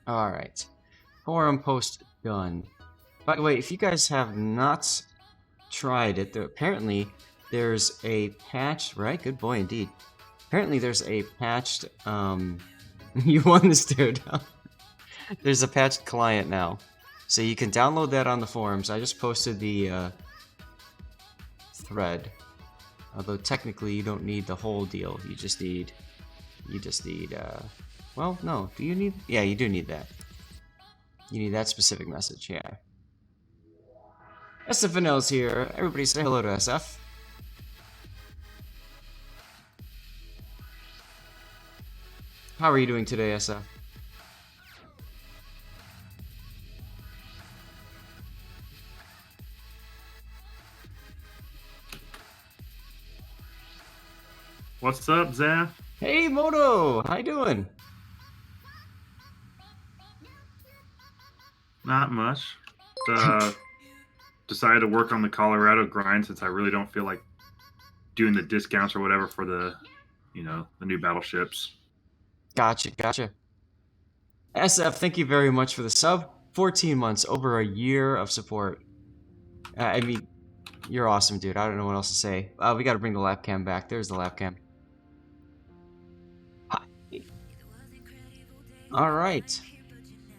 Alright. Forum post done. By the way, if you guys have not tried it, apparently there's a patch, right? Good boy indeed. Apparently there's a patched, you won this, dude. There's a patched client now. So you can download that on the forums. I just posted the thread. Although technically you don't need the whole deal. You just need, well, no, do you need, yeah, you do need that. You need that specific message, yeah. SF Vanille's here. Everybody say hello to SF. How are you doing today, SF? What's up, Zaf? Hey, Moto! How you doing? Not much. Decided to work on the Colorado grind since I really don't feel like doing the discounts or whatever for the, the new battleships. Gotcha. SF, thank you very much for the sub. 14 months, over a year of support. I mean, you're awesome, dude. I don't know what else to say. We gotta bring the lap cam back. There's the lap cam. Hi. Alright.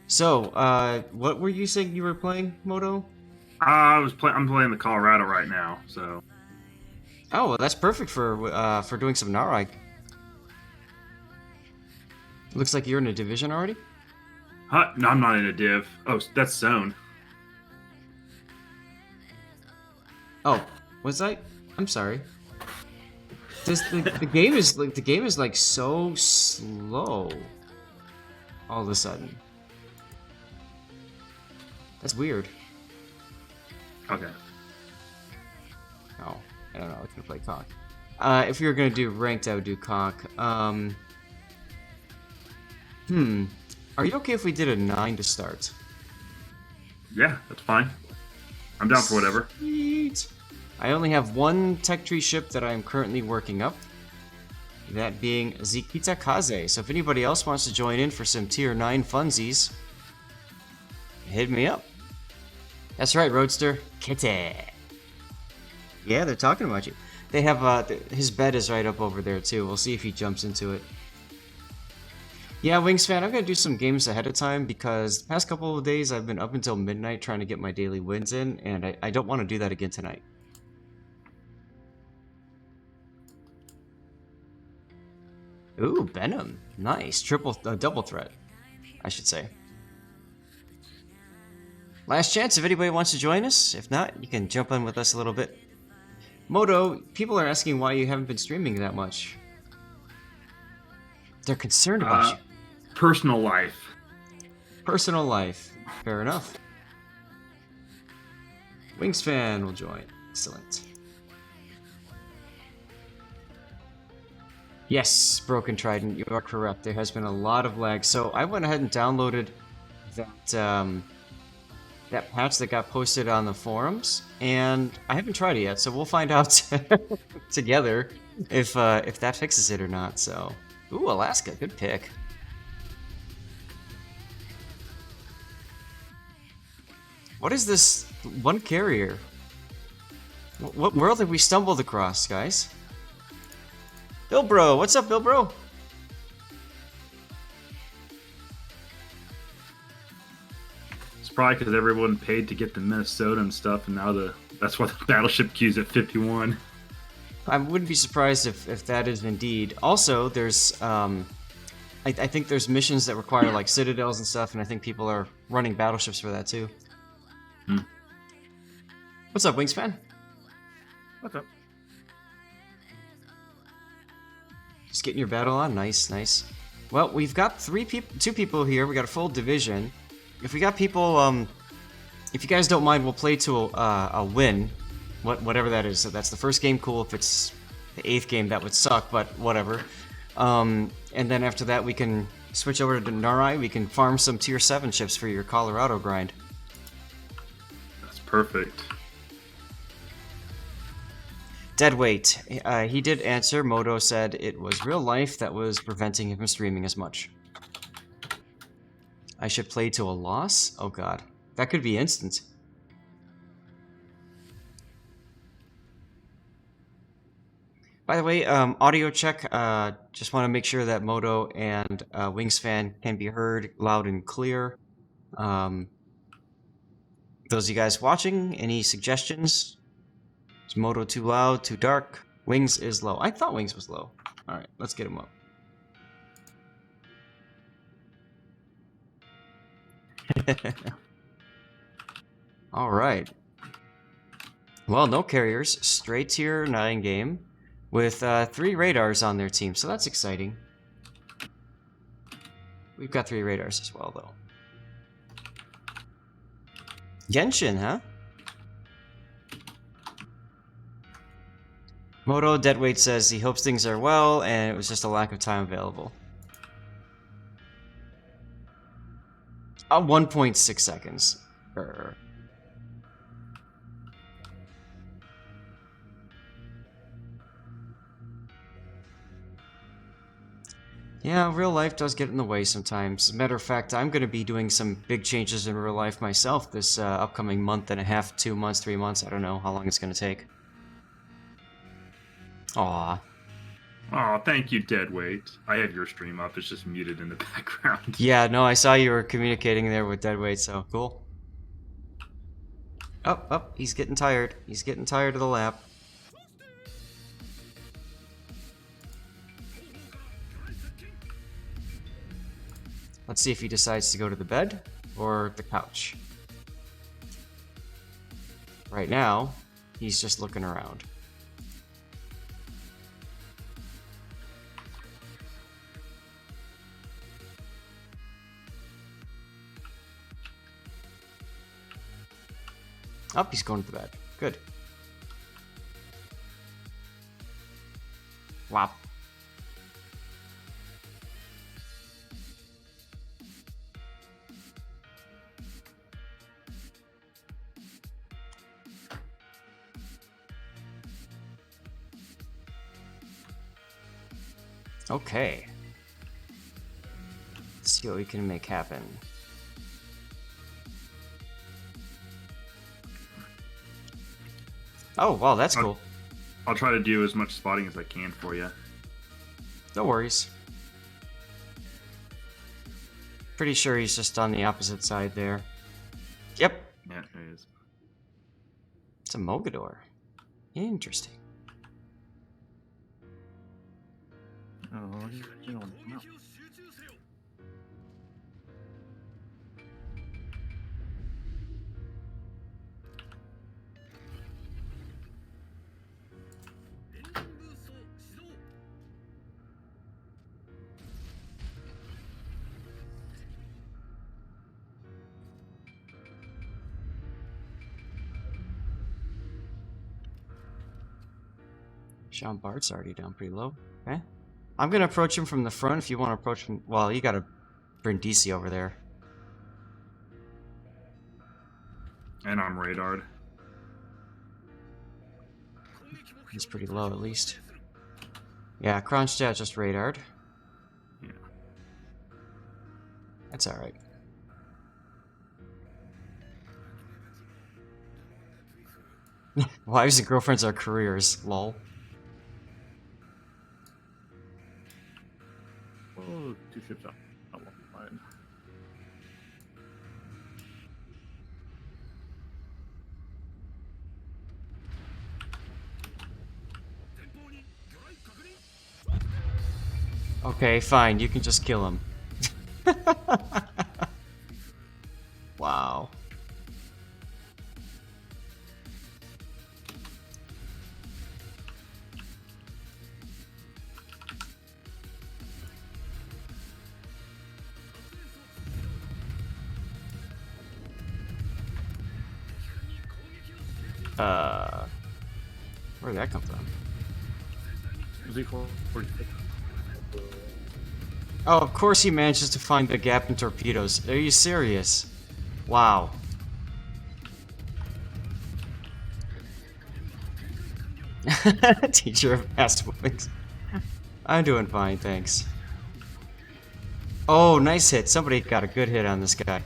So, what were you saying you were playing, Moto? I'm playing the Colorado right now, so. Oh, well, that's perfect for doing some Narai. Looks like you're in a division already? Huh? No, I'm not in a div. Oh, that's zone. Oh, was I? I'm sorry. The game is like so slow. All of a sudden. That's weird. Okay. Oh, I don't know. I was gonna play cock. If you were gonna do ranked, I would do cock. Are you okay if we did a 9 to start? Yeah, that's fine. I'm down for whatever. Sweet. I only have one tech tree ship that I am currently working up. That being the KITAKAZE. So if anybody else wants to join in for some tier 9 funsies, hit me up. That's right, Roadster. Kitty. Yeah, they're talking about you. They have, his bed is right up over there too. We'll see if he jumps into it. Yeah, Wings fan, I'm going to do some games ahead of time because the past couple of days I've been up until midnight trying to get my daily wins in, and I don't want to do that again tonight. Ooh, Venom. Nice. Double threat, I should say. Last chance if anybody wants to join us. If not, you can jump in with us a little bit. Moto, people are asking why you haven't been streaming that much. They're concerned about you. Personal life. Personal life. Fair enough. Wings fan will join. Excellent. Yes, Broken Trident, you are correct. There has been a lot of lag. So I went ahead and downloaded that that patch that got posted on the forums, and I haven't tried it yet. So we'll find out together if that fixes it or not. So, ooh, Alaska, good pick. What is this one carrier? What world have we stumbled across, guys? Bill Bro, what's up, Bill Bro? It's probably because everyone paid to get the Minnesota and stuff, and now that's why the battleship queue's at 51. I wouldn't be surprised if that is indeed. Also, there's I think there's missions that require like citadels and stuff, and I think people are running battleships for that too. What's up, Wingspan? What's up? Just getting your battle on. Nice, nice. Well, we've got two people here. We got a full division. If we got people, if you guys don't mind, we'll play to a win, whatever that is. So that's the first game. Cool. If it's the 8th game, that would suck, but whatever. And then after that, we can switch over to Narai. We can farm some tier 7 ships for your Colorado grind. That's perfect. Deadweight. He did answer. Moto said it was real life that was preventing him from streaming as much. I should play to a loss? Oh god. That could be instant. By the way, audio check. Just want to make sure that Moto and Wingsfan can be heard loud and clear. Those of you guys watching, any suggestions? Is Moto too loud, too dark? Wings is low. I thought Wings was low. Alright, let's get him up. Alright. Well, no carriers. Straight tier 9 game. With 3 radars on their team, so that's exciting. We've got 3 radars as well, though. Genshin, huh? Moto Deadweight says he hopes things are well, and it was just a lack of time available. 1.6 seconds. Yeah, real life does get in the way sometimes. As a matter of fact, I'm going to be doing some big changes in real life myself this upcoming month and a half, 2 months, 3 months. I don't know how long it's going to take. Aw. Oh, thank you, Deadweight. I have your stream up. It's just muted in the background. Yeah, no, I saw you were communicating there with Deadweight, so cool. Oh, he's getting tired. He's getting tired of the lap. Let's see if he decides to go to the bed or the couch. Right now, he's just looking around. Oh, he's going to the bed. Good. Wow. Okay. Let's see what we can make happen. Oh, wow, that's cool. I'll try to do as much spotting as I can for you. No worries. Pretty sure he's just on the opposite side there. Yep. Yeah, there he is. It's a Mogador. Interesting. Oh, you don't know. Sean Bart's already down pretty low. Okay. I'm gonna approach him from the front if you want to approach him. Well, you gotta bring DC over there. And I'm radared. He's pretty low at least. Yeah, Kronstadt just radared. Yeah. That's alright. Wives and girlfriends are careers, lol. Oh, 2 ships up. That won't be fine. Okay, fine, you can just kill him. Wow. Where'd that come from? Oh, of course he manages to find the gap in torpedoes. Are you serious? Wow. Teacher of fast wings. I'm doing fine, thanks. Oh, nice hit. Somebody got a good hit on this guy.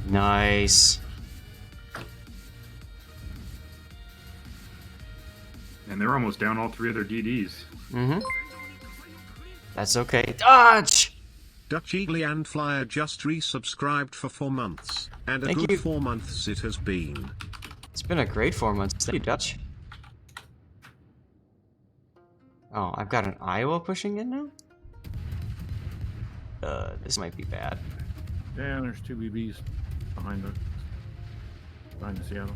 Nice. And they're almost down all 3 of their DDs. Mm-hmm. That's okay. Dodge! Dutch Eagly and Flyer just resubscribed for 4 months. And a Thank good you. 4 months it has been. It's been a great 4 months. Thank you, Dutch. Oh, I've got an Iowa pushing in now? This might be bad. Yeah, there's 2 BBs behind the Seattle.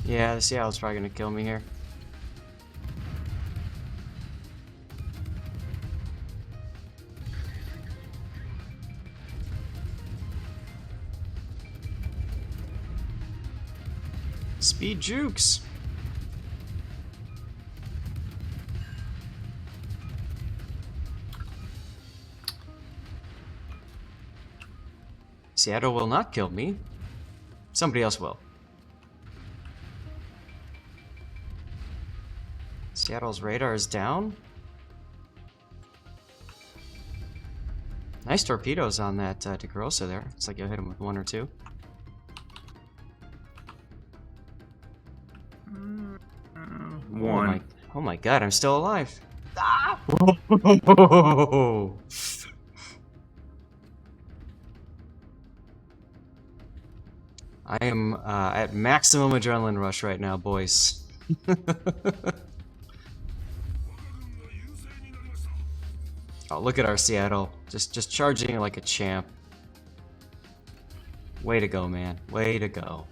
Yeah, the Seattle's probably gonna kill me here. Speed jukes. Seattle will not kill me. Somebody else will. Seattle's radar is down. Nice torpedoes on that DeGrossa there. It's like you'll hit him with 1 or 2. One. Oh my god, I'm still alive. Ah! I am at maximum adrenaline rush right now, boys. Oh, look at our Seattle. Just charging like a champ. Way to go, man. Way to go.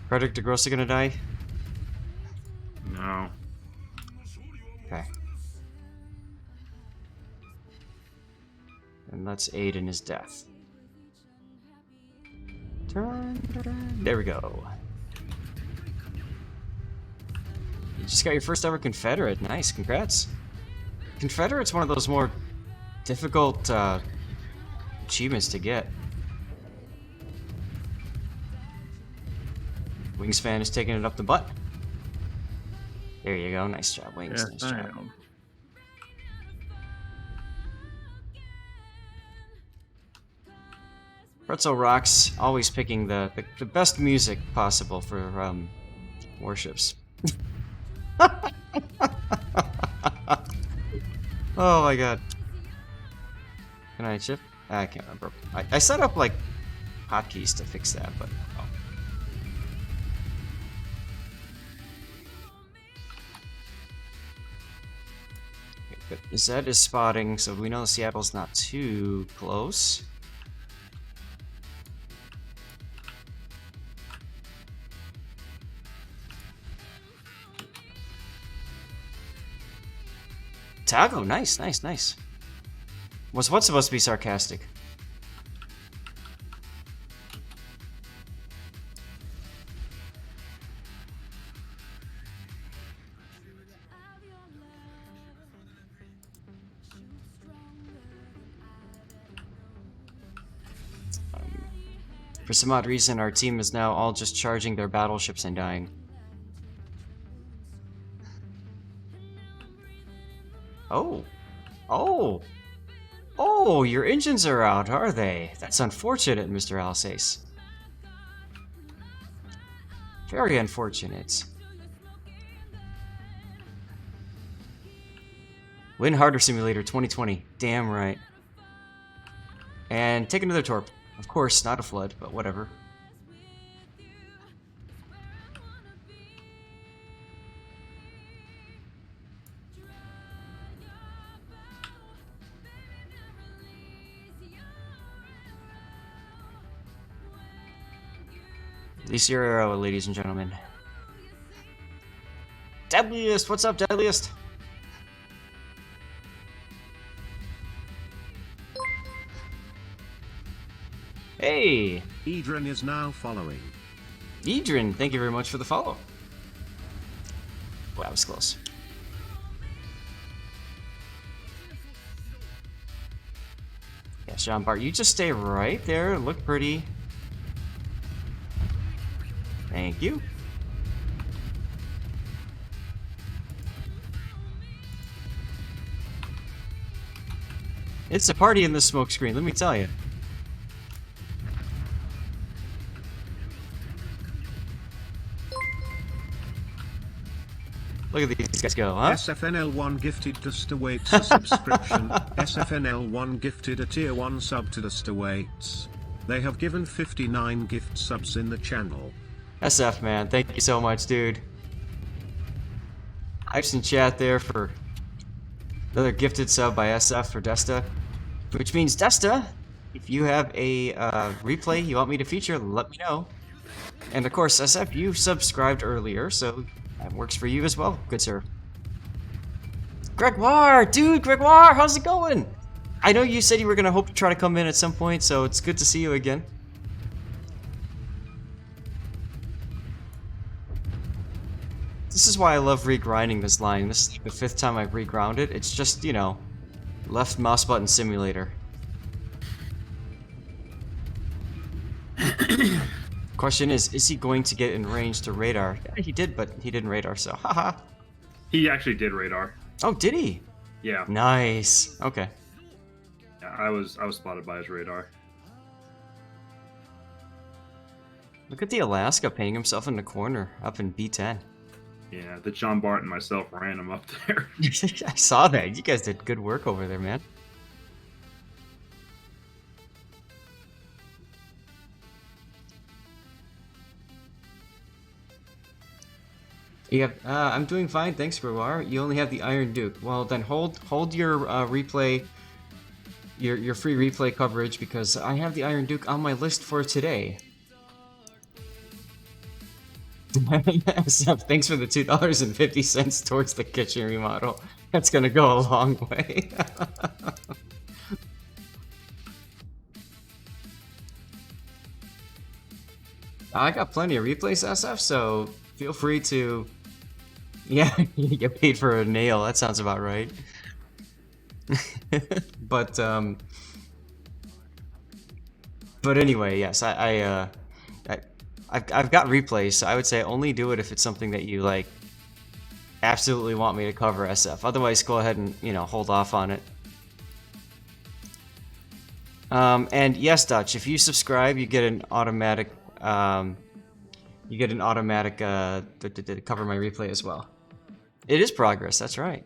Frederick DeGrossa gonna die? No. Okay. And let's aid in his death. Turn. There we go. You just got your first ever Confederate. Nice, congrats. Confederate's one of those more difficult achievements to get. Wingspan is taking it up the butt. There you go. Nice job, Wings. Yes, Nice I job. am. Pretzel Rocks always picking the best music possible for warships. Oh my god. Can I chip? I can't remember. I set up like hotkeys to fix that, but oh. Okay, good. Zed is spotting, so we know Seattle's not too close. Tago, nice, nice, nice. Was what supposed to be sarcastic? For some odd reason, our team is now all just charging their battleships and dying. Oh. Oh. Oh, your engines are out, are they? That's unfortunate, Mr. Alsace. Very unfortunate. Win Harder Simulator 2020. Damn right. And take another torp. Of course, not a flood, but whatever. Release your arrow, ladies and gentlemen. Deadliest! What's up, Deadliest? Hey! Edrin is now following. Edrin, thank you very much for the follow. Wow, that was close. Yeah, Jean Bart, you just stay right there. Look pretty. Thank you. It's a party in the smoke screen, let me tell you. Look at these guys go, huh? SFNL1 gifted Dust awaits a subscription. SFNL1 gifted a tier 1 sub to Dust awaits. They have given 59 gift subs in the channel. SF, man, thank you so much, dude. Ice in chat there for another gifted sub by SF for Desta. Which means, Desta, if you have a replay you want me to feature, let me know. And of course, SF, you subscribed earlier, so that works for you as well, good sir. Gregoire! Dude, Gregoire, how's it going? I know you said you were going to hope to try to come in at some point, so it's good to see you again. This is why I love regrinding this line. This is like the 5th time I've reground it. It's just, you know, left mouse button simulator. Question is he going to get in range to radar? Yeah, he did, but he didn't radar, so haha. He actually did radar. Oh, did he? Yeah. Nice. Okay. Yeah, I was spotted by his radar. Look at the Alaska painting himself in the corner up in B10. Yeah, the John Bart and myself ran him up there. I saw that. You guys did good work over there, man. Yeah, I'm doing fine, thanks, Gregoire. You only have the Iron Duke. Well, then hold your replay, your free replay coverage, because I have the Iron Duke on my list for today. So, thanks for the $2.50 towards the kitchen remodel. That's gonna go a long way. I got plenty of replays, SF, so feel free to... Yeah, you get paid for a nail. That sounds about right. But anyway, yes, I've got replays, so I would say only do it if it's something that you, like, absolutely want me to cover, SF. Otherwise, go ahead and, you know, hold off on it. And yes, Dutch, if you subscribe, you get an automatic... to cover my replay as well. It is progress, that's right.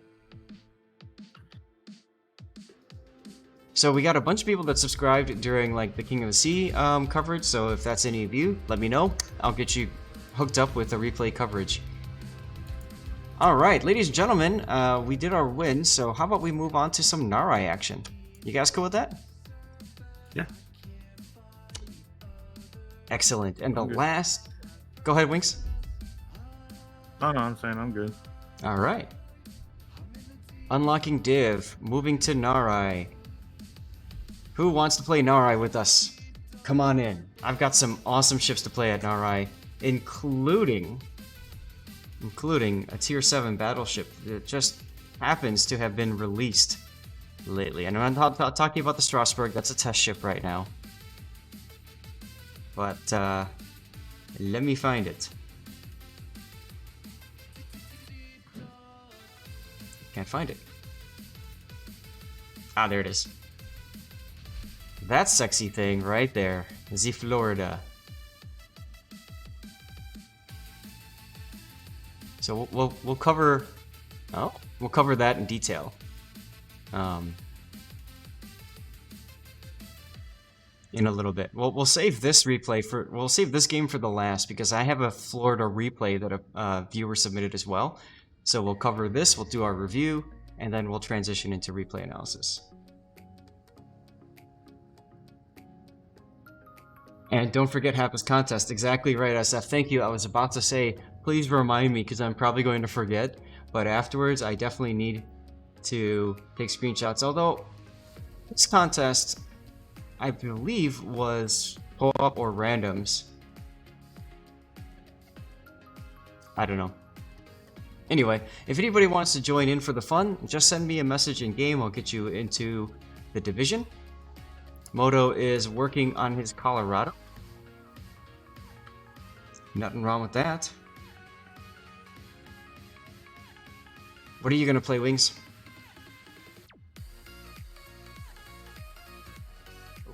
So we got a bunch of people that subscribed during like the King of the Sea coverage, so if that's any of you, let me know. I'll get you hooked up with the replay coverage. Alright, ladies and gentlemen, we did our win, so how about we move on to some Narai action? You guys cool with that? Yeah. Excellent. And the last... Go ahead, Winks. Oh, no, I'm saying I'm good. Alright. Unlocking Div. Moving to Narai. Who wants to play Narai with us? Come on in. I've got some awesome ships to play at Narai, including a tier 7 battleship that just happens to have been released lately. And I'm not talking about the Strasbourg, that's a test ship right now. But, let me find it. Can't find it. Ah, there it is. That sexy thing right there. The Florida. So we'll cover... Oh, we'll cover that in detail. In a little bit. We'll save this replay for... We'll save this game for the last, because I have a Florida replay that a viewer submitted as well. So we'll cover this, we'll do our review, and then we'll transition into replay analysis. And don't forget Happa's contest. Exactly right, SF. Thank you. I was about to say, please remind me because I'm probably going to forget. But afterwards, I definitely need to take screenshots. Although, this contest, I believe, was co-op or randoms. I don't know. Anyway, if anybody wants to join in for the fun, just send me a message in game. I'll get you into the division. Moto is working on his Colorado. Nothing wrong with that. What are you gonna play, Wings?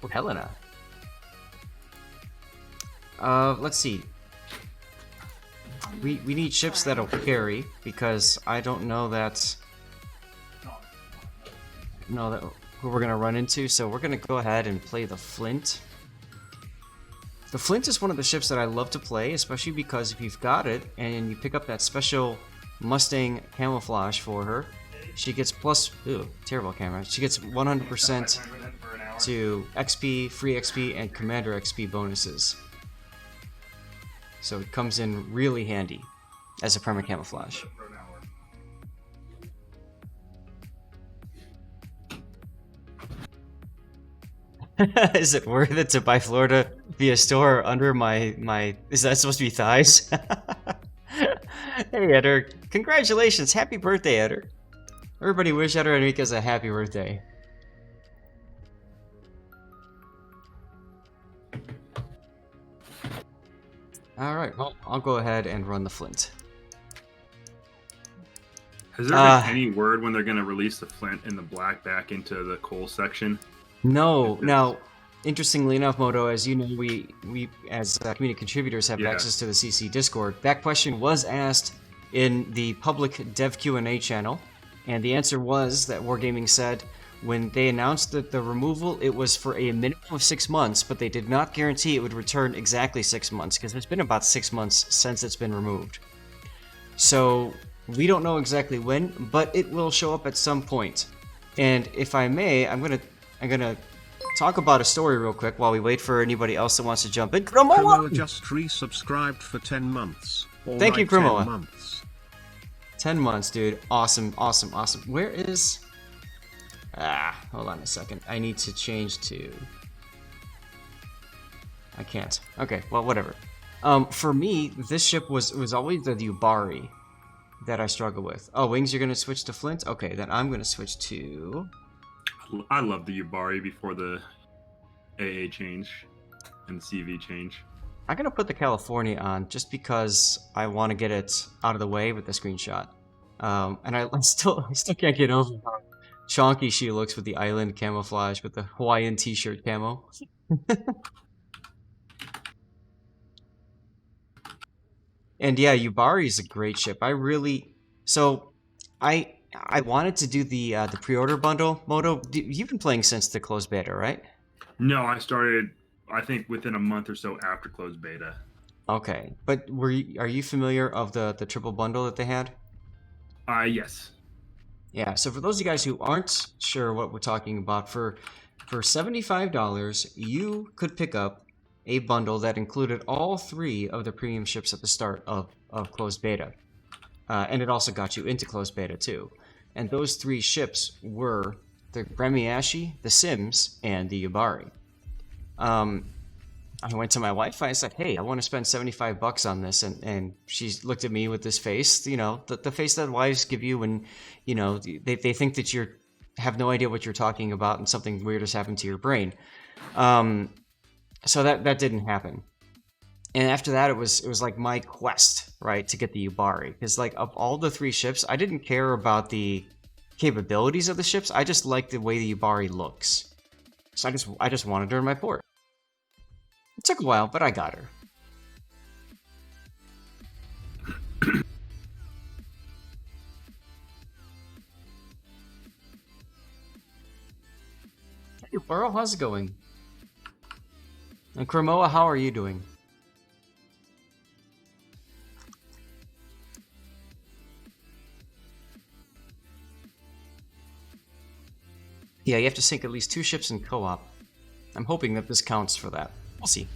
Oh, Helena. Let's see. We need ships that'll carry, because I don't know who we're gonna run into, so we're gonna go ahead and play the FLINT. The FLINT is one of the ships that I love to play, especially because if you've got it and you pick up that special Mustang camouflage for her, she gets plus, ooh, terrible camera, she gets 100% to XP, free XP, and Commander XP bonuses. So it comes in really handy as a perma camouflage. Is it worth it to buy Florida via store under my is that supposed to be thighs? Hey Eder, congratulations, happy birthday Eder. Everybody wish Eder Enriquez a happy birthday. Alright, well, I'll go ahead and run the FLINT. Has there been any word when they're going to release the FLINT in the black back into the coal section? No. Now, interestingly enough, Moto, as you know, we as community contributors have access to the CC Discord. That question was asked in the public Dev Q&A channel, and the answer was that Wargaming said when they announced that the removal, it was for a minimum of 6 months, but they did not guarantee it would return exactly 6 months, because it's been about 6 months since it's been removed. So we don't know exactly when, but it will show up at some point. And if I may, I'm gonna talk about a story real quick while we wait for anybody else that wants to jump in. Chromoa just resubscribed for 10 months. Thank you, Chromoa. 10 months. 10 months, dude. Awesome, awesome, awesome. Where is... hold on a second. I need to change to... I can't. Okay, well, whatever. For me, this ship was always the Yubari that I struggle with. Oh, Wings, you're gonna switch to Flint? Okay, then I'm gonna switch to... I love the Yubari before the AA change and the CV change. I'm gonna put the California on just because I want to get it out of the way with the screenshot. And I still can't get over how chonky she looks with the island camouflage with the Hawaiian t-shirt camo. And yeah, Yubari is a great ship. I wanted to do the pre-order bundle. Moto, you've been playing since the closed beta, right? No, I started, I think, within a month or so after closed beta. Okay, but are you familiar of the triple bundle that they had? Yes. Yeah, so for those of you guys who aren't sure what we're talking about, for $75, you could pick up a bundle that included all 3 of the premium ships at the start of closed beta. And it also got you into closed beta too. And those 3 ships were the Bremiashi, the Sims, and the Yubari. I went to my wife, I said, hey, I want to spend $75 on this, and she looked at me with this face, you know, the face that wives give you when, you know, they think that you have no idea what you're talking about and something weird has happened to your brain. So that didn't happen. And after that, it was like my quest, right, to get the Yubari. Because, like, of all the 3 ships, I didn't care about the capabilities of the ships. I just liked the way the Yubari looks. So I just wanted her in my port. It took a while, but I got her. Hey, Burrow, how's it going? And Chromoa, how are you doing? Yeah, you have to sink at least 2 ships in co-op. I'm hoping that this counts for that. We'll see.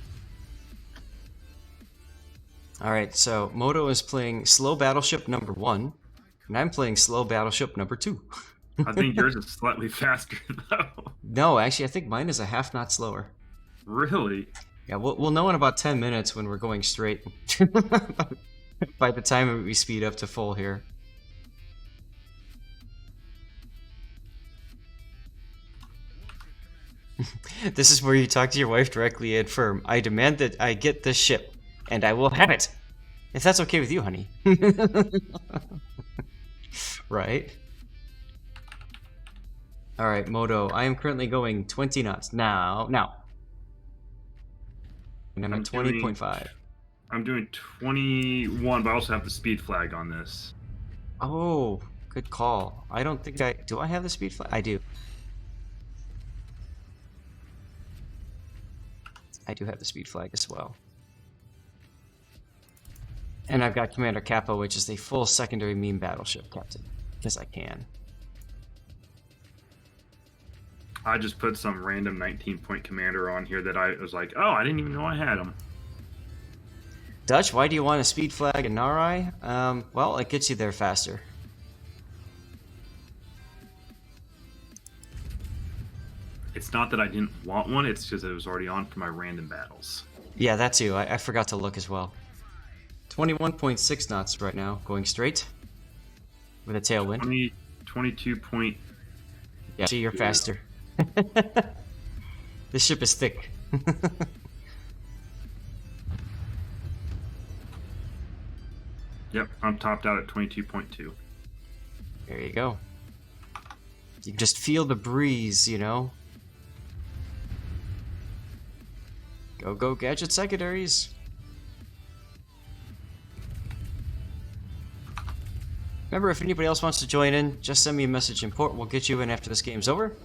Alright, so Moto is playing Slow Battleship number 1, and I'm playing Slow Battleship number 2. I think yours is slightly faster, though. No, actually, I think mine is a half knot slower. Really? Yeah, we'll know in about 10 minutes when we're going straight. By the time we speed up to full here. This is where you talk to your wife directly and firm. I demand that I get this ship, and I will have it. If that's okay with you, honey. Right? Alright, Moto, I am currently going 20 knots. Now. And I'm at 20.5. I'm doing 21, but I also have the speed flag on this. Oh, good call. I don't think I... Do I have the speed flag? I do. I do have the speed flag as well. And I've got Commander Kappa, which is the full secondary meme battleship captain. Because I can. I just put some random 19-point commander on here that I was like, oh, I didn't even know I had him. Dutch, why do you want a speed flag in Narai? Well, it gets you there faster. It's not that I didn't want one, it's just it was already on for my random battles. Yeah, that too. I forgot to look as well. 21.6 knots right now, going straight. With a tailwind. 22 point... Yeah, see, you're faster. This ship is thick. Yep, I'm topped out at 22.2. There you go. You can just feel the breeze, you know? Go, go, gadget secondaries! Remember, if anybody else wants to join in, just send me a message in port. We'll get you in after this game's over.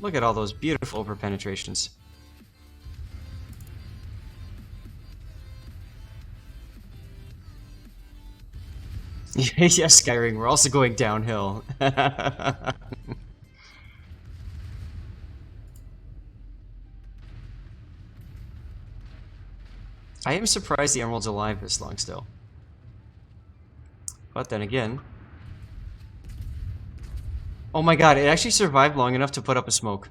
Look at all those beautiful over-penetrations. Yes, Skyring, we're also going downhill. I am surprised the Emerald's alive this long still. But then again... Oh my god, it actually survived long enough to put up a smoke.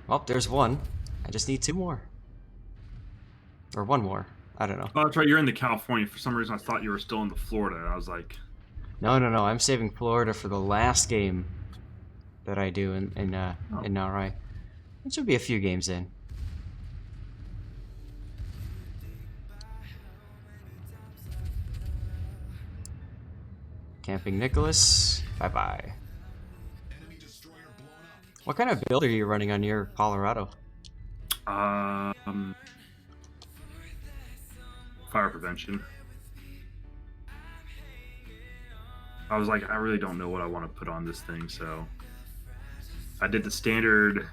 Well, there's one. I just need 2 more. Or 1 more. I don't know. Oh, that's right, you're in the California. For some reason I thought you were still in the Florida. I was like... No. I'm saving Florida for the last game that I do in Narai. It should be a few games in. Camping Nicholas. Bye-bye. What kind of build are you running on your Colorado? Fire prevention. I was like, I really don't know what I want to put on this thing, so I did the standard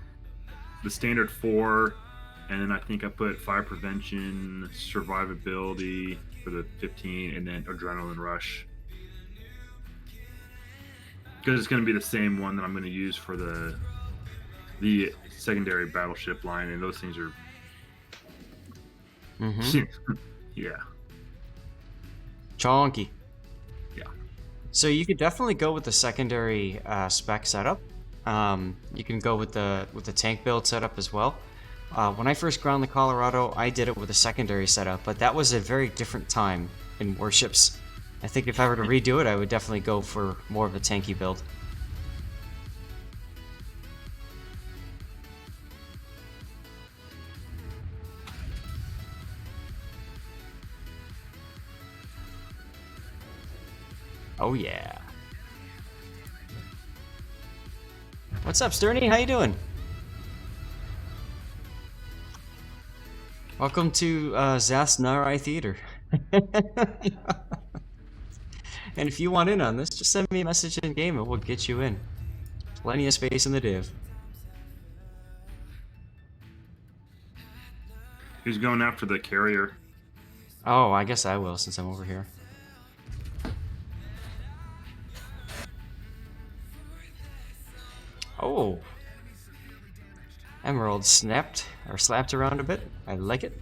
4, and then I think I put fire prevention, survivability for the 15, and then adrenaline rush. Because it's going to be the same one that I'm going to use for the secondary battleship line, and those things are... Yeah. Chonky. Yeah. So you could definitely go with the secondary spec setup. You can go with the tank build setup as well. When I first ground the Colorado, I did it with a secondary setup, but that was a very different time in warships. I think if I were to redo it, I would definitely go for more of a tanky build. Oh yeah. What's up, Sterny? How you doing? Welcome to Zas Narai Theater. And if you want in on this, just send me a message in game and we'll get you in. Plenty of space in the div. Who's going after the carrier? Oh, I guess I will since I'm over here. Oh. Emerald snapped or slapped around a bit. I like it.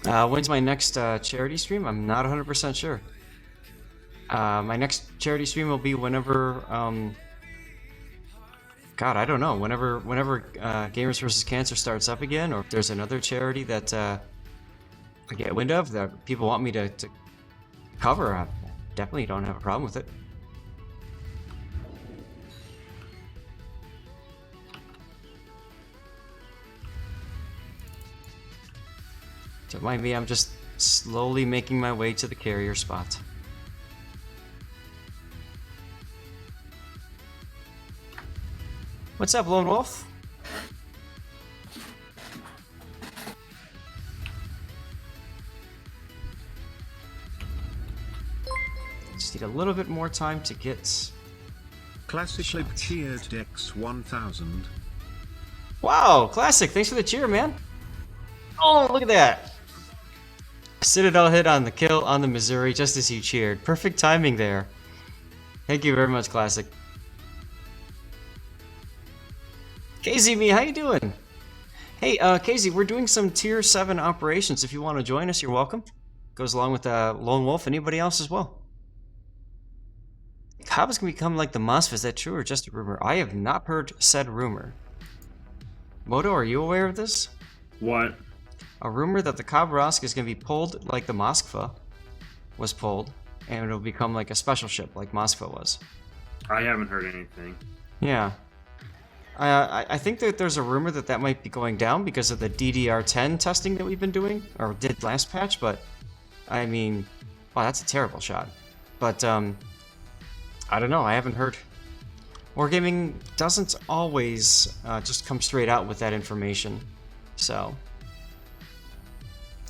When's my next charity stream? I'm not 100% sure. My next charity stream will be whenever, God, I don't know. Whenever Gamers vs. Cancer starts up again, or if there's another charity that I get wind of that people want me to cover, I definitely don't have a problem with it. Don't mind me, I'm just slowly making my way to the carrier spot. What's up, Lone Wolf? Just need a little bit more time to get... Classically cheered Dex 1000. Wow, Classic, thanks for the cheer, man. Oh, look at that. Citadel hit on the kill on the Missouri just as you cheered. Perfect timing there. Thank you very much, Classic. KZ me, how you doing? Hey, KZ, we're doing some tier 7 operations. If you want to join us, you're welcome. Goes along with Lone Wolf. Anybody else as well? Kaba's gonna become like the Mosfa. Is that true or just a rumor? I have not heard said rumor. Moto, are you aware of this? What? A rumor that the Khabarovsk is going to be pulled like the Moskva was pulled, and it'll become like a special ship like Moskva was. I haven't heard anything. Yeah. I think that there's a rumor that that might be going down because of the DDR10 testing that we've been doing, or did last patch, but I mean, wow, that's a terrible shot. But, I don't know, I haven't heard. Wargaming doesn't always just come straight out with that information, so...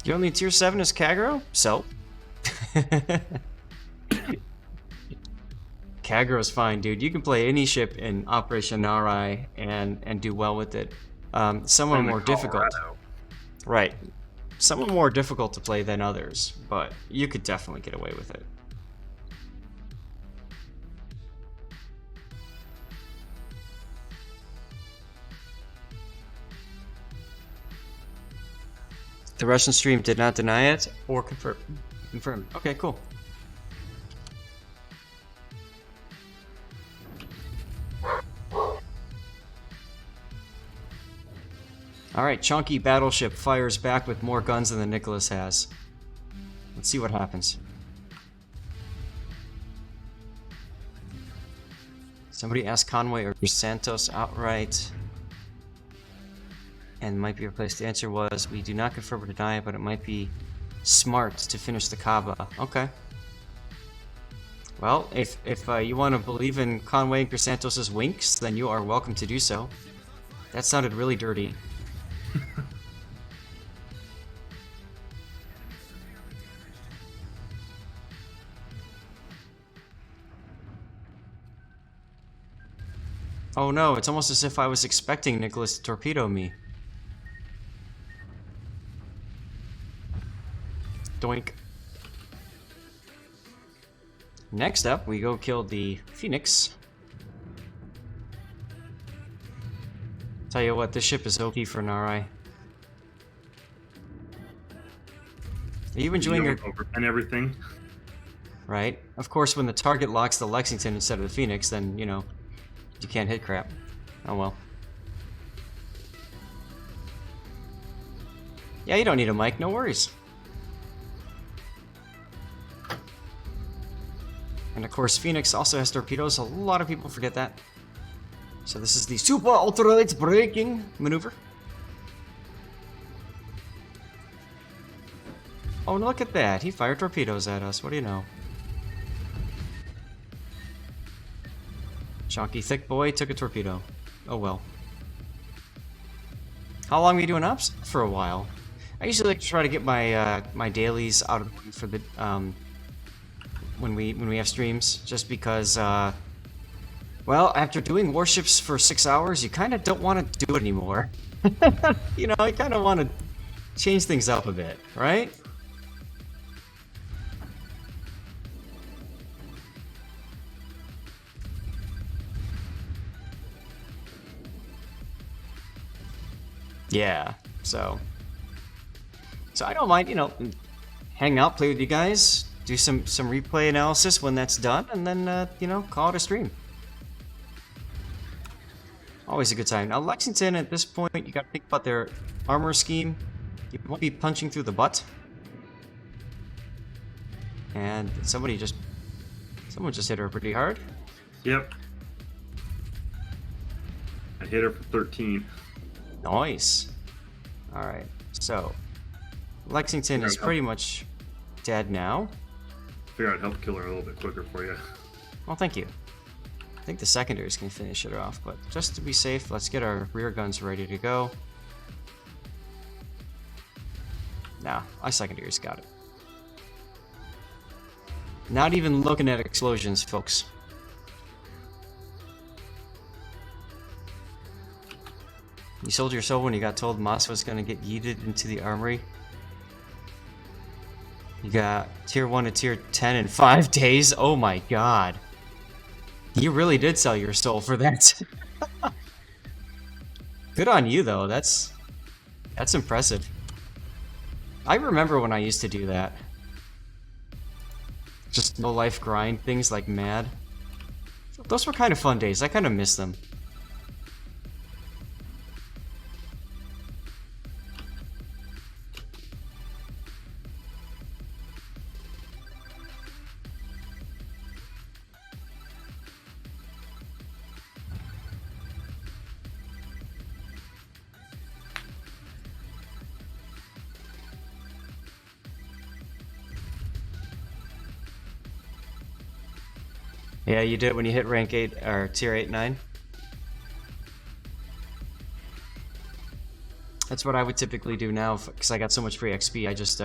Your only tier 7 is Kagero? So? Kagero's fine, dude. You can play any ship in Operation Narai and do well with it. Some are more difficult. Right. Some are more difficult to play than others, but you could definitely get away with it. The Russian stream did not deny it or confirm. Confirmed. Okay, cool. Alright, Chunky Battleship fires back with more guns than the Nicholas has. Let's see what happens. Somebody asked Conway or Santos outright. And might be replaced. The answer was, we do not confirm or deny it, but it might be smart to finish the Kaba. Okay. Well, if you want to believe in Conway and Santos' winks, then you are welcome to do so. That sounded really dirty. Oh no, it's almost as if I was expecting Nicholas to torpedo me. Doink. Next up, we go kill the Phoenix. Tell you what, this ship is OP for Narai. Are you enjoying your... And everything? Right. Of course, when the target locks the Lexington instead of the Phoenix, then, you know, you can't hit crap. Oh well. Yeah, you don't need a mic, no worries. And of course, Phoenix also has torpedoes. A lot of people forget that. So this is the super ultralight braking maneuver. Oh, look at that. He fired torpedoes at us. What do you know? Chunky thick boy took a torpedo. Oh well. How long were you doing ops? For a while. I usually like to try to get my my dailies out of the way for the when we have streams, just because well, after doing warships for 6 hours, you kind of don't want to do it anymore. You know, you kind of want to change things up a bit, right? Yeah, so I don't mind, you know, hang out, play with you guys, do some replay analysis when that's done, and then you know, call it a stream. Always a good time. Now Lexington, at this point, you got to think about their armor scheme. You won't be punching through the butt. And someone just hit her pretty hard. Yep. I hit her for 13. Nice. All right. So Lexington is pretty much dead now. Figure I'd help kill her a little bit quicker for you. Well, thank you. I think the secondaries can finish it off, but just to be safe, let's get our rear guns ready to go. Nah, our secondaries got it. Not even looking at explosions, folks. You sold your soul when you got told Moss was going to get yeeted into the armory. You got tier 1 to tier 10 in 5 days? Oh my god. You really did sell your soul for that. Good on you, though. That's impressive. I remember when I used to do that. Just no-life grind things like mad. Those were kind of fun days. I kind of miss them. Yeah, you did it when you hit rank 8 or tier 8, 9. That's what I would typically do now because I got so much free XP. I just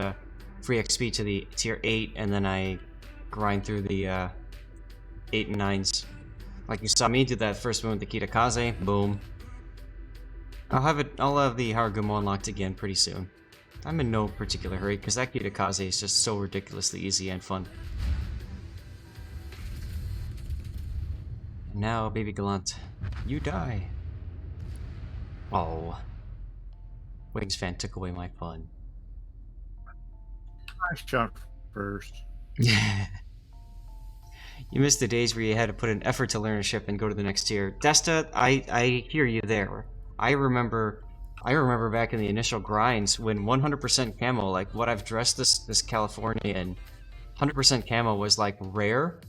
free XP to the tier 8 and then I grind through the 8 and 9s. Like you saw me do that first one with the KITAKAZE. Boom. I'll have the Haragumo unlocked again pretty soon. I'm in no particular hurry because that KITAKAZE is just so ridiculously easy and fun. Now, baby Gallant, you die. Oh. Wings fan took away my fun. I shot first. Yeah. You missed the days where you had to put an effort to learn a ship and go to the next tier. Desta, I hear you there. I remember back in the initial grinds when 100% camo, like what I've dressed this California in, 100% camo was like rare,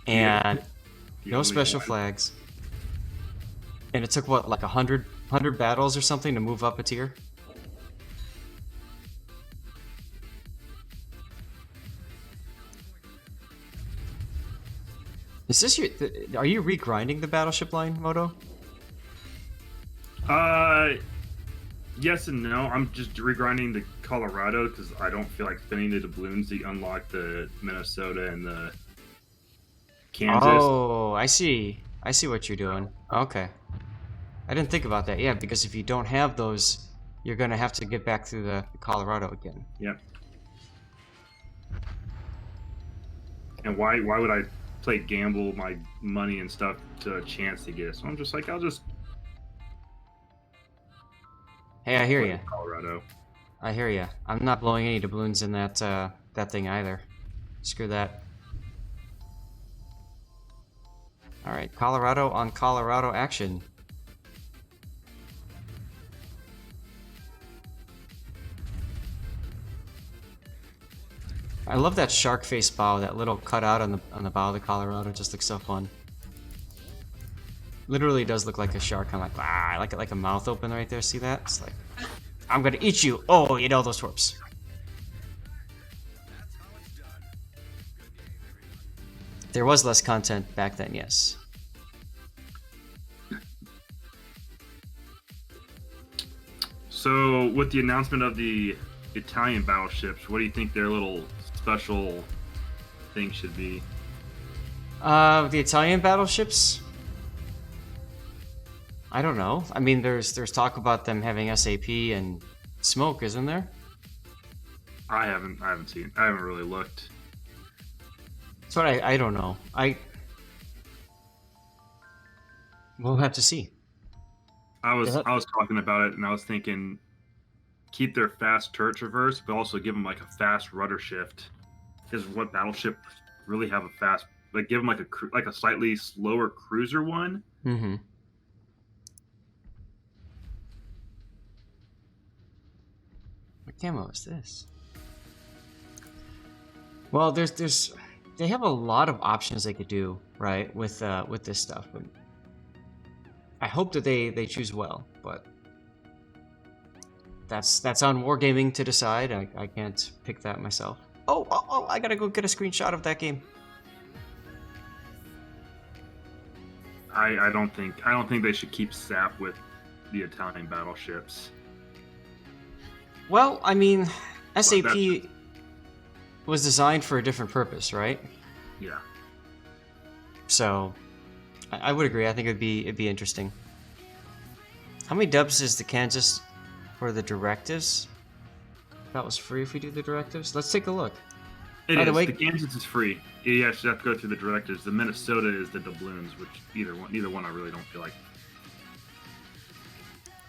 and no special flags. And it took what, like 100 battles or something to move up a tier? Is this your... are you regrinding the battleship line, Moto? Yes and no. I'm just regrinding the Colorado because I don't feel like spinning the doubloons to unlock the Minnesota and the Kansas. Oh, I see. I see what you're doing. Okay. I didn't think about that. Yeah, because if you don't have those, you're going to have to get back through the Colorado again. Yep. And why would I gamble my money and stuff to a chance to get it? So I'm just like, I'll just... Hey, I hear you. Colorado. I hear you. I'm not blowing any doubloons in that that thing either. Screw that. All right, Colorado on Colorado action. I love that shark face bow. That little cutout on the bow of the Colorado just looks so fun. Literally does look like a shark. I'm like, ah, I like it like a mouth open right there. See that? It's like, I'm gonna eat you. Oh, you know those twerps. There was less content back then, yes. So, with the announcement of the Italian battleships, what do you think their little special thing should be? The Italian battleships? I don't know. I mean, there's talk about them having SAP and smoke, isn't there? I haven't seen. I haven't really looked. That's what I don't know. We'll have to see. I was Yeah. I was talking about it, and I was thinking keep their fast turret traverse, but also give them like a fast rudder shift. Because what battleship really have a fast? Like give them like a slightly slower cruiser one. Mm-hmm. What camo is this? Well, there's they have a lot of options they could do, right, with this stuff, but I hope that they choose well, but that's on Wargaming to decide. I can't pick that myself. Oh, I gotta go get a screenshot of that game. I don't think they should keep SAP with the Italian battleships. Well, I mean, SAP that's- was designed for a different purpose, right? Yeah. So, I would agree. I think it'd be interesting. How many dubs is the Kansas for the directives? That was free if we do the directives. Let's take a look. It By the is. way- The Kansas is free. You actually have to go through the directives. The Minnesota is the doubloons, which neither one I really don't feel like.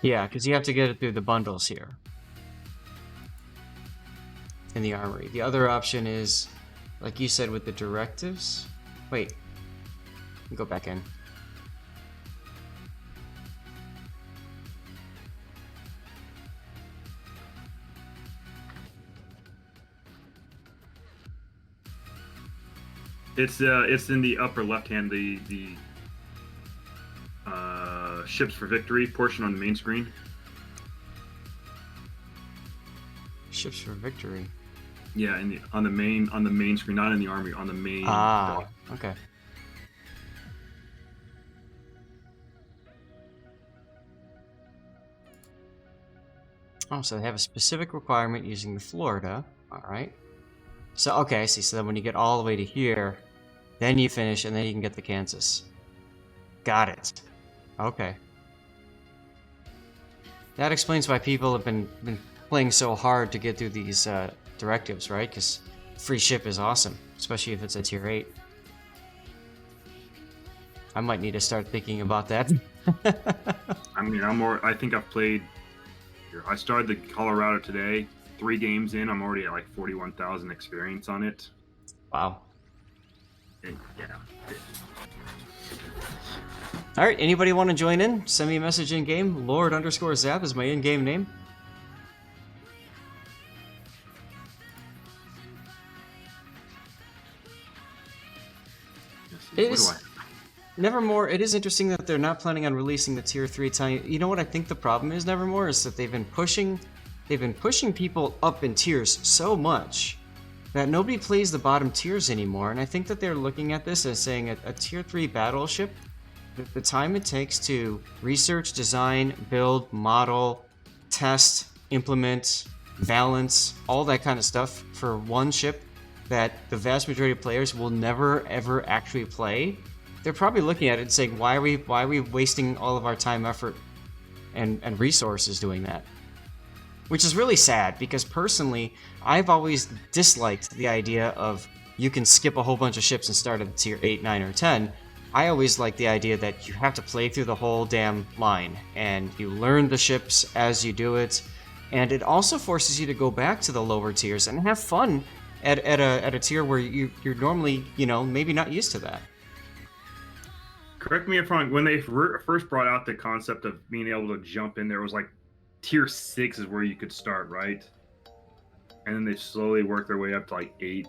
Yeah, because you have to get it through the bundles here in the armory. The other option is, like you said, with the directives. Wait, go back in. It's in the upper left hand, the ships for victory portion on the main screen. Ships for victory. Yeah, on the main screen, not in the army, on the main. Ah, okay. Oh, so they have a specific requirement using the Florida. All right. So, okay, I see. So then when you get all the way to here, then you finish, and then you can get the Kansas. Got it. Okay. That explains why people have been playing so hard to get through these directives, right? Because free ship is awesome, especially if it's a tier 8. I might need to start thinking about that. I mean, I think I've played. I started the Colorado today. 3 games in, I'm already at like 41,000 experience on it. Wow. And yeah. All right, anybody want to join in? Send me a message in game. Lord_Zap is my in-game name. It is Nevermore. It is interesting that they're not planning on releasing the tier 3 time. You know what I think the problem is, Nevermore, is that they've been pushing people up in tiers so much that nobody plays the bottom tiers anymore. And I think that they're looking at this as saying a tier 3 battleship, the time it takes to research, design, build, model, test, implement, balance, all that kind of stuff for one ship that the vast majority of players will never ever actually play. They're probably looking at it and saying, why are we wasting all of our time, effort, and resources doing that? Which is really sad, because personally, I've always disliked the idea of you can skip a whole bunch of ships and start at tier 8, 9, or 10. I always like the idea that you have to play through the whole damn line, and you learn the ships as you do it, and it also forces you to go back to the lower tiers and have fun at a tier where you're normally, maybe not used to that. Correct me if I'm wrong. When they first brought out the concept of being able to jump in, there was like tier 6 is where you could start, right? And then they slowly worked their way up to like 8.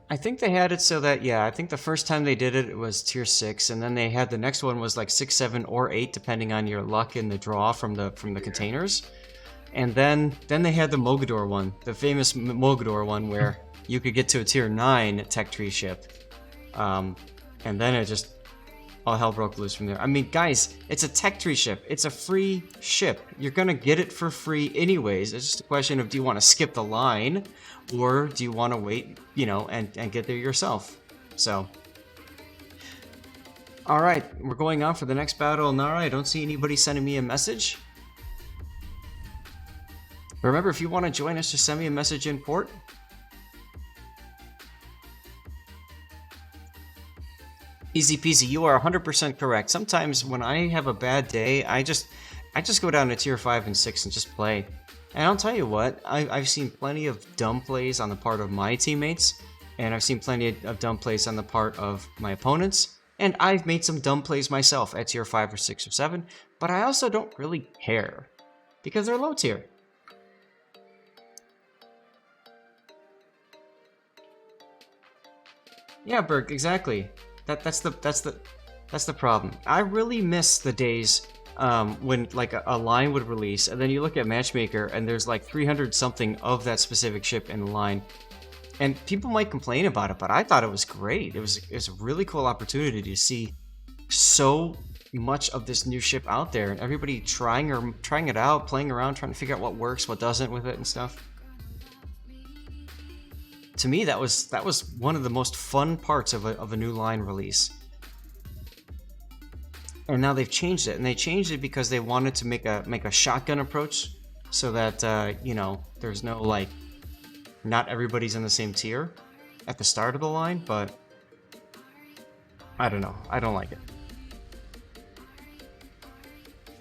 I think they had it so that, yeah, I think the first time they did it, it was tier 6, and then they had the next one was like 6, 7, or 8, depending on your luck in the draw from the containers. And then they had the Mogador one, the famous Mogador one, where you could get to a tier 9 tech tree ship. And then it just, all hell broke loose from there. I mean, guys, it's a tech tree ship. It's a free ship. You're gonna get it for free anyways. It's just a question of, do you want to skip the line, or do you want to wait, and get there yourself? So, all right, we're going on for the next battle. Narai, I don't see anybody sending me a message. Remember, if you want to join us, just send me a message in port. Easy peasy, you are 100% correct. Sometimes when I have a bad day, I just go down to tier 5 and 6 and just play. And I'll tell you what, I've seen plenty of dumb plays on the part of my teammates, and I've seen plenty of dumb plays on the part of my opponents, and I've made some dumb plays myself at tier 5 or 6 or 7, but I also don't really care, because they're low tier. Yeah, Berg, exactly. That's the problem. I really miss the days when like a line would release, and then you look at Matchmaker, and there's like 300 something of that specific ship in the line, and people might complain about it, but I thought it was great. It was a really cool opportunity to see so much of this new ship out there, and everybody trying it out, playing around, trying to figure out what works, what doesn't with it, and stuff. To me, that was one of the most fun parts of a new line release. And now they've changed it, and they changed it because they wanted to make a shotgun approach, so that you know, there's no like, not everybody's in the same tier at the start of the line. But I don't know, I don't like it.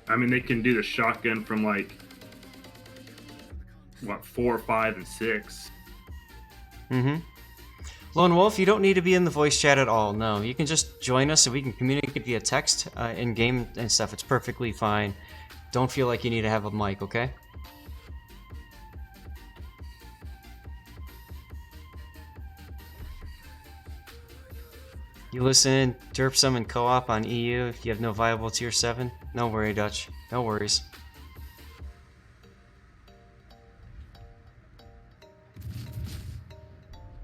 I mean, they can do the shotgun from like what, 4, 5, and 6. Mm-hmm. Lone Wolf, you don't need to be in the voice chat at all. No, you can just join us and we can communicate via text in game and stuff. It's perfectly fine. Don't feel like you need to have a mic, okay? You listen, derp some in co-op on EU if you have no viable tier 7. No worry, Dutch. No worries.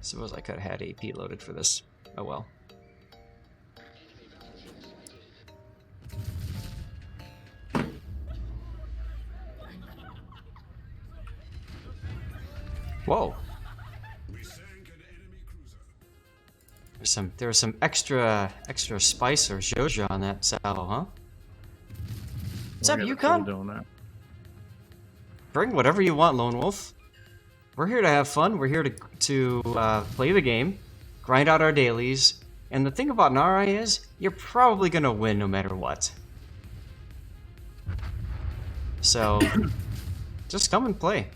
Suppose I could have had AP loaded for this. Oh well. Whoa. There was some extra spice or Jojo on that salvo, huh? What's up, Yukon? Bring whatever you want, Lone Wolf. We're here to have fun. We're here to play the game, grind out our dailies, and the thing about Narai is, you're probably gonna win no matter what. So, just come and play.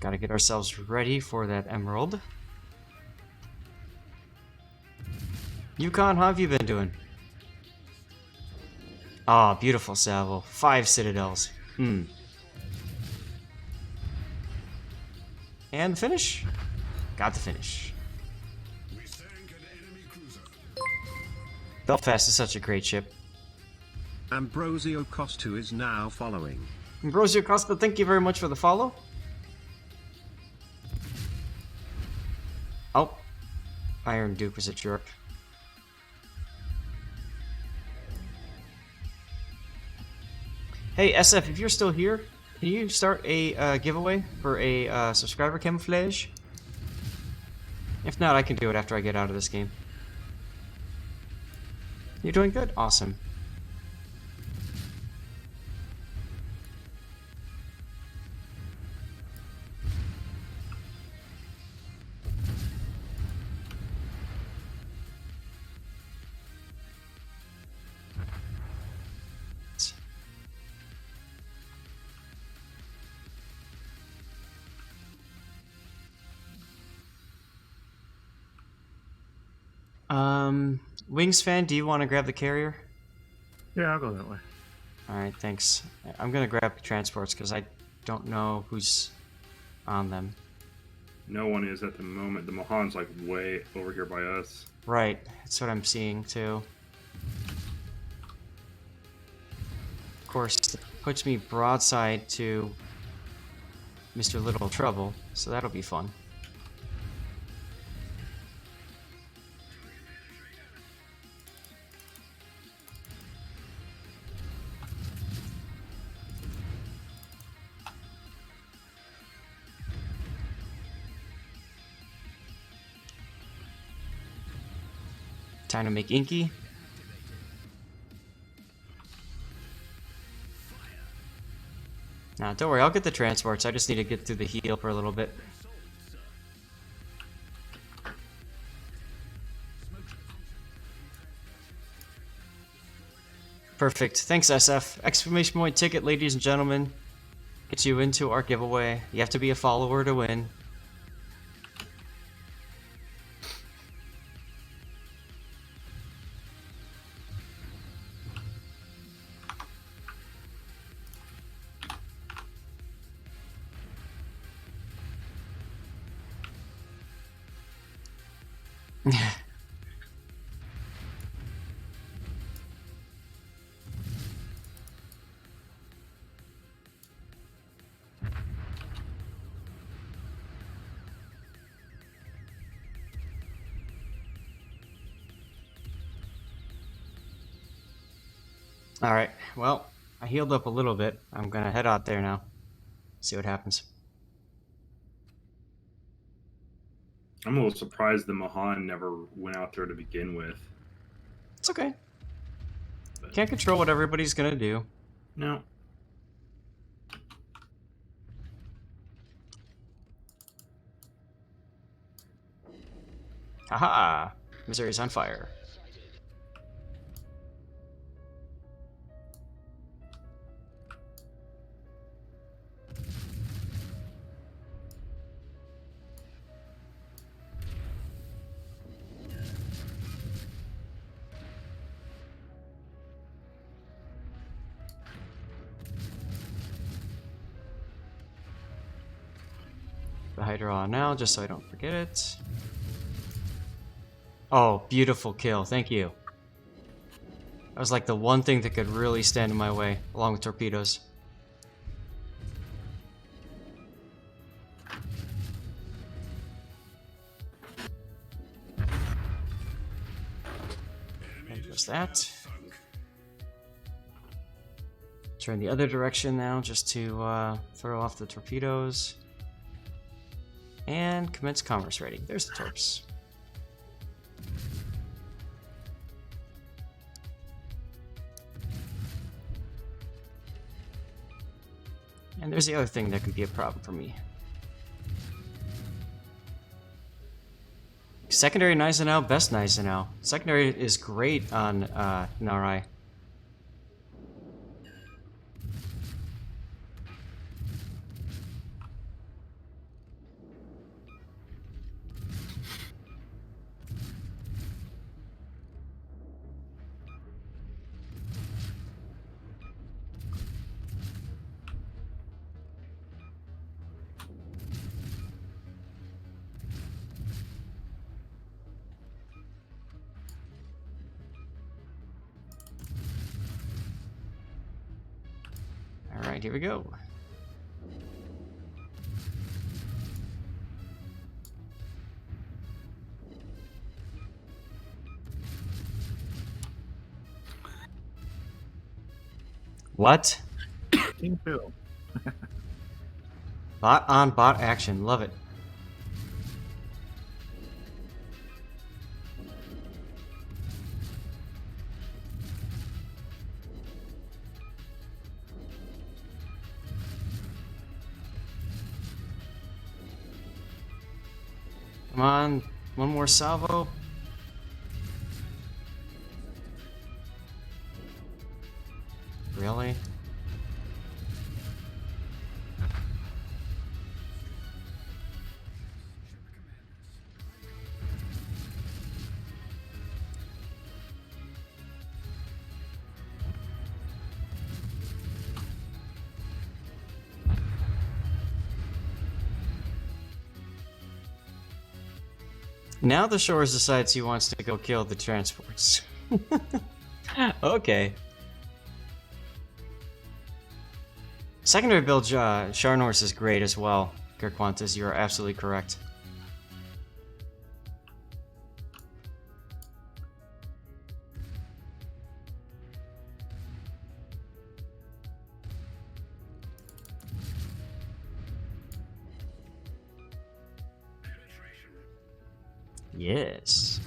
Gotta get ourselves ready for that emerald. Yukon, how have you been doing? Ah, oh, beautiful salvo. 5 citadels. And the finish? Got the finish. Belfast is such a great ship. Ambrosio Costa is now following. Ambrosio Costa, thank you very much for the follow. Oh, Iron Duke was a jerk. Hey SF, if you're still here, can you start a giveaway for a subscriber camouflage? If not, I can do it after I get out of this game. You're doing good? Awesome. Wings fan, do you want to grab the carrier? Yeah, I'll go that way. Alright, thanks. I'm gonna grab transports because I don't know who's on them. No one is at the moment. The Mohan's like way over here by us. Right, that's what I'm seeing too. Of course, it puts me broadside to Mr. Little Trouble, so that'll be fun. Time to make Inky. Nah, don't worry, I'll get the transports. I just need to get through the heal for a little bit. Perfect. Thanks, SF. Exclamation point ticket, ladies and gentlemen. Gets you into our giveaway. You have to be a follower to win. Alright, well, I healed up a little bit. I'm gonna head out there now. See what happens. I'm a little surprised that Mahan never went out there to begin with. It's okay. Can't control what everybody's gonna do. No. Haha! Missouri's on fire. The Hydra on now, just so I don't forget it. Oh, beautiful kill. Thank you. That was like the one thing that could really stand in my way, along with torpedoes. And just that. Turn the other direction now, just to throw off the torpedoes. And commence commerce rating. There's the torps. And there's the other thing that could be a problem for me. Secondary Gneisenau, best Gneisenau. Secondary is great on Narai. Alright, here we go. What? Team 2. Bot on bot action. Love it. Come on, one more salvo. Really? Now the Shores decides he wants to go kill the transports. Okay. Secondary build Sharnorse is great as well, Gerquantis, you are absolutely correct. Yes.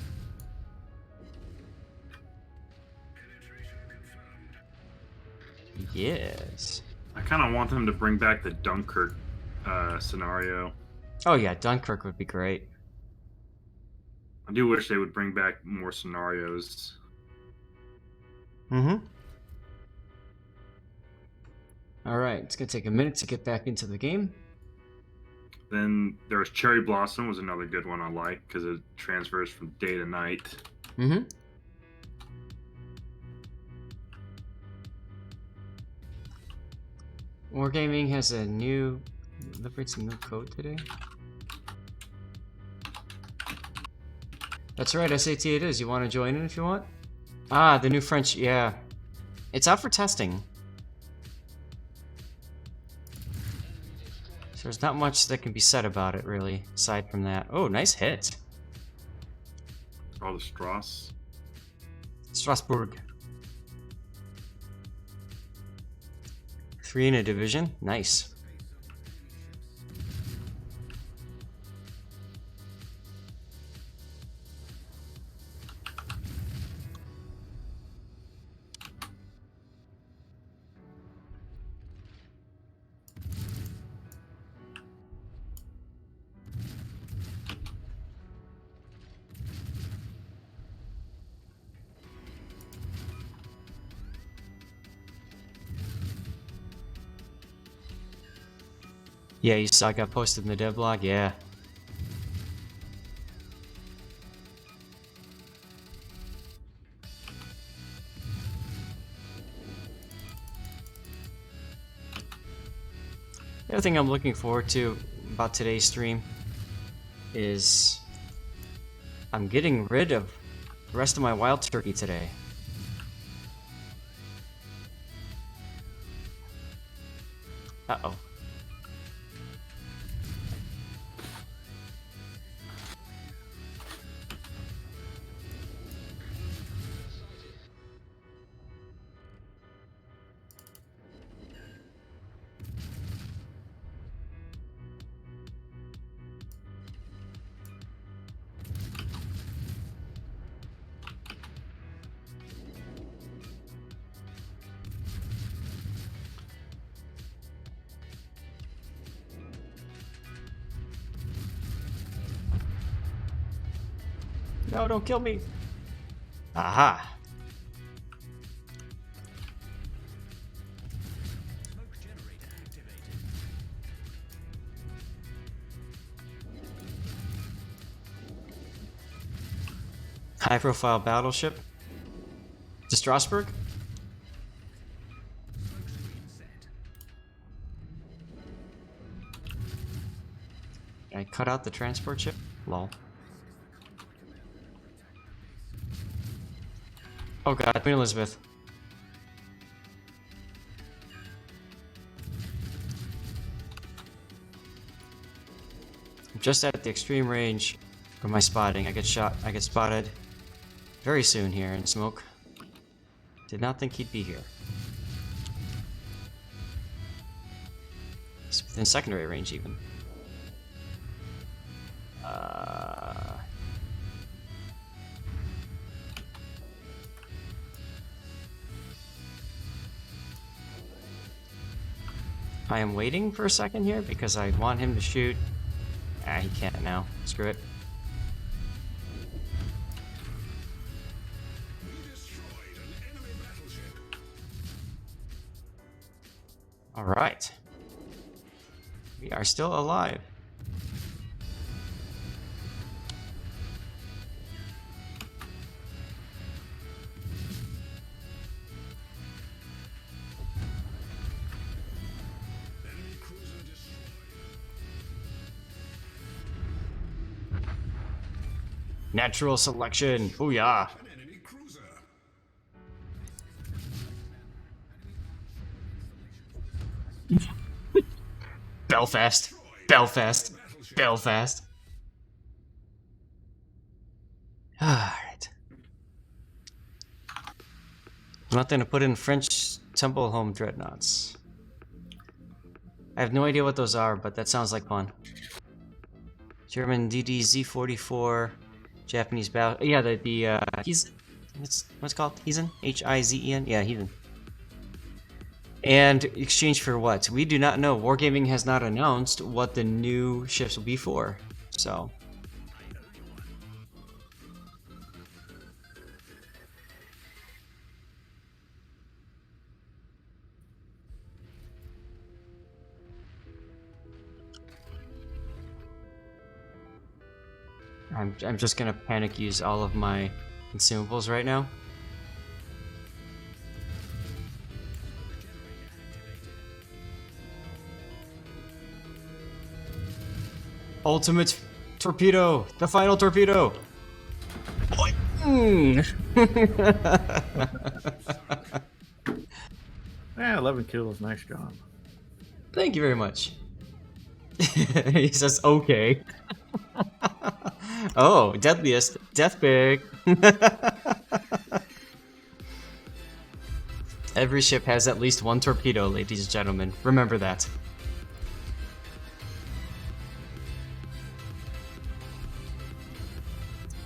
I kind of want them to bring back the Dunkirk scenario. Oh yeah, Dunkirk would be great. I do wish they would bring back more scenarios. Mm-hmm. Alright, it's gonna take a minute to get back into the game. Then there's Cherry Blossom was another good one I like because it transfers from day to night. Mm-hmm. Wargaming has a new... liberates a new code today? That's right, SAT it is. You want to join in if you want? Ah, the new French, yeah. It's out for testing. So there's not much that can be said about it, really, aside from that. Oh, nice hit. Oh, the Strauss. Strasbourg. 3 in a division? Nice. Yeah, you saw I got posted in the devlog? Yeah. The other thing I'm looking forward to about today's stream is I'm getting rid of the rest of my wild turkey today. Uh-oh. No, don't kill me. Aha. High profile battleship. To Strasbourg? I cut out the transport ship? Lol. Oh god, Queen Elizabeth. I'm just at the extreme range of my spotting. I get spotted very soon here in smoke. Did not think he'd be here. It's within secondary range even. I am waiting for a second here because I want him to shoot. Ah, he can't now. Screw it. Alright. We are still alive. Natural selection. Booyah. Belfast. Belfast. Belfast. Alright. Nothing to put in French Temple Home Dreadnoughts. I have no idea what those are, but that sounds like fun. German DD-Z44. Japanese battle. Yeah, he's what's it called? Hizen? Hizen? Yeah, Hizen. And exchange for what? We do not know. Wargaming has not announced what the new ships will be for. So. I'm just gonna panic use all of my consumables right now. Ultimate torpedo! The final torpedo! Yeah, 11 kills. Nice job. Thank you very much. He says, okay. Oh, deadliest. Death pick. Every ship has at least one torpedo, ladies and gentlemen. Remember that.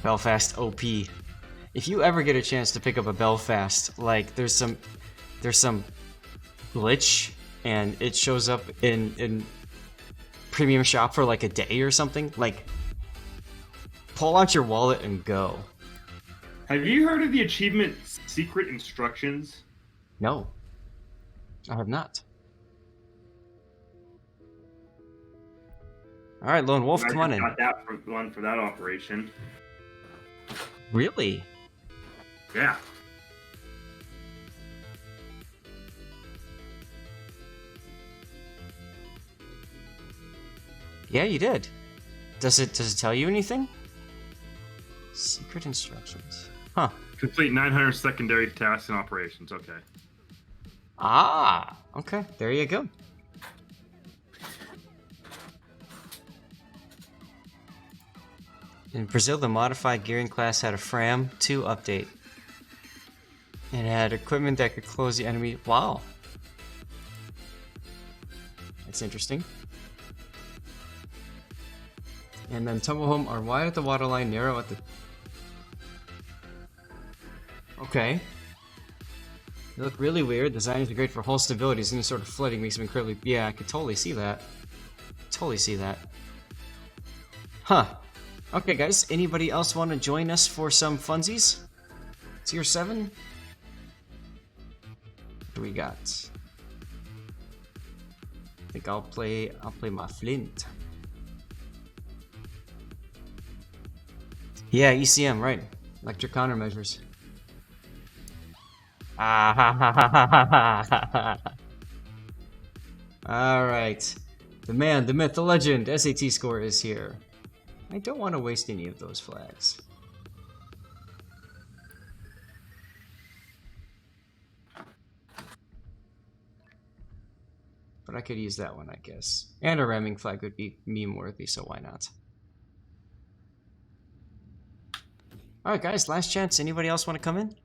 Belfast OP. If you ever get a chance to pick up a Belfast, like there's some glitch and it shows up in premium shop for like a day or something, like pull out your wallet and go. Have you heard of the achievement Secret Instructions? No, I have not. All right, Lone Wolf, come on in. Got that one for that operation. Really? Yeah. Yeah, you did. Does it tell you anything? Secret instructions. Huh. Complete 900 secondary tasks and operations. Okay. Ah, okay. There you go. In Brazil, the modified gearing class had a Fram 2 update. It had equipment that could close the enemy. Wow. That's interesting. And then tumble home are wide at the waterline, narrow at the... Okay. They look really weird. Designs are great for hull stability. Any sort of flooding makes them incredibly... Yeah, I could totally see that. Totally see that. Huh. Okay, guys. Anybody else want to join us for some funsies? Tier 7? What do we got? I think I'll play my Flint. Yeah, ECM, right. Electric countermeasures. Alright. The man, the myth, the legend, SAT score is here. I don't want to waste any of those flags. But I could use that one, I guess. And a ramming flag would be meme worthy, so why not? Alright guys, last chance. Anybody else want to come in?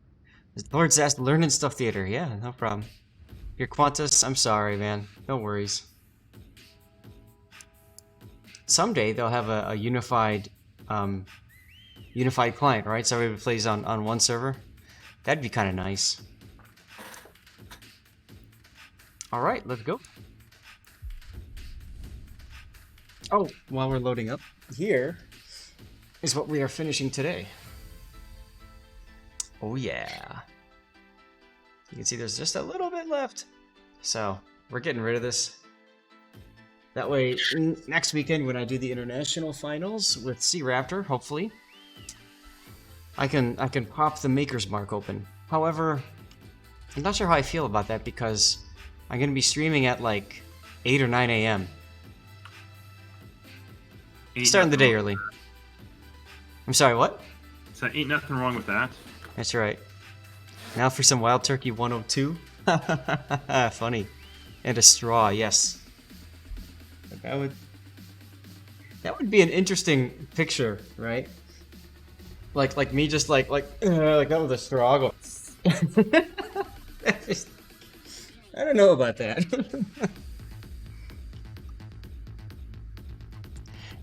Lord's asked Learning Stuff Theater. Yeah, no problem. Your Qantas, I'm sorry, man. No worries. Someday they'll have a unified unified client, right? So everybody plays on one server. That'd be kind of nice. Alright, let's go. Oh, while we're loading up, here is what we are finishing today. Oh yeah. You can see there's just a little bit left. So, we're getting rid of this. That way, next weekend when I do the international finals with Sea Raptor, hopefully, I can pop the Maker's Mark open. However, I'm not sure how I feel about that because I'm going to be streaming at like 8 or 9 a.m. Starting the day early. I'm sorry, what? So ain't nothing wrong with that. That's right. Now for some Wild Turkey 102. Funny. And a straw, yes. That would be an interesting picture, right? Like me just like that with a straw. Go. I don't know about that.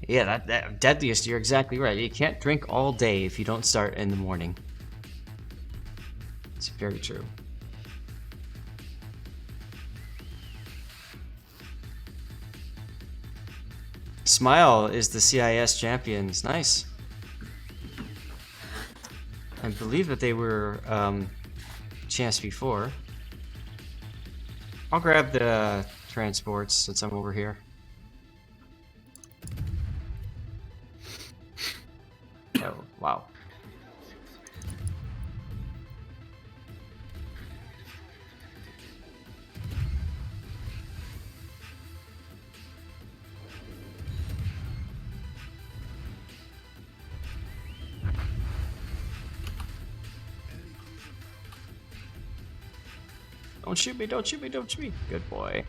Yeah, that deadliest. You're exactly right. You can't drink all day if you don't start in the morning. It's very true. Smile is the CIS champions. Nice. I believe that they were champs before. I'll grab the transports since I'm over here. Oh, wow. Don't shoot me, don't shoot me, don't shoot me. Good boy.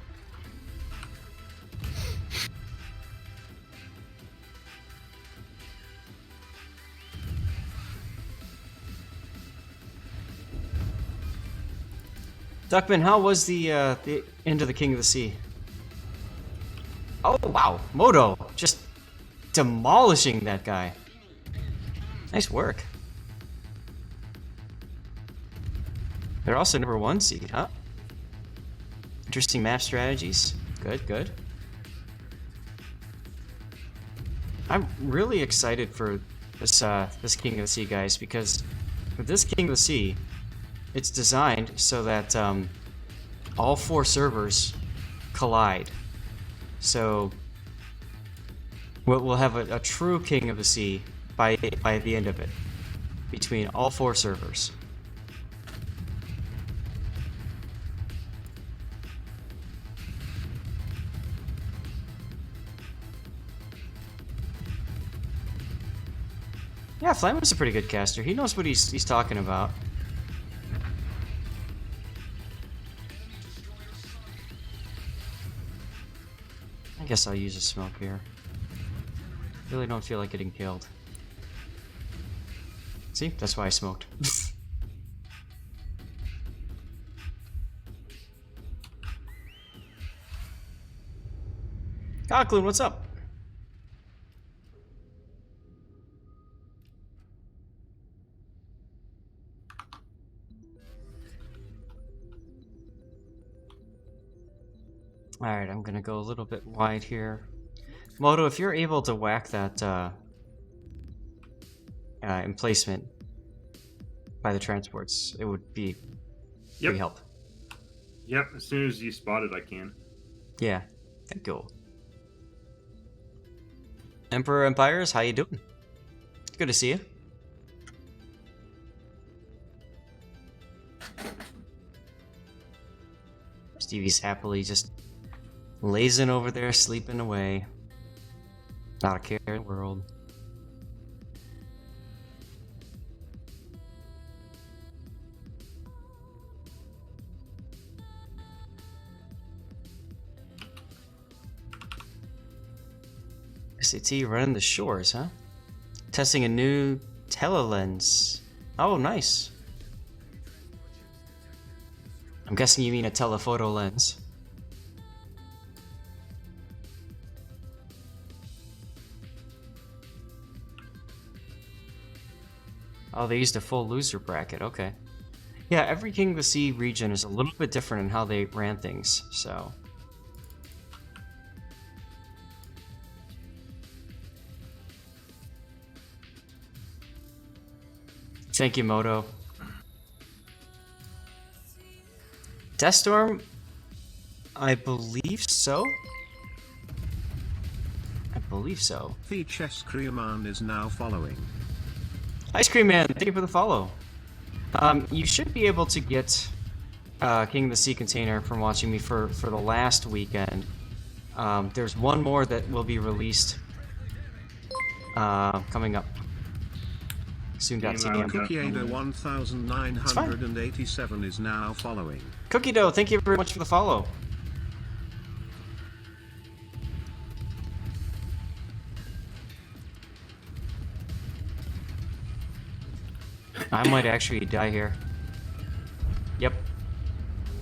Duckman, how was the end of the King of the Sea? Oh, wow. Moto just demolishing that guy. Nice work. They're also number 1 seed, huh? Interesting map strategies. Good, good. I'm really excited for this this King of the Sea, guys, because with this King of the Sea, it's designed so that all 4 servers collide. So we'll have a true King of the Sea by the end of it, between all 4 servers. Yeah, Flamer's a pretty good caster. He knows what he's talking about. I guess I'll use a smoke here. Really don't feel like getting killed. See? That's why I smoked. Cockloon, what's up? Alright, I'm gonna go a little bit wide here. Moto, if you're able to whack that emplacement by the transports, it would be big help. Yep, as soon as you spot it, I can. Yeah, thank you. Emperor Empires, how you doing? Good to see you. Stevie's happily just lazing over there, sleeping away. Not a care in the world. SAT running the shores, huh? Testing a new telelens. Oh, nice. I'm guessing you mean a telephoto lens. Oh, they used a full loser bracket, okay. Yeah, every King of the Sea region is a little bit different in how they ran things, so... Thank you, Moto. Deathstorm? I believe so. I believe so. The Chess Crewman is now following. Ice Cream Man, thank you for the follow. You should be able to get King of the Sea container from watching me for the last weekend. There's one more that will be released coming up. Soon.tv. Cookie 1987 is now following. Cookie Dough, thank you very much for the follow. I might actually die here. Yep.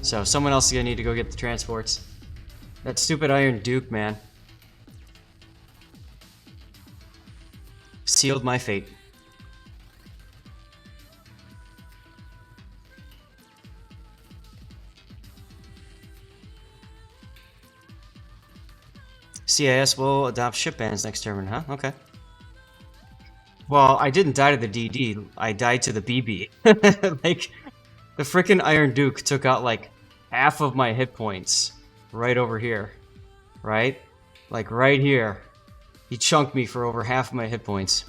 So someone else is gonna need to go get the transports. That stupid Iron Duke, man. Sealed my fate. CIS will adopt ship bans next tournament, huh? Okay. Well, I didn't die to the DD. I died to the BB. Like, the frickin' Iron Duke took out, like, half of my hit points right over here. Right? Like, right here. He chunked me for over half of my hit points.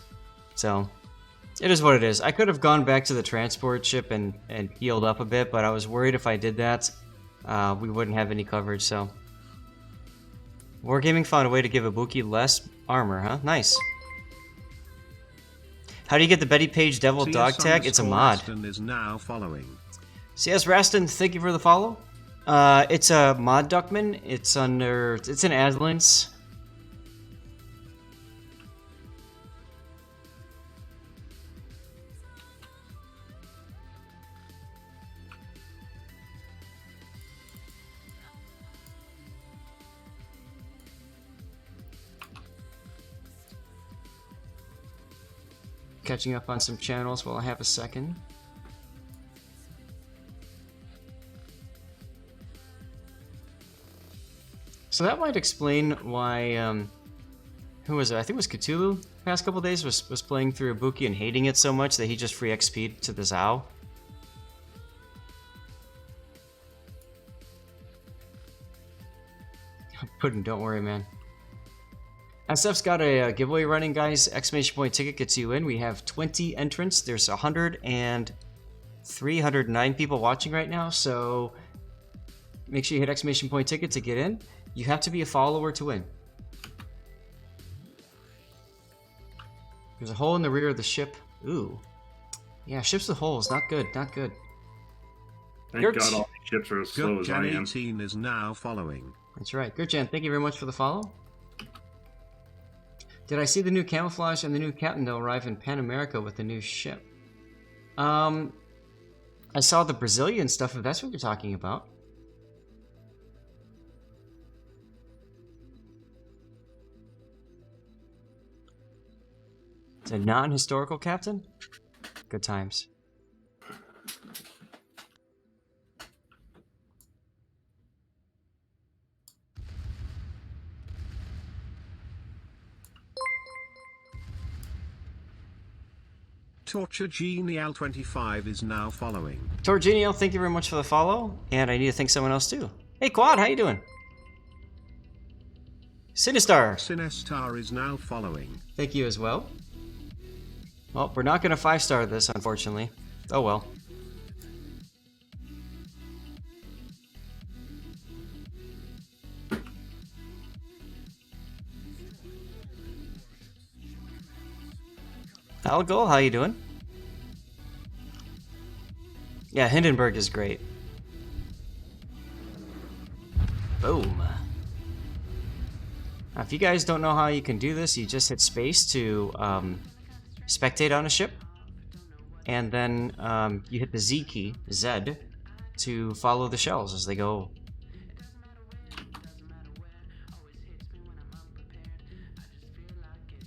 So, it is what it is. I could have gone back to the transport ship and healed up a bit, but I was worried if I did that, we wouldn't have any coverage, so... Wargaming found a way to give Ibuki less armor, huh? Nice. How do you get the Betty Page Devil Dog tag? It's a mod. Is now following. CS Raston, thank you for the follow. It's a mod Duckman. It's in Aslan's. Catching up on some channels while I have a second. So that might explain why, who was it? I think it was Cthulhu the past couple days was playing through Ibuki and hating it so much that he just free XP'd to the Zao. Puddin', don't worry, man. SF's got a giveaway running, guys. Exclamation point ticket gets you in. We have 20 entrants. There's 309 people watching right now, so make sure you hit exclamation point ticket to get in. You have to be a follower to win. There's a hole in the rear of the ship. Ooh. Yeah, ships with holes. Not good, not good. Thank God all these ships are as slow as I am. 18 is now following. That's right. Gurchan, thank you very much for the follow. Did I see the new camouflage and the new captain they'll arrive in Pan America with the new ship? I saw the Brazilian stuff, if that's what you're talking about. It's a non-historical captain? Good times. Torture Genial 25 is now following. Torgenial, thank you very much for the follow, and I need to thank someone else too. Hey Quad, how you doing? Sinistar. Sinestar is now following. Thank you as well. Well, we're not gonna 5-star this, unfortunately. Oh well. Algol, how you doing? Yeah, Hindenburg is great. Boom. Now, if you guys don't know how you can do this, you just hit space to spectate on a ship. And then you hit the Z key, Z, to follow the shells as they go.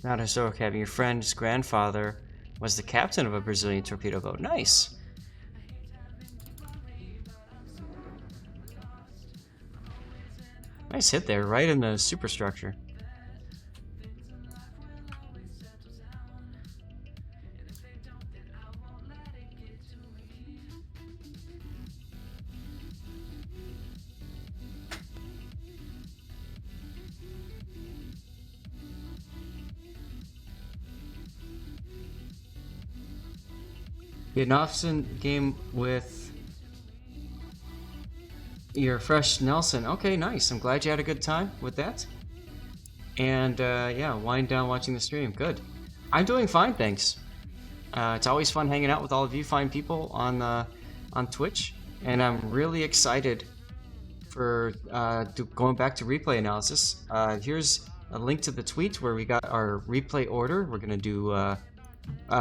Not historic, having your friend's grandfather was the captain of a Brazilian torpedo boat. Nice. Nice hit there, right in the superstructure. Get an Austin game with your fresh Nelson. Okay, nice. I'm glad you had a good time with that. And yeah, wind down watching the stream. Good. I'm doing fine, thanks. It's always fun hanging out with all of you fine people on Twitch, and I'm really excited for going back to replay analysis. Here's a link to the tweet where we got our replay order. We're gonna do.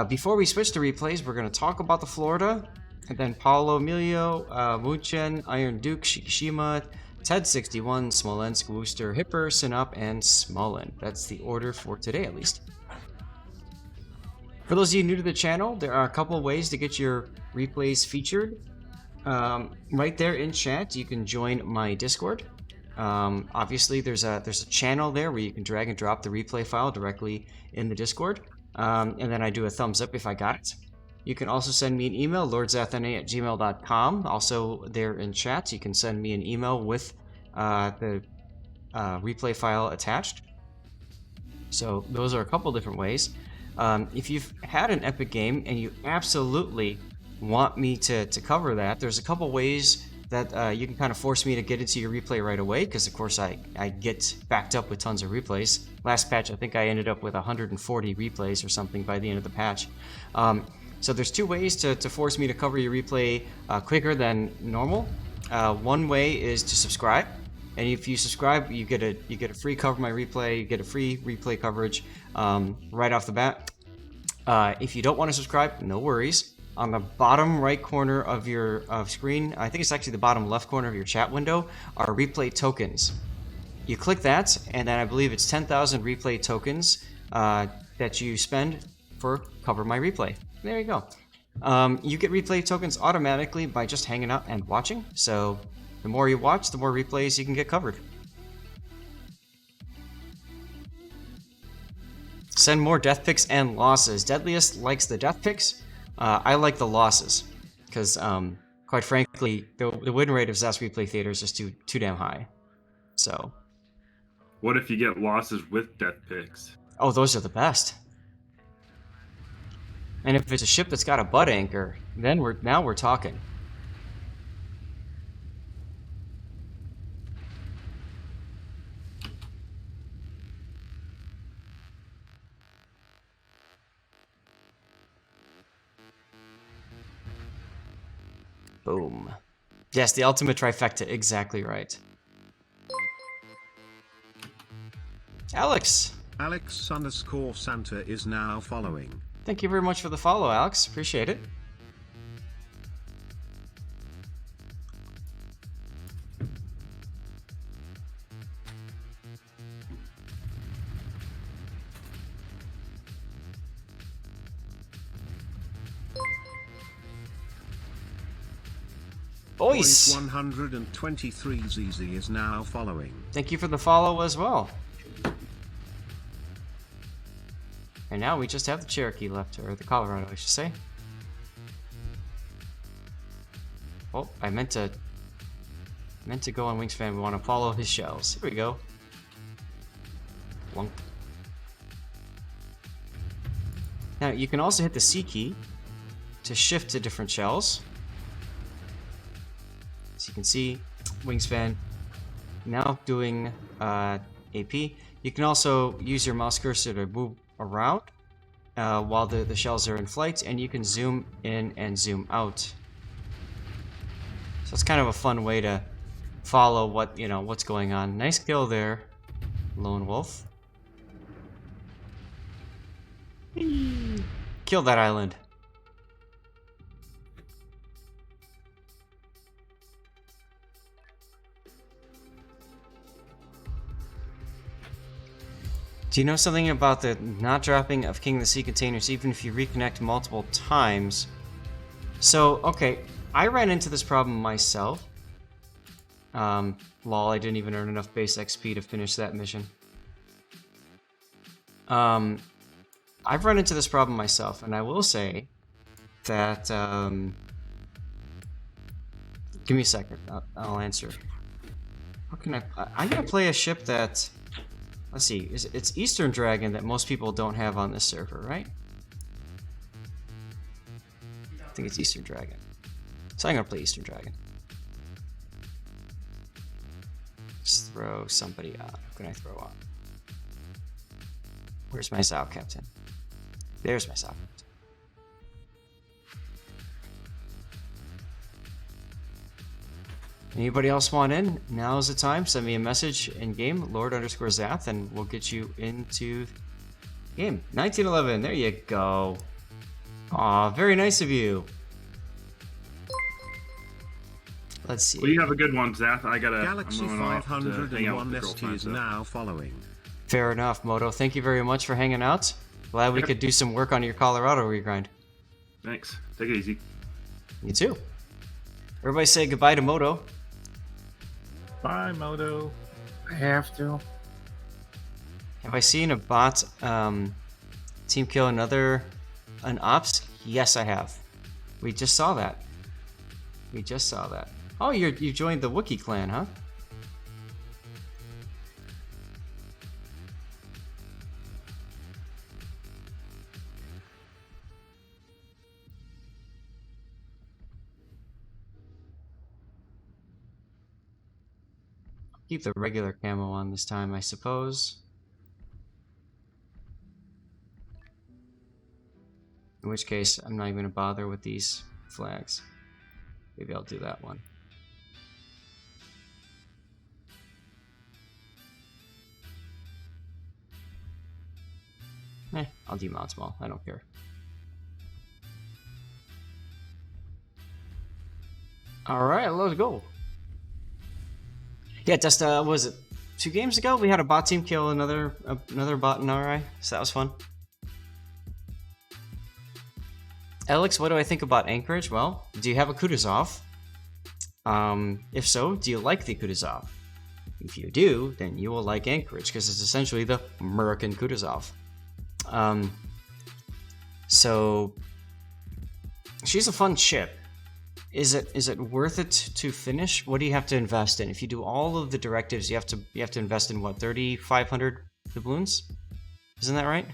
Before we switch to replays, we're going to talk about the Florida, and then Paolo, Emilio, Munchen, Iron Duke, Shikishima, Ted 61, Smolensk, Worcester, Hipper, Sinop, and Smolin. That's the order for today, at least. For those of you new to the channel, there are a couple ways to get your replays featured. Right there in chat, you can join my Discord. Obviously, there's a channel there where you can drag and drop the replay file directly in the Discord, and then I do a thumbs up if I got it. You can also send me an email, lordzathna@gmail.com. Also, there in chat, you can send me an email with the replay file attached. So those are a couple different ways. If you've had an epic game and you absolutely want me to cover that, there's a couple ways that you can kind of force me to get into your replay right away, because of course I get backed up with tons of replays. Last patch, I think I ended up with 140 replays or something by the end of the patch. So there's two ways to force me to cover your replay quicker than normal. One way is to subscribe, and if you subscribe, you get a free cover my replay, you get a free replay coverage right off the bat. If you don't want to subscribe, no worries. On the bottom right corner of your screen, I think it's actually the bottom left corner of your chat window, are replay tokens. You click that, and then I believe it's 10,000 replay tokens that you spend for Cover My Replay. There you go. You get replay tokens automatically by just hanging out and watching, so the more you watch, the more replays you can get covered. Send more death picks and losses. Deadliest likes the death picks. I like the losses, because quite frankly, the win rate of ZAS Replay Theater is just too damn high. So, What if you get losses with death picks? oh, those are the best. And if it's a ship that's got a butt anchor, then we're talking. Boom. Yes, the ultimate trifecta, exactly right. Alex! Alex_Santa is now following. Thank you very much for the follow, Alex. Appreciate it. Boys! 123 ZZ is now following. Thank you for the follow as well. And now we just have the Cherokee left, or the Colorado, I should say. Oh, I meant to go on Wingspan. We want to follow his shells. Here we go. Plunk. Now you can also hit the C key to shift to different shells. As you can see, Wingspan now doing AP. You can also use your mouse cursor to move around while the shells are in flight, and you can zoom in and zoom out. So it's kind of a fun way to follow what's going on. Nice kill there, Lone Wolf. Kill that island. Do you know something about the not dropping of King of the Sea containers even if you reconnect multiple times? So, okay, I ran into this problem myself. Lol, I didn't even earn enough base XP to finish that mission. I've run into this problem myself, and I will say that, give me a second, I'll answer. How can I'm gonna play a ship that, let's see, it's Eastern Dragon that most people don't have on this server, right? I think it's Eastern Dragon. So I'm gonna play Eastern Dragon. Just throw somebody on. Who can I throw on? Where's my Zao Captain? There's my Zao Captain. Anybody else want in? Now's the time. Send me a message in game, Lord_Zath, and we'll get you into game. 1911, there you go. Aw, very nice of you. Let's see. Well, you have a good one, Zath. Galaxy I'm going off to hang out with 501 the ST girlfriend, is so. now following. Fair enough, Moto. Thank you very much for hanging out. Glad we could do some work on your Colorado regrind. Thanks. Take it easy. You too. Everybody say goodbye to Moto. Bye, Moto. I have to. Have I seen a bot team kill an ops? Yes, I have. We just saw that. We just saw that. Oh, you joined the Wookiee clan, huh? Keep the regular camo on this time, I suppose. In which case, I'm not even gonna bother with these flags. Maybe I'll do that one. I'll demount small. I don't care. Alright, let's go. Yeah, just what was it 2 games ago? We had a bot team kill another bot in Narai, so that was fun. Alex, what do I think about Anchorage? Well, do you have a Kutuzov? If so, do you like the Kutuzov? If you do, then you will like Anchorage, because it's essentially the American Kutuzov. So she's a fun ship. Is it worth it to finish? What do you have to invest in? If you do all of the directives, you have to invest in what, 3,500 doubloons? Isn't that right?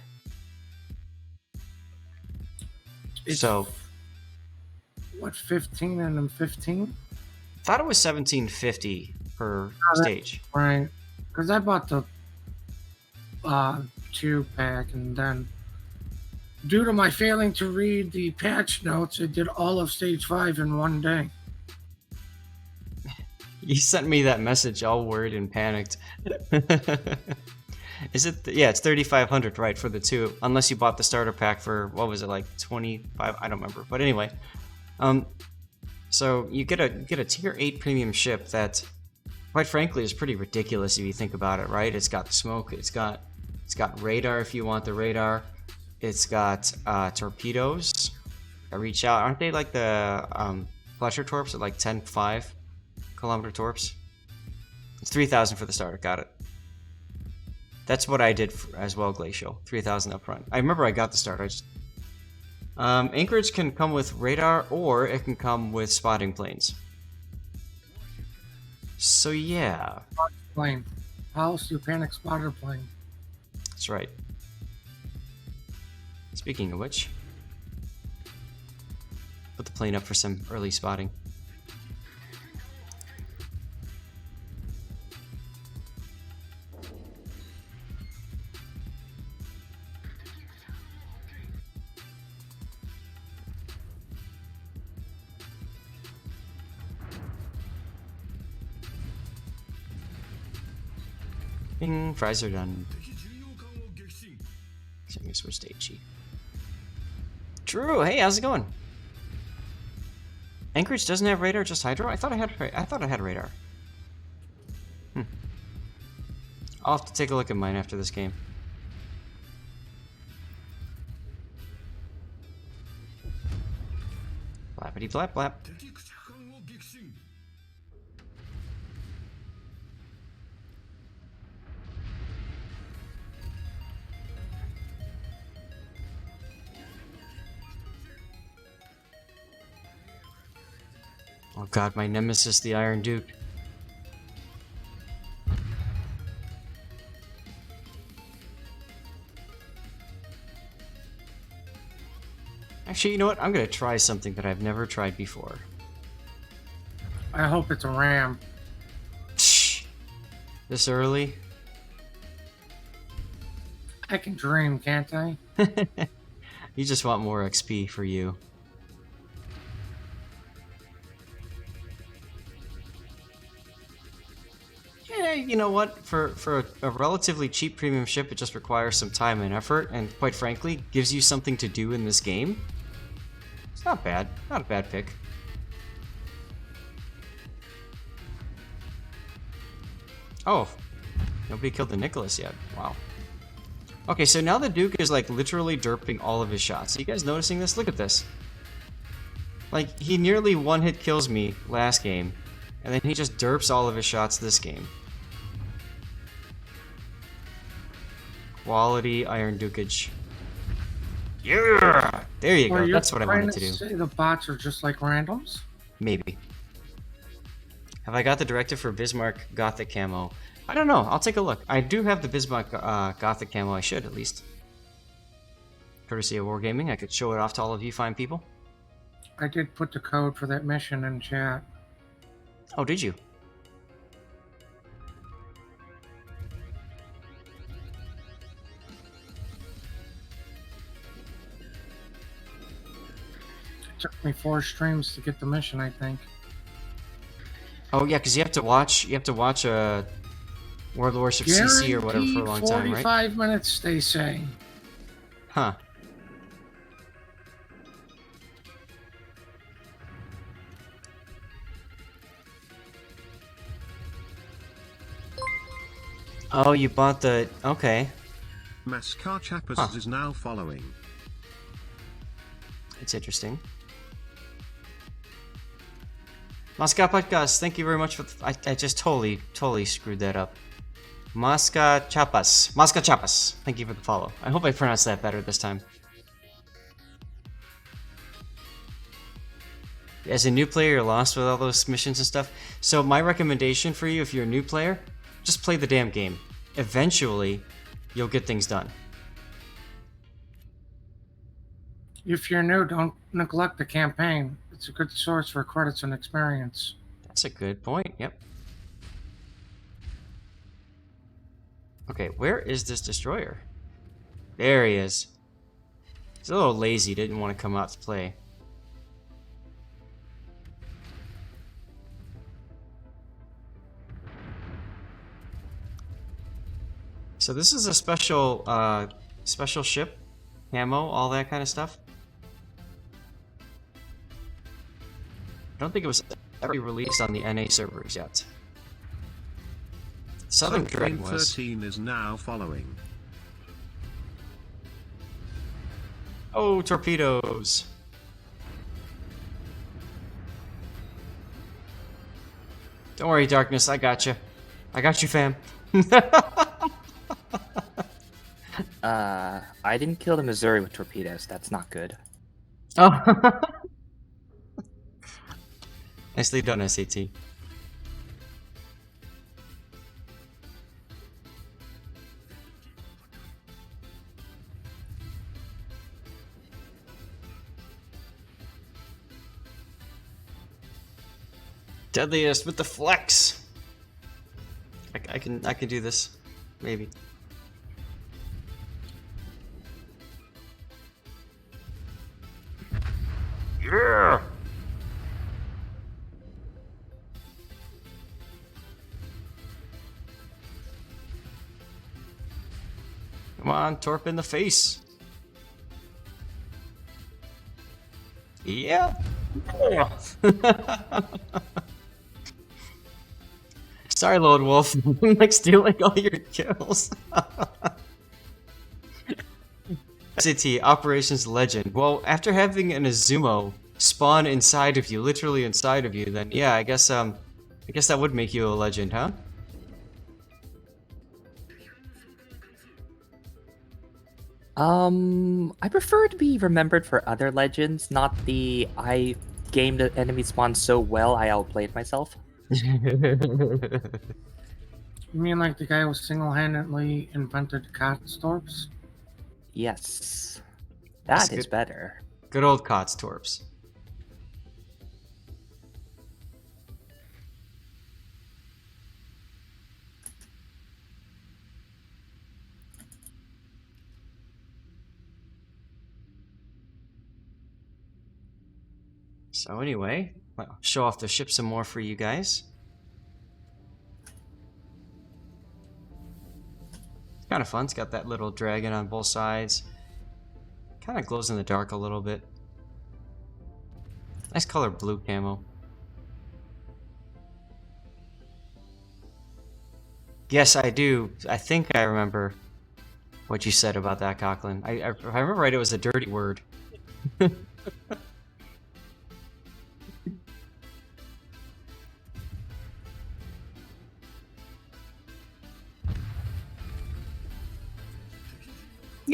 So what, 15 and then 15? Thought it was 1750 per stage. Right, because I bought the 2-pack, and then due to my failing to read the patch notes, it did all of stage 5 in one day. You sent me that message all worried and panicked. Is it? Yeah, it's 3,500, right, for the 2, unless you bought the starter pack for, what was it, like 25? I don't remember. But anyway, so you get a tier 8 premium ship that, quite frankly, is pretty ridiculous if you think about it, right? It's got smoke, it's got radar if you want the radar, it's got torpedoes that reach out. Aren't they like the Fletcher torps at like 10.5 kilometer torps? It's 3,000 for the starter. Got it. That's what I did as well, Glacial. 3,000 up front. I remember I got the starter. Anchorage can come with radar, or it can come with spotting planes. So yeah. Plane. House, you panic spotter plane. That's right. Speaking of which, put the plane up for some early spotting. Bing, fries are done. So I'm gonna switch to HE. Drew, hey, how's it going? Anchorage doesn't have radar, just hydro. I thought I had radar. I'll have to take a look at mine after this game. Flappity flap flap. Oh god, my nemesis, the Iron Duke. Actually, you know what? I'm gonna try something that I've never tried before. I hope it's a ram. Shh. This early? I can dream, can't I? You just want more XP for you. Yeah, you know what? For a relatively cheap premium ship, it just requires some time and effort, and quite frankly, gives you something to do in this game. It's not bad. Not a bad pick. Oh, nobody killed the Nicholas yet. Wow. Okay, so now the Duke is like literally derping all of his shots. Are you guys noticing this? Look at this. Like, he nearly one-hit kills me last game, and then he just derps all of his shots this game. Quality iron dukage. Yeah! There you go. That's what I wanted to do. Say the bots are just like randoms? Maybe. Have I got the directive for Bismarck Gothic camo? I don't know. I'll take a look. I do have the Bismarck Gothic camo. I should, at least. Courtesy of Wargaming. I could show it off to all of you fine people. I did put the code for that mission in chat. Oh, did you? It took me 4 streams to get the mission, I think. Oh yeah, because you have to watch World of Warship CC or whatever for a long time, right? 45 minutes, they say. Huh. Oh, you bought the... Okay. Mascar Chappers is now following. It's interesting. Masca Podcast, thank you very much for... I just totally screwed that up. Masca Chapas. Thank you for the follow. I hope I pronounced that better this time. As a new player, you're lost with all those missions and stuff. So my recommendation for you, if you're a new player, just play the damn game. Eventually, you'll get things done. If you're new, don't neglect the campaign. It's a good source for credits and experience. That's a good point, yep. Okay, where is this destroyer? There he is. He's a little lazy, didn't want to come out to play. So this is a special ship, ammo, all that kind of stuff. I don't think it was ever released on the NA servers yet. Southern Dread was. 13 is now following. Oh, torpedoes! Don't worry, Darkness, I got you. I got you, fam. I didn't kill the Missouri with torpedoes. That's not good. Oh. Nicely done, SAT. Deadliest with the flex. I can do this, maybe. Yeah. Come on, Torp in the face. Yeah. Sorry, Lone Wolf. I'm like stealing all your kills. SAT, Operations Legend. Well, after having an Azumo spawn inside of you, literally inside of you, then yeah, I guess that would make you a legend, huh? I prefer to be remembered for other legends, not the I gamed the enemy spawn so well I outplayed myself. You mean like the guy who single-handedly invented Cotstorps? Yes. That's That is good. better. Good old Cots Torps. So anyway, I'll show off the ship some more for you guys. It's kind of fun. It's got that little dragon on both sides. Kind of glows in the dark a little bit. Nice color blue camo. Yes, I do. I think I remember what you said about that, Coughlin. If I remember right, it was a dirty word.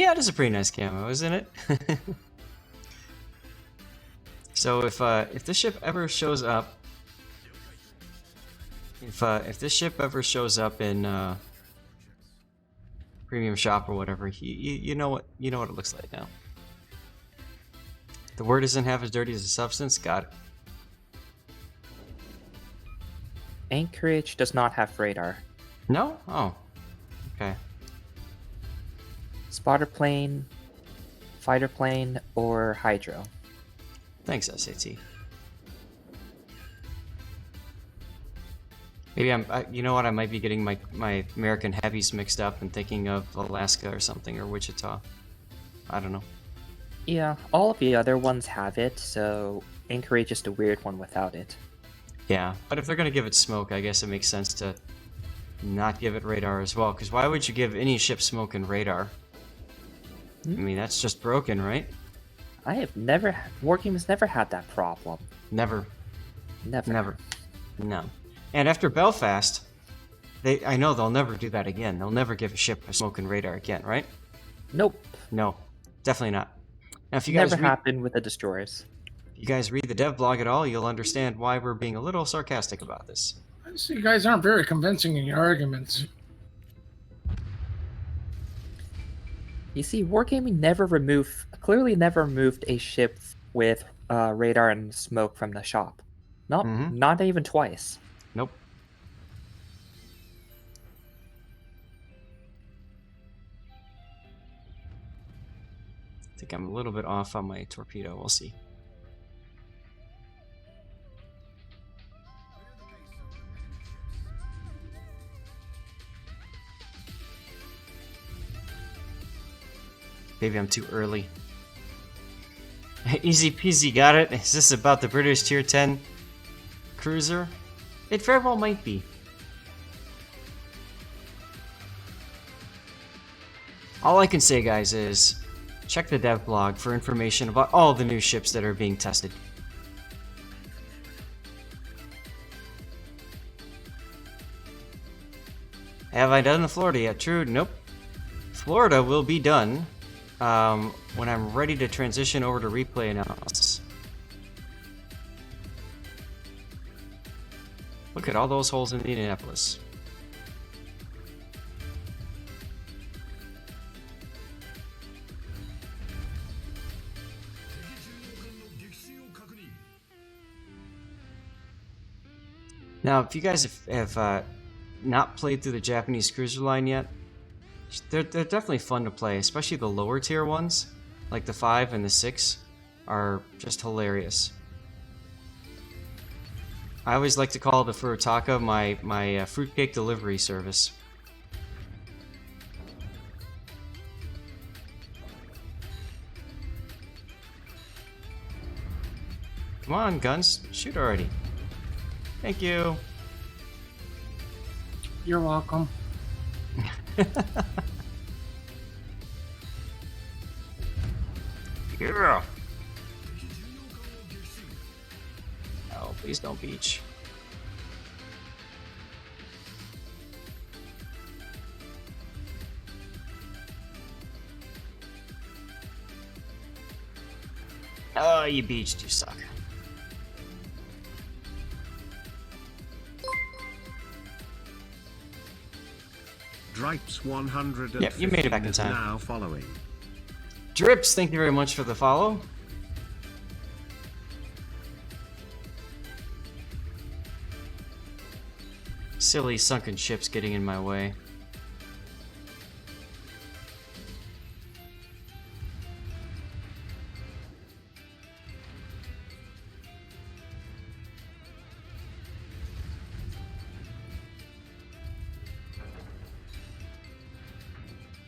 Yeah, it is a pretty nice camo, isn't it? So if this ship ever shows up, if this ship ever shows up in premium shop or whatever, you know what it looks like now. The word isn't half as dirty as the substance. Got it. Anchorage does not have radar. No? Oh. Okay. Spotter plane, fighter plane, or hydro. Thanks, SAT. Maybe you know what? I might be getting my American heavies mixed up and thinking of Alaska or something, or Wichita. I don't know. Yeah, all of the other ones have it, so Anchorage is the weird one without it. Yeah, but if they're gonna give it smoke, I guess it makes sense to not give it radar as well. Because why would you give any ship smoke and radar? I mean, that's just broken, right? I have never... Wargame has never had that problem. Never. Never. Never. No. And after Belfast, I know they'll never do that again. They'll never give a ship a smoke and radar again, right? Nope. No, definitely not. Now, if you guys Never happened with the destroyers. If you guys read the dev blog at all, you'll understand why we're being a little sarcastic about this. I see you guys aren't very convincing in your arguments. You see, Wargaming clearly never removed a ship with radar and smoke from the shop. Not even twice. Nope. I think I'm a little bit off on my torpedo. We'll see. Maybe I'm too early. Easy peasy, got it. Is this about the British Tier 10 cruiser? It very well might be. All I can say, guys, is check the dev blog for information about all the new ships that are being tested. Have I done the Florida yet? True, nope. Florida will be done when I'm ready to transition over to replay analysis. Look at all those holes in Indianapolis. Now, if you guys have not played through the Japanese cruiser line yet, they're definitely fun to play, especially the lower tier ones, like the 5 and the 6, are just hilarious. I always like to call the Furutaka my fruitcake delivery service. Come on, guns, shoot already. Thank you. You're welcome. Yeah. Oh, please don't beach. Oh, you beached, you suck. Dripes 150 Yep, you made it back in time. Now following. Drips, thank you very much for the follow. Silly sunken ships getting in my way.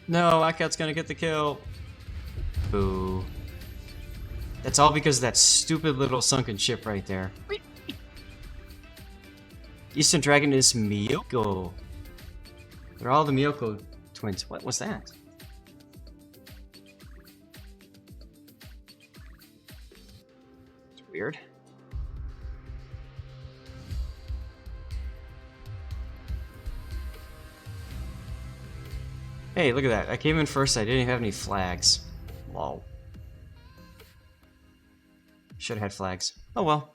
No, Akat's gonna get the kill. Boo. That's all because of that stupid little sunken ship right there. Eastern Dragon is Miyoko. They're all the Miyoko twins. What was that? It's weird. Hey, look at that. I came in first. I didn't have any flags. Lol. Should have had flags. Oh well.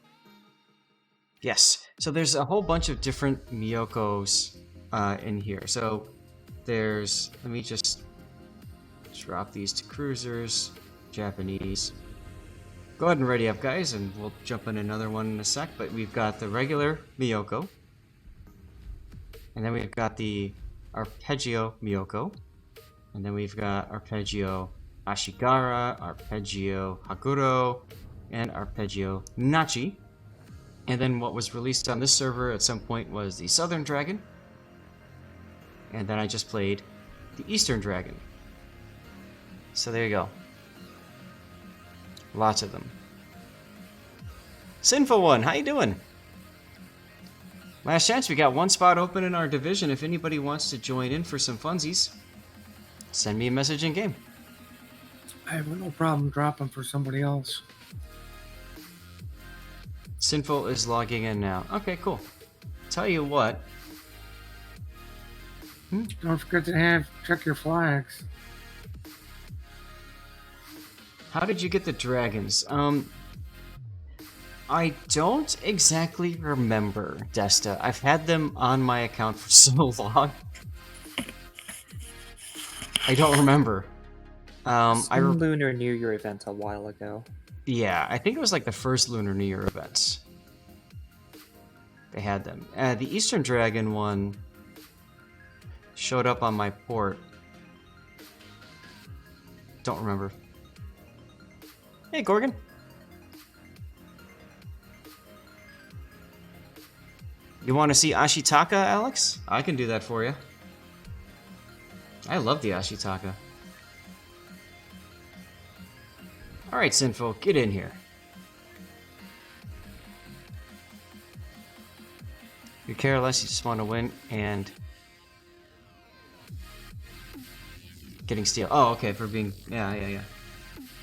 Yes. So there's a whole bunch of different Miyokos in here. So there's... Let me just drop these to cruisers. Japanese. Go ahead and ready up, guys, and we'll jump in another one in a sec. But we've got the regular Miyoko. And then we've got the Arpeggio Miyoko. And then we've got Arpeggio Ashigara, Arpeggio Haguro, and Arpeggio Nachi. And then what was released on this server at some point was the Southern Dragon. And then I just played the Eastern Dragon. So there you go. Lots of them. Sinful One, how you doing? Last chance, we got one spot open in our division. If anybody wants to join in for some funsies, send me a message in game. I have no problem dropping for somebody else. Sinful is logging in now. Okay, cool. Tell you what. Don't forget to check your flags. How did you get the dragons? I don't exactly remember, Desta. I've had them on my account for so long. I don't remember. Some Lunar New Year event a while ago. Yeah, I think it was like the first Lunar New Year events. They had them. The Eastern Dragon one showed up on my port. Don't remember. Hey, Gorgon. You want to see Ashitaka, Alex? I can do that for you. I love the Ashitaka. Alright, Sinful, get in here. You care less, you just want to win, and... Getting steel. Oh, okay, for being... Yeah.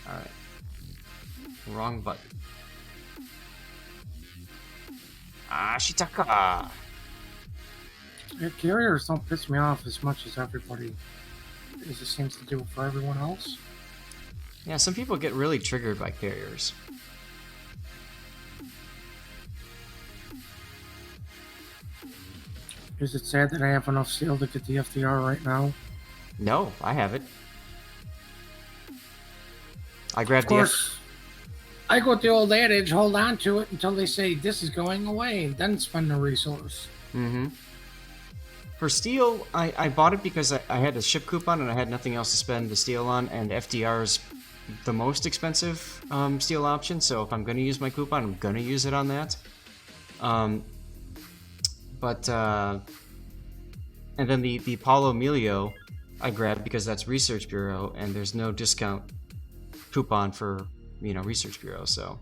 Alright. Wrong button. Ashitaka! Yeah, carriers don't piss me off as much as everybody as it seems to do for everyone else. Yeah, some people get really triggered by carriers. Is it sad that I have enough steel to get the FDR right now? No, I have it. I grabbed Of course, I go with the old adage, hold on to it until they say this is going away, and then spend the resource. Mm-hmm. For steel, I bought it because I had a ship coupon and I had nothing else to spend the steel on, and FDR is the most expensive steel option, so if I'm going to use my coupon, I'm going to use it on that. And then the PAOLO EMILIO I grabbed because that's Research Bureau, and there's no discount coupon for, Research Bureau, so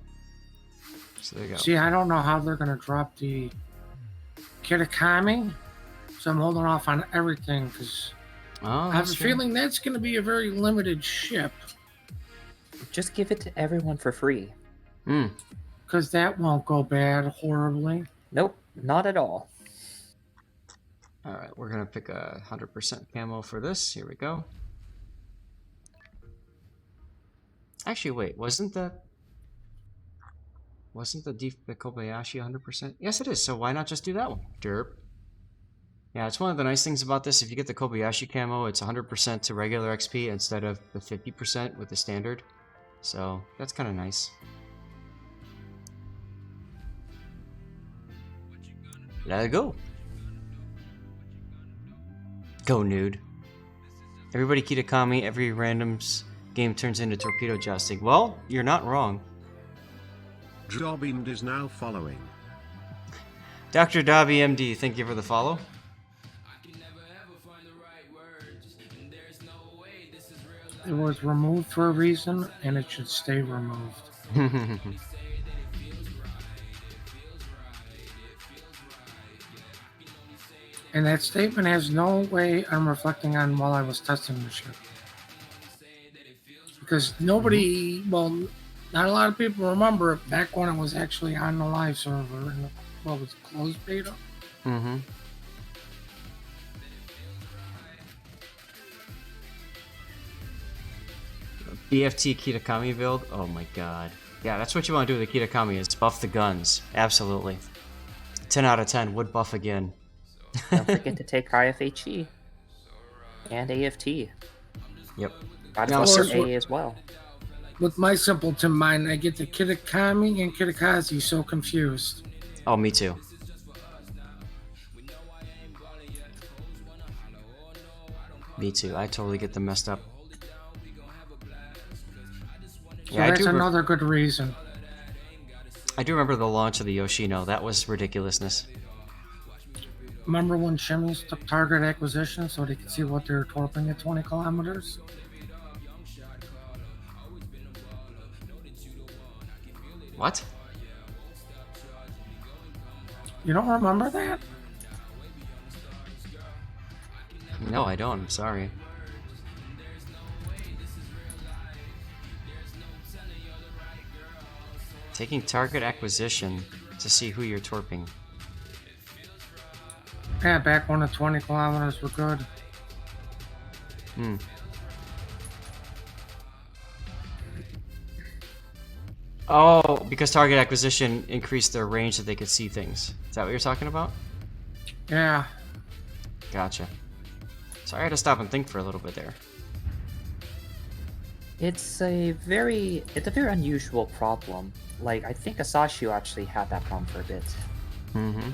there you go. See, I don't know how they're going to drop the KITAKAZE, so I'm holding off on everything because I have a feeling that's going to be a very limited ship. Just give it to everyone for free. Because that won't go bad horribly. Nope, not at all. Alright, we're going to pick 100% camo for this. Here we go. Actually, wait, wasn't the Kobayashi 100%? Yes, it is, so why not just do that one? Derp. Yeah, it's one of the nice things about this. If you get the Kobayashi camo, it's 100% to regular XP instead of the 50% with the standard. So, that's kind of nice. Let's go. Go, nude. Everybody Kitakami, every random's game turns into torpedo jousting. Well, you're not wrong. Jobbind is now following. Dr. Dobby MD, thank you for the follow. It was removed for a reason, and it should stay removed. And that statement has no way I'm reflecting on while I was testing the ship. Because nobody, well, not a lot of people remember it back when it was actually on the live server and what was it, closed beta? BFT Kitakami build? Oh my god. Yeah, that's what you want to do with the Kitakami, is buff the guns. Absolutely. 10 out of 10 would buff again. Don't forget to take IFHE and AFT. Yep. Now, A as well. With my simpleton mind, I get the Kitakami and KITAKAZE so confused. Oh, me too. Me too. I totally get them messed up. So yeah, that's another good reason. I do remember the launch of the Yoshino. That was ridiculousness. Remember when Shimmies took target acquisition so they could see what they were torping at 20 kilometers? What? You don't remember that? No, I don't. I'm sorry. Taking target acquisition to see who you're torping. Yeah, back when the 20 kilometers were good. Hmm. Oh, because target acquisition increased their range that they could see things. Is that what you're talking about? Yeah. Gotcha. So I had to stop and think for a little bit there. It's a very unusual problem. Like, I think Asashio actually had that problem for a bit. Mm-hmm.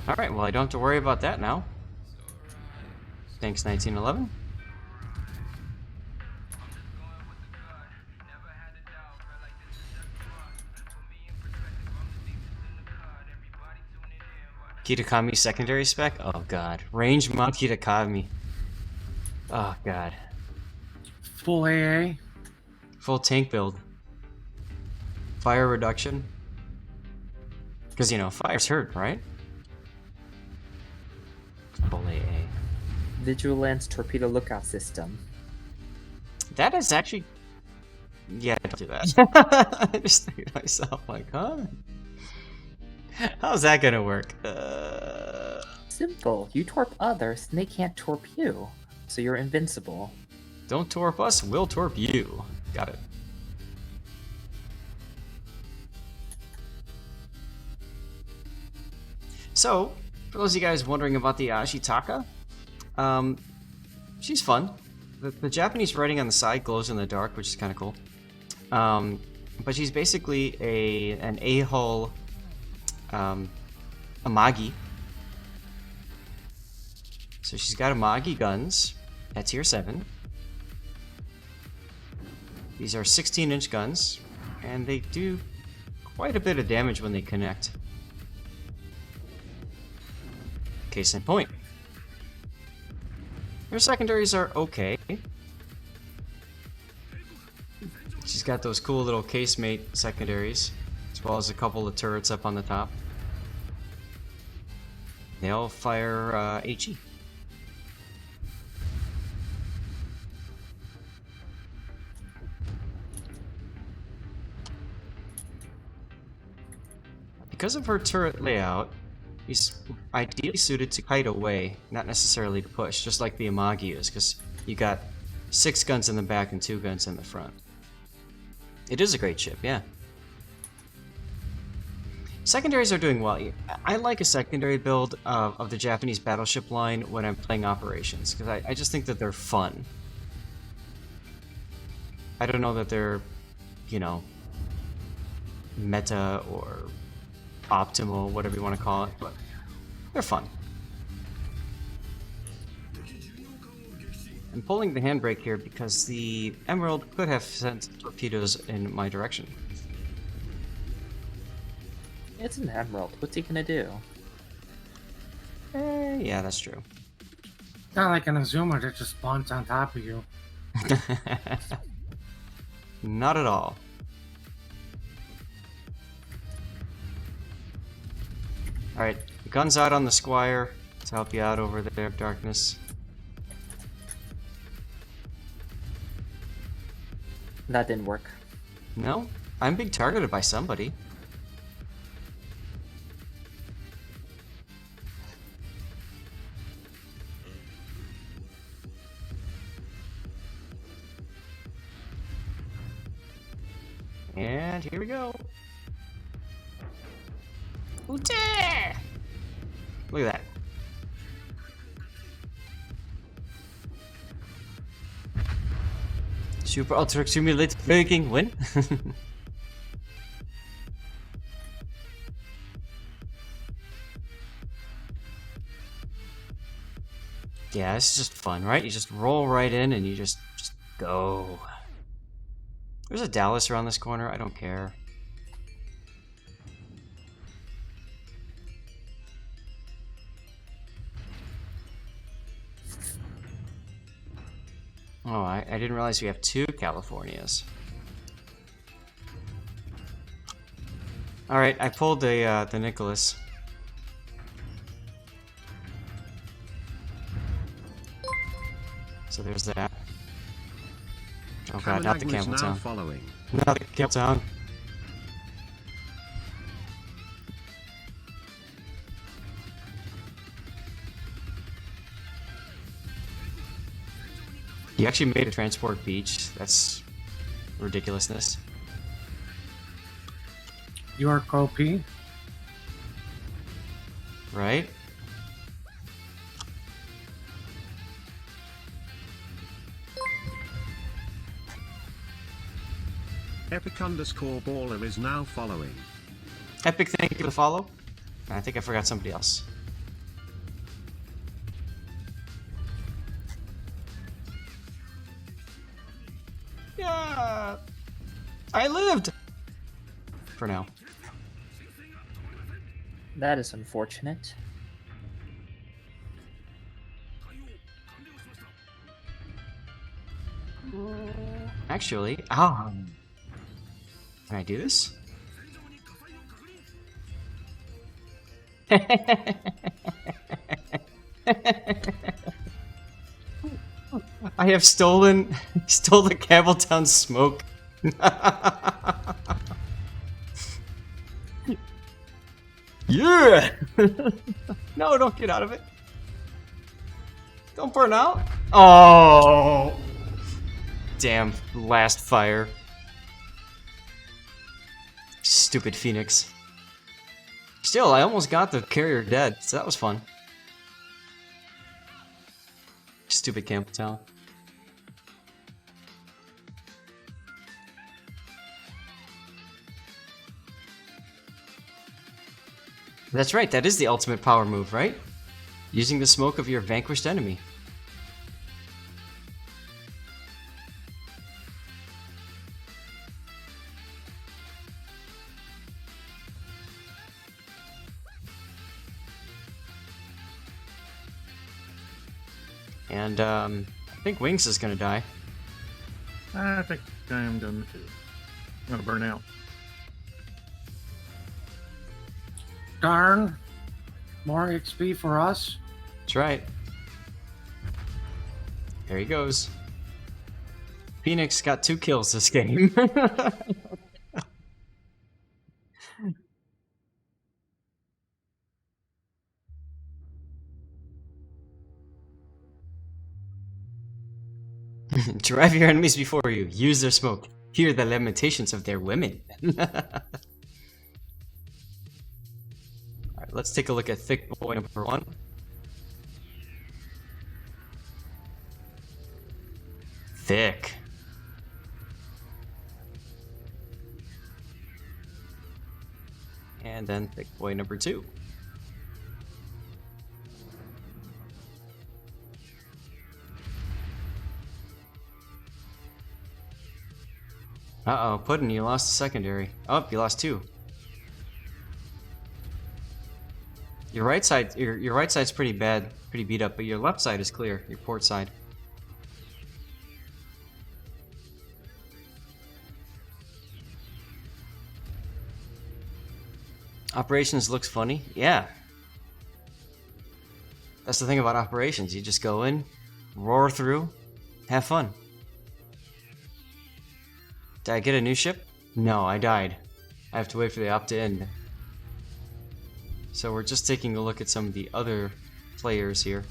Alright, well I don't have to worry about that now. Thanks, 1911. Kitakami secondary spec? Oh god. Range mount Kitakami. Oh god. Full AA. Full tank build. Fire reduction. Because, you know, fire's hurt, right? Full AA. Vigilance torpedo lookout system. That is actually... Yeah, don't do that. I just think to myself, like, huh? How's that gonna work? Simple. You torp others, and they can't torp you. So you're invincible. Don't torp us, we'll torp you. Got it. So, for those of you guys wondering about the ASHITAKA, she's fun. The Japanese writing on the side glows in the dark, which is kind of cool. But she's basically an A-hull Amagi. So she's got Amagi guns at tier 7. These are 16-inch guns, and they do quite a bit of damage when they connect. Case in point. Her secondaries are okay. She's got those cool little casemate secondaries, as well as a couple of turrets up on the top. They all fire HE. Because of her turret layout, he's ideally suited to kite away, not necessarily to push, just like the Amagi is, because you got 6 guns in the back and 2 guns in the front. It is a great ship, yeah. Secondaries are doing well. I like a secondary build of the Japanese battleship line when I'm playing operations, because I just think that they're fun. I don't know that they're, you know, meta or optimal, whatever you want to call it, but they're fun. I'm pulling the handbrake here because the Emerald could have sent torpedoes in my direction. It's an Emerald. What's he gonna do? Yeah, that's true. Not like an Azuma that just spawns on top of you. Not at all. Alright, guns out on the Squire. to help you out over there, Darkness. That didn't work. No? I'm being targeted by somebody. And here we go. Ute! Look at that. Super Ultra Simulated breaking win. Yeah, this is just fun, right? You just roll right in and you just go. There's a Dallas around this corner. I don't care. Oh, I didn't realize we have 2 Californias. Alright, I pulled the Nicholas. So there's that. Oh god, not the Camel Town. Following. Not the Camel Town. You actually made a transport beach. That's ridiculousness. Your copy. Right? Epic_baller is now following. Epic, thank you for the follow. I think I forgot somebody else. Yeah, I lived! For now. That is unfortunate. Actually, can I do this? I have stole the Campbelltown smoke. Yeah! No, don't get out of it. Don't burn out. Oh! Damn, last fire. Stupid Phoenix. Still, I almost got the carrier dead, so that was fun. Stupid Campbelltown. That's right, that is the ultimate power move, right? Using the smoke of your vanquished enemy. And, I think Wings is gonna die. I think I am done too. I'm gonna burn out. Darn. More XP for us. That's right. There he goes. Phoenix got 2 kills this game. Drive your enemies before you. Use their smoke. Hear the lamentations of their women. Alright, let's take a look at Thick Boy number 1. Thick. And then Thick Boy number 2. Uh-oh, Puddin', you lost the secondary. Oh, you lost 2. Your right side, your right side's pretty bad, pretty beat up, but your left side is clear, your port side. Operations looks funny, yeah. That's the thing about operations. You just go in, roar through, have fun. Did I get a new ship? No, I died. I have to wait for the op to end. So we're just taking a look at some of the other players here.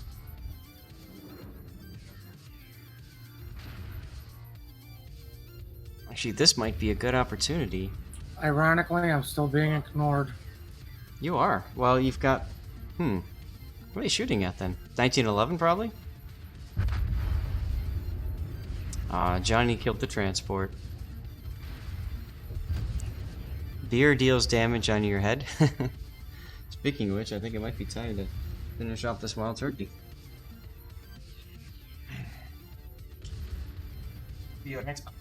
Actually, this might be a good opportunity. Ironically, I'm still being ignored. You are. Well, you've got... What are you shooting at then? 1911 probably? Johnny killed the transport. Beer deals damage on your head. Speaking of which, I think it might be time to finish off this wild turkey. See you next time.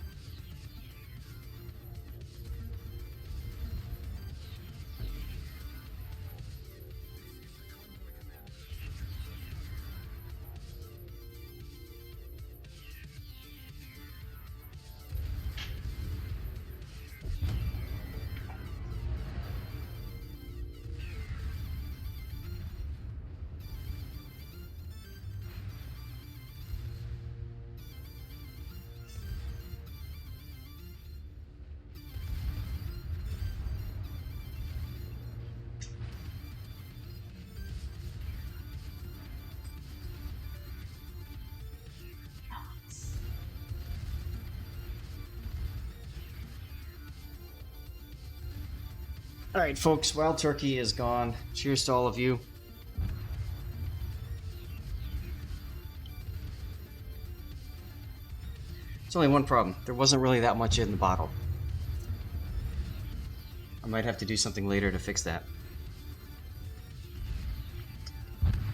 Alright folks, Wild Turkey is gone. Cheers to all of you. There's only one problem. There wasn't really that much in the bottle. I might have to do something later to fix that.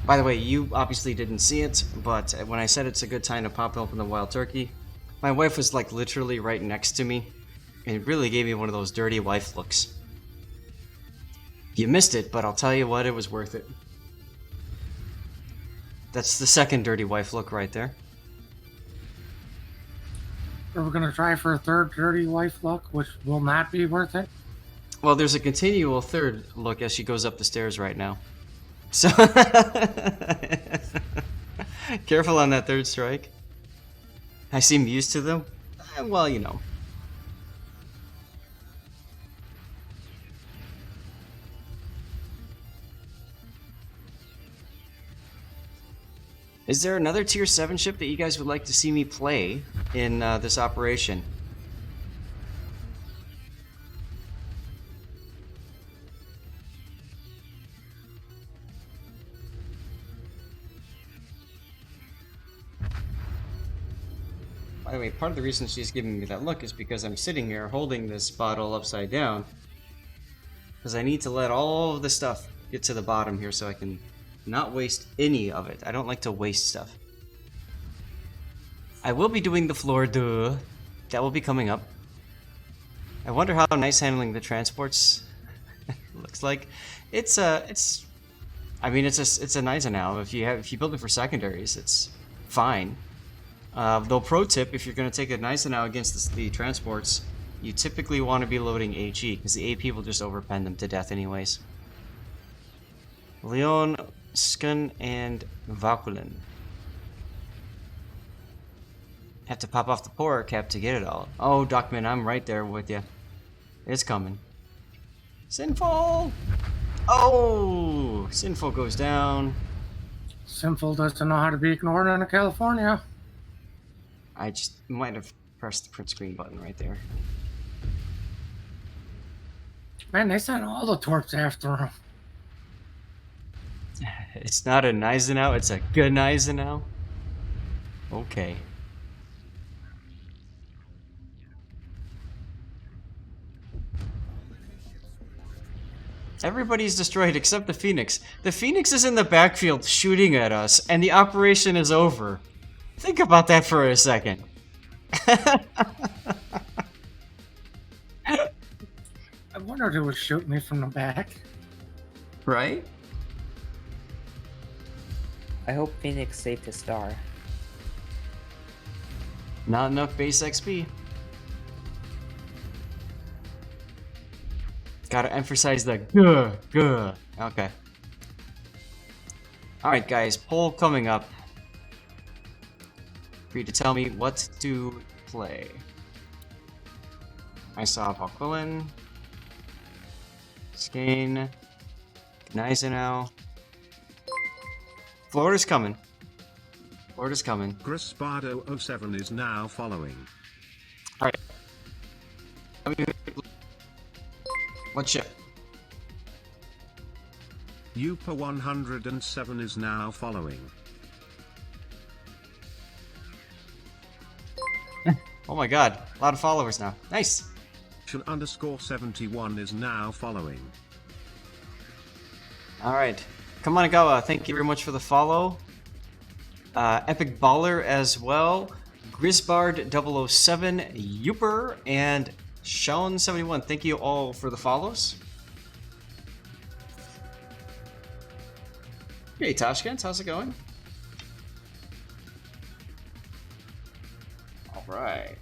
By the way, you obviously didn't see it, but when I said it's a good time to pop open the Wild Turkey, my wife was like literally right next to me, and it really gave me one of those dirty wife looks. You missed it, but I'll tell you what, it was worth it. That's the second dirty wife look right there. Are we going to try for a third dirty wife look, which will not be worth it? Well, there's a continual third look as she goes up the stairs right now. So, careful on that third strike. I seem used to them. Well, you know. Is there another tier 7 ship that you guys would like to see me play in this operation? By the way, part of the reason she's giving me that look is because I'm sitting here holding this bottle upside down. Because I need to let all of the stuff get to the bottom here so I can not waste any of it. I don't like to waste stuff. I will be doing the floor duh. That will be coming up. I wonder how nice handling the transports looks like. It's a nice now. If you build it for secondaries, it's fine. Though pro tip, if you're going to take a nice now against the transports, you typically want to be loading HE because the AP will just overpen them to death anyways. Leon, Skun, and VAUQUELIN. Have to pop off the power cap to get it all. Oh, Dockman, I'm right there with you. It's coming. Sinful! Oh! Sinful goes down. Sinful doesn't know how to be ignored in California. I just might have pressed the print screen button right there. Man, they sent all the torps after him. It's not a Gneisenau, it's a good Gneisenau. Okay. Everybody's destroyed except the Phoenix. The Phoenix is in the backfield shooting at us, and the operation is over. Think about that for a second. I wondered who was shooting me from the back. Right? I hope Phoenix saved his star. Not enough base XP. Gotta emphasize the guh. Okay. Alright guys, poll coming up. For you to tell me what to play. I saw VAUQUELIN, Skane, Gneisenau. Florida's coming. Florida's coming. Grisbardo07 is now following. Alright. What ship? Upa107 is now following. Oh my god, a lot of followers now. Nice. _71 is now following. Alright. Kamanagawa, thank you very much for the follow. Epic Baller as well. Grisbard007, Uper, and Shaun71. Thank you all for the follows. Hey Tashkent, how's it going? Alright.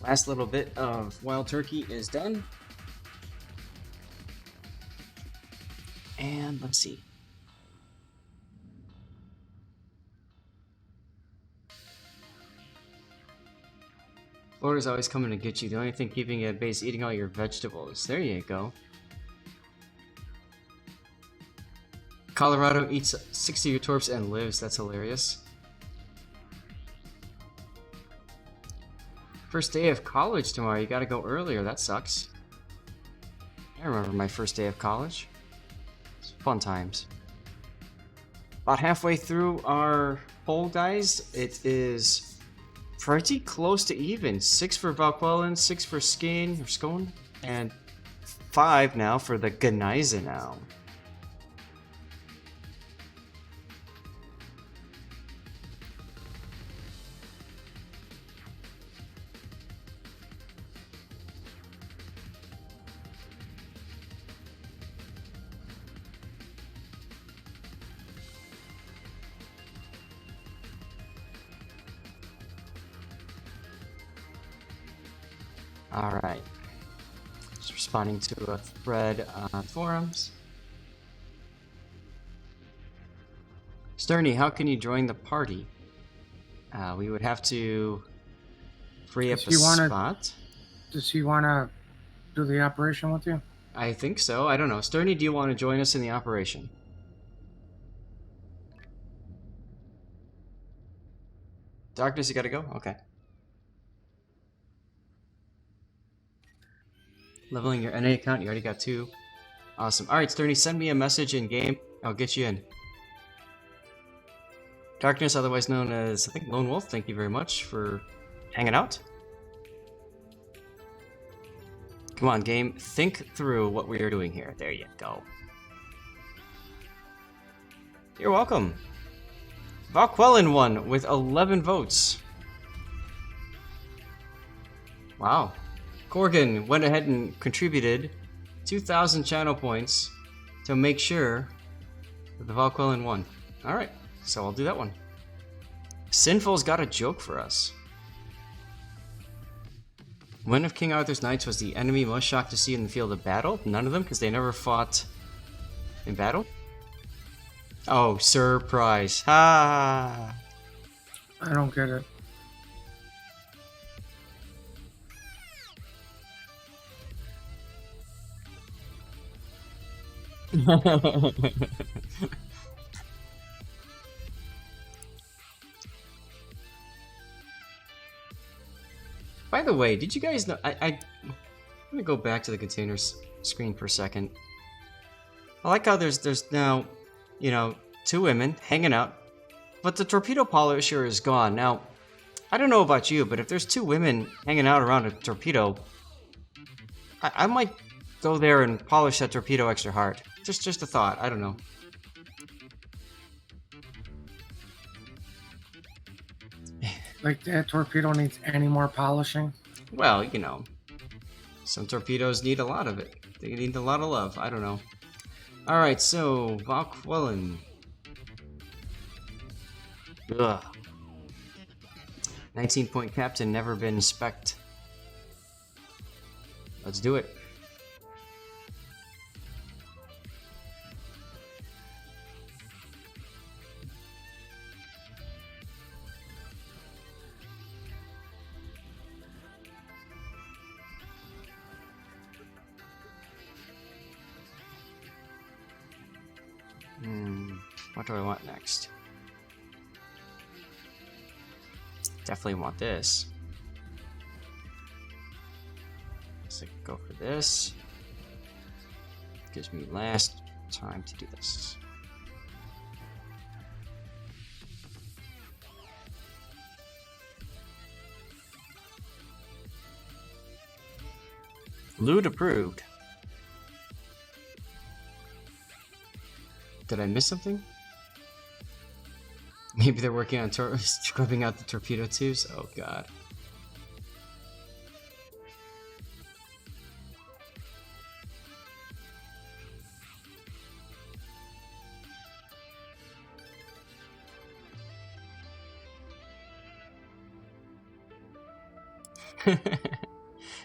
Last little bit of Wild Turkey is done. And let's see. Florida's always coming to get you. The only thing keeping you at bay is eating all your vegetables. There you go. Colorado eats 60 of your torps and lives. That's hilarious. First day of college tomorrow. You gotta go earlier. That sucks. I remember my first day of college. It's fun times. About halfway through our poll, guys. It is pretty close to even. 6 for VAUQUELIN, 6 for Skane, or Scone, and 5 now for the Gneisenau. Alright. Just responding to a thread on forums. Sterny, how can you join the party? We would have to free up a spot. Does he want to do the operation with you? I think so. I don't know. Sterny, do you want to join us in the operation? Darkness, you gotta go? Okay. Leveling your NA account, you already got 2. Awesome. Alright, Sterny, send me a message in game. I'll get you in. Darkness, otherwise known as, I think, Lone Wolf, thank you very much for hanging out. Come on, game. Think through what we are doing here. There you go. You're welcome. VAUQUELIN won with 11 votes. Wow. Corgan went ahead and contributed 2,000 channel points to make sure that the VAUQUELIN won. Alright, so I'll do that one. Sinful's got a joke for us. When of King Arthur's knights was the enemy most shocked to see in the field of battle? None of them, because they never fought in battle? Oh, surprise. Ha! I don't get it. By the way, did you guys know? I'm gonna go back to the containers screen for a second. I like how there's now, you know, 2 women hanging out, but the torpedo polisher is gone. Now, I don't know about you, but if there's 2 women hanging out around a torpedo, I might go there and polish that torpedo extra hard. Just a thought. I don't know. Like that torpedo needs any more polishing? Well, you know, some torpedoes need a lot of it. They need a lot of love. I don't know. Alright, so, VAUQUELIN. Ugh. 19-point captain, never been spec'd. Let's do it. What do I want next? Definitely want this. So go for this. Gives me last time to do this. Loot approved. Did I miss something? Maybe they're working on scrubbing out the torpedo tubes? Oh god.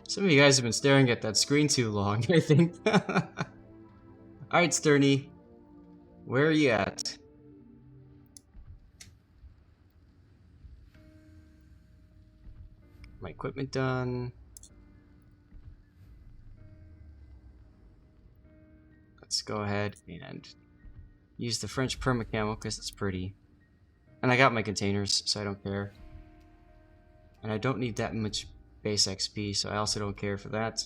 Some of you guys have been staring at that screen too long, I think. Alright, Sterny. Where are you at? My equipment done. Let's go ahead and use the French permacamo because it's pretty. And I got my containers, so I don't care. And I don't need that much base XP, so I also don't care for that.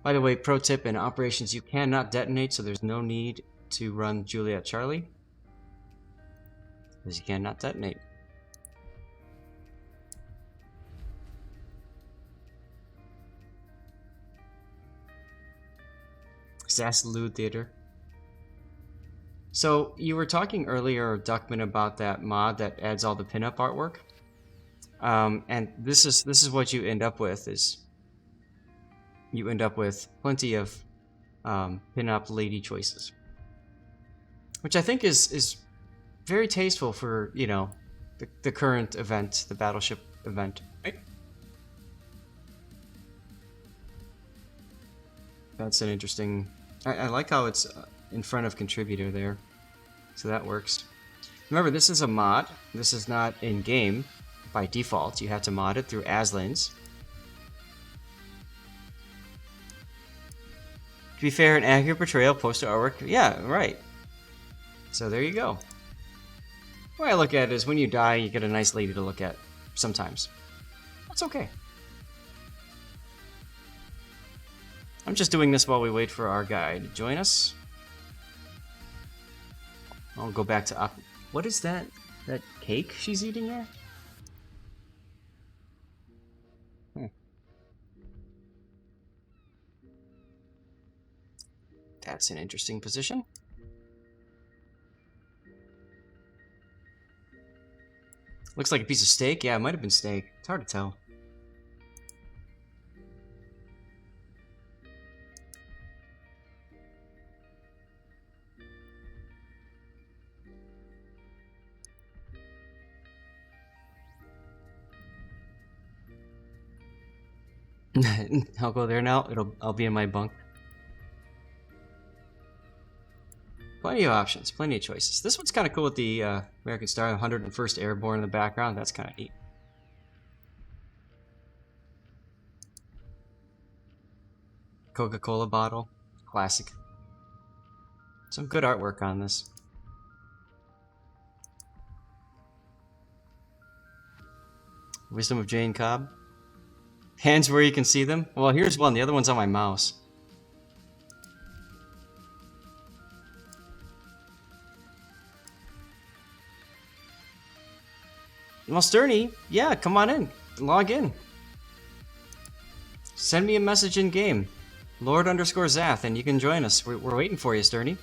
By the way, pro tip, in operations you cannot detonate, so there's no need to run Juliet Charlie. Because you cannot detonate. Salute Theater. So you were talking earlier, Duckman, about that mod that adds all the pinup artwork. And this is what you end up with, is you end up with plenty of pinup lady choices, which I think is very tasteful for, you know, the current event, the battleship event. Right? That's an interesting. I like how it's in front of contributor there, so that works. Remember, this is a mod. This is not in game. By default, you have to mod it through Aslins. To be fair, an accurate portrayal, poster artwork. Yeah, right. So there you go. The way I look at it is when you die, you get a nice lady to look at sometimes. That's okay. I'm just doing this while we wait for our guy to join us. I'll go back to... What is that? That cake she's eating there? That's an interesting position. Looks like a piece of steak. Yeah, it might have been steak. It's hard to tell. I'll go there now. I'll be in my bunk. Plenty of options, plenty of choices. This one's kind of cool with the American Star 101st Airborne in the background. That's kind of neat. Coca-Cola bottle, classic. Some good artwork on this. Wisdom of Jane Cobb. Hands where you can see them. Well, here's one. The other one's on my mouse. Well, Sterny, yeah, come on in. Log in. Send me a message in game. Lord_Zath, and you can join us. We're waiting for you, Sterny.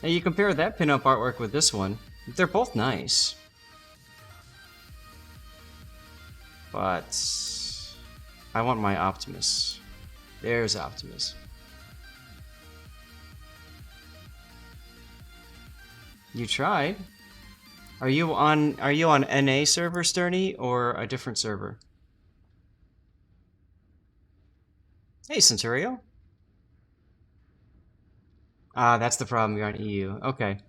Now, you compare that pinup artwork with this one. They're both nice. But I want my Optimus. There's Optimus. You tried. Are you on NA server, Sterny, or a different server? Hey, Centurio. Ah, that's the problem. You're on EU. Okay.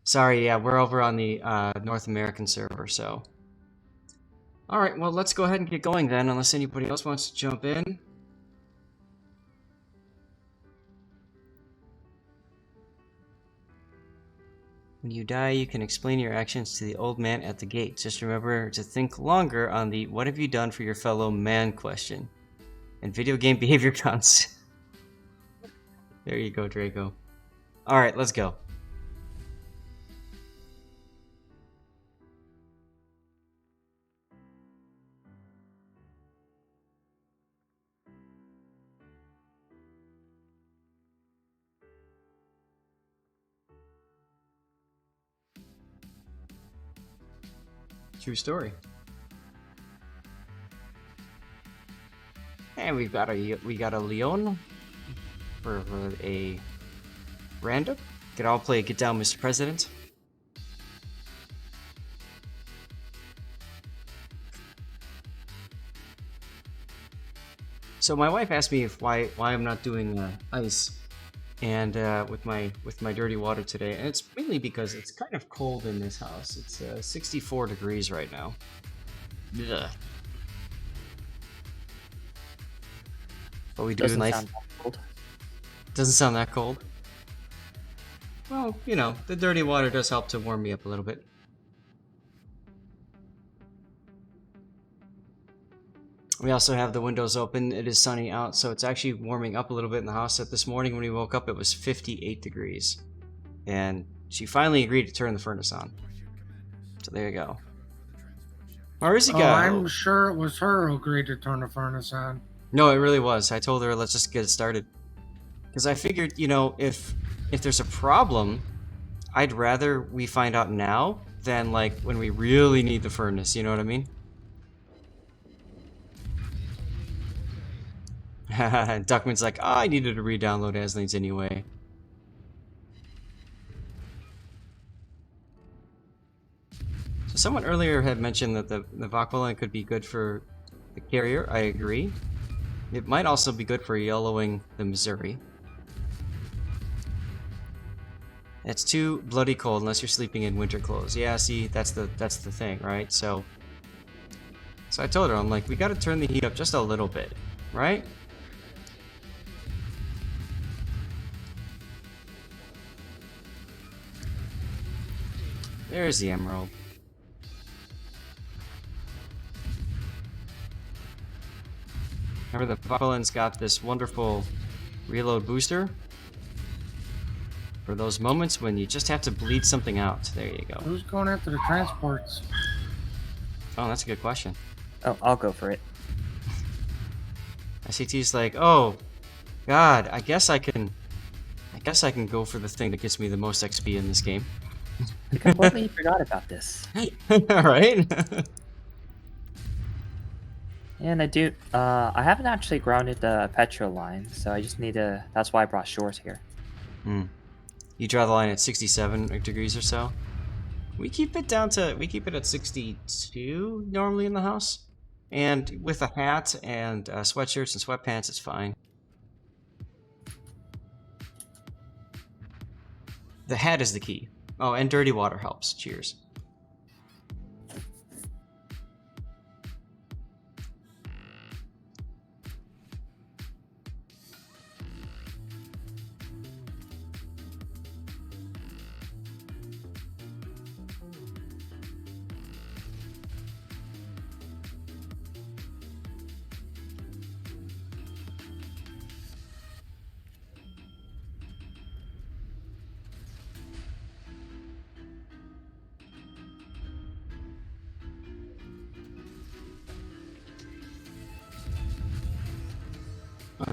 Sorry, yeah, we're over on the North American server, so. Alright, well, let's go ahead and get going then, unless anybody else wants to jump in. When you die, you can explain your actions to the old man at the gate. Just remember to think longer on the "what have you done for your fellow man" question. And video game behavior counts. There you go, Draco. Alright, let's go. True story. And we got a Leon for a random. Could all play Get Down, Mr. President. So my wife asked me why I'm not doing ice and with my dirty water today, and it's mainly because it's kind of cold in this house. It's 64 degrees right now. Ugh. What we do in life doesn't sound that cold. Well, you know, the dirty water does help to warm me up a little bit. We also have the windows open. It is sunny out, so it's actually warming up a little bit in the house. This morning when we woke up, it was 58 degrees. And she finally agreed to turn the furnace on. So there you go. Where is he go? I'm sure it was her who agreed to turn the furnace on. No, it really was. I told her, let's just get it started. Because I figured, you know, if there's a problem, I'd rather we find out now than, like, when we really need the furnace, you know what I mean? Duckman's like, oh, I needed to re-download Asleen's anyway. So someone earlier had mentioned that the VAUQUELIN could be good for the carrier. I agree. It might also be good for yellowing the Missouri. It's too bloody cold unless you're sleeping in winter clothes. Yeah, see, that's the thing, right? So I told her, I'm like, we got to turn the heat up just a little bit, right? There's the emerald. Remember, the VAUQUELIN's got this wonderful reload booster for those moments when you just have to bleed something out. There you go. Who's going after the transports? Oh, that's a good question. Oh, I'll go for it. ICT's like, oh, God, I guess I can go for the thing that gets me the most XP in this game. I completely forgot about this. Alright. And I haven't actually grounded the petrol line, so I just need to, that's why I brought shores here. You draw the line at 67 degrees or so. We keep it at 62 normally in the house. And with a hat and sweatshirts and sweatpants, it's fine. The hat is the key. Oh, and dirty water helps. Cheers.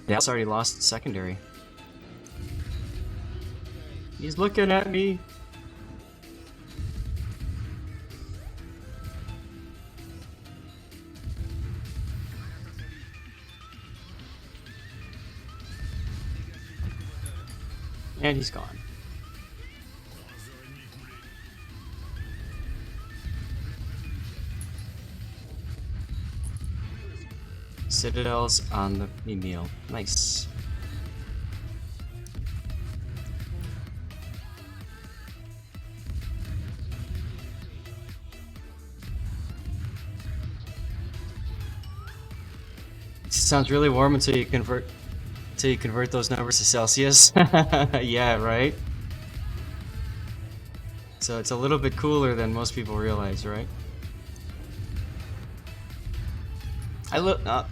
Dallas already lost secondary. He's looking at me. And he's gone. Citadels on the Emil. Nice. It sounds really warm until you convert those numbers to Celsius. Yeah, right. So it's a little bit cooler than most people realize, right?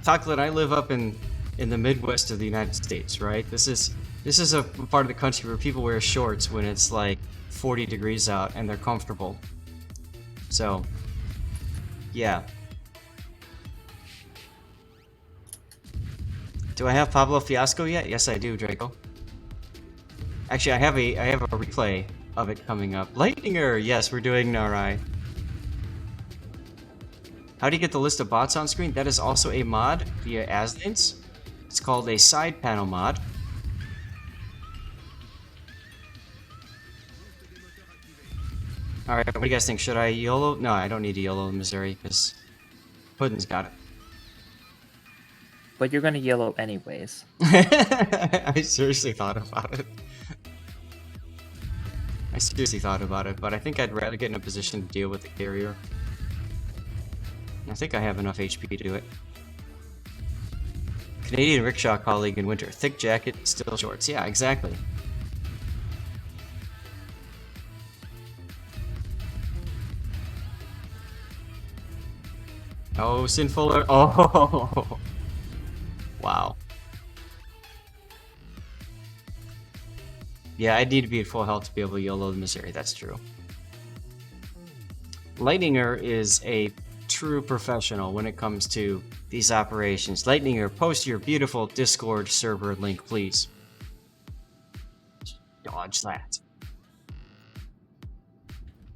Chocolate, I live up in the Midwest of the United States, right? This is a part of the country where people wear shorts when it's like 40 degrees out and they're comfortable. So, yeah. Do I have Pablo Fiasco yet? Yes, I do, Draco. Actually, I have a replay of it coming up. Lightninger, yes, we're doing Narai. How do you get the list of bots on screen? That is also a mod via Aslin's. It's called a side panel mod. Alright, what do you guys think? Should I YOLO? No, I don't need to YOLO Missouri, because Puddin's got it. But you're gonna yellow anyways. I seriously thought about it. But I think I'd rather get in a position to deal with the carrier. I think I have enough HP to do it. Canadian rickshaw colleague in winter. Thick jacket, still shorts. Yeah, exactly. Oh, sinful. Oh, wow. Yeah, I'd need to be at full health to be able to YOLO the Missouri. That's true. Lightninger is a true professional when it comes to these operations. Lightninger, post your beautiful Discord server link, please. Dodge that.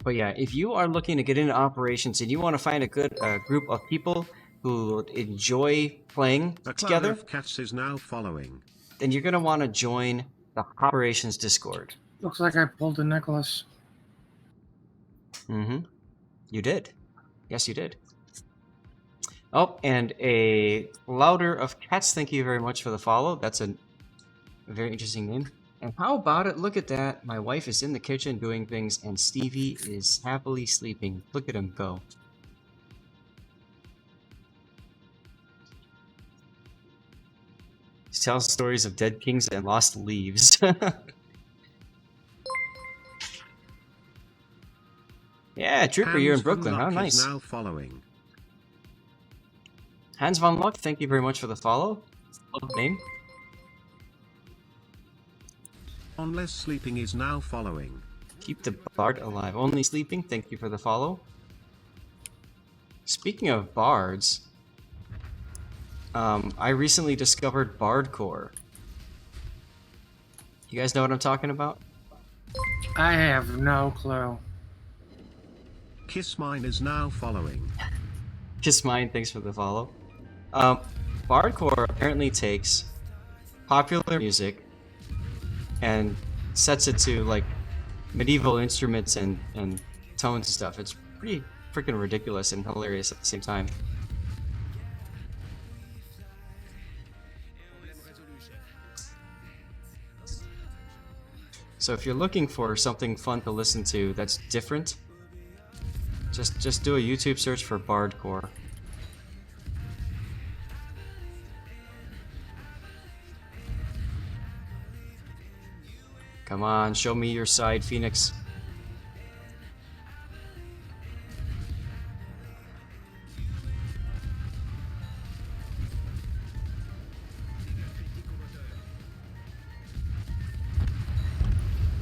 But yeah, if you are looking to get into operations and you want to find a good group of people who enjoy playing together, of cats is now following. Then you're going to want to join the Operations Discord. Looks like I pulled a Nicholas. Mm-hmm. You did. Yes, you did. Oh, and a Louder of Cats, thank you very much for the follow. That's a very interesting name. And how about it? Look at that. My wife is in the kitchen doing things, and Stevie is happily sleeping. Look at him go. He tells stories of dead kings and lost leaves. Yeah, Trooper, you're in Brooklyn. How nice. Now following. Hans von Luck, thank you very much for the follow. Love name. Unless sleeping is now following. Keep the bard alive. Only sleeping, thank you for the follow. Speaking of bards, I recently discovered Bardcore. You guys know what I'm talking about? I have no clue. Kiss Mine is now following. Kiss Mine, thanks for the follow. Bardcore apparently takes popular music and sets it to like medieval instruments and tones and stuff. It's pretty freaking ridiculous and hilarious at the same time. So if you're looking for something fun to listen to that's different, just do a YouTube search for Bardcore. Come on, show me your side, Phoenix.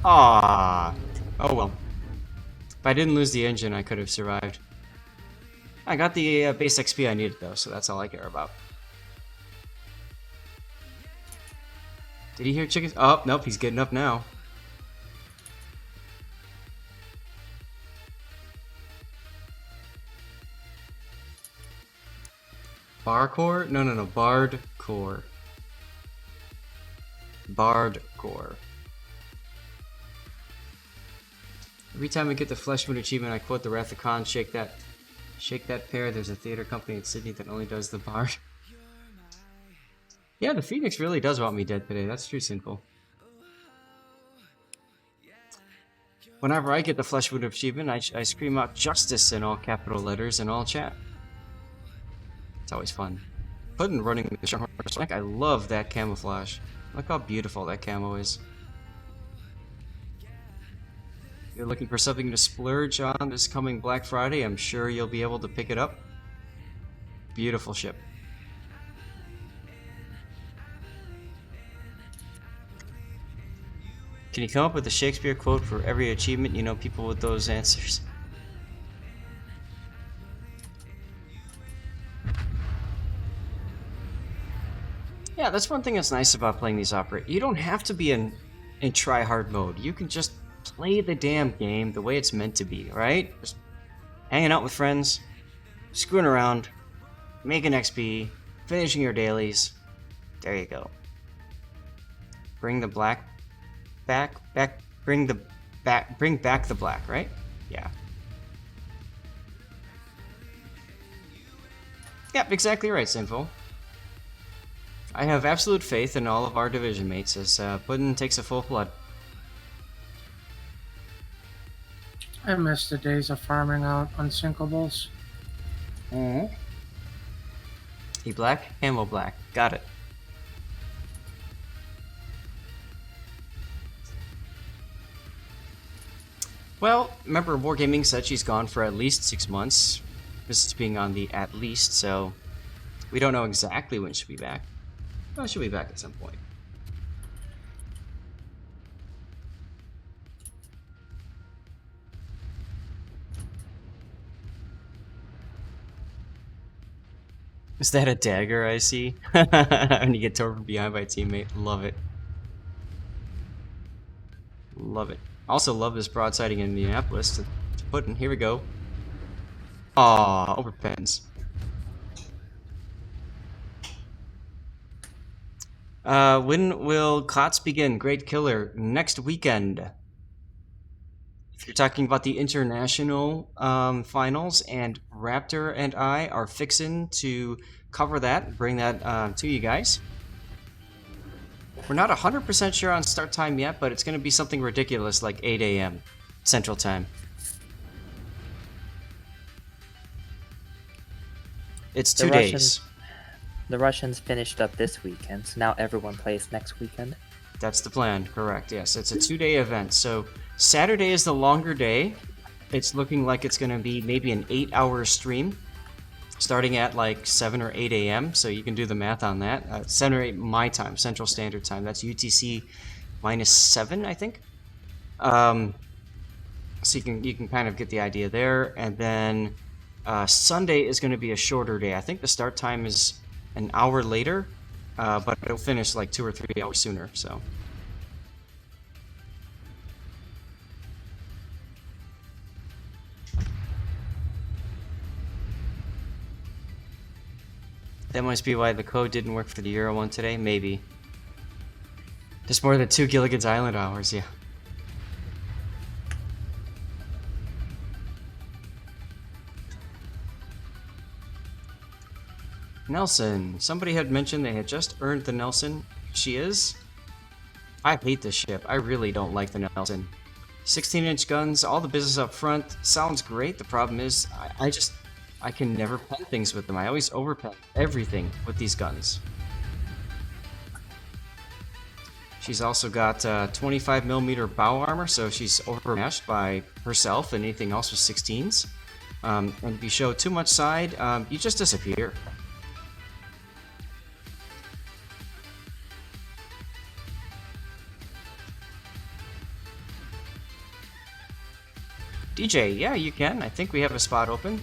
Ah, oh well. If I didn't lose the engine, I could have survived. I got the base XP I needed though, so that's all I care about. Did he hear chickens? Oh, nope, he's getting up now. Barcore? No, Bardcore. Bardcore. Every time I get the Flesh Moon achievement, I quote the Wrath of Khan, shake that pair. There's a theater company in Sydney that only does the Bard. Yeah, the Phoenix really does want me dead today. That's true, Sinful. Whenever I get the Flesh Wound achievement, I scream out justice in all capital letters in all chat. It's always fun. Puddin running the short horse. I love that camouflage. Look how beautiful that camo is. you're looking for something to splurge on this coming Black Friday, I'm sure you'll be able to pick it up. Beautiful ship. Can you come up with a Shakespeare quote for every achievement? You know people with those answers. Yeah, that's one thing that's nice about playing these operators. You don't have to be in try-hard mode. You can just play the damn game the way it's meant to be, right? Just hanging out with friends, screwing around, making XP, finishing your dailies. There you go. Bring the black back, bring back the black, right? Yeah. Yep, exactly right, Sinful. I have absolute faith in all of our division mates as Puddin takes a full flood. I miss the days of farming out unsinkables. Mm-hmm. He black, ammo black. Got it. Well, remember Wargaming said she's gone for at least 6 months. This is being on the at least, so we don't know exactly when she'll be back. Well, she'll be back at some point. Is that a dagger I see? When you get torn from behind by a teammate. Love it. Love it. Also love this broadsiding in Indianapolis to put in. Here we go. Aww, overpens. When will COTS begin? Great Killer. Next weekend. If you're talking about the international finals, and Raptor and I are fixing to cover that, bring that to you guys. We're not 100% sure on start time yet, but it's going to be something ridiculous like 8 a.m. Central Time. It's 2 days. The Russians finished up this weekend, so now everyone plays next weekend. That's the plan, correct, yes. It's a 2-day event, so Saturday is the longer day. It's looking like it's going to be maybe an 8-hour stream, starting at like 7 or 8 a.m., so you can do the math on that. 7 or 8 my time, Central Standard Time. That's UTC -7, I think. So you can kind of get the idea there, and then Sunday is going to be a shorter day. I think the start time is an hour later, but it'll finish like 2 or 3 hours sooner, so. That must be why the code didn't work for the Euro one today, maybe. Just more than 2 Gilligan's Island hours, yeah. Nelson. Somebody had mentioned they had just earned the Nelson. She is. I hate this ship. I really don't like the Nelson. 16-inch guns, all the business up front. Sounds great. The problem is, I can never pen things with them. I always overpen everything with these guns. She's also got 25mm bow armor, so she's overmatched by herself and anything else with 16s. And if you show too much side, you just disappear. DJ, yeah, you can. I think we have a spot open.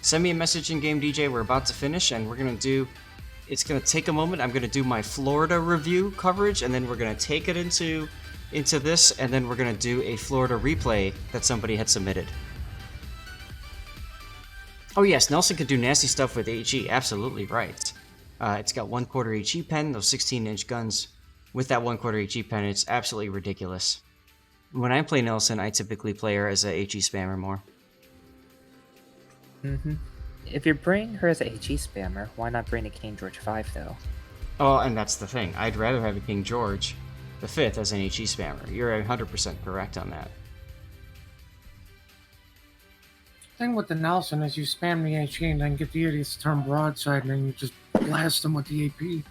Send me a message in game, DJ. We're about to finish, and we're gonna do. It's gonna take a moment. I'm gonna do my Florida review coverage, and then we're gonna take it into this, and then we're gonna do a Florida replay that somebody had submitted. Oh yes, Nelson could do nasty stuff with HE. Absolutely right. It's got 1/4 HE pen. Those 16-inch guns with that 1/4 HE pen. It's absolutely ridiculous. When I play Nelson, I typically play her as a HE spammer more. If you bring her as a HE spammer, why not bring a King George V though? Oh, and that's the thing. I'd rather have a King George V as an HE spammer. You're 100% correct on that. Thing with the Nelson is you spam the HE and then get the idiots to turn broadside and then you just blast them with the AP.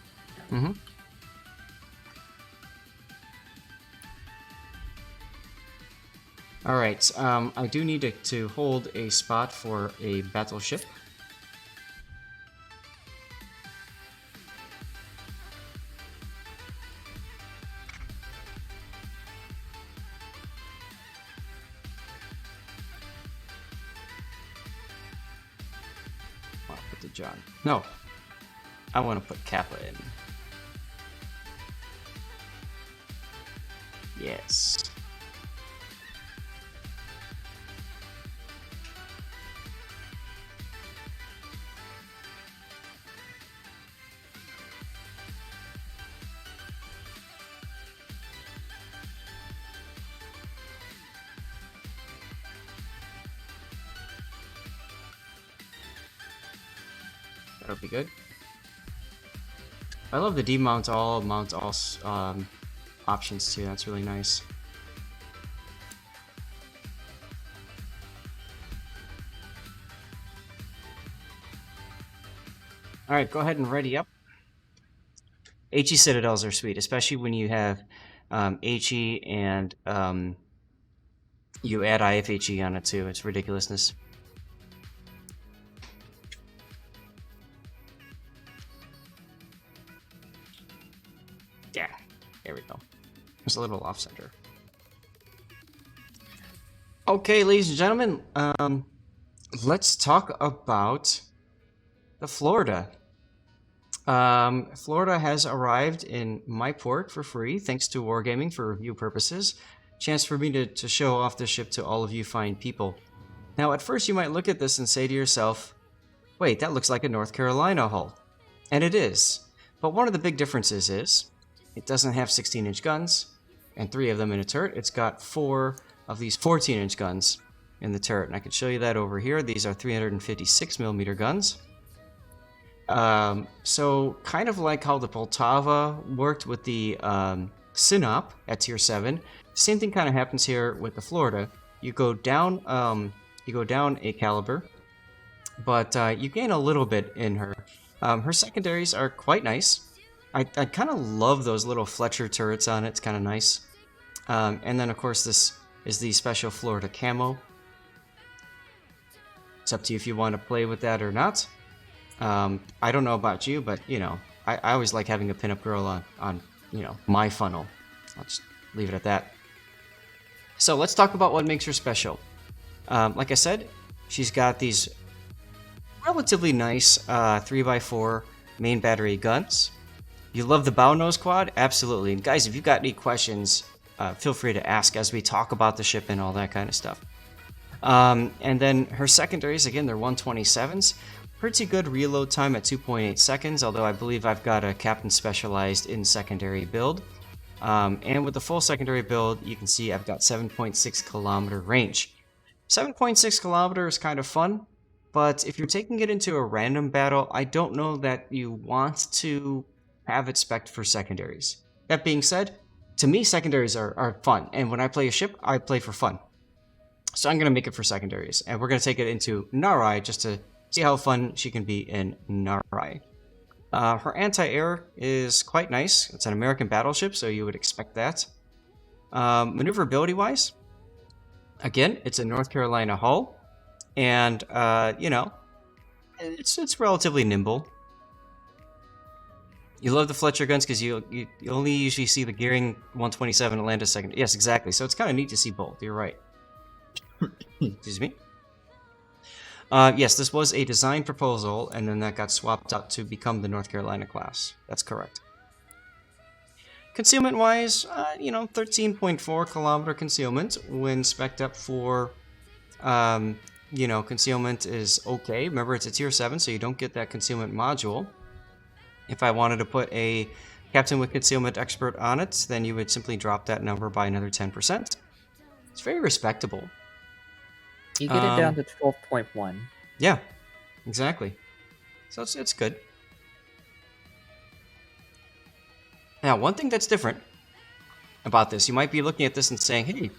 Alright, I do need to hold a spot for a battleship. I'll put the John. No, I want to put Kappa in. Yes. That'll be good. I love the demount all, mount all options too. That's really nice. All right, go ahead and ready up. HE Citadels are sweet, especially when you have HE and you add IFHE on it too. It's ridiculousness. Yeah, there we go. It's a little off center. Okay, ladies and gentlemen, let's talk about the Florida. Florida has arrived in my port for free, thanks to Wargaming for review purposes. Chance for me to show off the ship to all of you fine people. Now, at first you might look at this and say to yourself, wait, that looks like a North Carolina hull. And it is. But one of the big differences is, it doesn't have 16-inch guns, and 3 of them in a turret. It's got 4 of these 14-inch guns in the turret, and I can show you that over here. These are 356mm guns. So kind of like how the Poltava worked with the Sinop at tier 7, same thing kind of happens here with the Florida. You go down a caliber, but you gain a little bit in her. Her secondaries are quite nice. I kind of love those little Fletcher turrets on it. It's kind of nice. And then, of course, this is the special Florida camo. It's up to you if you want to play with that or not. I don't know about you, but, you know, I always like having a pinup girl on you know, my funnel. I'll just leave it at that. So let's talk about what makes her special. Like I said, she's got these relatively nice 3x4 main battery guns. You love the bow nose quad? Absolutely. And guys, if you've got any questions, feel free to ask as we talk about the ship and all that kind of stuff. And then her secondaries, again, they're 127s. Pretty good reload time at 2.8 seconds, although I believe I've got a Captain Specialized in secondary build. And with the full secondary build, you can see I've got 7.6 kilometer range. 7.6 kilometers is kind of fun, but if you're taking it into a random battle, I don't know that you want to have it spec'd for secondaries. That being said, to me, secondaries are fun, and when I play a ship, I play for fun. So I'm going to make it for secondaries, and we're going to take it into Narai just to see how fun she can be in Narai. Her anti-air is quite nice. It's an American battleship, so you would expect that. Maneuverability-wise, again, it's a North Carolina hull, and, you know, it's relatively nimble. You love the Fletcher guns because you only usually see the Gearing 127 Atlantis second. Yes, exactly. So it's kind of neat to see both. You're right. Excuse me. Yes, this was a design proposal, and then that got swapped out to become the North Carolina class. That's correct. Concealment-wise, you know, 13.4 kilometer concealment when spec'd up for, you know, concealment is okay. Remember, it's a tier 7, so you don't get that concealment module. If I wanted to put a Captain with Concealment Expert on it, then you would simply drop that number by another 10%. It's very respectable. You get it down to 12.1. Yeah, exactly. So it's good. Now, one thing that's different about this, you might be looking at this and saying, hey,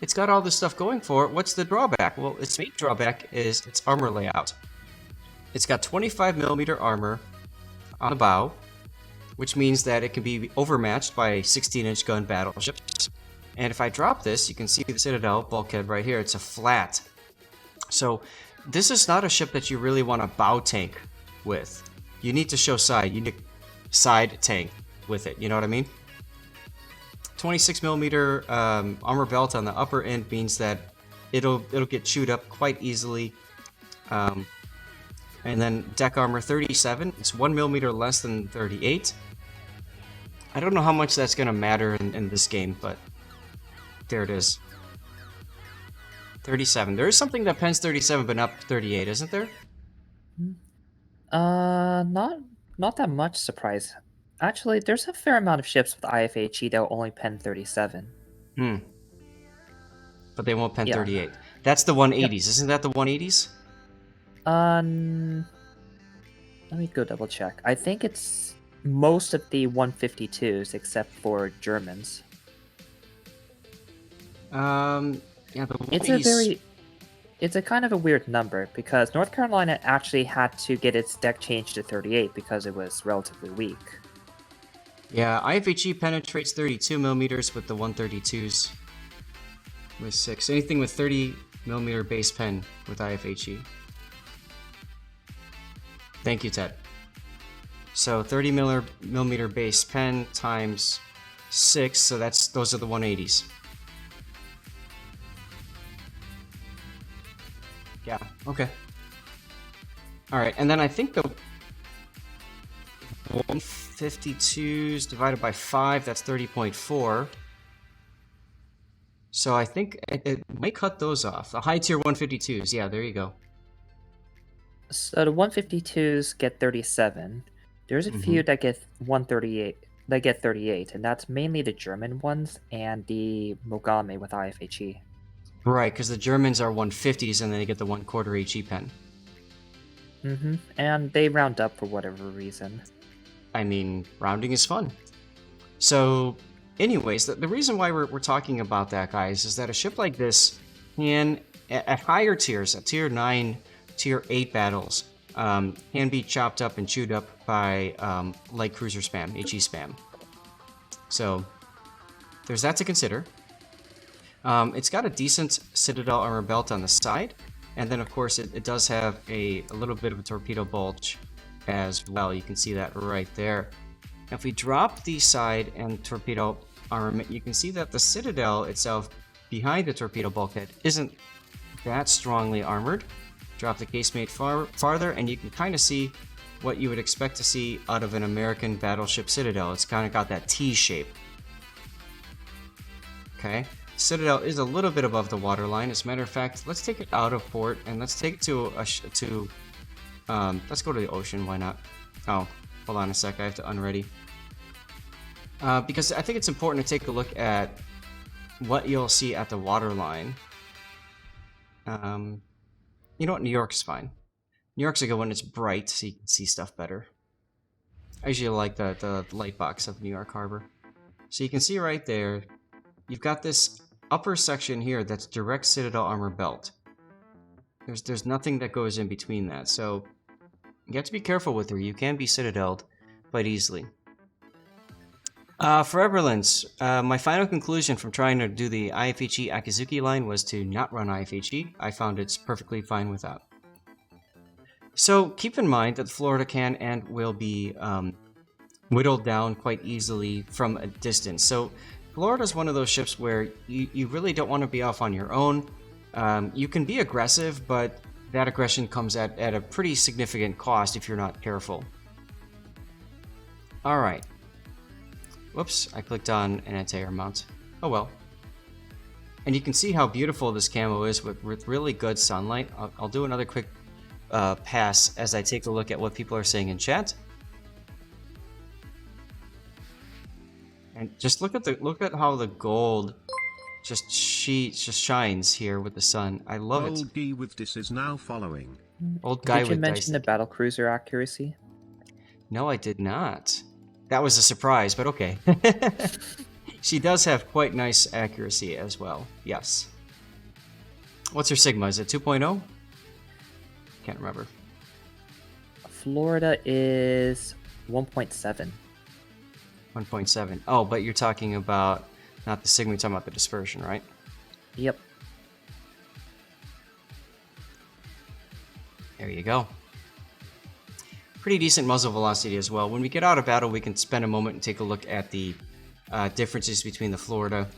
it's got all this stuff going for it. What's the drawback? Well, its main drawback is its armor layout. It's got 25mm armor on the bow, which means that it can be overmatched by 16-inch gun battleships. And if I drop this, you can see the Citadel bulkhead right here. It's a flat. So this is not a ship that you really want to bow tank with. You need to show side. You need side tank with it. You know what I mean? 26 millimeter armor belt on the upper end means that it'll get chewed up quite easily. And then deck armor 37. It's 1 millimeter less than 38. I don't know how much that's going to matter in this game, but there it is. 37. There is something that pens 37 but not 38, isn't there? Not that much surprise. Actually, there's a fair amount of ships with IFHE that will only pen 37. But they won't pen 38. That's the 180s. Isn't that the 180s? Let me go double check. I think it's most of the 152s except for Germans. Yeah, the 180s... It's a kind of a weird number because North Carolina actually had to get its deck changed to 38 because it was relatively weak. Yeah, IFHE penetrates 32 millimeters with the 132s with 6. Anything with 30 millimeter base pen with IFHE. Thank you, Ted. So 30 millimeter base pen times 6, so those are the 180s. Yeah, okay. Alright, and then I think the 152s divided by 5, that's 30.4. So I think it might cut those off. The high tier 152s, yeah, there you go. So the 152s get 37. There's a few that get 138. They get 38, and that's mainly the German ones and the Mogame with IFHE. Right, because the Germans are 150s and then they get the 1/4 HE pen. And they round up for whatever reason. I mean, rounding is fun. So, anyways, the reason why we're talking about that, guys, is that a ship like this can, at higher tiers, at tier 9, tier 8 battles, can be chopped up and chewed up by light cruiser spam, HE spam. So, there's that to consider. It's got a decent Citadel armor belt on the side, and then of course it does have a little bit of a torpedo bulge as well. You can see that right there. Now if we drop the side and torpedo armament, you can see that the Citadel itself behind the torpedo bulkhead isn't that strongly armored. Drop the casemate farther and you can kind of see what you would expect to see out of an American battleship Citadel. It's kind of got that T shape. Okay. Citadel is a little bit above the waterline. As a matter of fact, let's take it out of port and let's take it to let's go to the ocean. Why not? Oh, hold on a sec. I have to unready. Because I think it's important to take a look at what you'll see at the waterline. You know what? New York's fine. New York's a good when it's bright, so you can see stuff better. I usually like the light box of New York Harbor. So you can see right there, you've got this upper section here that's direct Citadel armor belt. There's nothing that goes in between that, so you have to be careful with her. You can be Citadeled quite easily. For Everlands, my final conclusion from trying to do the IFHE Akizuki line was to not run IFHE. I found it's perfectly fine without. So keep in mind that Florida can and will be whittled down quite easily from a distance. So Florida is one of those ships where you really don't want to be off on your own. You can be aggressive, but that aggression comes at a pretty significant cost if you're not careful. Alright. Whoops, I clicked on an anti-air mount. Oh well. And you can see how beautiful this camo is with really good sunlight. I'll do another quick pass as I take a look at what people are saying in chat. And just look at how the gold just shines here with the sun. I love it. Old guy with this is now following. Old guy with Did you mention the battlecruiser accuracy? No, I did not. That was a surprise, but okay. She does have quite nice accuracy as well. Yes. What's her Sigma? Is it 2.0? Can't remember. Florida is 1.7. 1.7. Oh, but you're talking about Not the sigma, you're talking about the dispersion, right? Yep. There you go. Pretty decent muzzle velocity as well. When we get out of battle, we can spend a moment and take a look at the differences between the Florida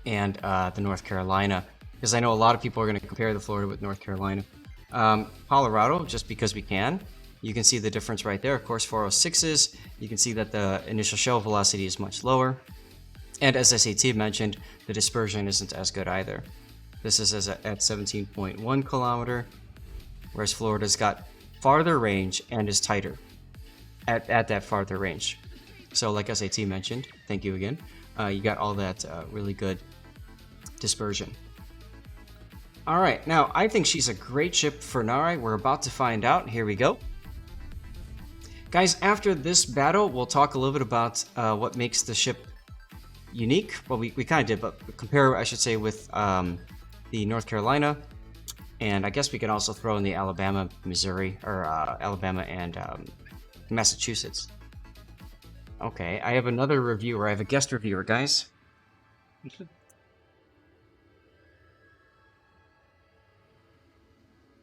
and the North Carolina, because I know a lot of people are going to compare the Florida with North Carolina. Colorado, just because we can. You can see the difference right there. Of course, 406s, you can see that the initial shell velocity is much lower. And as SAT mentioned, the dispersion isn't as good either. This is at 17.1 kilometer, whereas Florida's got farther range and is tighter at that farther range. So like SAT mentioned, thank you again, you got all that really good dispersion. All right, now I think she's a great ship for Narai. We're about to find out. Here we go. Guys, after this battle, we'll talk a little bit about what makes the ship unique. Well, we kind of did, but compare, I should say, with the North Carolina. And I guess we can also throw in the Alabama, Missouri, or Alabama and Massachusetts. Okay, I have another reviewer. I have a guest reviewer, guys.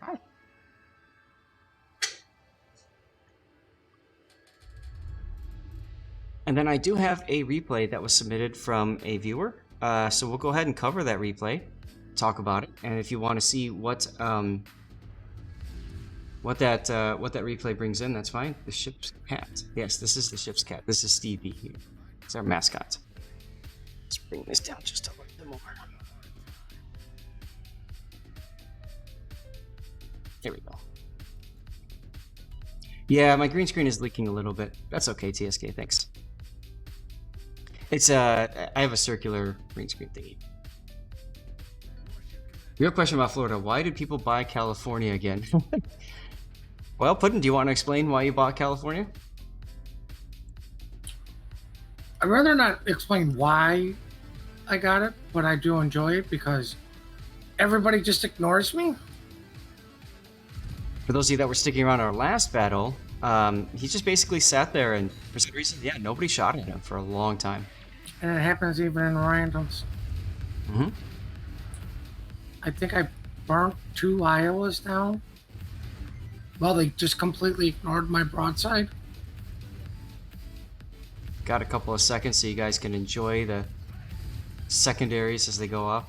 Hi. And then I do have a replay that was submitted from a viewer. So we'll go ahead and cover that replay, talk about it, and if you want to see what that replay brings in, that's fine. The ship's cat. Yes, this is the ship's cat. This is Stevie here. It's our mascot. Let's bring this down just a little bit more. There we go. Yeah, my green screen is leaking a little bit. That's okay, TSK. Thanks. It's I have a circular green screen thingy. Real question about Florida. Why did people buy California again? Well, Puddin', do you want to explain why you bought California? I'd rather not explain why I got it, but I do enjoy it because everybody just ignores me. For those of you that were sticking around our last battle, he just basically sat there and for some reason, yeah, nobody shot at him for a long time. And it happens even in randoms. Mm-hmm. I think I burnt 2 Iowas down. Well, they just completely ignored my broadside. Got a couple of seconds so you guys can enjoy the secondaries as they go off.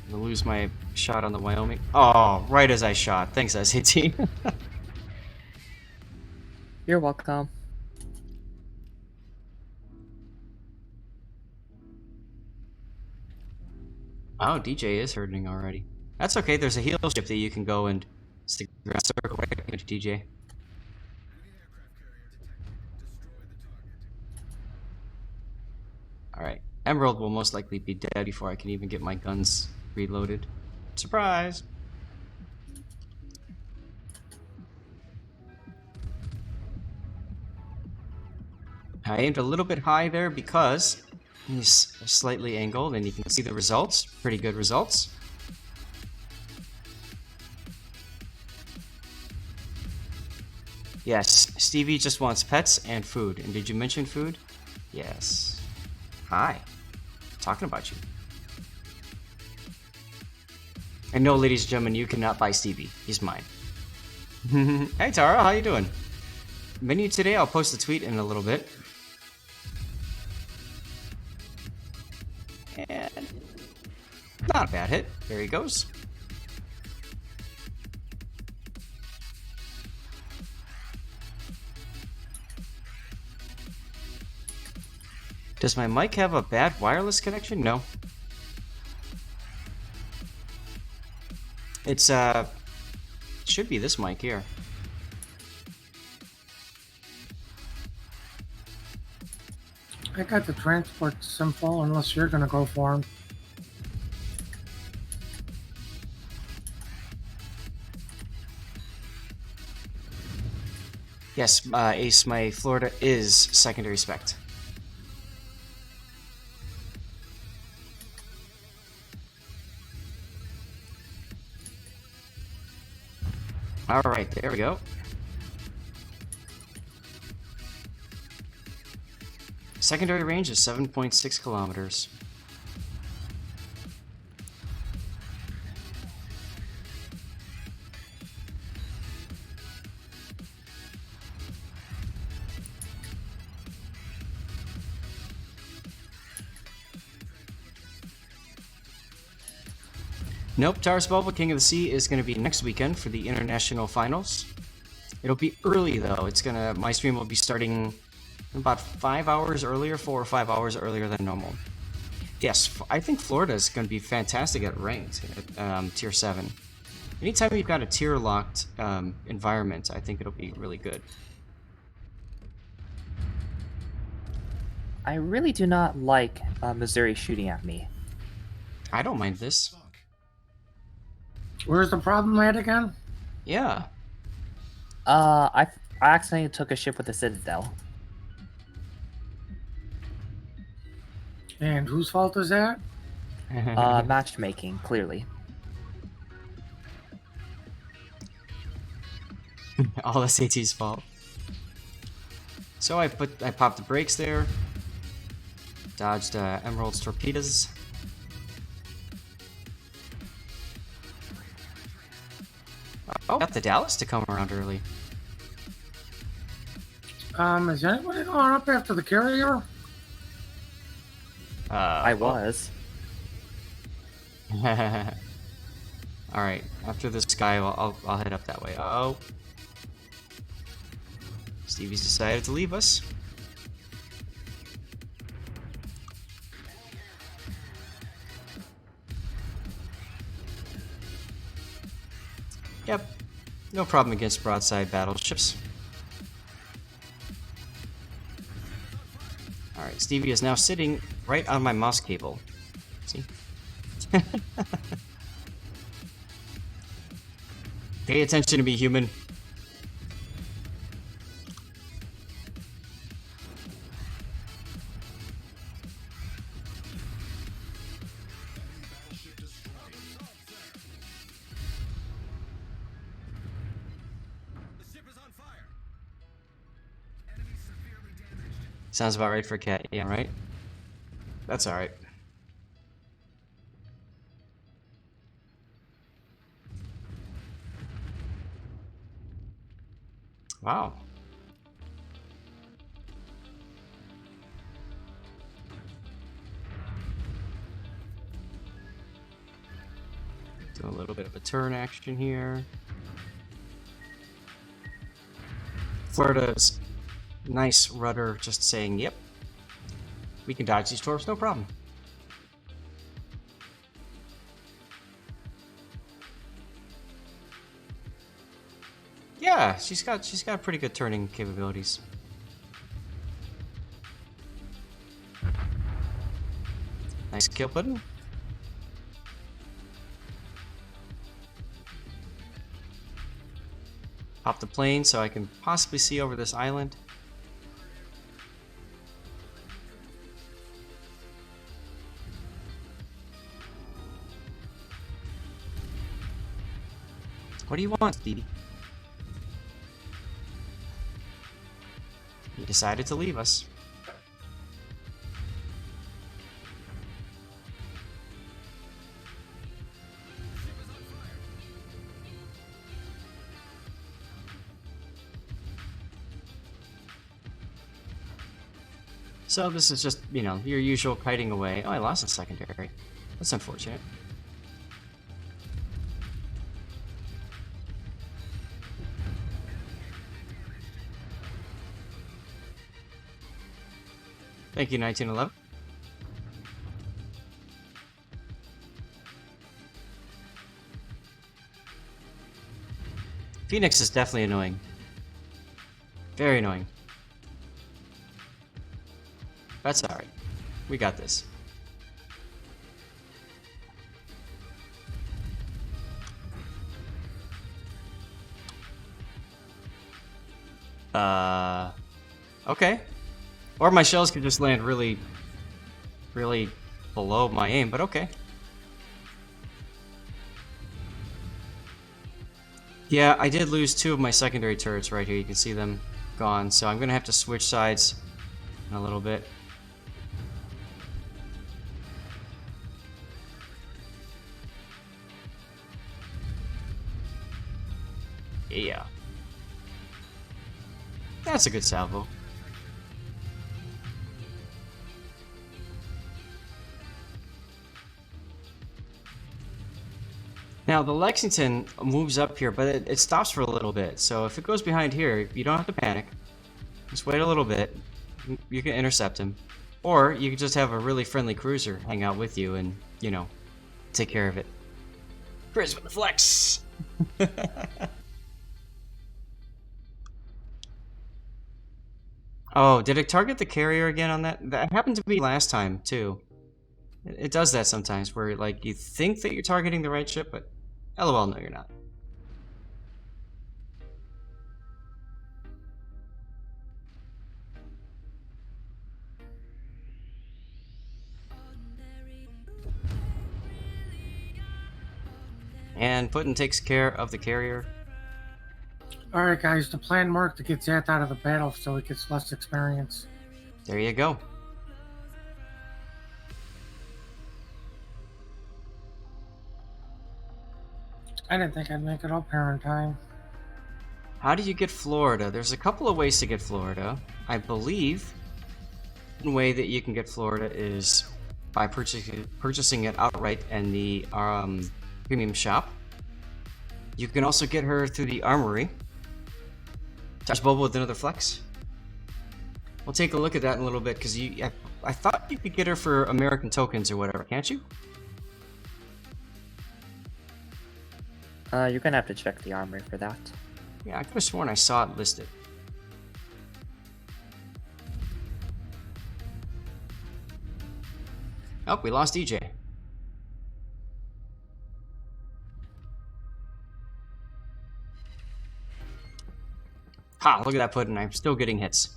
I'm gonna lose my shot on the Wyoming. Oh, right as I shot. Thanks, SAT. You're welcome. Oh, DJ is hurting already. That's okay. There's a heal ship that you can go and stick around circle right into DJ. Alright. Emerald will most likely be dead before I can even get my guns reloaded. Surprise! I aimed a little bit high there because he's slightly angled and you can see the results. Pretty good results. Yes, Stevie just wants pets and food. And did you mention food? Yes. Hi. Talking about you. And no, ladies and gentlemen, you cannot buy Stevie. He's mine. Hey Tara, how you doing? Menu today, I'll post a tweet in a little bit. And not a bad hit. There he goes. Does my mic have a bad wireless connection? No. It's should be this mic here. I got the transport simple unless you're gonna go for him. Yes, Ace, my Florida is secondary spec. Alright, there we go. Secondary range is 7.6 kilometers. Nope, Towers Bubble King of the Sea is going to be next weekend for the international finals. It'll be early though. My stream will be starting about 5 hours earlier, 4 or 5 hours earlier than normal. Yes, I think Florida is going to be fantastic at ranked at tier 7. Anytime you've got a tier locked environment, I think it'll be really good. I really do not like Missouri shooting at me. I don't mind this. Where's the problem at again? Yeah. I accidentally took a ship with the Citadel. And whose fault is that? Matchmaking, clearly. All SAT's fault. So I popped the brakes there. Dodged Emerald's torpedoes. Oh, got the Dallas to come around early. Is anybody going up after the carrier? I was. All right, after this guy, I'll head up that way. Uh-oh. Stevie's decided to leave us. Yep, no problem against broadside battleships. Alright, Stevie is now sitting right on my mouse cable. See? Pay attention to me, human. Sounds about right for a cat, yeah, right? That's alright. Wow. Do a little bit of a turn action here. Florida's nice rudder just saying, yep, we can dodge these torps, no problem. Yeah, she's got pretty good turning capabilities. Nice kill button. Pop the plane so I can possibly see over this island. What do you want, Stevie? He decided to leave us. So this is just, you know, your usual kiting away. Oh, I lost a secondary. That's unfortunate. Thank you, 1911. Phoenix is definitely annoying. Very annoying. That's alright. We got this. Okay. Or my shells could just land really, really below my aim, but okay. Yeah, I did lose 2 of my secondary turrets right here. You can see them gone, so I'm gonna have to switch sides in a little bit. Yeah. That's a good salvo. Now, the Lexington moves up here, but it stops for a little bit. So if it goes behind here, you don't have to panic. Just wait a little bit. You can intercept him. Or you can just have a really friendly cruiser hang out with you and, you know, take care of it. Chris with the flex! Oh, did it target the carrier again on that? That happened to me last time, too. It does that sometimes, where, like, you think that you're targeting the right ship, but LOL, no, you're not. And Putin takes care of the carrier. Alright guys, the plan worked to get Zeth out of the battle so he gets less experience. There you go. I didn't think I'd make it up here in time. How do you get Florida? There's a couple of ways to get Florida. I believe one way that you can get Florida is by purchasing it outright in the premium shop. You can also get her through the armory. Touch Bobo with another flex. We'll take a look at that in a little bit, because I thought you could get her for American tokens or whatever, can't you? You're gonna have to check the armory for that. Yeah, I could have sworn I saw it listed. Oh, we lost EJ. Ha, look at that pudding. I'm still getting hits.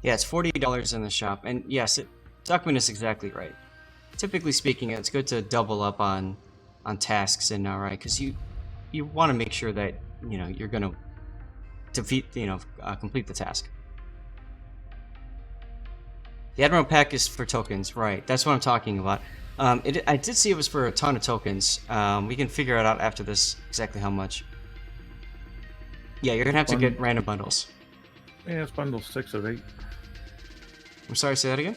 Yeah, it's $40 in the shop. And yes, Duckman is exactly right. Typically speaking, it's good to double up on tasks in Narai, because you want to make sure that, you know, you're going to complete the task. The Admiral Pack is for tokens, right? That's what I'm talking about. I did see it was for a ton of tokens. We can figure it out after this exactly how much. Yeah, you're gonna have to get random bundles. Yeah, it's bundle 6 of 8. I'm sorry, say that again?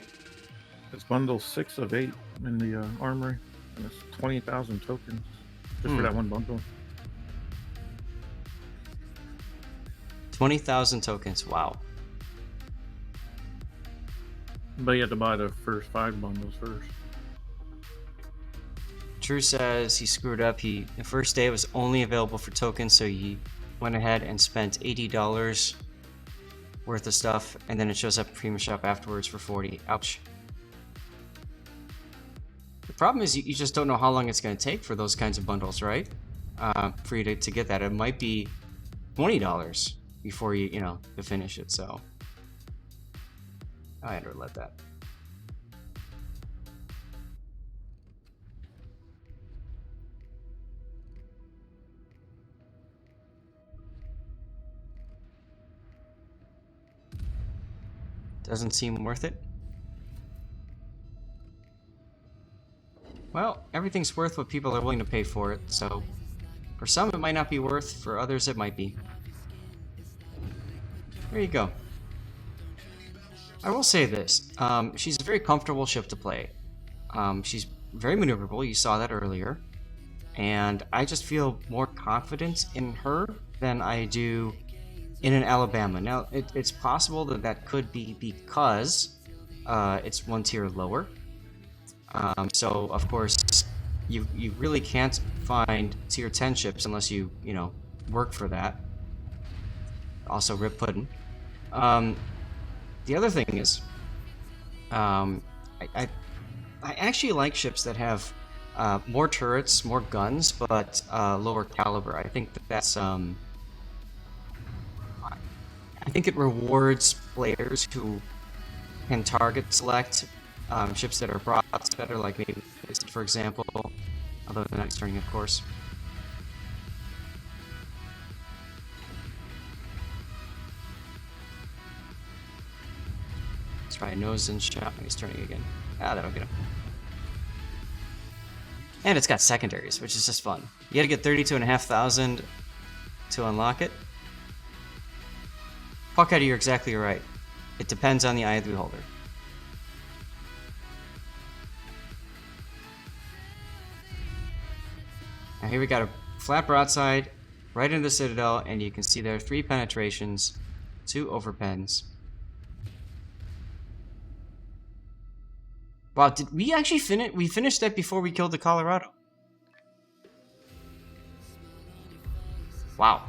It's bundle 6 of 8 in the armory. And it's 20,000 tokens just for that one bundle. 20,000 tokens, wow. But you have to buy the first 5 bundles first. Drew says he screwed up. The first day was only available for tokens, so he went ahead and spent $80 worth of stuff, and then it shows up in Premium Shop afterwards for $40. Ouch. The problem is you just don't know how long it's going to take for those kinds of bundles, right? For you to get that. It might be $20 before you to finish it, so I had to let that. Doesn't seem worth it. Well, everything's worth what people are willing to pay for it, so for some it might not be worth, for others it might be. There you go. I will say this, she's a very comfortable ship to play. She's very maneuverable, you saw that earlier, and I just feel more confident in her than I do in an Alabama. Now, it's possible that could be because it's one tier lower. So, of course, you really can't find tier 10 ships unless you work for that. Also, Rip Puddin'. The other thing is, I actually like ships that have more turrets, more guns, but lower caliber. I think that's I think it rewards players who can target select ships that are broads better, like maybe, for example, although they're not starting, of course. Let's try nose and shot. He's turning again. Ah, that'll get him. And it's got secondaries, which is just fun. You gotta get 32,500 to unlock it. Puckhead, you're exactly right. It depends on the Eye of the Beholder. Now here we got a flat broadside right into the Citadel, and you can see there are 3 penetrations, 2 overpens. Wow, did we actually finish? We finished that before we killed the Colorado. Wow.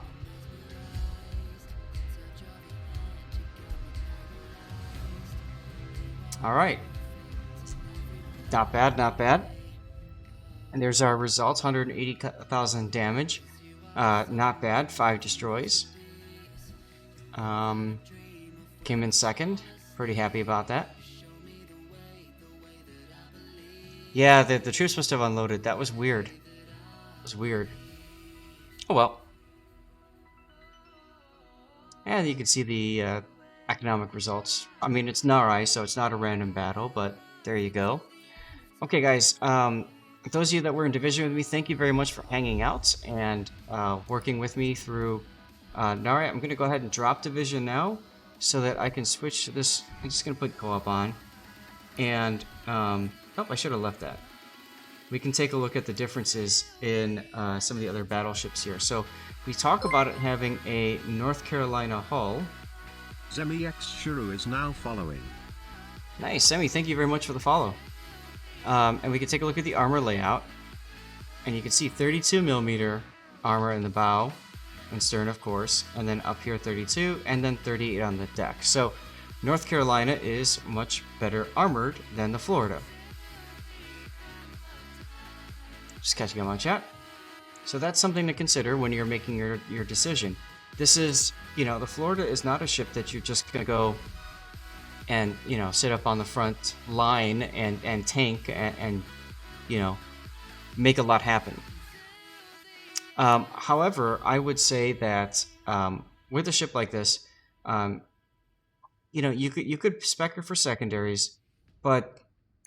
All right. Not bad, not bad. And there's our results, 180,000 damage. Not bad, 5 destroys. Came in second. Pretty happy about that. Yeah, the troops must have unloaded. That was weird. It was weird. Oh well. And you can see the economic results. I mean, it's Narai, so it's not a random battle, but there you go. Okay, guys. Those of you that were in division with me, thank you very much for hanging out and working with me through Narai. I'm going to go ahead and drop division now so that I can switch to this. I'm just going to put co-op on. And, oh, I should have left that. We can take a look at the differences in some of the other battleships here. So we talk about it having a North Carolina hull. ZemiX Shuru is now following. Nice, Semi, thank you very much for the follow. And we can take a look at the armor layout. And you can see 32mm armor in the bow and stern, of course. And then up here 32, and then 38 on the deck. So North Carolina is much better armored than the Florida. Just catching up on chat. So that's something to consider when you're making your decision. This is, you know, the Florida is not a ship that you're just going to go and, you know, sit up on the front line and tank and, you know, make a lot happen. However, I would say that with a ship like this, you know, you could spec her for secondaries, but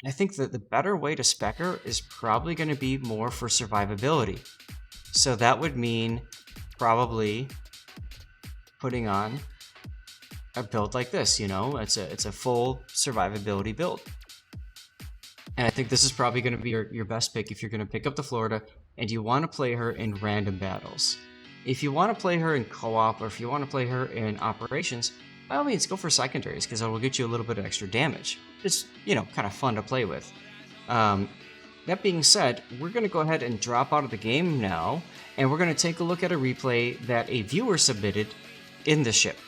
I think that the better way to spec her is probably going to be more for survivability. So that would mean probably putting on a build like this. You know, it's a full survivability build, and I think this is probably going to be your best pick if you're going to pick up the Florida and you want to play her in random battles. If you want to play her in co-op, or if you want to play her in operations, by all means, go for secondaries, because it will get you a little bit of extra damage. It's, you know, kind of fun to play with. That being said, we're going to go ahead and drop out of the game now, and we're going to take a look at a replay that a viewer submitted in the ship.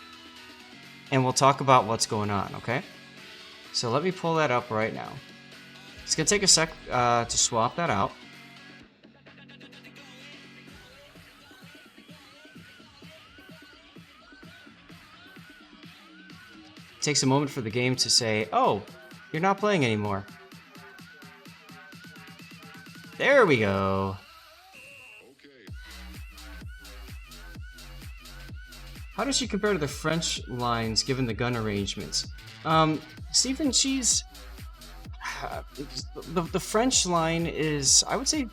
And we'll talk about what's going on, okay? So let me pull that up right now. It's going to take a sec to swap that out. Takes a moment for the game to say, oh, you're not playing anymore. There we go. How does she compare to the French lines given the gun arrangements? Stephen, she's... the French line is, I would say,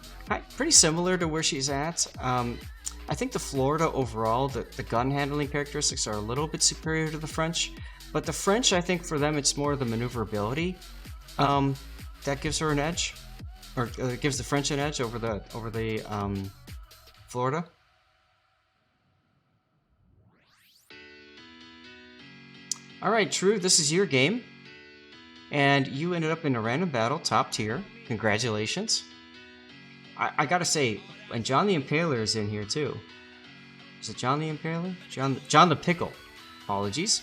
pretty similar to where she's at. I think the Florida overall, the gun handling characteristics are a little bit superior to the French. But the French, I think for them, it's more the maneuverability that gives her an edge, or gives the French an edge over the Florida. All right, True, this is your game, and you ended up in a random battle, top tier. Congratulations! I gotta say, and John the Impaler is in here too. Is it John the Impaler? John the Pickle. Apologies.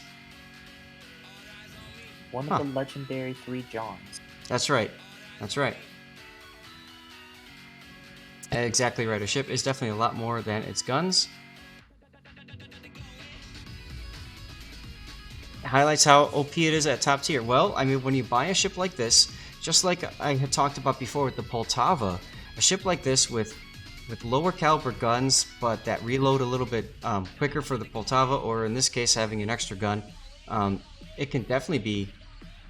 One of the legendary 3 Johns. That's right. That's right. Exactly right. A ship is definitely a lot more than its guns. It highlights how OP it is at top tier. Well, I mean, when you buy a ship like this, just like I had talked about before with the Poltava, a ship like this with lower caliber guns, but that reload a little bit quicker for the Poltava, or in this case, having an extra gun, it can definitely be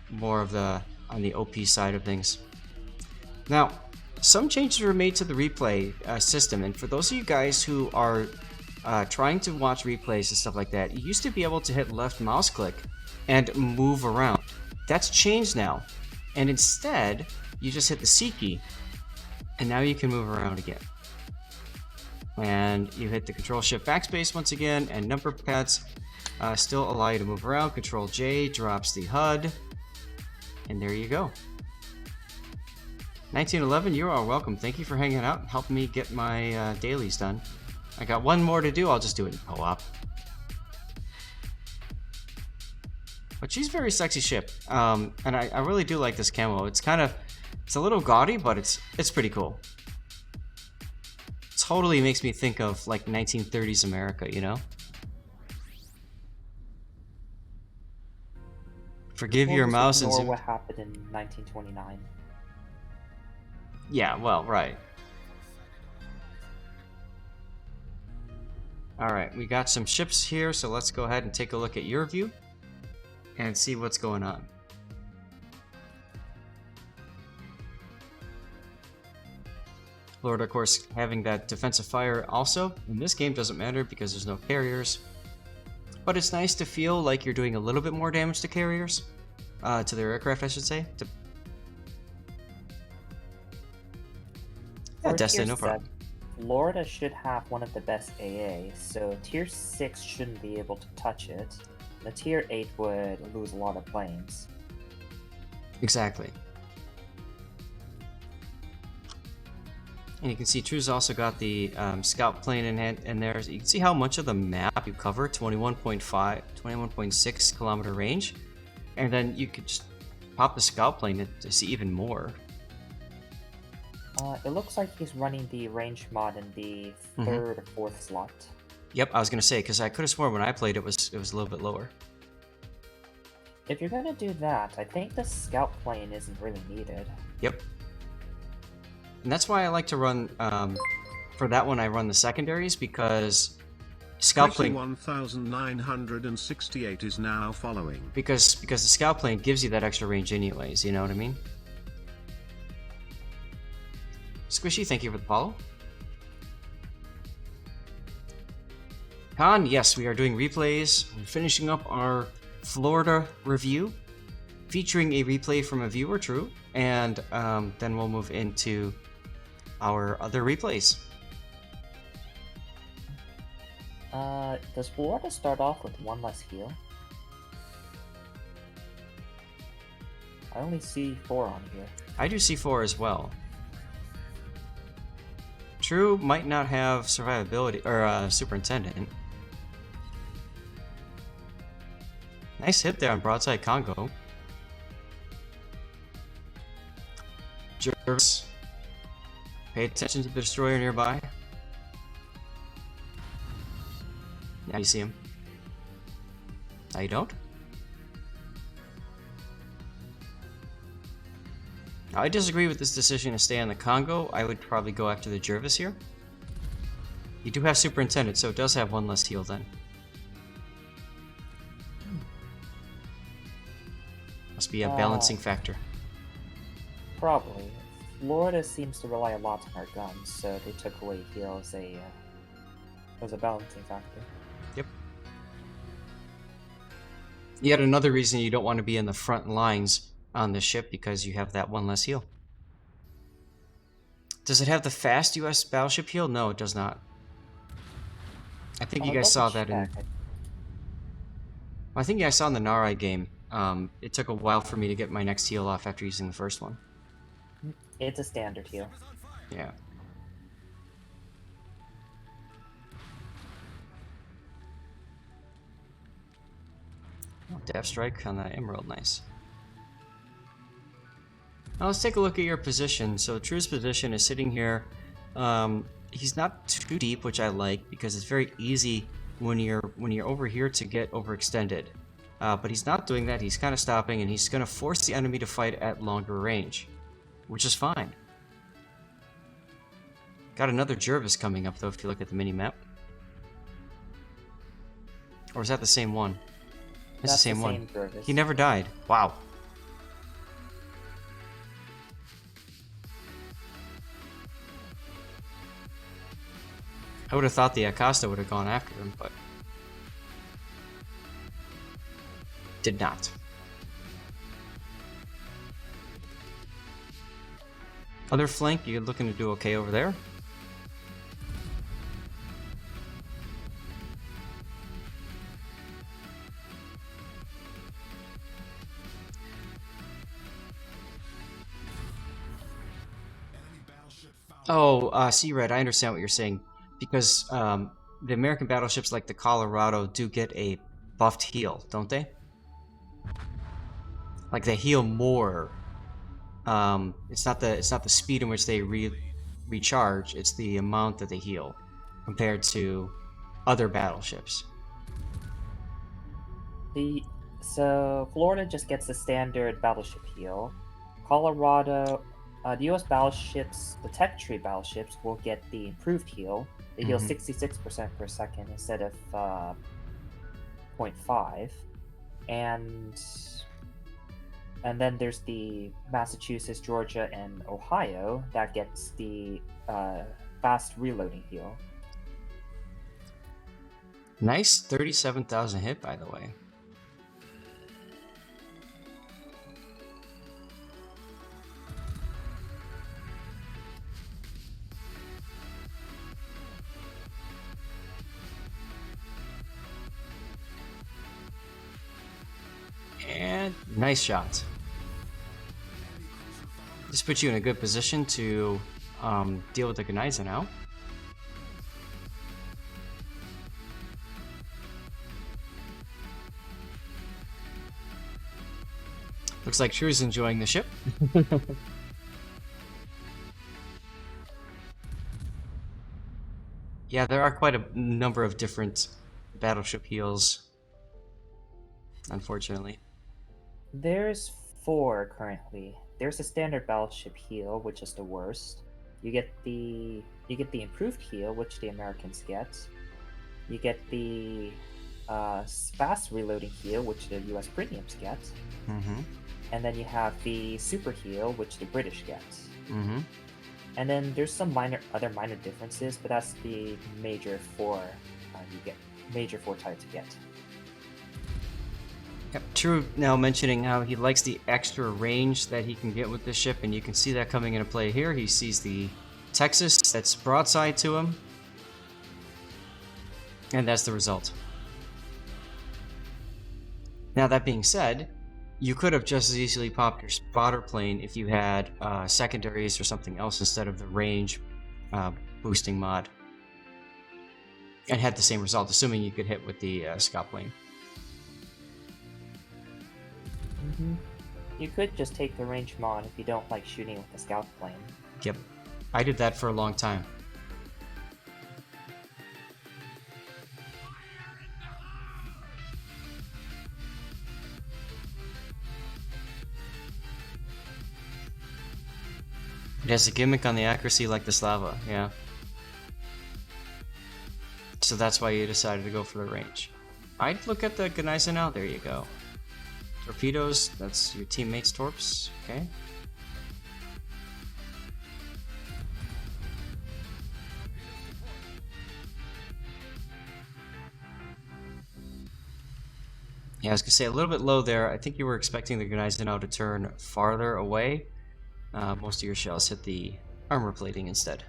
more of on the OP side of things. Now, some changes were made to the replay system, and for those of you guys who are trying to watch replays and stuff like that, you used to be able to hit left mouse click and move around. That's changed now, and instead you just hit the C key, and now you can move around again. And you hit the Control Shift Backspace once again, and number pads still allow you to move around. Control J drops the HUD, and there you go. 1911, you are welcome. Thank you for hanging out and helping me get my dailies done. I got one more to do. I'll just do it in co-op. But she's a very sexy ship, and I really do like this camo. It's a little gaudy, but it's pretty cool. Totally makes me think of like 1930s America, you know? Forgive your mouse and ignore what happened in 1929. Yeah, well, right. Alright, we got some ships here, so let's go ahead and take a look at your view and see what's going on. Florida, of course, having that defensive fire also. In this game doesn't matter because there's no carriers. But it's nice to feel like you're doing a little bit more damage to carriers. To their aircraft, I should say. Yeah, Destiny, no problem. Florida should have one of the best AA, so Tier 6 shouldn't be able to touch it. The Tier 8 would lose a lot of planes. Exactly. And you can see True's also got the scout plane in there. So you can see how much of the map you cover, 21.6 kilometer range. And then you could just pop the scout plane to see even more. It looks like he's running the range mod in the third or fourth slot. Yep, I was gonna say, because I could have sworn when I played it was a little bit lower. If you're gonna do that, I think the scout plane isn't really needed. Yep. And that's why I like to run, for that one I run the secondaries, because scout plane... 1968 is now following. Because the scout plane gives you that extra range anyways, you know what I mean? Squishy, thank you for the follow. Khan, yes, we are doing replays. We're finishing up our Florida review, featuring a replay from a viewer, True, and then we'll move into our other replays. Does Florida start off with one less heal? I only see 4 on here. I do see 4 as well. True might not have survivability or superintendent. Nice hit there on broadside Congo. Jervis, pay attention to the destroyer nearby. Now you see him. Now you don't. Now, I disagree with this decision to stay on the Congo. I would probably go after the Jervis here. You do have Superintendent, so it does have 1 less heal then. Must be a balancing factor. Probably. Florida seems to rely a lot on our guns, so they took away heal as a balancing factor. Yep. Yet another reason you don't want to be in the front lines on the ship, because you have that 1 less heal. Does it have the fast US battleship heal? No, it does not. I think you guys saw that in... I think you guys saw in the Narai game. It took a while for me to get my next heal off after using the first one. It's a standard heal. Yeah. Oh, Death Strike on that Emerald, nice. Now let's take a look at your position. So True's position is sitting here. He's not too deep, which I like, because it's very easy when you're over here to get overextended. But he's not doing that. He's kind of stopping, and he's going to force the enemy to fight at longer range, which is fine. Got another Jervis coming up, though, if you look at the mini-map. Or is that the same one? It's the same one. Jervis. He never died. Wow. would have thought the Acosta would have gone after him, but did not. Other flank, you're looking to do okay over there. Oh, see, Red, I understand what you're saying. Because the American battleships like the Colorado do get a buffed heal, don't they? Like they heal more. It's not the speed in which they recharge, it's the amount that they heal compared to other battleships. So Florida just gets the standard battleship heal. Colorado, the U.S. battleships, the tech tree battleships, will get the improved heal. They heal 66% per second instead of 0.5, and then there's the Massachusetts, Georgia, and Ohio that gets the fast reloading heal. Nice 37,000 hit, by the way. And nice shot. This puts you in a good position to deal with the Gneiser now. Looks like True's enjoying the ship. Yeah, there are quite a number of different battleship heals, unfortunately. There's 4 currently. There's a standard battleship heal, which is the worst. You get the improved heal, which the Americans get. You get the fast reloading heal, which the U.S. premiums get. And then you have the super heal, which the British get. And then there's some other minor differences, but that's the major 4 major 4 types you get. Yep. True now mentioning how he likes the extra range that he can get with this ship, and you can see that coming into play here. He sees the Texas that's broadside to him, and that's the result. Now, that being said, you could have just as easily popped your spotter plane if you had secondaries or something else instead of the range boosting mod, and had the same result, assuming you could hit with the scout plane. You could just take the range mod if you don't like shooting with the scout plane. Yep, I did that for a long time. It has a gimmick on the accuracy like the Slava, yeah. So that's why you decided to go for the range. I'd look at the Gneiser now, there you go. Torpedoes, that's your teammates' torps, okay. Yeah, I was gonna say a little bit low there. I think you were expecting the Gneiser now to turn farther away. Most of your shells hit the armor plating instead.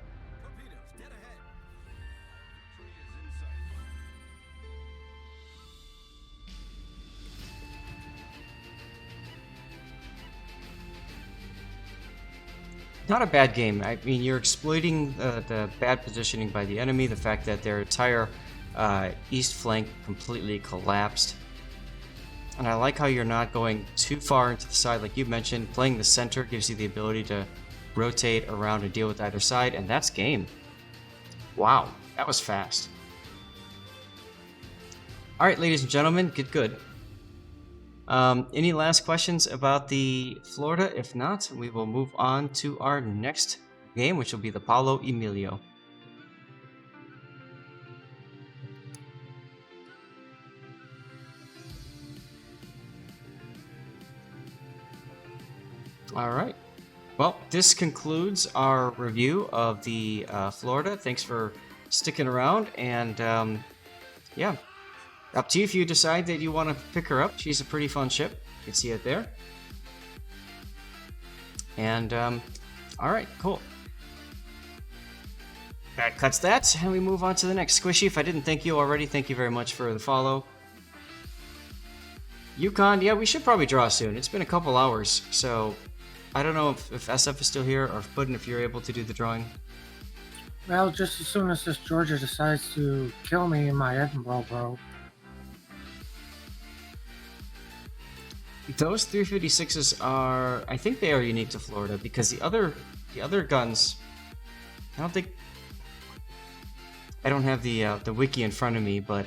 Not a bad game. I mean, you're exploiting the bad positioning by the enemy, the fact that their entire east flank completely collapsed. And I like how you're not going too far into the side, like you mentioned. Playing the center gives you the ability to rotate around and deal with either side, and that's game. Wow, that was fast. All right, ladies and gentlemen, get good. Any last questions about the Florida? If not, we will move on to our next game, which will be the PAOLO EMILIO. All right. Well, this concludes our review of the Florida. Thanks for sticking around, and yeah, up to you if you decide that you want to pick her up. She's a pretty fun ship. You can see it there. And all right, cool. That cuts that, and we move on to the next. Squishy, if I didn't thank you already, thank you very much for the follow. Yukon, yeah, we should probably draw soon. It's been a couple hours, so I don't know if SF is still here, or if Puddin, if you're able to do the drawing. Well, just as soon as this Georgia decides to kill me in my Edinburgh, bro. Those 356s are, I think they are unique to Florida, because the other guns, I don't think, I don't have the wiki in front of me, but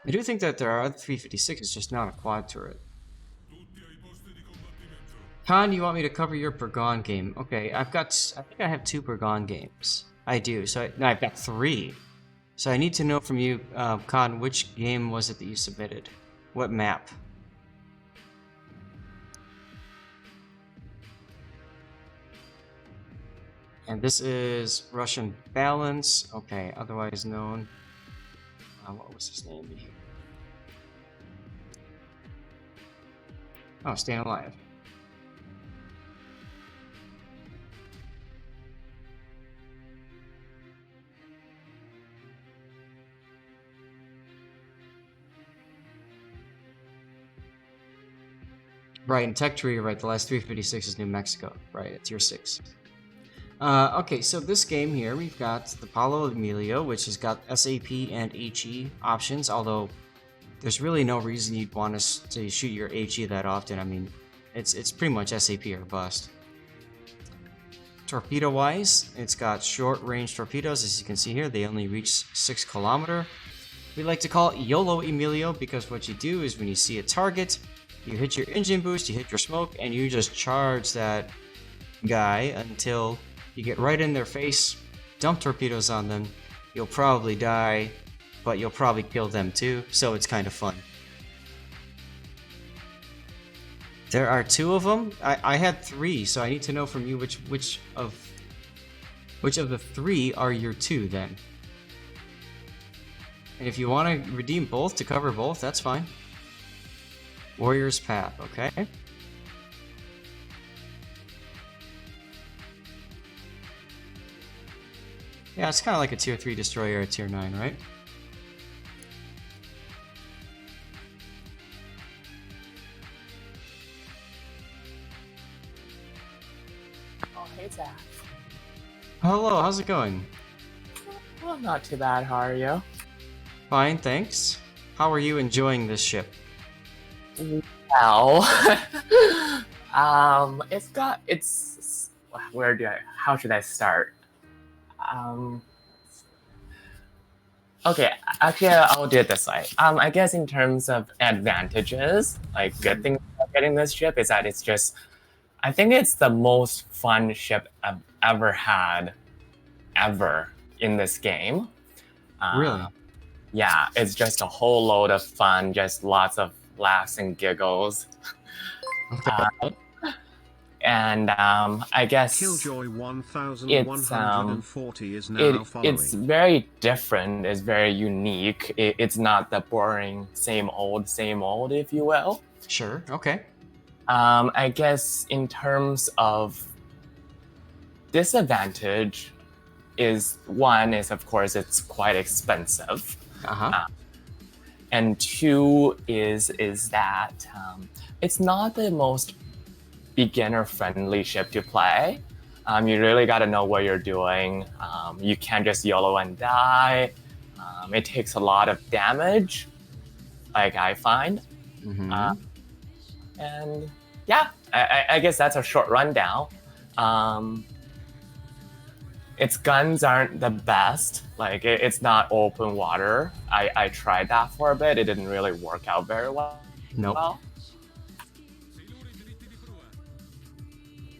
I do think that there are other 356s, just not a quad turret. Khan, you want me to cover your Bourgogne game? Okay, I think I have 2 Bourgogne games. I do, so no, I've got 3. So I need to know from you, Khan, which game was it that you submitted? What map? And this is Russian Balance, okay, otherwise known. What was his name? Oh, Staying Alive. Right, in Tech Tree, you're right, the last 356 is New Mexico. Right, it's your 6. Okay, so this game here, we've got the PAOLO EMILIO, which has got SAP and HE options, although there's really no reason you'd want us to shoot your HE that often. I mean, it's pretty much SAP or bust. Torpedo-wise, it's got short-range torpedoes, as you can see here. They only reach 6 kilometers. We like to call it YOLO EMILIO, because what you do is when you see a target, you hit your engine boost, you hit your smoke, and you just charge that guy until you get right in their face, dump torpedoes on them. You'll probably die, but you'll probably kill them too, so it's kind of fun. There are 2 of them. I had 3, so I need to know from you which of the 3 are your 2 then. And if you want to redeem both to cover both, that's fine. Warrior's Path, okay? Yeah, it's kind of like a tier 3 destroyer, a tier 9, right? Oh, hey, Zach. Hello, how's it going? Well, not too bad. How are you? Fine, thanks. How are you enjoying this ship? Well, how should I start? Okay, actually, I'll do it this way. I guess in terms of advantages, like good things about getting this ship is that it's just, I think it's the most fun ship I've ever had, ever in this game. Really? Yeah, it's just a whole load of fun, just lots of laughs and giggles. And I guess Killjoy 1140 is now following. It's very different, it's very unique. It's not the boring same old, if you will. Sure, okay. I guess in terms of disadvantage is of course it's quite expensive. And 2 is that it's not the most beginner-friendly ship to play. You really got to know what you're doing. You can't just YOLO and die. It takes a lot of damage, like I find. And yeah, I guess that's a short rundown. Its guns aren't the best. Like it's not open water. I tried that for a bit. It didn't really work out very well. Nope.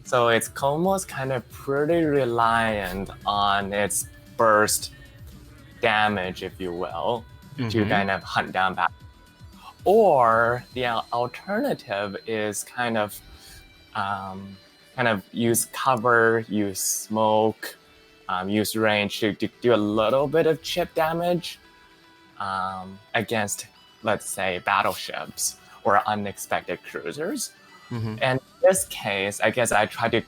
So it's almost kind of pretty reliant on its burst damage, if you will, to kind of hunt down back. Or the alternative is kind of use cover, use smoke, use range to do a little bit of chip damage against, let's say, battleships or unexpected cruisers. Mm-hmm. And in this case, I guess I tried to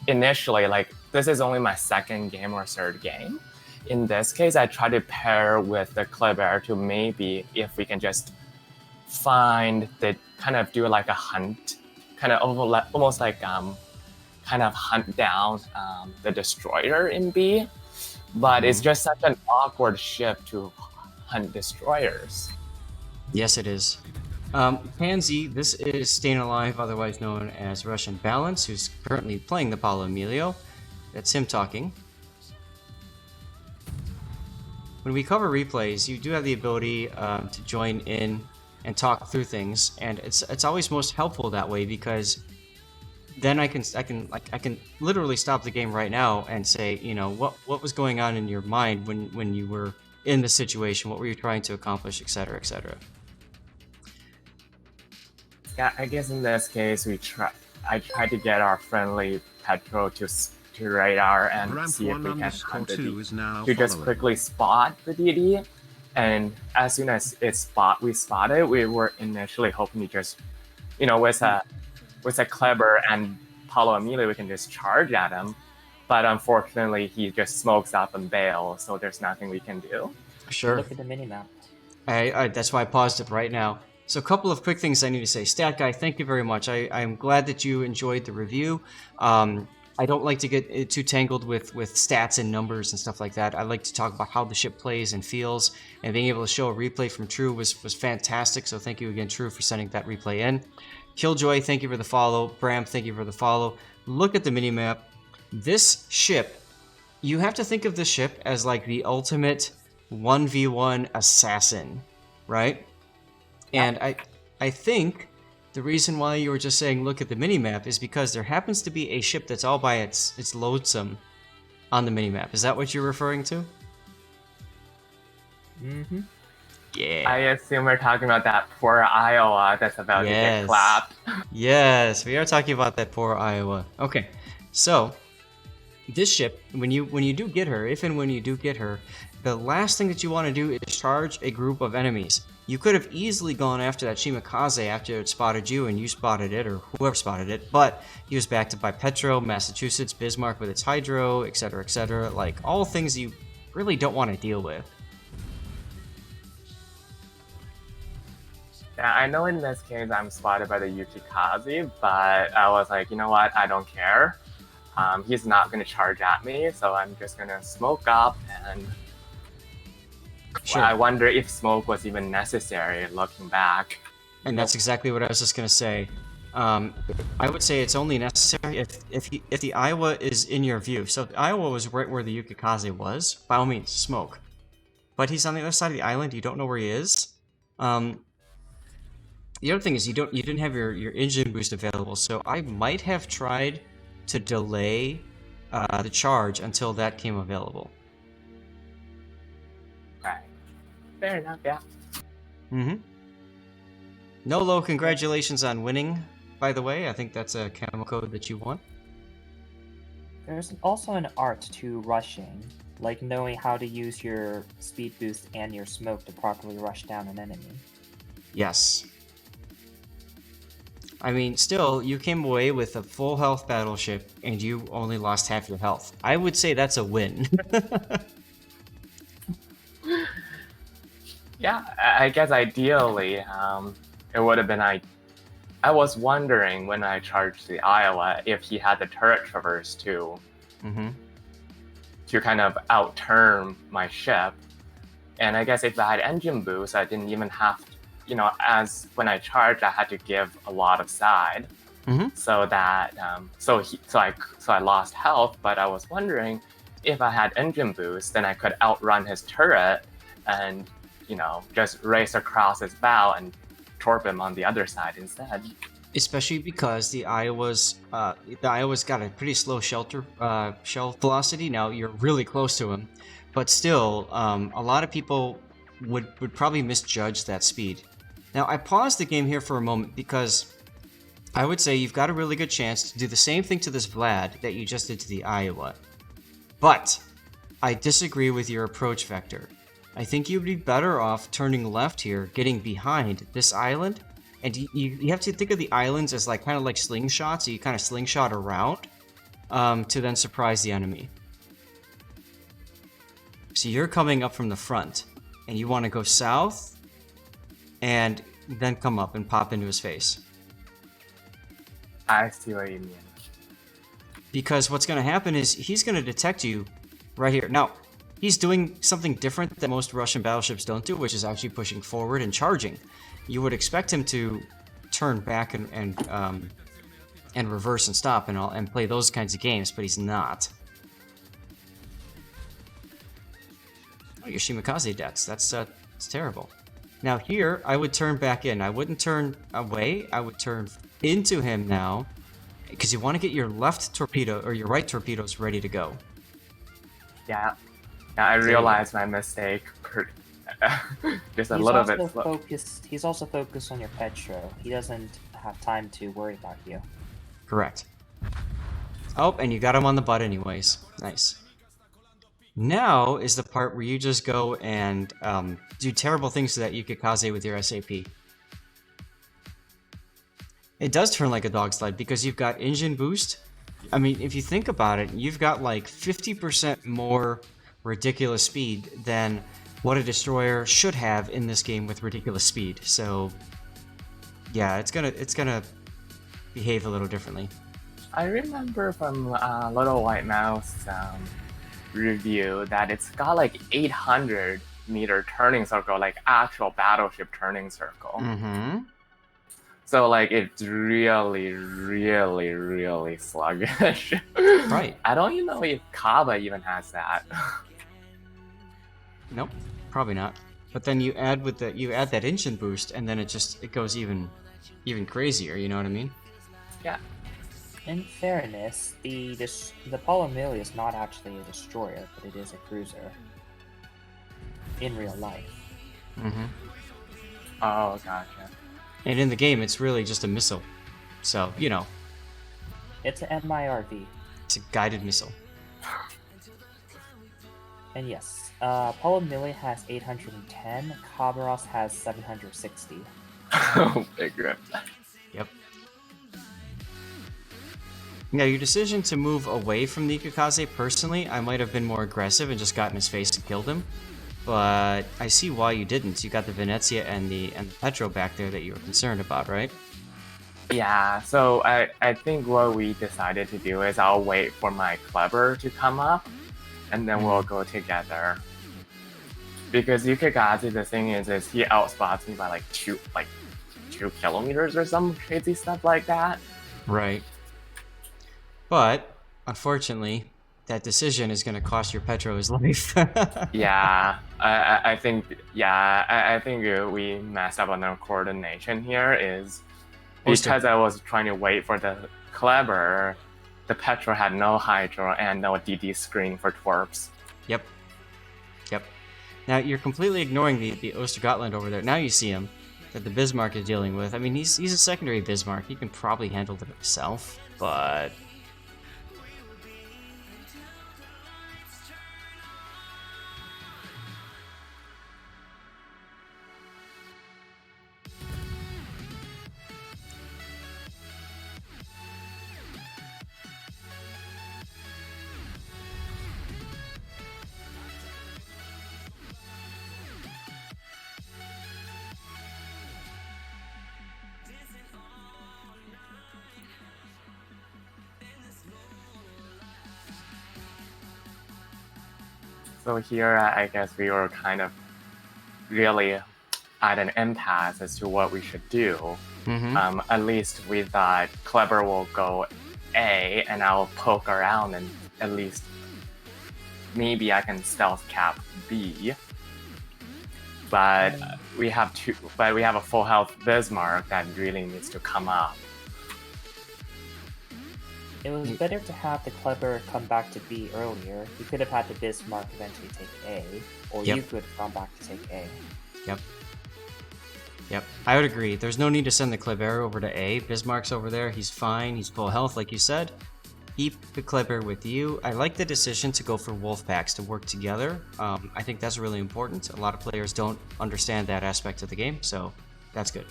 initially, like, this is only my second game or third game. In this case, I tried to pair with the Kleber to maybe if we can just find the kind of do like a hunt, kind of overlap, almost like kind of hunt down the destroyer in B. But it's just such an awkward ship to hunt destroyers. Yes, it is. Pansy, this is Staying Alive, otherwise known as Russian Balance, who's currently playing the Paolo Emilio. That's him talking. When we cover replays, you do have the ability to join in and talk through things, and it's always most helpful that way, because then I can literally stop the game right now and say, you know, what was going on in your mind when you were in the situation, what were you trying to accomplish, etc., etc. Yeah, I guess in this case, I tried to get our friendly Petro to radar and Ramp see if we can hunt the to just quickly spot the DD. And as soon as we spotted, we were initially hoping to just, you know, with a Kleber and Paolo Emilio, we can just charge at him. But unfortunately, he just smokes up and bails, so there's nothing we can do. Sure. Look at the minimap. That's why I paused it right now. So a couple of quick things I need to say. Stat Guy, thank you very much. I'm glad that you enjoyed the review. I don't like to get too tangled with stats and numbers and stuff like that. I like to talk about how the ship plays and feels, and being able to show a replay from True was fantastic. So thank you again, True, for sending that replay in. Killjoy, thank you for the follow. Bram, thank you for the follow. Look at the minimap. This ship, you have to think of this ship as like the ultimate 1v1 assassin, right? And I think the reason why you were just saying look at the minimap is because there happens to be a ship that's all by its lonesome on the minimap. Is that what you're referring to? Mm-hmm. Yeah. I assume we're talking about that poor Iowa that's about to get clapped. Yes, we are talking about that poor Iowa. Okay, so this ship, when you do get her, if and when you do get her, the last thing that you want to do is charge a group of enemies. You could have easily gone after that Shimakaze after it spotted you and you spotted it, or whoever spotted it, but he was backed up by Petro, Massachusetts, Bismarck with its hydro, etc., like all things you really don't want to deal with. Yeah, I know in this case I'm spotted by the Yukikaze, but I was like, you know what, I don't care. He's not going to charge at me, so I'm just going to smoke up, and Sure. I wonder if smoke was even necessary looking back. And that's exactly what I was just going to say. I would say it's only necessary if the Iowa is in your view. So if the Iowa was right where the Yukikaze was, by all means, smoke. But he's on the other side of the island, you don't know where he is. The other thing is you didn't have your engine boost available, so I might have tried to delay the charge until that came available. Right. Fair enough, yeah. Mm-hmm. Nolo, congratulations on winning, by the way. I think that's a camo code that you won. There's also an art to rushing, like knowing how to use your speed boost and your smoke to properly rush down an enemy. Yes. I mean, still, you came away with a full health battleship, and you only lost half your health. I would say that's a win. Yeah, I guess ideally, it would have been I was wondering when I charged the Iowa if he had the turret traverse too, to kind of outturn my ship. And I guess if I had engine boost, I didn't even have to, you know, as when I charged, I had to give a lot of side, so that so I lost health. But I was wondering if I had engine boost, then I could outrun his turret and, you know, just race across his bow and torp him on the other side instead. Especially because the Iowa's got a pretty slow shell velocity. Now you're really close to him, but still, a lot of people would probably misjudge that speed. Now I paused the game here for a moment because I would say you've got a really good chance to do the same thing to this Vlad that you just did to the Iowa. But I disagree with your approach vector. I think you'd be better off turning left here, getting behind this island. And you have to think of the islands as like kind of like slingshots. So you kind of slingshot around to then surprise the enemy. So you're coming up from the front, and you want to go south, and then come up and pop into his face. I see what you mean. Because what's going to happen is he's going to detect you right here. Now, he's doing something different that most Russian battleships don't do, which is actually pushing forward and charging. You would expect him to turn back and reverse and stop and play those kinds of games, but he's not. Oh, your KITAKAZE deaths. That's terrible. Now here, I would turn back in. I wouldn't turn away. I would turn into him now, because you want to get your left torpedo or your right torpedoes ready to go. Yeah, I realized my mistake. Just a little bit slow. He's also focused on your Petro. He doesn't have time to worry about you. Correct. Oh, and you got him on the butt anyways. Nice. Now is the part where you just go and do terrible things to that KITAKAZE with your SAP. It does turn like a dog sled because you've got engine boost. I mean, if you think about it, you've got like 50% more ridiculous speed than what a destroyer should have in this game with ridiculous speed. So, yeah, it's gonna behave a little differently. I remember from Little White Mouse review that it's got like 800-meter turning circle, like actual battleship turning circle. Mm-hmm. So like it's really, really, really sluggish. Right. I don't even know if Kaba even has that. Nope, probably not. But then you add that engine boost, and then it goes even crazier. You know what I mean? Yeah. In fairness, the Apollo Emilio is not actually a destroyer, but it is a cruiser. In real life. Mm-hmm. Oh, gotcha. And in the game, it's really just a missile. So, you know. It's an MIRV. It's a guided missile. And yes, Apollo Emilio has 810, Khabarovsk has 760. Oh, big rip. Yep. Now, your decision to move away from the KITAKAZE, personally, I might have been more aggressive and just got in his face and killed him. But I see why you didn't. You got the Venezia and the Petro back there that you were concerned about, right? Yeah, so I think what we decided to do is I'll wait for my Clever to come up, and then we'll go together. Because KITAKAZE, the thing is he outspots me by like 2 kilometers or some crazy stuff like that. Right. But, unfortunately, that decision is going to cost your Petro his life. Yeah, I think we messed up on the coordination here. Is because I was trying to wait for the Clever, the Petro had no Hydro and no DD screen for twerps. Yep. Now you're completely ignoring the Ostergotland over there. Now you see him that the Bismarck is dealing with. I mean, he's a secondary Bismarck. He can probably handle it himself, but. So here, I guess we were kind of really at an impasse as to what we should do. Mm-hmm. At least we thought Clever will go A, and I'll poke around, and at least maybe I can stealth cap B. But we have a full health Bismarck that really needs to come up. It was better to have the Clever come back to B earlier. You could have had the Bismarck eventually take A, or you could have gone back to take A. Yep, I would agree. There's no need to send the Clever over to A. Bismarck's over there. He's fine. He's full health, like you said. keep the Kleber with you. I like the decision to go for wolf packs to work together. I think that's really important. A lot of players don't understand that aspect of the game, so that's good.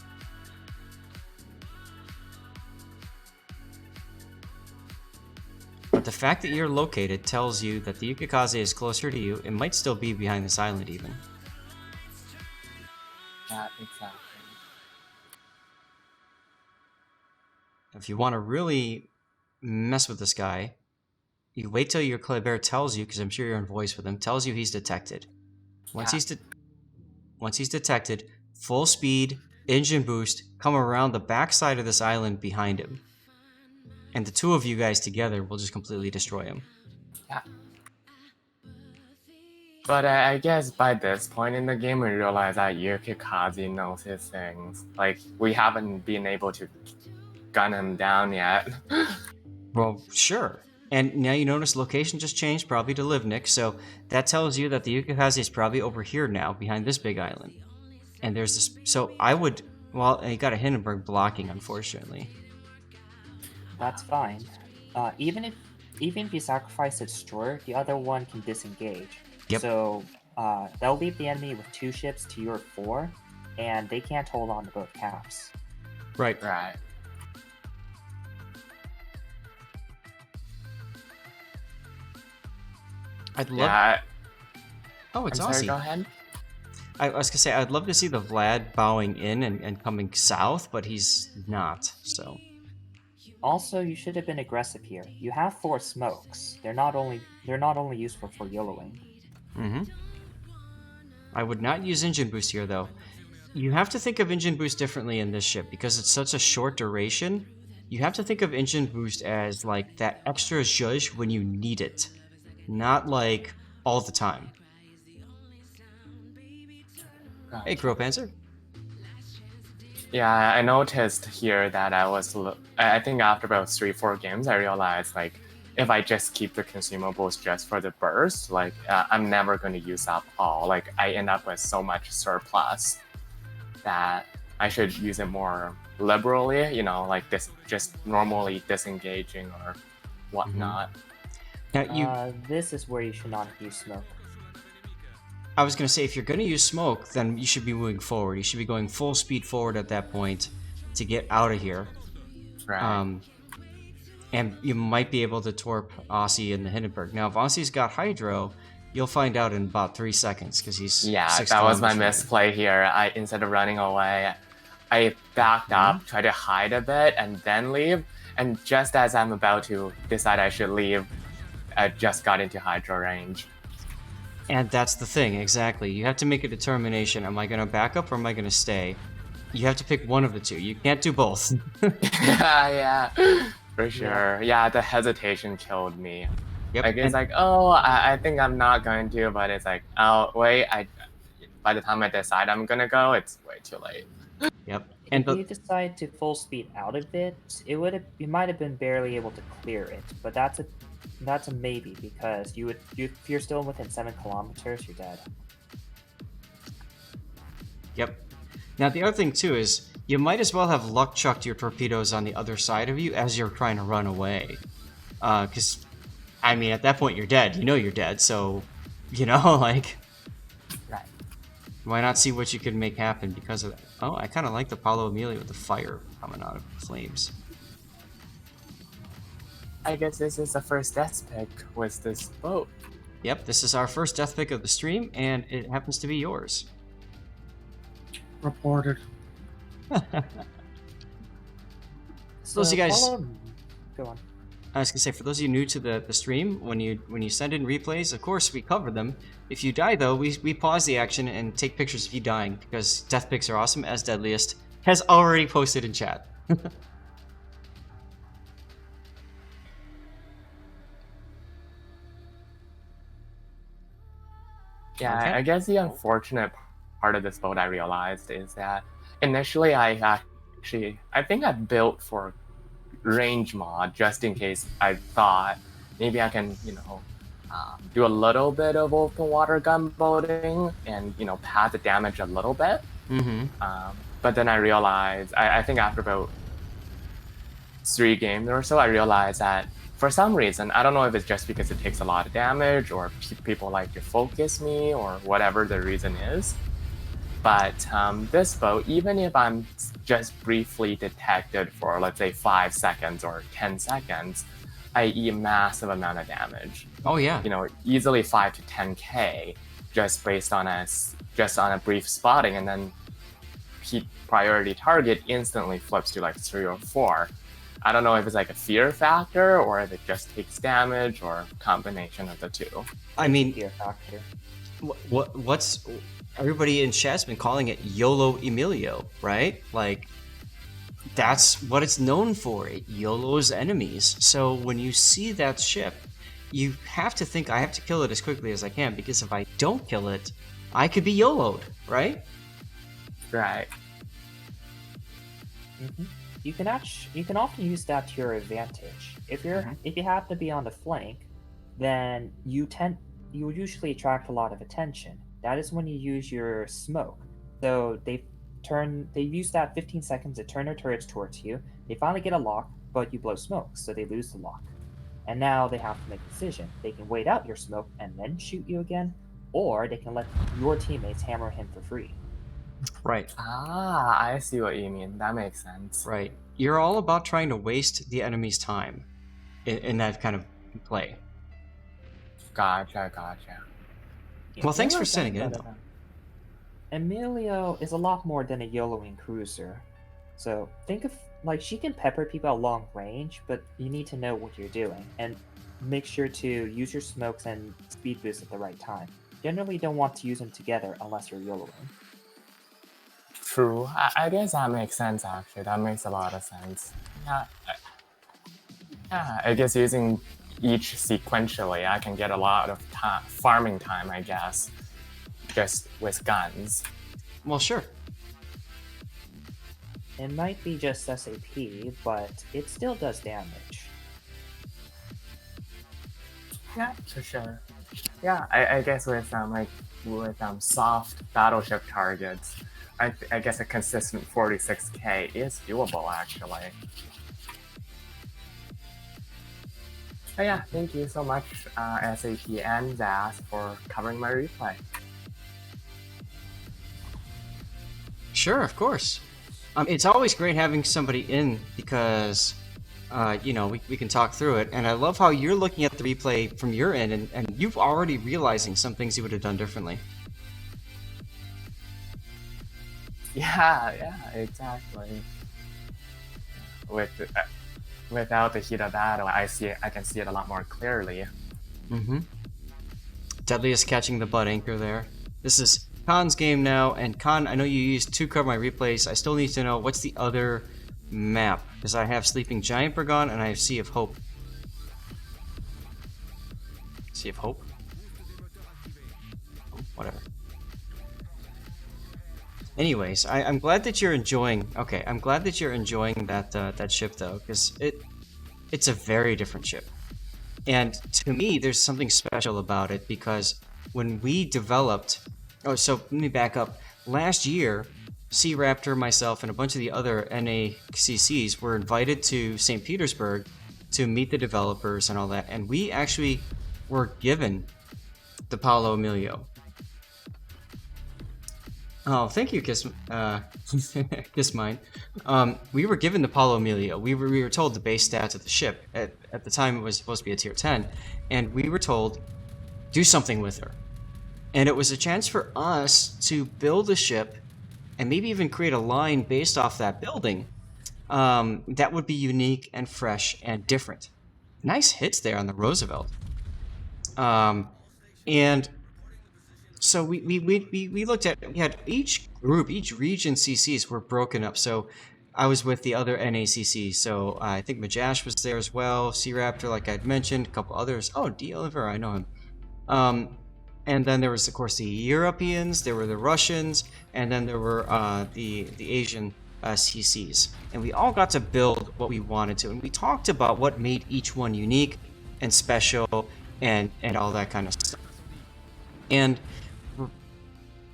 But the fact that you're located tells you that the Yukikaze is closer to you. It might still be behind this island even. Yeah, exactly. If you want to really mess with this guy, you wait till your Kleber tells you, because I'm sure you're in voice with him, tells you he's detected. Once he's detected, full speed, engine boost, come around the backside of this island behind him. And the two of you guys together will just completely destroy him. Yeah. But I guess by this point in the game, we realize that Yukikaze knows his things. Like, we haven't been able to gun him down yet. Well, sure. And now you notice location just changed, probably to Livnik, so that tells you that the Yukikaze is probably over here now, behind this big island. And there's this... So I would... Well, you got a Hindenburg blocking, unfortunately. That's fine. Even if you sacrifice the destroyer, the other one can disengage. Yep. So that'll leave the enemy with 2 ships to your 4, and they can't hold on to both caps. Right. Right. I'd love... Yeah. Oh, it's I'm sorry, Aussie. go ahead. I was gonna say, I'd love to see the Vlad bowing in and coming south, but he's not, so... Also, you should have been aggressive here. You have 4 smokes. They're not only useful for YOLOing. Mm-hmm. I would not use engine boost here, though. You have to think of engine boost differently in this ship, because it's such a short duration. You have to think of engine boost as, like, that extra zhuzh when you need it. Not, like, all the time. Hey, Crow Panzer. Yeah, I noticed here that I think after about 3-4 games, I realized, like, if I just keep the consumables just for the burst, like, I'm never going to use up all. Like, I end up with so much surplus that I should use it more liberally, you know, like this, just normally disengaging or whatnot. Now, This is where you should not use smoke. I was going to say, if you're going to use smoke, then you should be moving forward. You should be going full speed forward at that point to get out of here. Right. And you might be able to torp Aussie in the Hindenburg. Now, if Aussie's got Hydro, you'll find out in about 3 seconds, because he's... Yeah, 6 that was my kilometers misplay here. Instead of running away, I backed up, tried to hide a bit, and then leave. And just as I'm about to decide I should leave, I just got into Hydro range. And that's the thing, exactly. You have to make a determination. Am I going to back up or am I going to stay? You have to pick one of the two. You can't do both. Yeah, for sure. Yeah, the hesitation killed me. Yep. Like, it's like, oh, I think I'm not going to, but it's like, oh, wait, by the time I decide I'm going to go, it's way too late. Yep. If you decide to full speed out of it, you might have been barely able to clear it, but that's a maybe, because if you're still within 7 kilometers, you're dead. Yep. Now, the other thing, too, is you might as well have luck chucked your torpedoes on the other side of you as you're trying to run away. Because, I mean, at that point, you're dead. You know you're dead, so, you know, like... Right. Why not see what you can make happen because of that? Oh, I kind of like the Paolo Emilio with the fire coming out of flames. I guess this is the first death pick with this boat. Yep, this is our first death pick of the stream, and it happens to be yours. Reported. So those of you guys... Go on. I was gonna say, for those of you new to the stream, when you send in replays, of course we cover them. If you die though, we pause the action and take pictures of you dying, because death picks are awesome, as Deadliest has already posted in chat. Yeah, Okay. I guess the unfortunate part of this boat I realized is that initially I think I built for range mod just in case I thought maybe I can, do a little bit of open water gunboating and, pad the damage a little bit. Mm-hmm. But then I realized, I think after about 3 games or so, I realized that for some reason, I don't know if it's just because it takes a lot of damage or people like to focus me or whatever the reason is. But this bow, even if I'm just briefly detected for, let's say, 5 seconds or 10 seconds, i.e. massive amount of damage. Oh yeah. You know, easily 5 to 10k just based on a brief spotting, and then priority target instantly flips to like 3 or 4. I don't know if it's like a fear factor or if it just takes damage or a combination of the two. I mean, Fear factor. what's everybody in chat's been calling it YOLO Emilio, right? Like, that's what it's known for. It YOLOs enemies. So when you see that ship, you have to think, I have to kill it as quickly as I can, because if I don't kill it, I could be YOLO'd, right? Right. You can often use that to your advantage. If you have to be on the flank, then you usually attract a lot of attention. That is when you use your smoke. So they use that 15 seconds to turn their turrets towards you. They finally get a lock, but you blow smoke, so they lose the lock. And now they have to make a decision. They can wait out your smoke and then shoot you again, or they can let your teammates hammer him for free. Right. Ah, I see what you mean. That makes sense. Right. You're all about trying to waste the enemy's time in that kind of play. Gotcha. Well, thanks for sending it in, though. Emilio is a lot more than a YOLOing cruiser. So think of, like, she can pepper people at long range, but you need to know what you're doing, and make sure to use your smokes and speed boost at the right time. Generally don't want to use them together unless you're YOLOing. True. I guess that makes sense, actually. That makes a lot of sense. Yeah, I guess using each sequentially, I can get a lot of farming time, I guess, just with guns. Well, sure. It might be just SAP, but it still does damage. Yeah, for sure. Yeah, I guess with soft battleship targets, I guess a consistent 46k is doable, actually. But yeah, thank you so much, SAP and Zaz, for covering my replay. Sure, of course. It's always great having somebody in because, we can talk through it. And I love how you're looking at the replay from your end and you've already realizing some things you would have done differently. Yeah, exactly. Without the heat of battle, I can see it a lot more clearly. Mm-hmm. Deadly is catching the butt anchor there. This is Khan's game now, and Khan, I know you used to cover my replays. I still need to know what's the other map, because I have Sleeping Giant Bourgogne and I have Sea of Hope. Sea of Hope? Whatever. Anyways, I'm glad that you're enjoying. Okay, I'm glad that you're enjoying that ship though, because it's a very different ship, and to me, there's something special about it because when we developed. Oh, so let me back up. Last year, Sea Raptor, myself, and a bunch of the other NACCs were invited to St. Petersburg to meet the developers and all that, and we actually were given the Paolo Emilio. Oh, thank you, Kiss Mine. We were given the Paolo Emilio. We were told the base stats of the ship. At the time, it was supposed to be a tier 10, and we were told, do something with her. And it was a chance for us to build a ship and maybe even create a line based off that building that would be unique and fresh and different. Nice hits there on the Roosevelt. And so we looked at, we had each group, each region CCs were broken up. So I was with the other NACCs. So I think Majash was there as well. Sea Raptor, like I'd mentioned, a couple others. Oh, D. Oliver, I know him. And then there was, of course, the Europeans, there were the Russians, and then there were the Asian CCs. And we all got to build what we wanted to. And we talked about what made each one unique and special and all that kind of stuff. And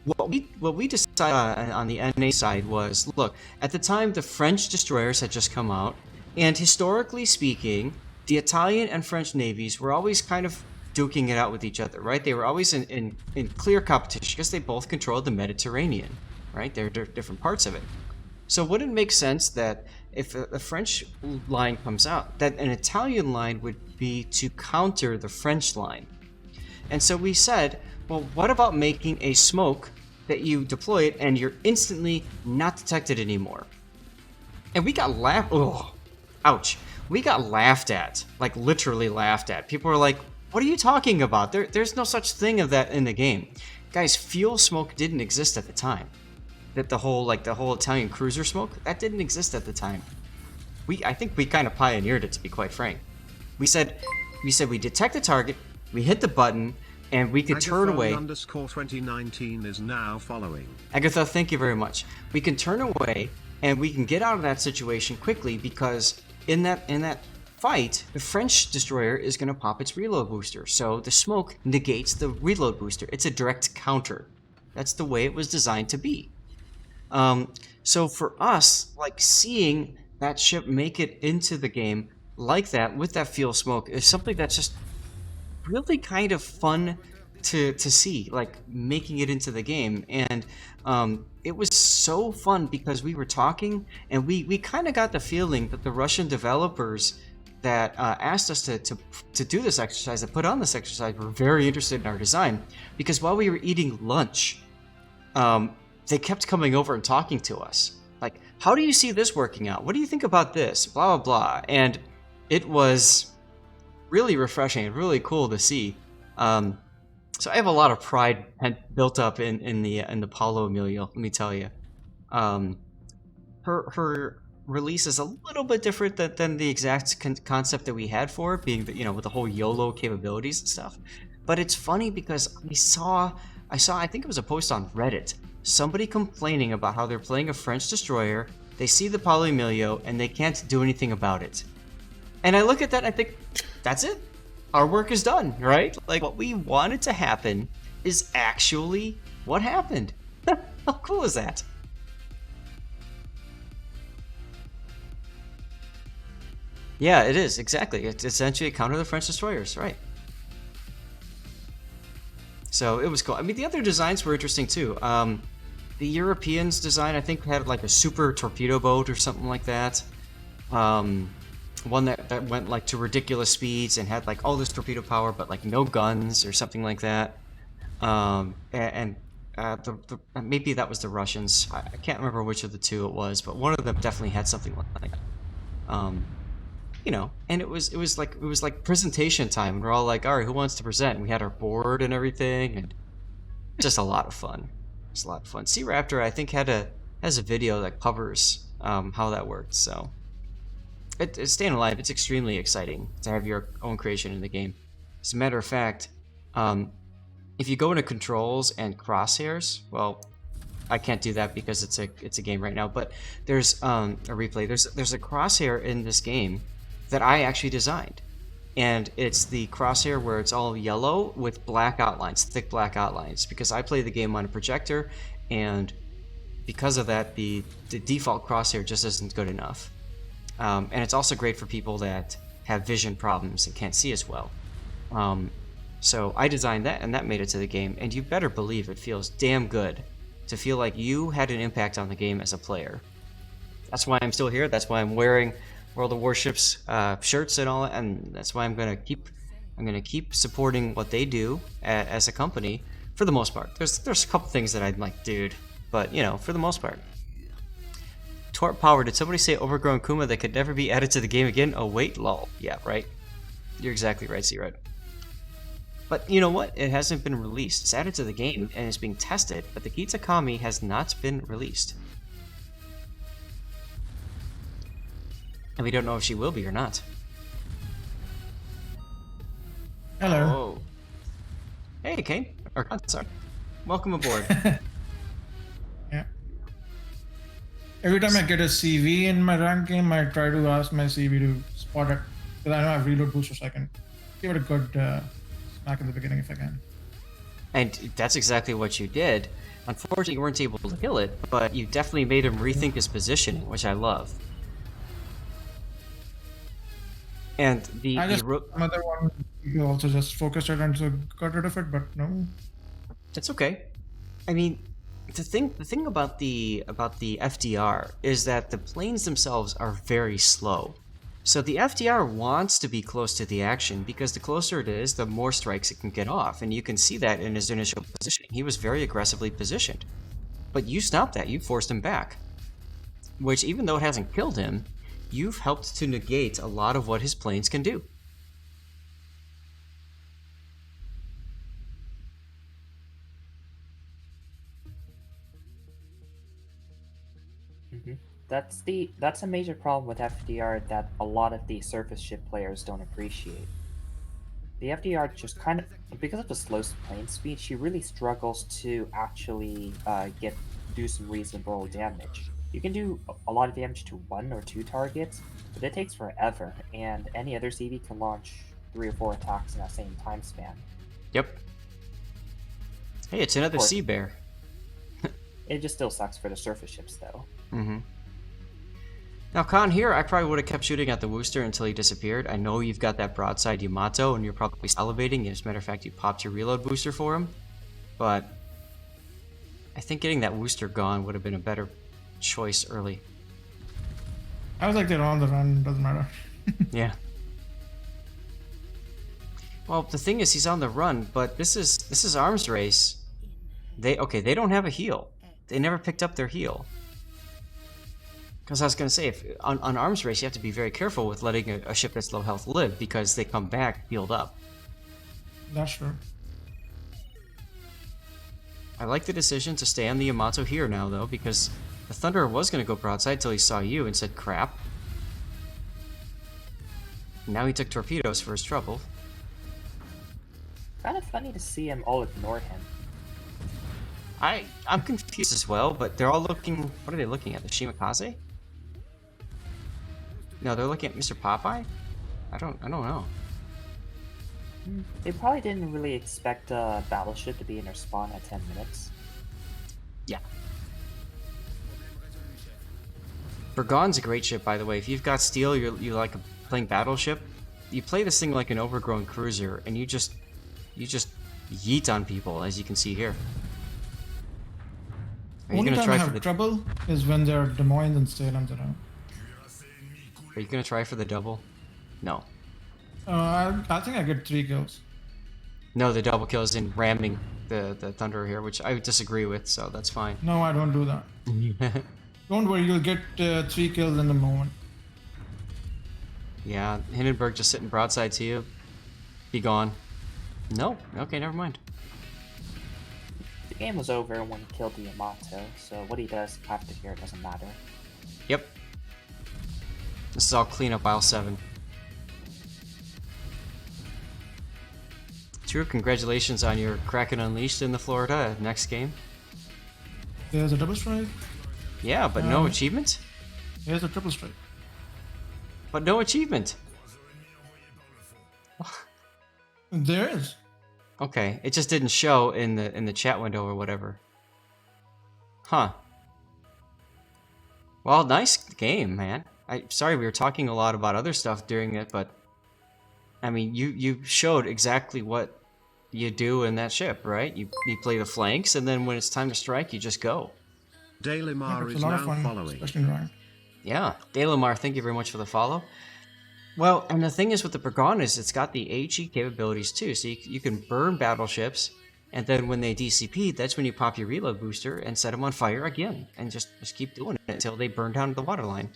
what we decided on the NA side was, look, at the time the French destroyers had just come out, and historically speaking, the Italian and French navies were always kind of duking it out with each other, right? They were always in clear competition because they both controlled the Mediterranean, right? They're different parts of it. So wouldn't it make sense that if a French line comes out, that an Italian line would be to counter the French line? And so we said, well, what about making a smoke that you deploy it and you're instantly not detected anymore? And we got laughed. Oh, ouch. We got laughed at, like literally laughed at. People were like, what are you talking about? There's no such thing of that in the game. Guys, fuel smoke didn't exist at the time. That the whole Italian cruiser smoke, that didn't exist at the time. I think we kind of pioneered it, to be quite frank. We said we detect the target, we hit the button, and we could turn away. _2019 is now following. Agatha, thank you very much. We can turn away and we can get out of that situation quickly because in that fight, the French destroyer is going to pop its reload booster. So the smoke negates the reload booster. It's a direct counter. That's the way it was designed to be. So for us, like seeing that ship make it into the game like that with that fuel smoke is something that's just really kind of fun to see, like making it into the game. And it was so fun because we were talking and we kind of got the feeling that the Russian developers that asked us to do this exercise, to put on this exercise, were very interested in our design, because while we were eating lunch, they kept coming over and talking to us. Like, how do you see this working out? What do you think about this? Blah, blah, blah. And it was really refreshing and really cool to see. So I have a lot of pride built up in the PAOLO EMILIO, let me tell you. Her release is a little bit different than the exact concept that we had for it, being that, with the whole YOLO capabilities and stuff. But it's funny because I saw, I think it was a post on Reddit, somebody complaining about how they're playing a French destroyer, they see the PAOLO EMILIO, and they can't do anything about it. And I look at that and I think, that's it. Our work is done, right? Like, what we wanted to happen is actually what happened. How cool is that? Yeah, it is, exactly. It's essentially a counter to the French destroyers, right? So it was cool. I mean, the other designs were interesting too. The Europeans' design, I think, had like a super torpedo boat or something like that. One that went like to ridiculous speeds and had like all this torpedo power, but like no guns or something like that. Maybe that was the Russians. I can't remember which of the two it was, but one of them definitely had something like that. And it was like presentation time, and we're all like, all right, who wants to present? And we had our board and everything, and just a lot of fun. It's a lot of fun. Sea Raptor, I think, has a video that covers how that worked. So it's staying alive. It's extremely exciting to have your own creation in the game. As a matter of fact, if you go into controls and crosshairs, well, I can't do that because it's a game right now. But there's a replay. There's a crosshair in this game that I actually designed, and it's the crosshair where it's all yellow with black outlines, thick black outlines, because I play the game on a projector, and because of that, the default crosshair just isn't good enough. And it's also great for people that have vision problems and can't see as well. So I designed that, and that made it to the game, and you better believe it feels damn good to feel like you had an impact on the game as a player. That's why I'm still here. That's why I'm wearing World of Warships shirts and all that, and that's why I'm gonna keep supporting what they do as a company for the most part. There's a couple things that I'd like, dude, but for the most part. Tort Power, did somebody say Overgrown Kuma that could never be added to the game again? Oh wait, lol. Yeah, right. You're exactly right, C-Red. But you know what? It hasn't been released. It's added to the game and it's being tested, but the KITAKAZE has not been released. And we don't know if she will be or not. Hello. Oh. Hey, Kane. Or, sorry. Welcome aboard. Yeah. Every time I get a CV in my rank game, I try to ask my CV to spot it. Because I know I have reload booster, so I can give it a good smack in the beginning if I can. And that's exactly what you did. Unfortunately, you weren't able to kill it, but you definitely made him rethink his positioning, which I love. And I just another one. You also just focused it and so got rid of it, but no. It's okay. I mean, the thing about the FDR is that the planes themselves are very slow. So the FDR wants to be close to the action because the closer it is, the more strikes it can get off, and you can see that in his initial positioning. He was very aggressively positioned. But you stopped that, you forced him back. Which, even though it hasn't killed him, you've helped to negate a lot of what his planes can do. That's a major problem with FDR that a lot of the surface ship players don't appreciate. The FDR just kind of, because of the slow plane speed, she really struggles to actually do some reasonable damage. You can do a lot of damage to 1 or 2 targets, but it takes forever, and any other CV can launch 3 or 4 attacks in that same time span. Yep. Hey, it's another sea bear. It just still sucks for the surface ships, though. Mm-hmm. Now, Khan, here, I probably would have kept shooting at the Wooster until he disappeared. I know you've got that broadside Yamato, and you're probably salivating. As a matter of fact, you popped your reload booster for him. But I think getting that Wooster gone would have been a better choice early. I was like, they're on the run, doesn't matter. Yeah. Well, the thing is, he's on the run, but this is arms race. They don't have a heal. They never picked up their heal. Because I was going to say, if on arms race, you have to be very careful with letting a ship that's low health live, because they come back healed up. That's true. I like the decision to stay on the Yamato here now, though, because the Thunderer was going to go broadside till he saw you and said, crap. Now he took torpedoes for his trouble. Kind of funny to see him all ignore him. I'm confused as well, but they're all looking... What are they looking at? The SHIKISHIMA? No, they're looking at Mr. Popeye? I don't know. They probably didn't really expect a battleship to be in their spawn at 10 minutes. Yeah. Bourgogne's a great ship, by the way. If you've got steel, you like playing battleship, you play this thing like an overgrown cruiser, and you just yeet on people, as you can see here. Are you Only gonna time I try for have the trouble is when they're Des Moines and Salem's around. Are you gonna try for the double? No. I think I get 3 kills. No, the double kill is in ramming the Thunderer here, which I would disagree with, so that's fine. No, I don't do that. Don't worry, you'll get 3 kills in the moment. Yeah, Hindenburg just sitting broadside to you. Be gone. No. Okay, never mind. The game was over when he killed the Yamato, so what he does after here doesn't matter. Yep. This is all clean up aisle 7. True, congratulations on your Kraken Unleashed in the Florida next game. There's a double strike. Yeah, but no achievement? There's a triple strike. But no achievement. There is. Okay, it just didn't show in the chat window or whatever. Huh. Well, nice game, man. Sorry we were talking a lot about other stuff during it, but I mean, you showed exactly what you do in that ship, right? You play the flanks, and then when it's time to strike, you just go. Dalimar It's is a lot now of fun, following. especially in rank. Yeah, Dalimar, thank you very much for the follow. Well, and the thing is with the Bourgogne is it's got the AHE capabilities too, so you can burn battleships, and then when they DCP, that's when you pop your reload booster and set them on fire again, and just keep doing it until they burn down the waterline.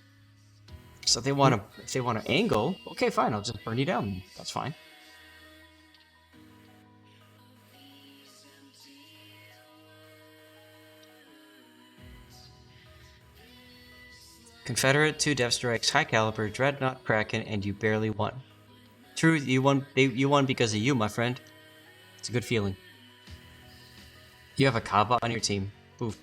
So if they want to angle, okay, fine, I'll just burn you down. That's fine. Confederate, 2 Death Strikes, High Caliber, Dreadnought, Kraken, and you barely won. True, you won. You won because of you, my friend. It's a good feeling. You have a Kaba on your team. Oof.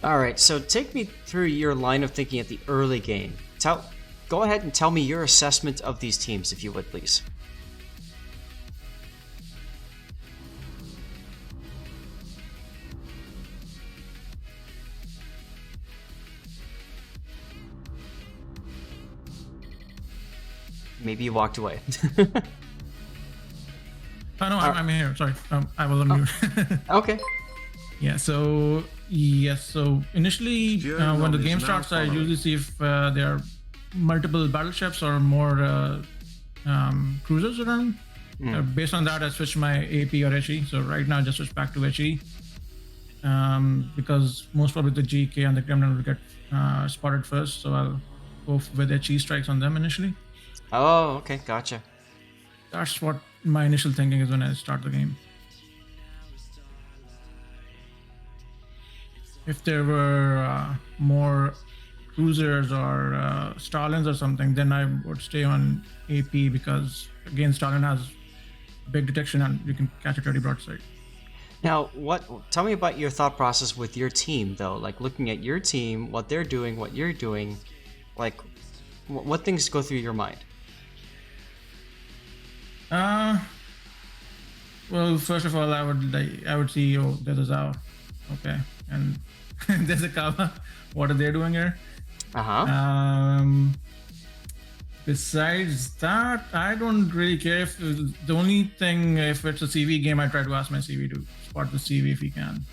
All right, so take me through your line of thinking at the early game. Go ahead and tell me your assessment of these teams, if you would, please. Maybe you walked away. Oh, no, I'm here. Sorry. I was on mute. Okay. Yeah, so initially when the game starts, I usually see if there are multiple battleships or more cruisers around. Based on that, I switch my AP or HE. So right now I just switch back to HE because most probably the GK and the Kremlin will get spotted first. So I'll go with HE strikes on them initially. Oh, okay, gotcha. That's what my initial thinking is when I start the game. If there were more cruisers or Stalins or something, then I would stay on AP because, again, Stalin has big detection and you can catch it really broadside. Now, tell me about your thought process with your team, though. Like, looking at your team, what they're doing, what you're doing, like, what things go through your mind? Well, first of all, I would see, oh, there's a Zao, okay, and there's a Kava. What are they doing here? Besides that, I don't really care. If the only thing, if it's a CV game, I try to ask my CV to spot the CV if he can.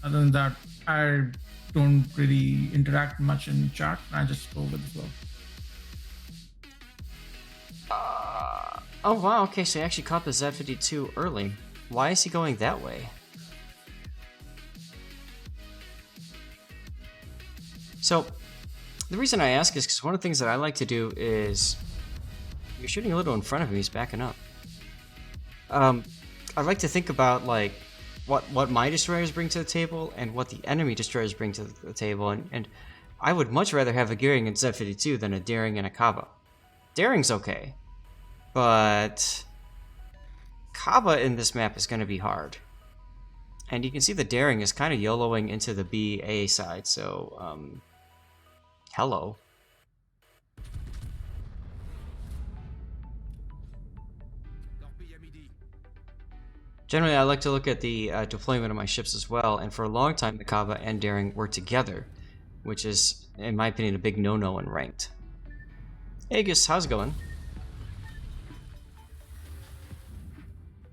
Other than that, I don't really interact much in chat. I just go with the flow. Oh wow, okay, so he actually caught the Z52 early. Why is he going that way? So, the reason I ask is because one of the things that I like to do is... You're shooting a little in front of him, he's backing up. I like to think about, like, what my destroyers bring to the table and what the enemy destroyers bring to the table, and I would much rather have a Gearing and Z52 than a Daring and a Kaba. Daring's okay. But Kaba in this map is going to be hard. And you can see the Daring is kind of YOLOing into the BA side, so, hello. Generally, I like to look at the deployment of my ships as well, and for a long time, the Kaba and Daring were together, which is, in my opinion, a big no-no in ranked. Hey, Gus, how's it going?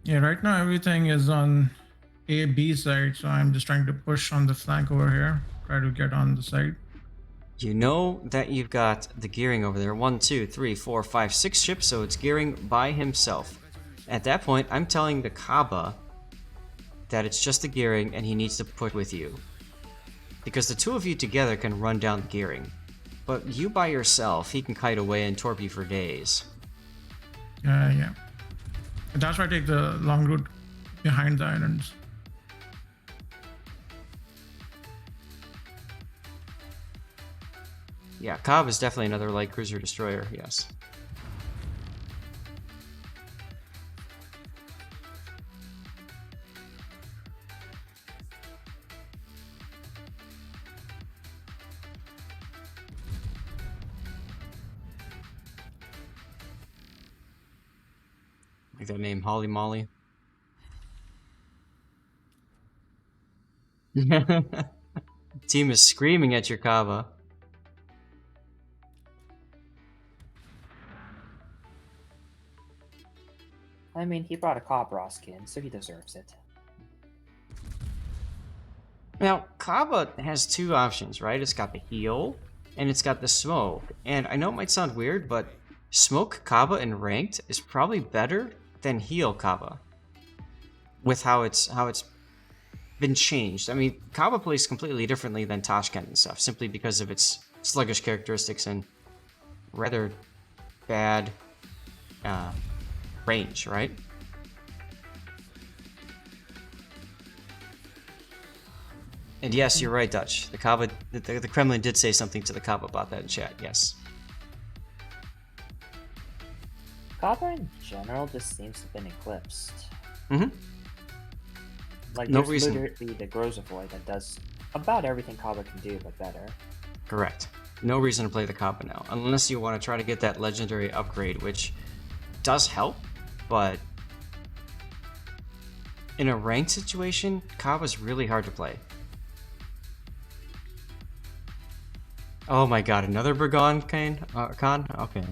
Yeah, right now everything is on A-B side, so I'm just trying to push on the flank over here, try to get on the side. You know that you've got the Gearing over there. 1, 2, 3, 4, 5, 6 ships, so it's Gearing by himself. At that point, I'm telling the Kaba that it's just the Gearing and he needs to push with you. Because the two of you together can run down the Gearing. But you by yourself, he can kite away and torp you for days. Yeah. That's why I take the long route behind the islands. Yeah, Cobb is definitely another light cruiser destroyer, yes. Like that name, Holly Molly. Team is screaming at your Kava. I mean, he brought a Cobra skin, so he deserves it. Now, Kaba has two options, right? It's got the heal, and it's got the smoke. And I know it might sound weird, but smoke Kaba in ranked is probably better than heal Kaba. With how it's been changed. I mean, Kaba plays completely differently than Tashkent and stuff, simply because of its sluggish characteristics and rather bad range, right? And yes, you're right, Dutch. The Kaba, the Kremlin did say something to the Kaba about that in chat. Yes. Cobra in general just seems to have been eclipsed. Mm-hmm. Like, No there's reason. literally the Grozavoid that does about everything Kaba can do, but better. Correct. No reason to play the Kappa now, unless you want to try to get that legendary upgrade, which does help, but in a ranked situation, Kappa's really hard to play. Oh my god, another Bourgogne Khan? Okay.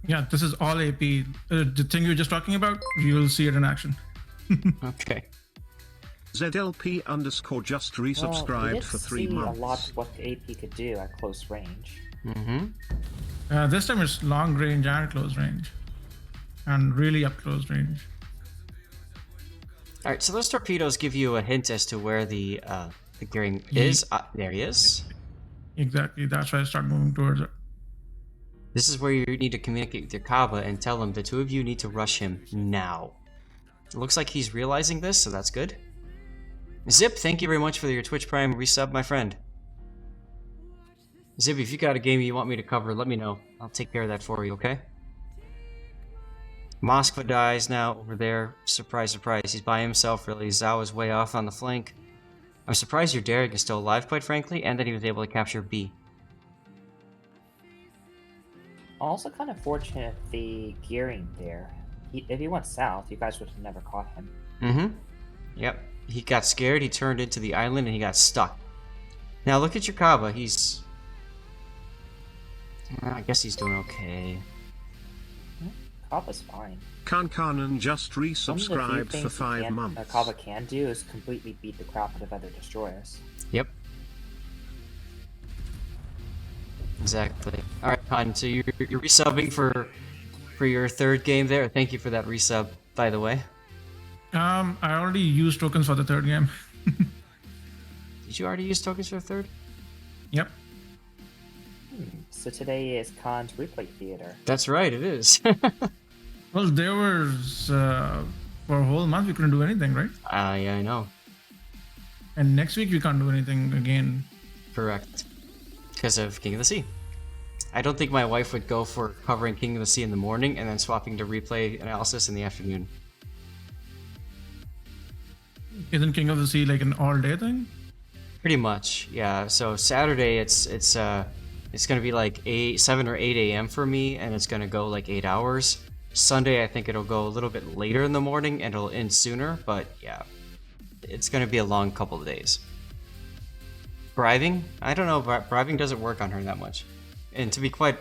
Yeah, this is all AP. The thing you were just talking about, you will see it in action. Okay. ZLP underscore just Well, we resubscribed did for 3 see months. a lot of what the AP could do at close range. Mm-hmm. This time it's long range and close range. And really up close range. Alright, so those torpedoes give you a hint as to where the gearing is. There he is. Exactly, that's why I start moving towards it. This is where you need to communicate with your Kaba and tell him the two of you need to rush him now. It looks like he's realizing this, so that's good. Zip, thank you very much for your Twitch Prime resub, my friend. Zip, if you got a game you want me to cover, let me know. I'll take care of that for you, okay? Moskva dies now over there. Surprise, surprise. He's by himself, really. Zhao is way off on the flank. I'm surprised your Derek is still alive, quite frankly, and that he was able to capture B. Also kind of fortunate the gearing there. If he went south, you guys would have never caught him. Mm-hmm. Yep. He got scared, he turned into the island, and he got stuck. Now look at your Kaba. He's... I guess he's doing okay. Kaba's fine. KhaneKhannan just One of the few resubscribed for things 5 months. Kaba can do is completely beat the crap out of other destroyers. Yep. Exactly. Alright, Khan, so you're resubbing for your third game there. Thank you for that resub, by the way. I already used tokens for the third game. Did you already use tokens for the third? Yep. So today is Khan's replay theater. That's right, it is. Well, there was for a whole month we couldn't do anything, right? Yeah, I know. And next week we can't do anything again. Correct. Because of King of the Sea. I don't think my wife would go for covering King of the Sea in the morning and then swapping to replay analysis in the afternoon. Isn't King of the Sea like an all-day thing? Pretty much, yeah. So Saturday, it's gonna be like 7 or 8 a.m. for me, and it's gonna go like 8 hours. Sunday, I think it'll go a little bit later in the morning, and it'll end sooner. But yeah, it's gonna be a long couple of days. Bribing? I don't know. Bribing doesn't work on her that much. And to be quite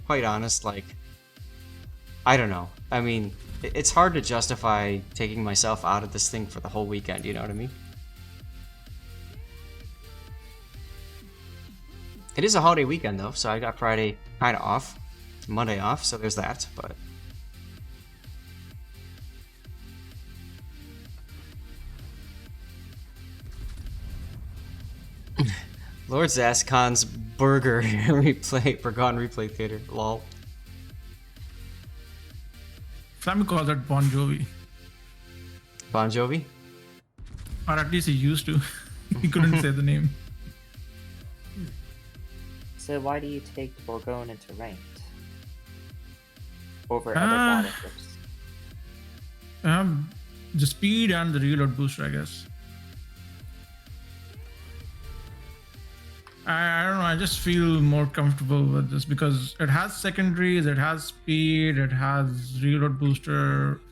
honest, like, I don't know. I mean, it's hard to justify taking myself out of this thing for the whole weekend. You know what I mean? It is a holiday weekend though, so I got Friday kind of off, Monday off, so there's that. But Lord Zascon's burger replay, Bourgogne replay theater, lol. Flammy calls that Bon Jovi. Bon Jovi? Or at least he used to. He couldn't say the name. So why do you take the Bourgogne into ranked? Over other battleships? The speed and the reload booster, I guess. I don't know, I just feel more comfortable with this because it has secondaries, it has speed, it has reload booster.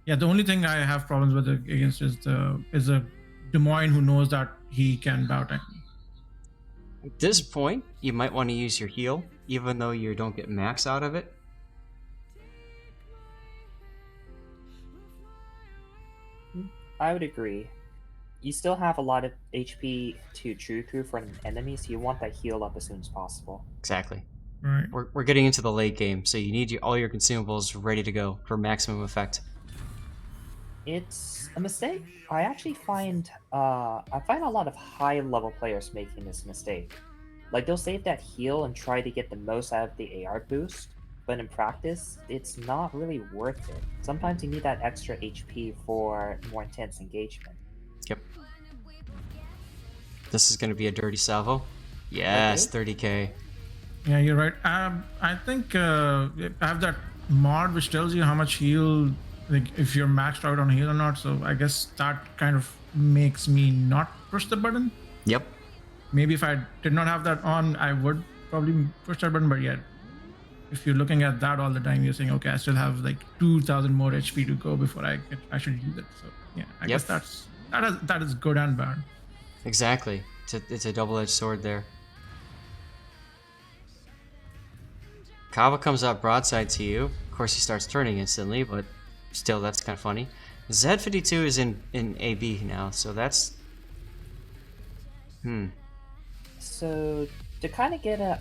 Yeah, the only thing I have problems with it against is a Des Moines who knows that he can bow tank. At this point, you might want to use your heal, even though you don't get max out of it. I would agree. You still have a lot of HP to true crew for an enemy, so you want that heal up as soon as possible. Exactly. Right. We're getting into the late game, so you need all your consumables ready to go for maximum effect. It's a mistake. I actually find a lot of high level players making this mistake. Like, they'll save that heal and try to get the most out of the AR boost, but in practice, it's not really worth it. Sometimes you need that extra HP for more intense engagement. Yep. This is going to be a dirty salvo. Yes, 30k. Yeah, you're right. I think I have that mod which tells you how much heal like if you're maxed out on heal or not. So I guess that kind of makes me not push the button. Yep. Maybe if I did not have that on, I would probably push that button. But yeah, if you're looking at that all the time, you're saying, okay, I still have like 2,000 more HP to go before I should use it. So yeah, I guess that is good and bad. Exactly. It's a double-edged sword there. Kava comes out broadside to you. Of course, he starts turning instantly, but still, that's kind of funny. Z52 is in AB now, so that's... So, to kind of get a...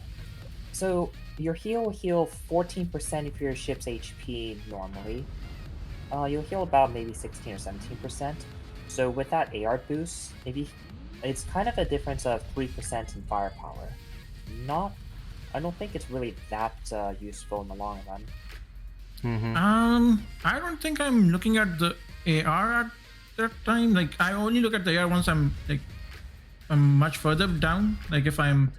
So, your heal will heal 14% of your ship's HP normally. You'll heal about maybe 16 or 17%. So, with that AR boost, maybe it's kind of a difference of 3% in firepower. I don't think it's really that useful in the long run. I don't think I'm looking at the AR at that time. Like, I only look at the AR once I'm much further down. Like, if I'm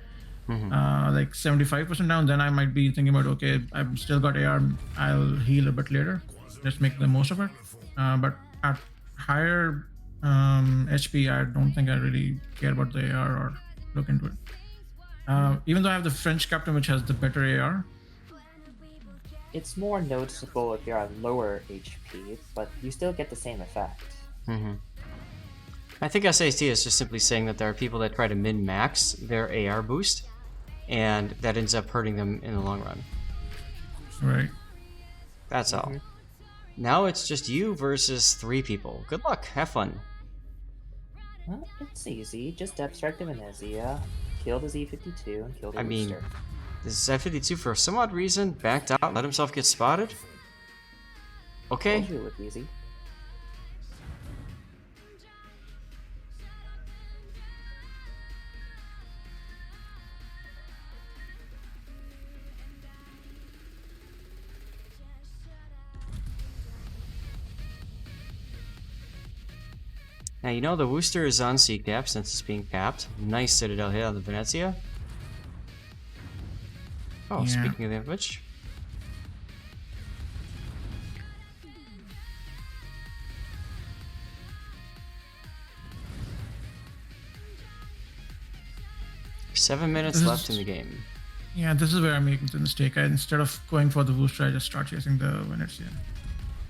like 75% down, then I might be thinking about, okay, I've still got AR, I'll heal a bit later. Just make the most of it. But at higher HP, I don't think I really care about the AR or look into it. Even though I have the French captain, which has the better AR. It's more noticeable if you're at lower HP, but you still get the same effect. I think SAT is just simply saying that there are people that try to min-max their AR boost, and that ends up hurting them in the long run. Right. That's all. Now it's just you versus 3 people. Good luck. Have fun. Well, it's easy. Just abstract the Venezia, kill the Z52, and kill the Rooster. This Z52, for some odd reason, backed out, let himself get spotted. Okay. Told you it looked easy. Now, you know the Worcester is on C-cap since it's being capped. Nice Citadel hit on the Venezia. Oh, Yeah. speaking of which. Seven minutes This left is- in the game. Yeah, this is where I'm making the mistake. Instead of going for the booster, I just start chasing the Venezia.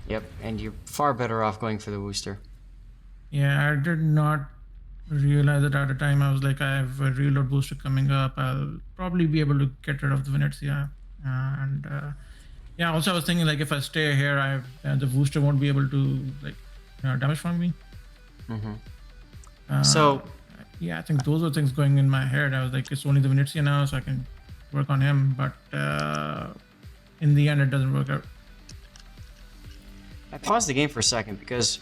Yep, and you're far better off going for the Worcester. Yeah, I did not realize it at the time. I was like, I have a reload booster coming up. I'll probably be able to get rid of the Venezia. Yeah, also I was thinking like if I stay here, the booster won't be able to like damage from me. So, yeah, I think those were things going in my head. I was like, it's only the Venezia now, so I can work on him. But in the end, it doesn't work out. I paused the game for a second because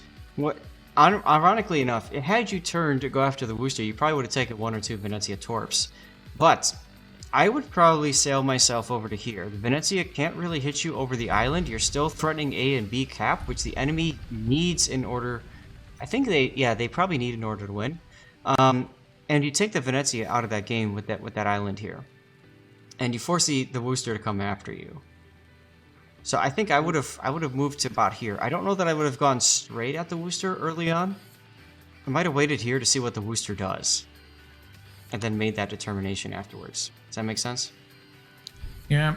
ironically enough, had you turned to go after the Worcester, you probably would have taken 1 or 2 Venezia Torps. But I would probably sail myself over to here. The Venezia can't really hit you over the island. You're still threatening A and B cap, which the enemy needs in order... I think they probably need in order to win. And you take the Venezia out of that game with that island here. And you force the Worcester to come after you. So I think I would have moved to about here. I don't know that I would have gone straight at the Worcester early on. I might have waited here to see what the Worcester does, and then made that determination afterwards. Does that make sense? Yeah.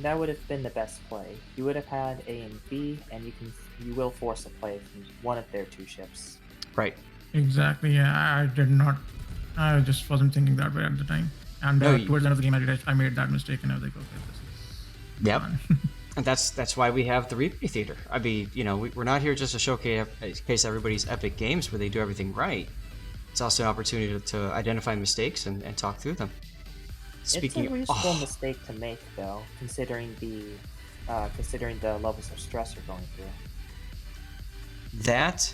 That would have been the best play. You would have had A and B, and you will force a play from one of their 2 ships. Right. Exactly. Yeah, I did not. I just wasn't thinking that way at the time. And towards the end of the game, I made that mistake, and I was like, okay, this is Yep. fun. And that's why we have the replay theater. I mean, we're not here just to showcase everybody's epic games where they do everything right. It's also an opportunity to identify mistakes and talk through them. Speaking it's a reasonable mistake to make, though, considering the levels of stress you're going through. That,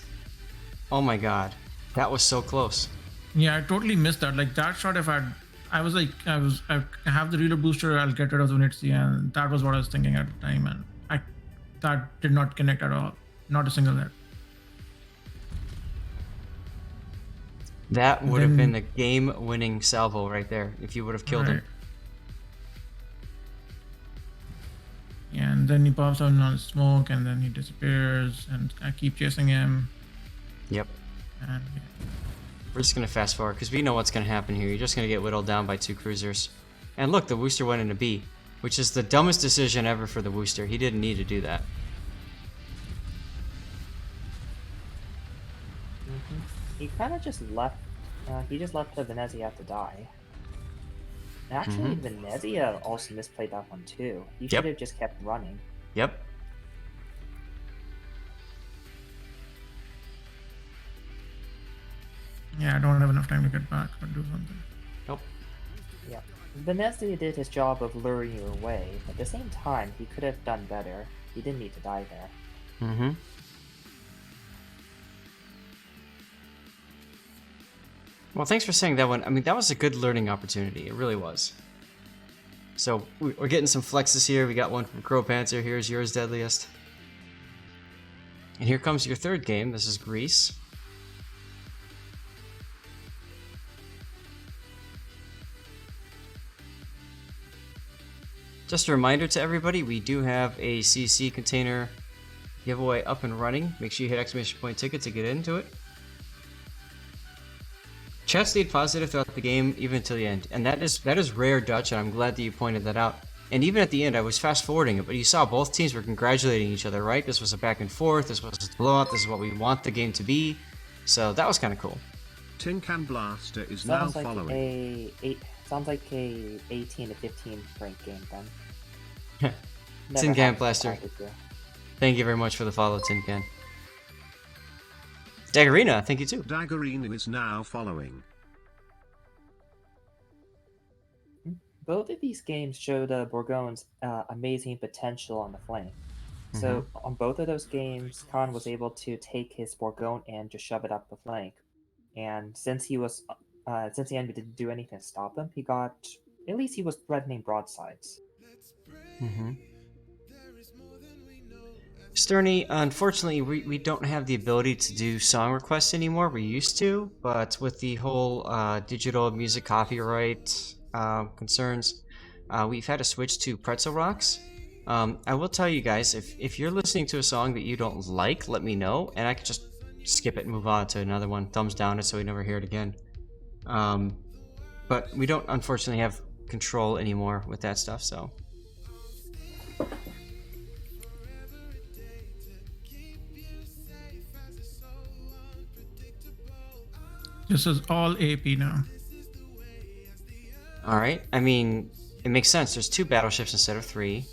oh my god, that was so close. Yeah, I totally missed that. Like that shot, I have the reload booster, I'll get rid of the Venezia, and that was what I was thinking at the time, and that did not connect at all. Not a single hit. That would have been the game-winning salvo right there if you would have killed him. And then he pops out on smoke, and then he disappears, and I keep chasing him. Yep. And yeah. We're just gonna fast forward because we know what's gonna happen here. You're just gonna get whittled down by 2 cruisers. And look, the Wooster went into B, which is the dumbest decision ever for the Wooster. He didn't need to do that. He kind of just left. He just left the Venezia to die. Actually, Venezia also misplayed that one too. He should have just kept running. Yep. Yeah, I don't have enough time to get back or do something. Nope. Yeah. Venezia did his job of luring you away. At the same time, he could have done better. He didn't need to die there. Mm-hmm. Well, thanks for saying that one. I mean, that was a good learning opportunity. It really was. So, we're getting some flexes here. We got one from Crow Panther. Here's yours, Deadliest. And here comes your third game. This is Greece. Just a reminder to everybody, we do have a CC container giveaway up and running. Make sure you hit exclamation point ticket to get into it. Chat stayed positive throughout the game, even until the end, and that is rare, Dutch, and I'm glad that you pointed that out. And even at the end, I was fast forwarding it, but you saw both teams were congratulating each other, right? This was a back and forth, this was a blowout, this is what we want the game to be, so that was kind of cool. Tin Can Blaster is now following. Sounds like a 18 to 15 rank game then. Tin Can Blaster. Thank you very much for the follow, Tin Can. Daggerina, thank you too. Daggerina is now following. Both of these games showed Bourgogne's amazing potential on the flank. So on both of those games, Khan was able to take his Bourgogne and just shove it up the flank. And since he the enemy didn't do anything to stop him, at least he was threatening broadsides. Sterny, unfortunately, we don't have the ability to do song requests anymore. We used to, but with the whole digital music copyright concerns, we've had to switch to Pretzel Rocks. I will tell you guys, if you're listening to a song that you don't like, let me know, and I can just skip it and move on to another one, thumbs down it so we never hear it again. But we don't, unfortunately, have control anymore with that stuff, so... This is all AP now. Alright, I mean, it makes sense. There's 2 battleships instead of 3.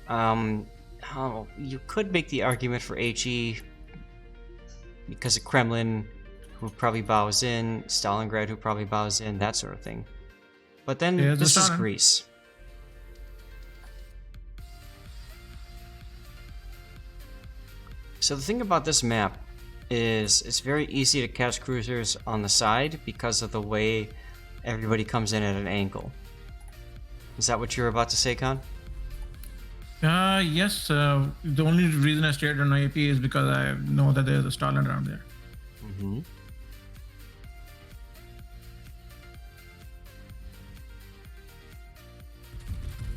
You could make the argument for HE because of Kremlin, who probably bows in, Stalingrad, who probably bows in, that sort of thing. But then this is Greece. So the thing about this map is it's very easy to catch cruisers on the side because of the way everybody comes in at an angle. Is that what you were about to say, Khan? Yes. The only reason I stayed on AP is because I know that there's a Stalin around there.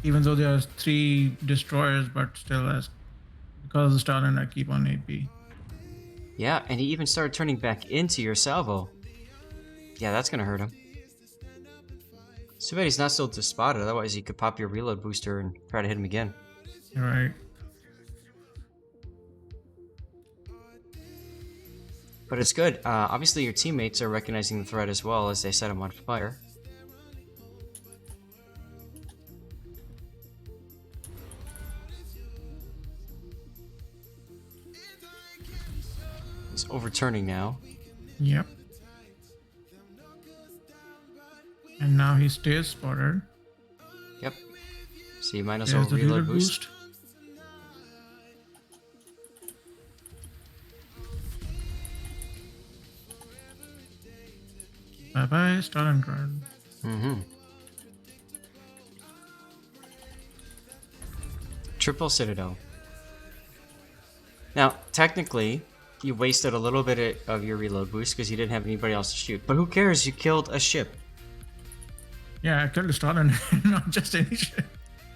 Even though there's 3 destroyers, but still, because of the Stalin, I keep on AP. Yeah, and he even started turning back into your salvo. Yeah, that's gonna hurt him. Too bad he's not still spotted, otherwise he could pop your reload booster and try to hit him again. You're right. But it's good. Obviously your teammates are recognizing the threat as well as they set him on fire. He's overturning now. Yep. And now he stays spotted. Yep. So you might as well reload boost. Bye bye, Stalingrad. Triple Citadel. Now, technically, you wasted a little bit of your reload boost because you didn't have anybody else to shoot. But who cares? You killed a ship. Yeah, I killed a Stalin, not just any ship.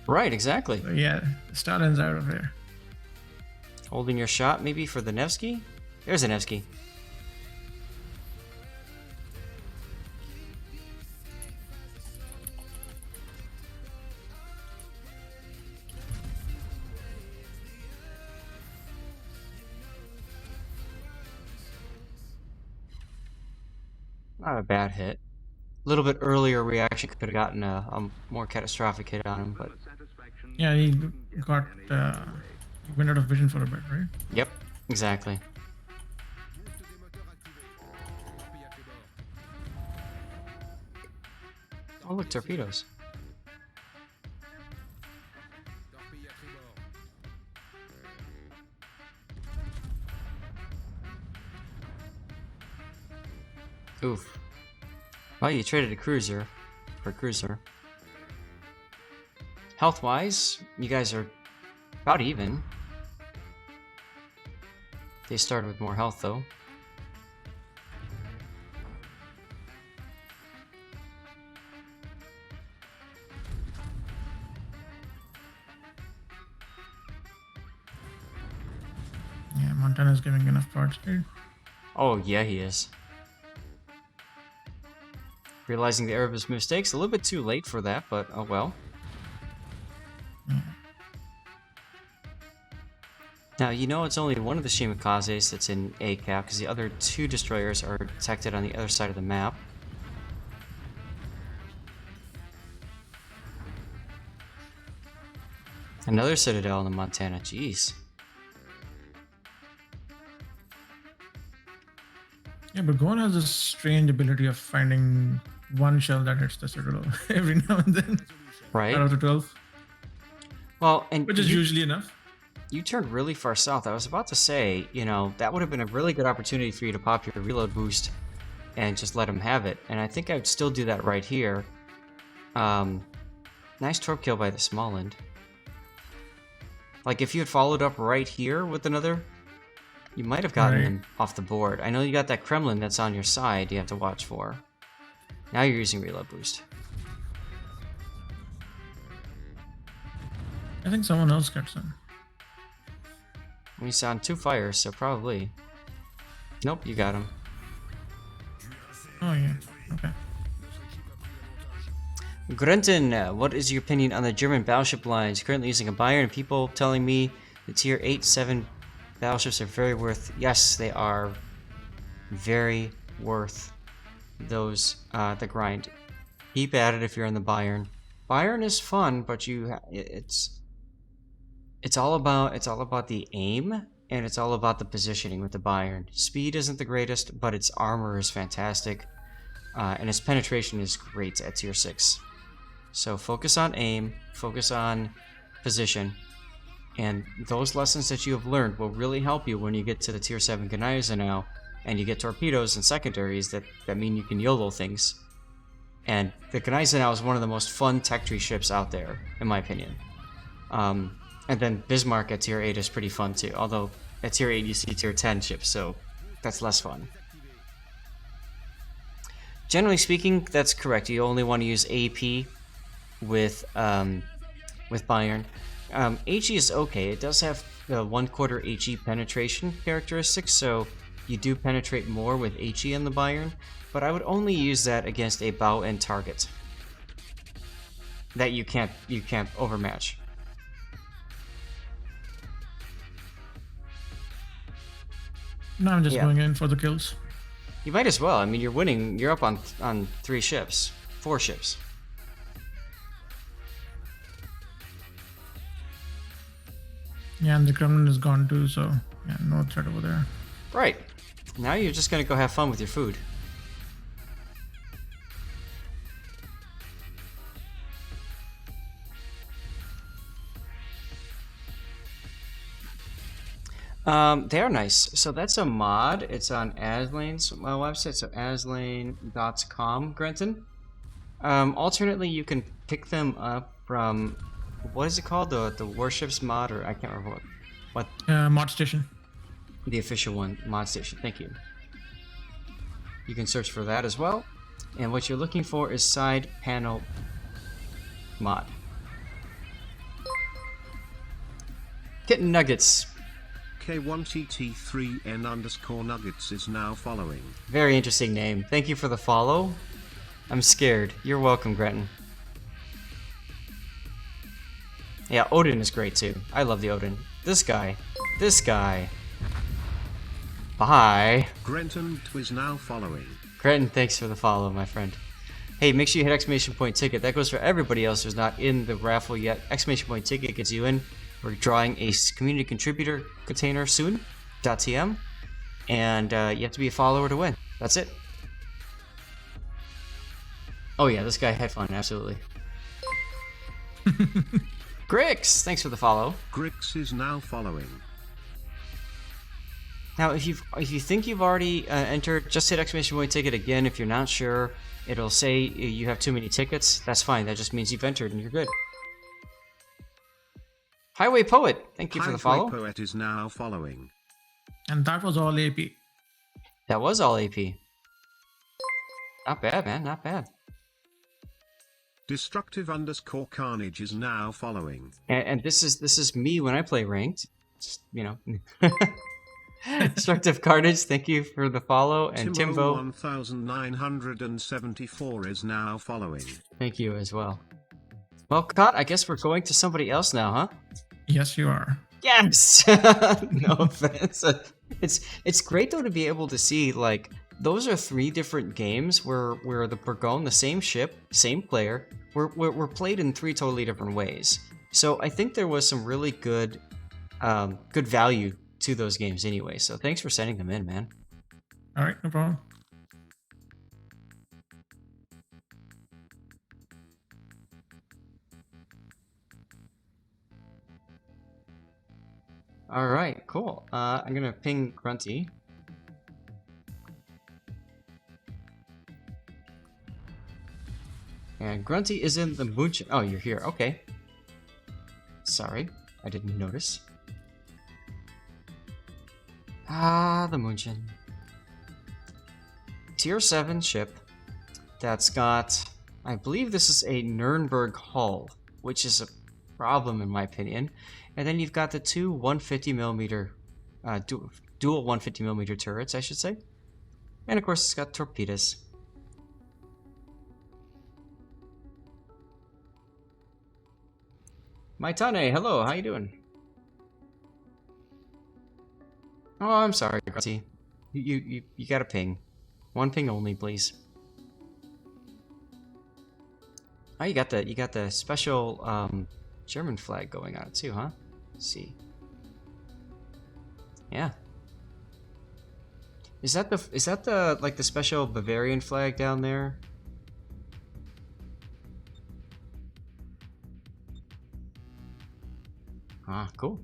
Right, exactly. So yeah, Stalin's out of here. Holding your shot, maybe, for the Nevsky? There's a Nevsky. Not a bad hit. A little bit earlier reaction could have gotten a more catastrophic hit on him, but... Yeah, he got went out of vision for a bit, right? Yep, exactly. Oh look, torpedoes. Oof. Well, you traded a cruiser for a cruiser. Health-wise, you guys are about even. They started with more health, though. Yeah, Montana's giving enough parts here. Oh, yeah, he is. Realizing the error of his mistakes, a little bit too late for that, but oh well. Now, you know it's only one of the Shimikazes that's in A cap, because the other two destroyers are detected on the other side of the map. Another Citadel in the Montana, jeez. Yeah, but Bourgogne has this strange ability of finding one shell that hits the Citadel every now and then. Right? Out of the 12. Well, and which is usually enough. You turned really far south. I was about to say, you know, that would have been a really good opportunity for you to pop your reload boost and just let him have it. And I think I would still do that right here. Nice torp kill by the small end. Like, if you had followed up right here with another, you might have gotten him off the board. I know you got that Kremlin that's on your side you have to watch for. Now you're using reload boost. I think someone else gets him. We sound 2 fires, so probably. Nope, you got him. Oh yeah, okay. Grunton, what is your opinion on the German battleship lines? Currently using a Bayern, and people telling me the tier 8, 7 battleships are very worth. Yes, they are very worth those the grind. Keep at it if you're in the Bayern. Bayern is fun, but it's all about the aim, and it's all about the positioning with the Bayern. Speed isn't the greatest, but its armor is fantastic, and its penetration is great at tier 6. So focus on aim, focus on position, and those lessons that you have learned will really help you when you get to the tier 7 KANAISA now, and you get torpedoes and secondaries that mean you can YOLO things. And the KANAISA now is one of the most fun tech tree ships out there, in my opinion. And then Bismarck at tier 8 is pretty fun too, although at tier 8 you see tier 10 ships, so that's less fun. Generally speaking, that's correct. You only want to use AP with Bayern. HE is okay. It does have the 1/4 HE penetration characteristics, so you do penetrate more with HE in the Bayern, but I would only use that against a bow end target that you can't overmatch. No, I'm just going in for the kills. You might as well. I mean, you're winning. You're up on 4 ships. Yeah, and the Kremlin is gone too, so yeah, no threat over there. Right. Now you're just gonna go have fun with your food. They are nice. So that's a mod. It's on Aslane's website, so aslane.com, Grenton. Alternately, you can pick them up from, what is it called? The Warships mod, or I can't remember what. Mod Station. The official one, Mod Station. Thank you. You can search for that as well. And what you're looking for is side panel mod. Kitten Nuggets. K1TT3N_Nuggets is now following. Very interesting name. Thank you for the follow. I'm scared. You're welcome, Gretton. Yeah, Odin is great too. I love the Odin. This guy. This guy. Bye. Grenton is now following. Gretton, thanks for the follow, my friend. Hey, make sure you hit exclamation point ticket. That goes for everybody else who's not in the raffle yet. Exclamation point ticket gets you in. We're drawing a community contributor container soon. .tm. And you have to be a follower to win. That's it. Oh yeah, this guy had fun, absolutely. Grix, thanks for the follow. Grix is now following. Now, if you think you've already entered, just hit exclamation point ticket again. If you're not sure, it'll say you have too many tickets. That's fine. That just means you've entered and you're good. Highway Poet, thank you for the follow. Highway Poet is now following. And that was all AP. That was all AP. Not bad, man. Not bad. Destructive_Carnage is now following. And this is me when I play ranked. Just, you know. Destructive Carnage, thank you for the follow. And Timbo 1974 is now following. Thank you as well. Well, Cot, I guess we're going to somebody else now, huh? Yes, you are. Yes! No offense. It's great, though, to be able to see, like, those are 3 different games where the Bourgogne, the same ship, same player, were played in 3 totally different ways. So I think there was some really good value to those games anyway. So thanks for sending them in, man. All right, no problem. All right, cool. I'm gonna ping Grunty. And Grunty is in the Munchen. Oh, you're here. Okay. Sorry, I didn't notice. Ah, the Munchen. Tier 7 ship that's got, I believe this is a Nuremberg hull, which is a problem in my opinion. And then you've got the 2 150mm, dual 150mm turrets, I should say. And of course, it's got torpedoes. Maitane, hello, how you doing? Oh, I'm sorry, Grunty. You got a ping. 1 ping only, please. Oh, you got the special German flag going on too, huh? Let's see. Yeah. Is that the like the special Bavarian flag down there? Ah, cool.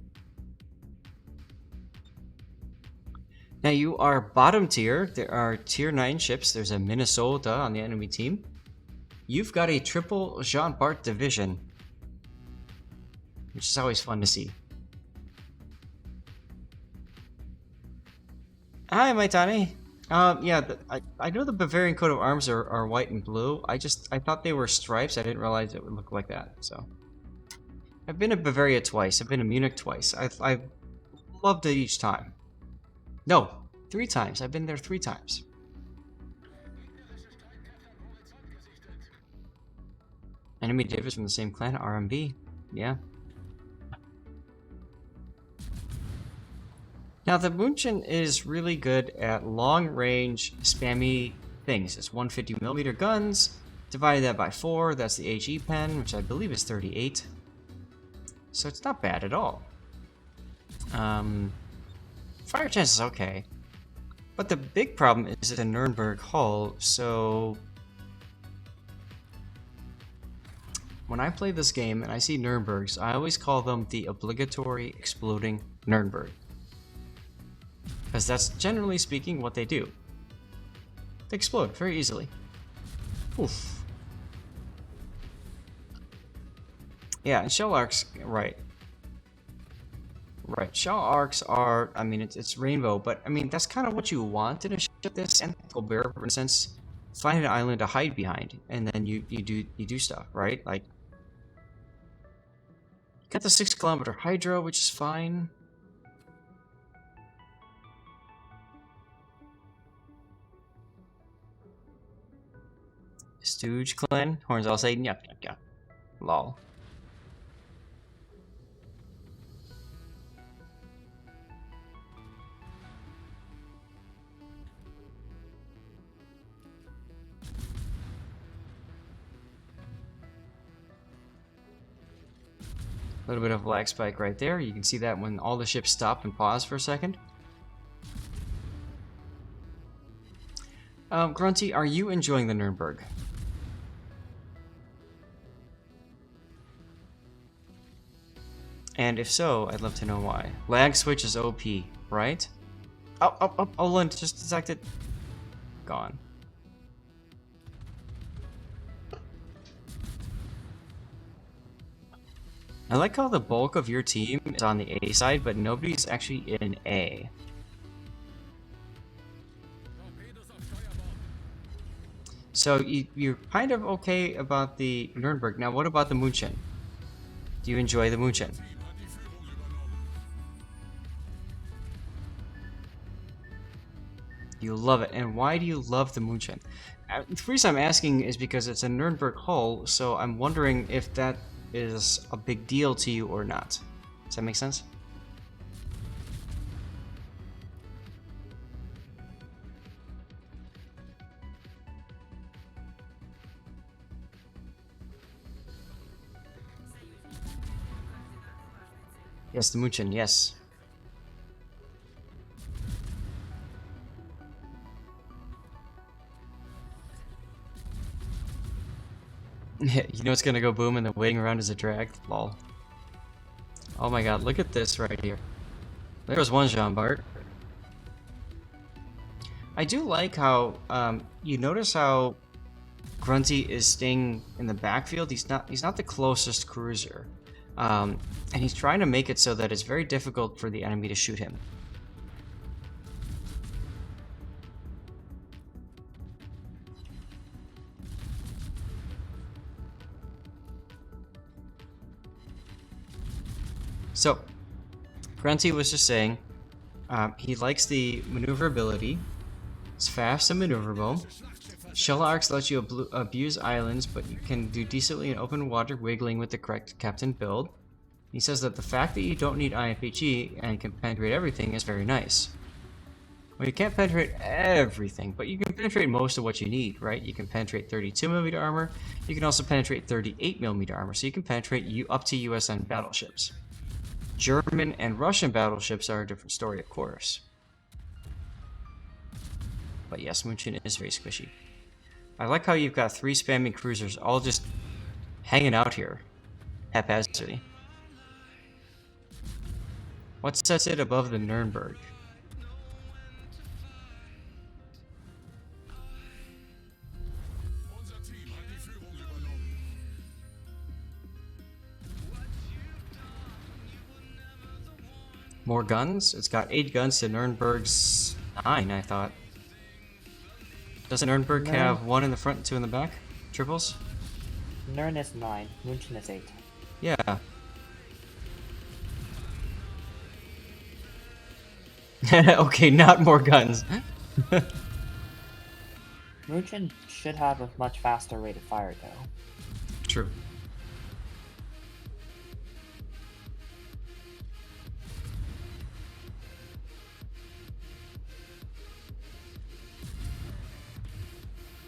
Now you are bottom tier. There are tier 9 ships. There's a Minnesota on the enemy team. You've got a triple Jean Bart division, which is always fun to see. Hi, Maitani. Yeah, I know the Bavarian coat of arms are white and blue. I thought they were stripes. I didn't realize it would look like that. So, I've been to Bavaria twice. I've been to Munich twice. I've loved it each time. No, 3 times. I've been there 3 times. Enemy div is from the same clan, RMB. Yeah. Now, the Munchen is really good at long-range, spammy things. It's 150mm guns. Divide that by 4, that's the HE pen, which I believe is 38. So it's not bad at all. Fire chance is okay. But the big problem is it's a Nuremberg hull, so... When I play this game and I see Nurembergs, I always call them the obligatory exploding Nuremberg. Because that's generally speaking what they do. They explode very easily. Oof. Yeah, and shell arcs, right. Right, shell arcs are, I mean, it's rainbow, but I mean, that's kind of what you want in a ship this Tentacle Bear, for instance. Find an island to hide behind, and then you do stuff, right? Like, Got the 6-kilometer hydro, which is fine. Stooge Clan. Horns all say yuck yuck yuck. Lol. A little bit of lag spike right there. You can see that when all the ships stop and pause for a second. Grunty, are you enjoying the Nuremberg? And if so, I'd love to know why. Lag switch is OP, right? Oh, Lint just detected. Gone. I like how the bulk of your team is on the A side, but nobody's actually in A. So you're kind of okay about the Nuremberg. Now what about the Munchen? Do you enjoy the Munchen? You love it. And why do you love the Munchen? The reason I'm asking is because it's a Nuremberg hull, so I'm wondering if that is a big deal to you or not. Does that make sense? Yes, the Munchen, yes. You know it's gonna go boom and the waiting around is a drag? Lol. Oh my god, look at this right here. There's one Jean Bart. I do like how, you notice how Grunty is staying in the backfield. He's not the closest cruiser. And he's trying to make it so that it's very difficult for the enemy to shoot him. So, Grunty was just saying, he likes the maneuverability. It's fast and maneuverable. Shell arcs let you abuse islands, but you can do decently in open water wiggling with the correct captain build. He says that the fact that you don't need IFHE and can penetrate everything is very nice. Well, you can't penetrate everything, but you can penetrate most of what you need, right? You can penetrate 32mm armor. You can also penetrate 38mm armor, so you can penetrate up to USN battleships. German and Russian battleships are a different story, of course. But yes, Munchen is very squishy. I like how you've got 3 spamming cruisers all just hanging out here haphazardly. What sets it above the Nuremberg? More guns? It's got 8 guns to Nuremberg's 9, I thought. Doesn't Nuremberg have 1 in the front and 2 in the back? Triples? Nurn is 9, Munchen is 8. Yeah. Okay, not more guns. Munchen should have a much faster rate of fire, though. True.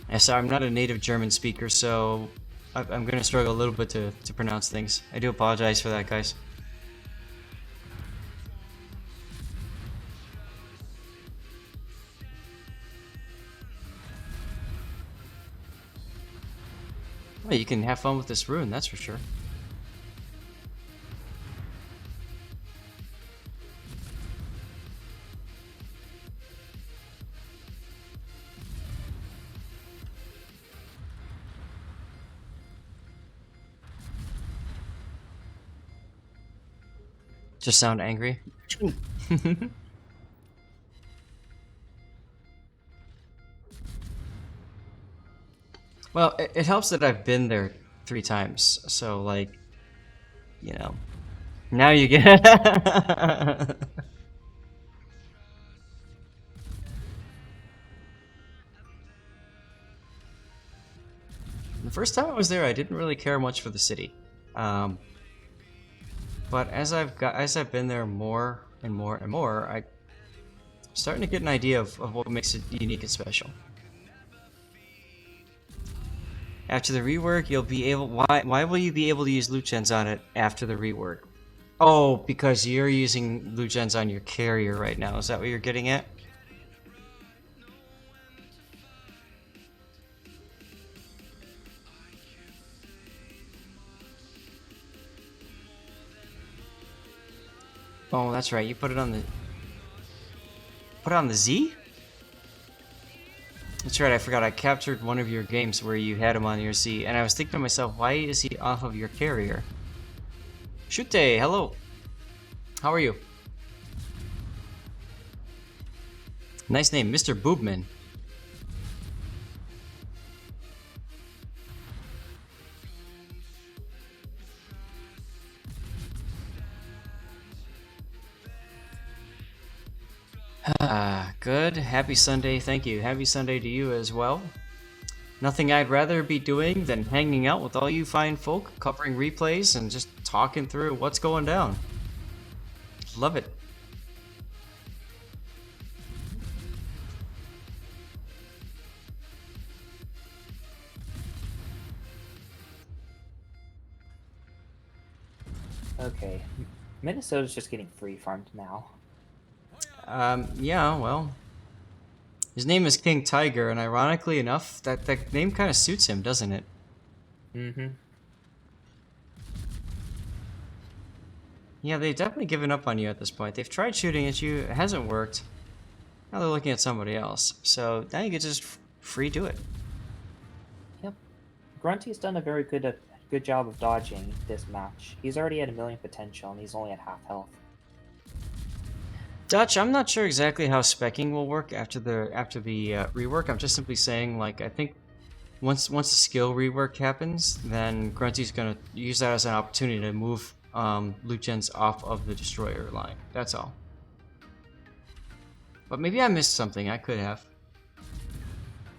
Yes, I'm not a native German speaker, so I'm going to struggle a little bit to pronounce things. I do apologize for that, guys. Well, you can have fun with this rune, that's for sure. Just sound angry. Well, it helps that I've been there 3 times, so like, you know, Now you get. The first time I was there, I didn't really care much for the city, but as I've been there more and more and more, I'm starting to get an idea of what makes it unique and special. After the rework, you'll be able. Why will you be able to use loot gens on it after the rework? Oh, because you're using loot gens on your carrier right now. Is that what you're getting at? Oh, that's right. You put it on the Z? That's right. I forgot. I captured one of your games where you had him on your Z, and I was thinking to myself, why is he off of your carrier? Shute, hello. How are you? Nice name, Mr. Boobman. Good. Happy Sunday. Thank you. Happy Sunday to you as well. Nothing I'd rather be doing than hanging out with all you fine folk, covering replays, and just talking through what's going down. Love it. Okay, Minnesota's just getting free farmed now. Yeah, well, his name is King Tiger, and ironically enough, that name kind of suits him, doesn't it? Mm-hmm. Yeah, they've definitely given up on you at this point. They've tried shooting at you, it hasn't worked. Now they're looking at somebody else. So now you can just free do it. Yep. Grunty's done a very good job of dodging this match. He's already at 1 million potential, and he's only at half health. Dutch, I'm not sure exactly how specking will work after the rework. I'm just simply saying, like, I think once the skill rework happens, then Grunty's gonna use that as an opportunity to move loot gens off of the destroyer line. That's all. But maybe I missed something. I could have.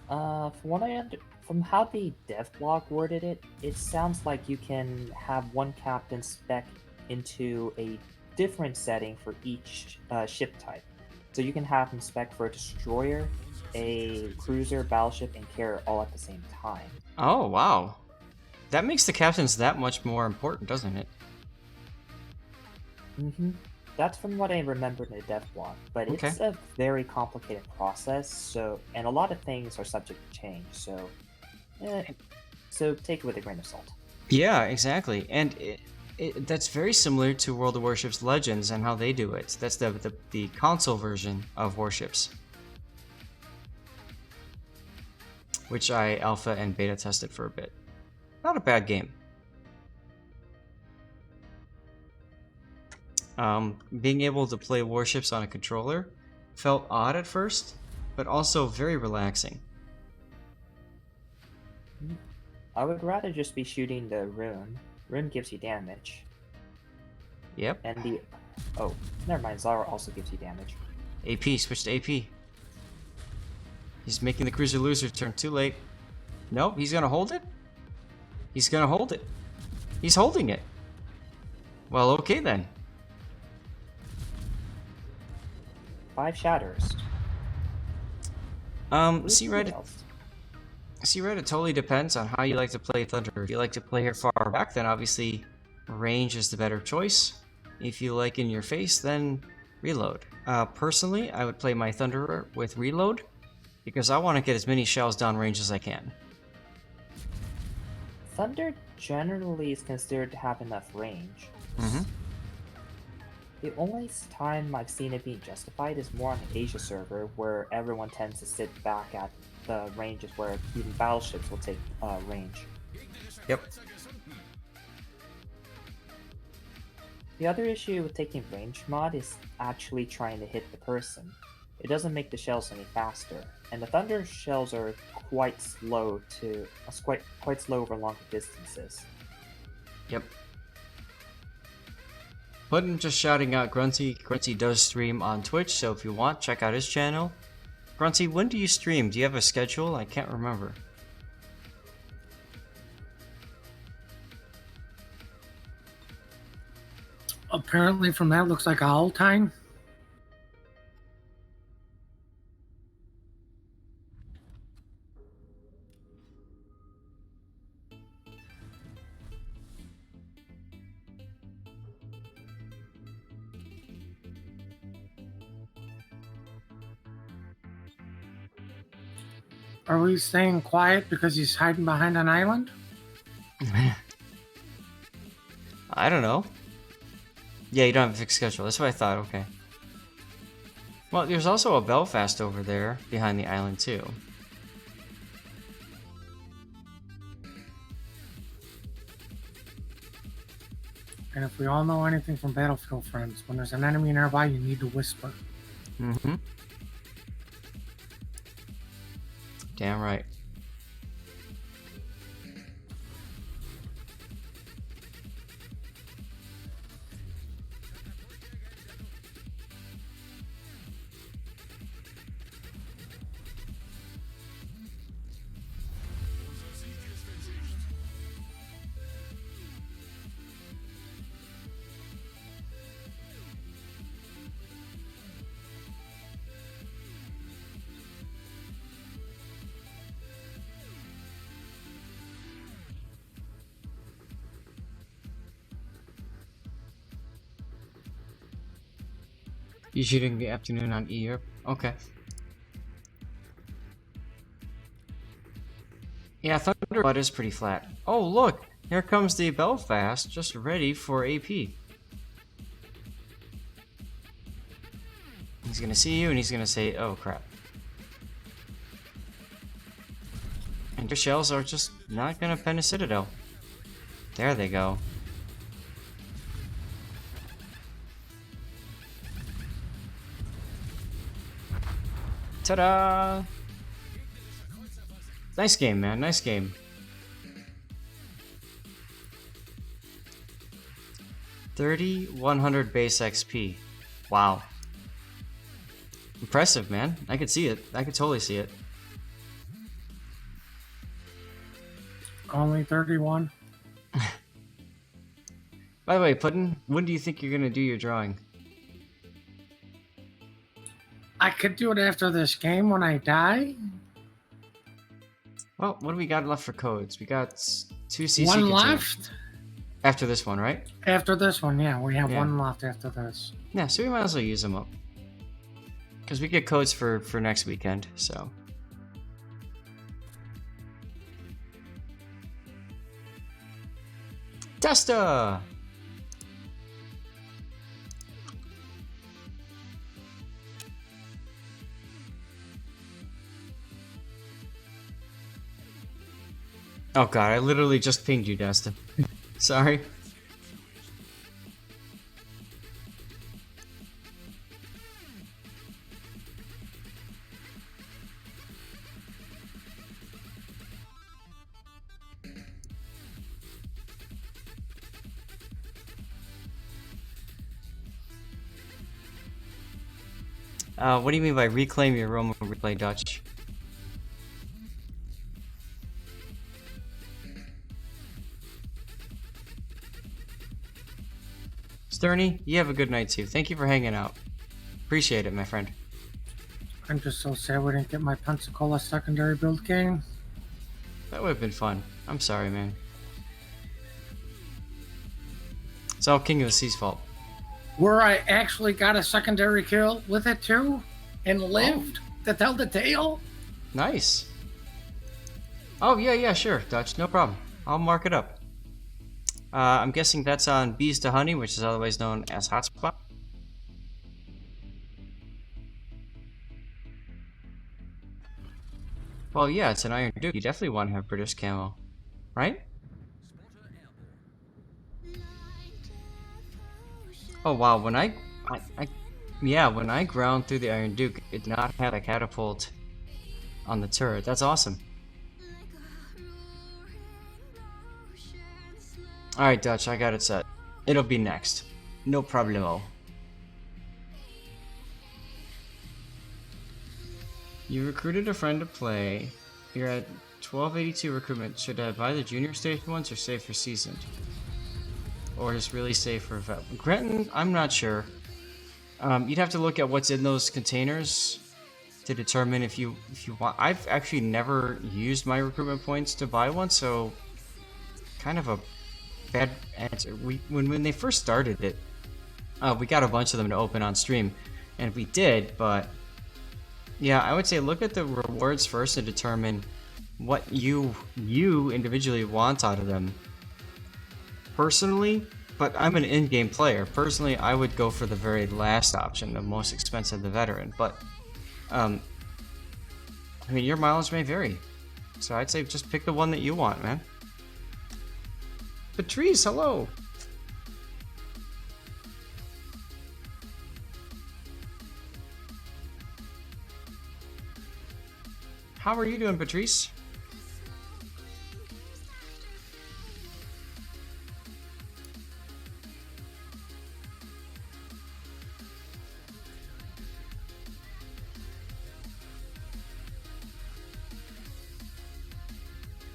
From how the dev blog worded it, it sounds like you can have one captain spec into a different setting for each ship type. So you can have him spec for a destroyer, a cruiser, battleship, and carrier all at the same time. Oh, wow. That makes the captains that much more important, doesn't it? Mm-hmm. That's from what I remember in the dev blog, but Okay. It's a very complicated process, and a lot of things are subject to change, so take it with a grain of salt. Yeah, exactly. And that's very similar to World of Warships Legends and how they do it. That's the console version of Warships, which I alpha and beta tested for a bit. Not a bad game. Being able to play Warships on a controller felt odd at first, but also very relaxing. I would rather just be shooting the rune. Rune gives you damage. Yep. And oh, never mind, Zara also gives you damage. AP, switch to AP. He's making the cruiser loser turn too late. Nope, he's gonna hold it? He's gonna hold it. He's holding it. Well, okay then. 5 shatters. See, right, it totally depends on how you like to play Thunder. If you like to play her far back, then obviously range is the better choice. If you like in your face, then reload. Personally, I would play my Thunderer with reload, because I want to get as many shells downrange as I can. Thunder generally is considered to have enough range. Mm-hmm. The only time I've seen it being justified is more on the Asia server, where everyone tends to sit back at the ranges where even battleships will take range. Yep. The other issue with taking range mod is actually trying to hit the person. It doesn't make the shells any faster, and the Thunder shells are quite slow quite slow over longer distances. Yep. Puddin just shouting out Grunty. Grunty does stream on Twitch, so if you want, check out his channel. Grunty, when do you stream? Do you have a schedule? I can't remember. Apparently from that looks like owl time. Are we staying quiet because he's hiding behind an island? I don't know. Yeah, you don't have a fixed schedule. That's what I thought. Okay. Well, there's also a Belfast over there behind the island too. And if we all know anything from Battlefield Friends, when there's an enemy nearby, you need to whisper. Mm-hmm. Damn right. You shooting the afternoon on Europe? Okay. Yeah, Thunderblood is pretty flat. Oh look, here comes the Belfast, just ready for AP. He's gonna see you and he's gonna say, oh crap. And your shells are just not gonna pen a citadel. There they go. Ta-da! Nice game, man. Nice game. $3,100 base XP. Wow. Impressive, man. I could see it. I could totally see it. Only 31. By the way, Puddin, when do you think you're gonna do your drawing? I could do it after this game when I die. Well, what do we got left for codes? We got 2 CC One containers. left? After this one, right? After this one, yeah. We have Yeah. one left after this. Yeah, so we might as well use them up. Because we get codes for next weekend, so. Testa! Oh god, I literally just pinged you, Destin. Sorry. What do you mean by reclaim your Roma replay, Dutch? Sterny, you have a good night too. Thank you for hanging out. Appreciate it, my friend. I'm just so sad we didn't get my Pensacola secondary build game. That would have been fun. I'm sorry, man. It's all King of the Sea's fault. Where I actually got a secondary kill with it too, and lived to tell the tale. Nice. Oh, yeah, sure, Dutch. No problem. I'll mark it up. I'm guessing that's on Bees to Honey, which is otherwise known as Hotspot. Well, yeah, it's an Iron Duke. You definitely want to have British camo, right? Oh wow, when I ground through the Iron Duke, it did not have a catapult on the turret. That's awesome. Alright, Dutch, I got it set. It'll be next. No problemo. You recruited a friend to play. You're at 1282 recruitment. Should I buy the junior stage ones or save for seasoned? Or just really save for vet? Grenton, I'm not sure. You'd have to look at what's in those containers to determine if you want. I've actually never used my recruitment points to buy one, so kind of a bad answer. When they first started it, we got a bunch of them to open on stream, and we did, but yeah, I would say look at the rewards first and determine what you individually want out of them. Personally, but I'm an in-game player. Personally, I would go for the very last option, the most expensive, the veteran. But, I mean, your mileage may vary. So I'd say just pick the one that you want, man. Patrice, hello! How are you doing, Patrice?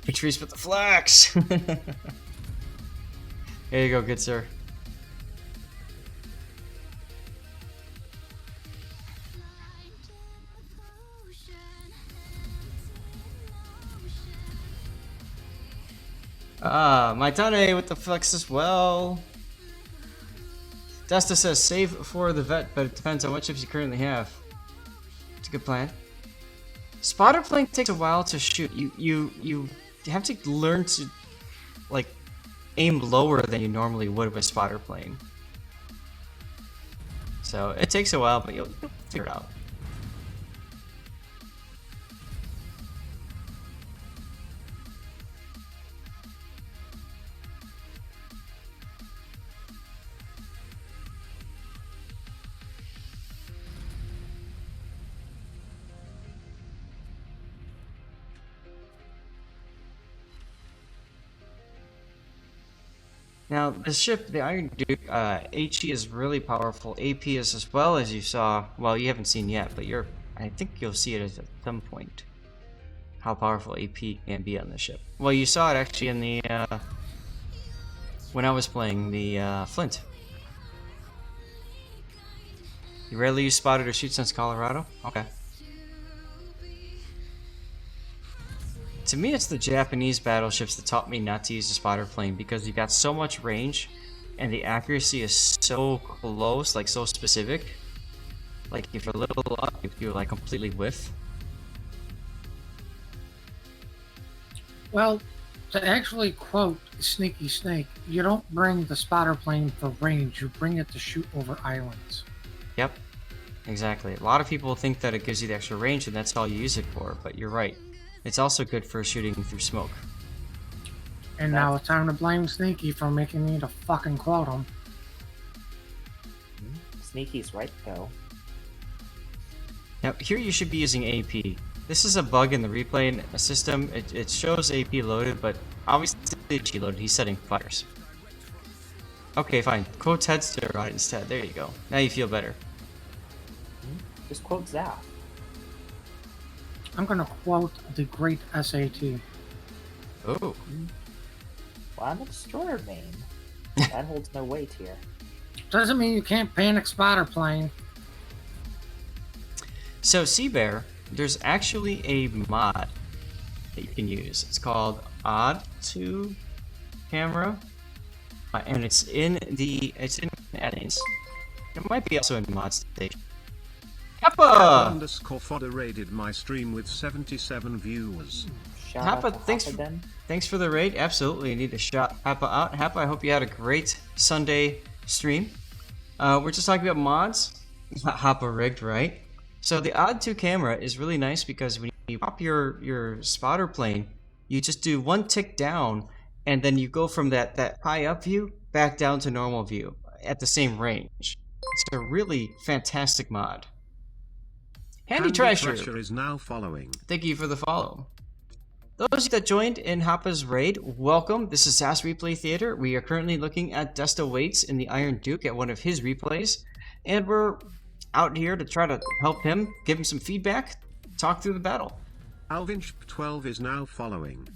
Patrice with the flax! Here you go, good sir. Maitane with the flex as well. Desta says save for the vet, but it depends on what chips you currently have. It's a good plan. Spotter plane takes a while to shoot. You have to learn to like aim lower than you normally would with spotter plane. So it takes a while, but you'll figure it out. Now, the ship, the Iron Duke, HE is really powerful. AP is as well, as you saw. Well, you haven't seen yet, but I think you'll see it at some point. How powerful AP can be on the ship. Well, you saw it actually in the, when I was playing the, Flint. You rarely use spotter to shoot since Colorado? Okay. To me, it's the Japanese battleships that taught me not to use the spotter plane because you got so much range and the accuracy is so close, like so specific. Like if you're a little up, you like completely whiff. Well, to actually quote Sneaky Snake, you don't bring the spotter plane for range, you bring it to shoot over islands. Yep, exactly. A lot of people think that it gives you the extra range and that's all you use it for, but you're right. It's also good for shooting through smoke. And now it's time to blame Sneaky for making me to fucking quote him. Sneaky's right, though. Now, here you should be using AP. This is a bug in the replay system. It shows AP loaded, but obviously it's loaded. He's setting fires. Okay, fine. Quote Ted's to right instead. There you go. Now you feel better. Just quote Zaf. I'm gonna quote the great SAT. Oh. Well, I'm a destroyer main. That holds no weight here. Doesn't mean you can't panic spotter plane. So, Seabear, there's actually a mod that you can use. It's called Odd2 Camera, and it's in add-ins. It might be also in mod station. Kappa! Underscore fodder raided my stream with 77 viewers. Happa, thanks for the raid. Absolutely, you need to shout Happa out. Happa, I hope you had a great Sunday stream. We're just talking about mods. Happa rigged, right? So the Odd2 camera is really nice because when you pop your spotter plane, you just do one tick down, and then you go from that high up view back down to normal view at the same range. It's a really fantastic mod. Handy Trasher is now following. Thank you for the follow. those that joined in Happa's raid, welcome. This is SAS Replay Theater. We are currently looking at Desta Waits in the Iron Duke at one of his replays, and we're out here to try to help him, give him some feedback, talk through the battle. Alvinch12 is now following.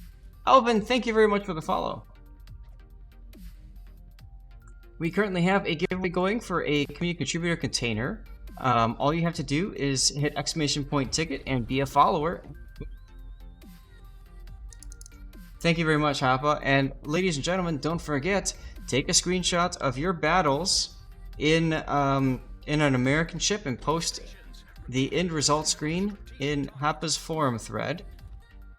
Alvin, thank you very much for the follow. We currently have a giveaway going for a community contributor container. All you have to do is hit !ticket and be a follower. Thank you very much, Happa. And ladies and gentlemen, don't forget, take a screenshot of your battles in an American ship and post the end result screen in Happa's forum thread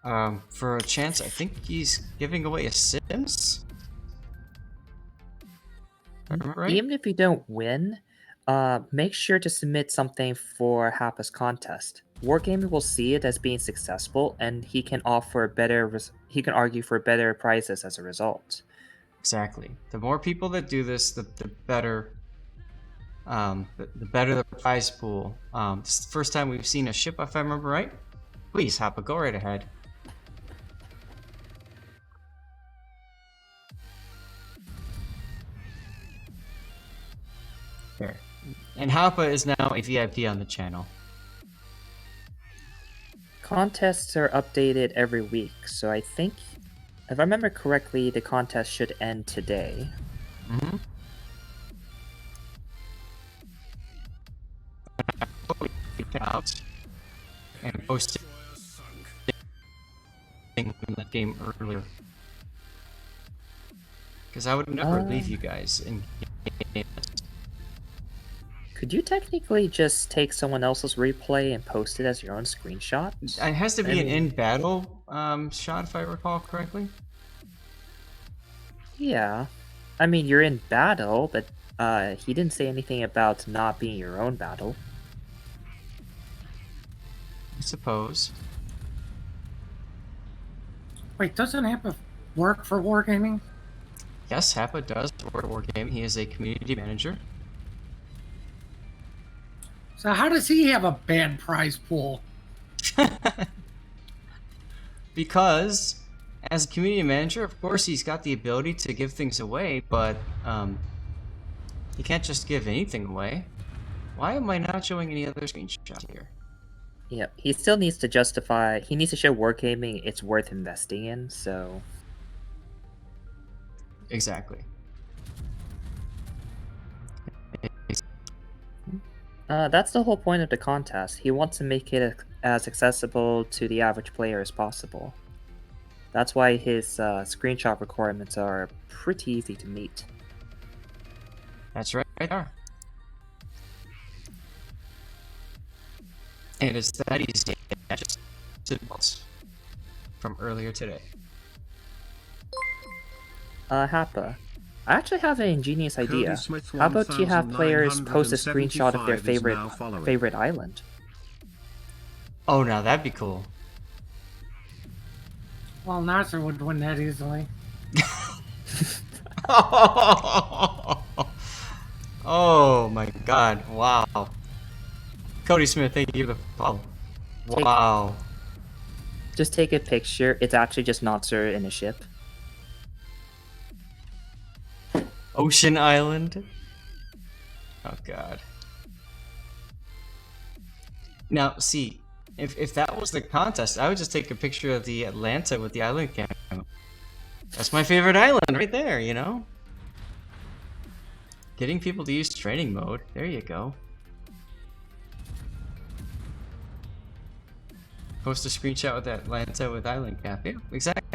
for a chance. I think he's giving away a Sims. Right? Even if you don't win, make sure to submit something for Happa's contest. Wargaming will see it as being successful, and he can offer argue for better prizes as a result. Exactly. The more people that do this, the better. The better the prize pool. This is the first time we've seen a ship, if I remember right. Please, Happa, go right ahead. There. And Happa is now a VIP on the channel. Contests are updated every week, so I think, if I remember correctly, the contest should end today. Mm-hmm. Out and posted in the game earlier. Because I would never leave you guys in games. Could you technically just take someone else's replay and post it as your own screenshot? It has to be an in-battle shot, if I recall correctly. Yeah. I mean, you're in battle, but he didn't say anything about not being your own battle. I suppose. Wait, doesn't Happa work for Wargaming? Yes, Happa does work for Wargaming. He is a community manager. So how does he have a bad prize pool? Because as a community manager, of course, he's got the ability to give things away, but he can't just give anything away. Why am I not showing any other screenshots here? Yeah, he still needs to justify. He needs to show Wargaming it's worth investing in. So exactly. That's the whole point of the contest. He wants to make it as accessible to the average player as possible. That's why his screenshot requirements are pretty easy to meet. That's right there. And it's that easy. Just symbols from earlier today. Happa, I actually have an ingenious idea. How about you have players post a screenshot of their favorite island? Oh, now that'd be cool. Well, Nasser would win that easily. Oh my god, wow. Cody Smith, thank you for the follow. Wow. Just take a picture. It's actually just Nasser in a ship. Ocean Island. Oh god. Now, see, if that was the contest, I would just take a picture of the Atlanta with the island camera. That's my favorite island right there, you know? Getting people to use training mode. There you go. Post a screenshot with that Atlanta with island cap. Yeah, exactly.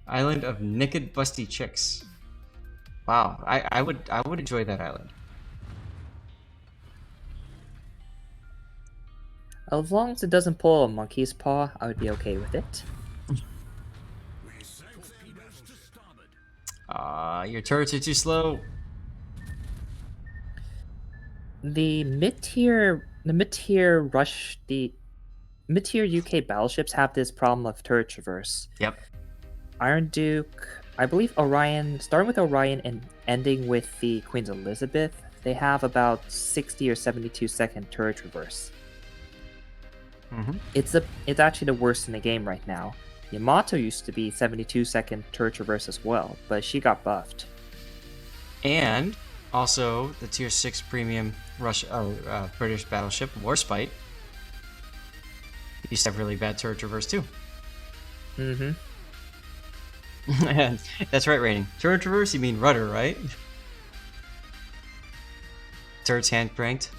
Island of naked busty chicks. Wow, I would enjoy that island. As long as it doesn't pull a monkey's paw, I would be okay with it. Your turrets are too slow. The mid-tier UK battleships have this problem of turret traverse. Yep. Iron Duke, I believe Orion, starting with Orion and ending with the Queen's Elizabeth, they have about 60 or 72 second turret traverse. Mm-hmm. It's actually the worst in the game right now. Yamato used to be 72 second turret traverse as well, but she got buffed. And also the Tier 6 premium British battleship, Warspite, used to have really bad turret traverse too. Mm-hmm. And that's right, Raining. Turret traverse, you mean rudder, right? Turret's hand cranked.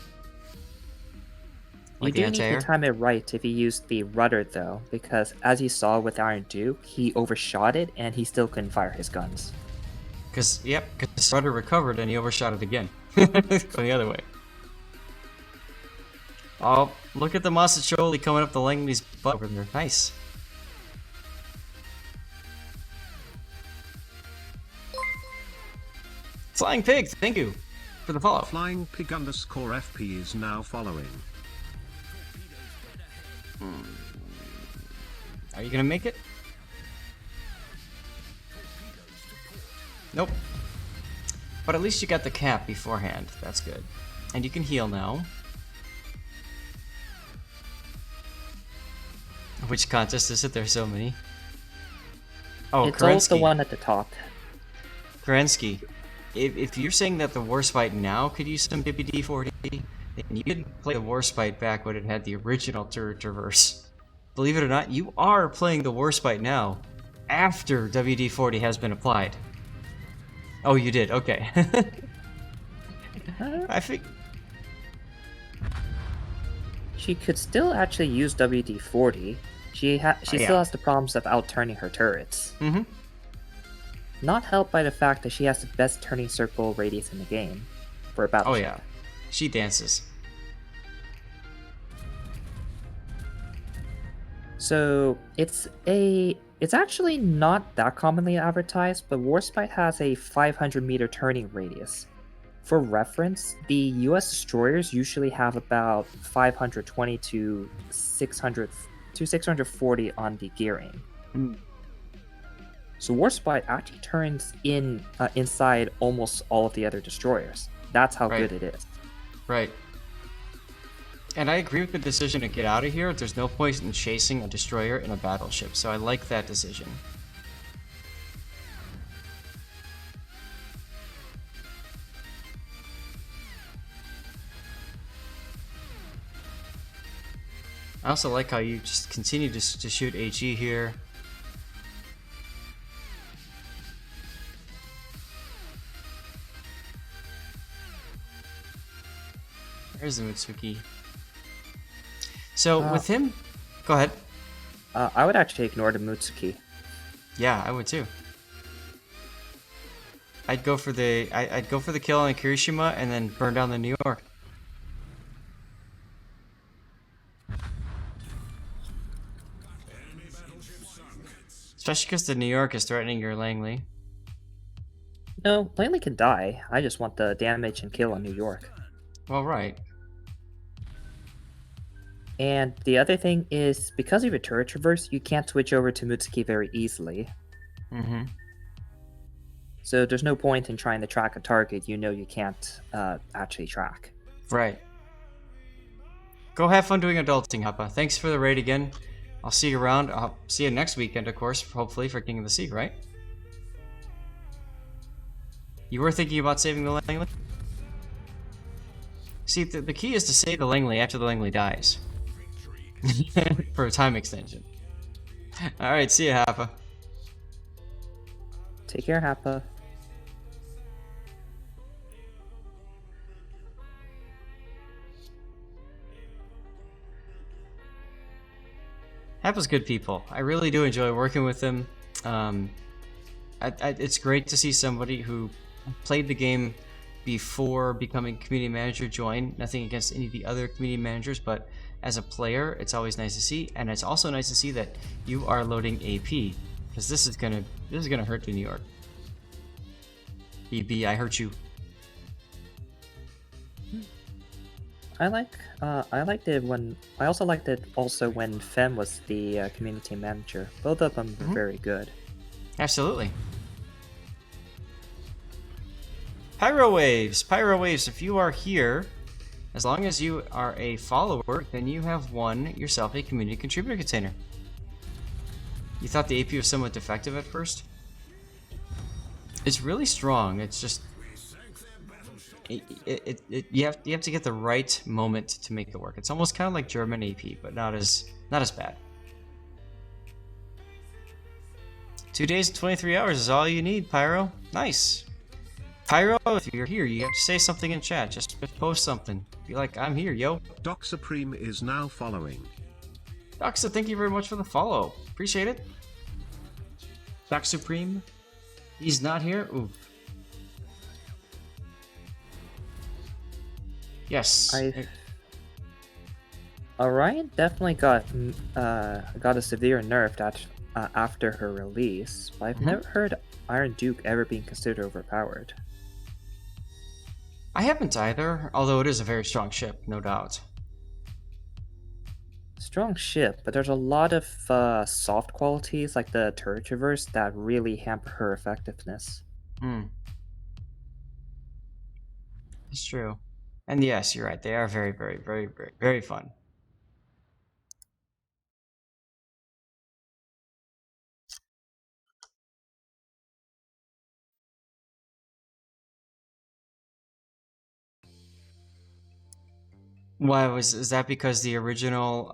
You do need to time it right if you use the rudder though, because as you saw with Iron Duke, he overshot it and he still couldn't fire his guns. Because the rudder recovered and he overshot it again. Going the other way. Oh, look at the Masacholi coming up the Langley's butt over there. Nice. Flying Pig, thank you for the follow. Flying Pig underscore FP is now following. Are you gonna make it? Nope. But at least you got the cap beforehand. That's good. And you can heal now. Which contest is it? There's so many. Oh, it's all the one at the top. Kerensky. If you're saying that the Warspite now could use some WD-40, then you could play the Warspite back when it had the original turret traverse. Believe it or not, you are playing the Warspite now, after WD-40 has been applied. Oh, you did? Okay. I think... She could still actually use WD-40. She still has the problems of out-turning her turrets. Mm-hmm. Not helped by the fact that she has the best turning circle radius in the game for a battleship. Oh yeah, she dances. So it's actually not that commonly advertised, but Warspite has a 500 meter turning radius. For reference, the US destroyers usually have about 520 to 640 on the gearing. So Warspite actually turns inside almost all of the other destroyers. That's how good it is. Right. And I agree with the decision to get out of here. There's no point in chasing a destroyer in a battleship, so I like that decision. I also like how you just continue to shoot HE here. There's the Mitsuki. So with him, go ahead. I would actually ignore the Mutsuki. Yeah, I would too. I'd go for the kill on Kirishima and then burn down the New York. Especially because the New York is threatening your Langley. No, Langley can die. I just want the damage and kill on New York. Well, right. And the other thing is, because of your turret traverse, you can't switch over to Mutsuki very easily. Mm-hmm. So there's no point in trying to track a target you know you can't actually track. Right. Go have fun doing adulting, Happa. Thanks for the raid again. I'll see you around. I'll see you next weekend, of course, hopefully, for King of the Sea, right? You were thinking about saving the Langley? See, the key is to save the Langley after the Langley dies. For a time extension. Alright, see ya, Happa. Take care, Happa. Happa's good people. I really do enjoy working with them. It's great to see somebody who played the game before becoming community manager join. Nothing against any of the other community managers, but as a player, it's always nice to see, and it's also nice to see that you are loading AP, because this is gonna hurt you, New York. EB, I hurt you. I liked it when Mm-hmm. Fem was the community manager. Both of them were very good. Absolutely. Pyro Waves! Pyro Waves, if you are here, as long as you are a follower, then you have won yourself a community contributor container. You thought the AP was somewhat defective at first? It's really strong. It's just you have to get the right moment to make it work. It's almost kind of like German AP, but not as bad. 2 days and 23 hours is all you need, Pyro. Nice. Pyro, if you're here, you have to say something in chat. Just post something. Be like, I'm here, yo. Doc Supreme is now following. Doxa, thank you very much for the follow. Appreciate it. Doc Supreme. He's not here? Ooh. Yes. Orion definitely got a severe nerf after her release, but I've never heard Iron Duke ever being considered overpowered. I haven't either, although it is a very strong ship, no doubt. Strong ship, but there's a lot of soft qualities like the turret traverse that really hamper her effectiveness. It's true. And yes, you're right. They are very, very, very, very, very fun. Why is that because the original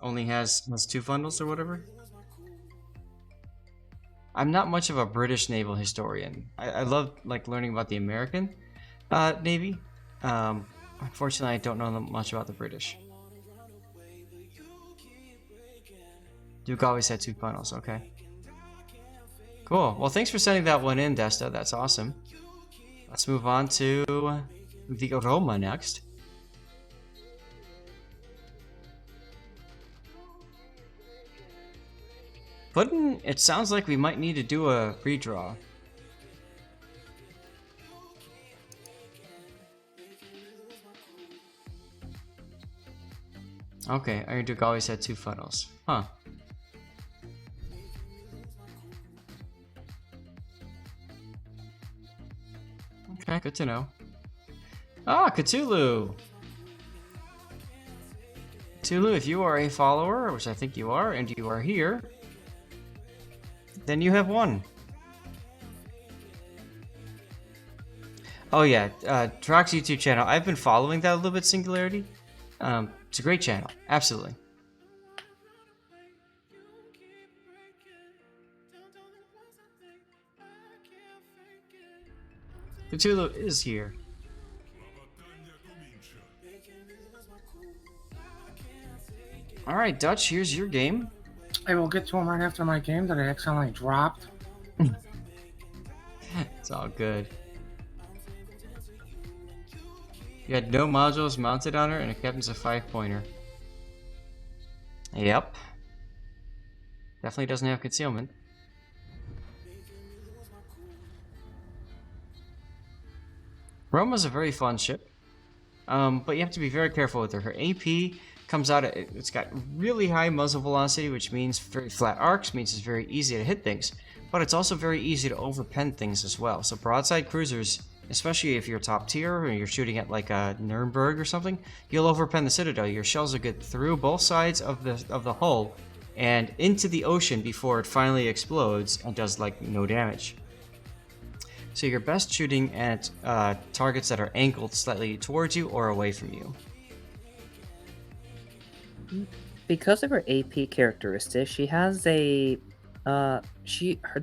only has 2 bundles or whatever? I'm not much of a British naval historian. I love like learning about the American Navy. Unfortunately, I don't know much about the British. Duke always had 2 funnels. Okay. Cool. Well, thanks for sending that one in, Desta. That's awesome. Let's move on to the Roma next. Puddin', it sounds like we might need to do a redraw. Okay, Iron Duke always had 2 funnels. Huh. Okay, good to know. Ah, Cthulhu! Cthulhu, if you are a follower, which I think you are, and you are here, then you have won. Oh yeah, Trox YouTube channel. I've been following that a little bit, Singularity. It's a great channel, absolutely. Cthulhu is here. Alright, Dutch, here's your game. I will get to him right after my game that I accidentally dropped. It's all good. You had no modules mounted on her and it captain's a 5-pointer. Yep. Definitely doesn't have concealment. Roma's a very fun ship. But you have to be very careful with her. Her AP comes out, it's got really high muzzle velocity, which means very flat arcs, means it's very easy to hit things. But it's also very easy to overpen things as well. So broadside cruisers, especially if you're top tier or you're shooting at like a Nuremberg or something, you'll overpen the Citadel. Your shells will get through both sides of the hull and into the ocean before it finally explodes and does like no damage. So you're best shooting at targets that are angled slightly towards you or away from you. Because of her AP characteristics, she has a the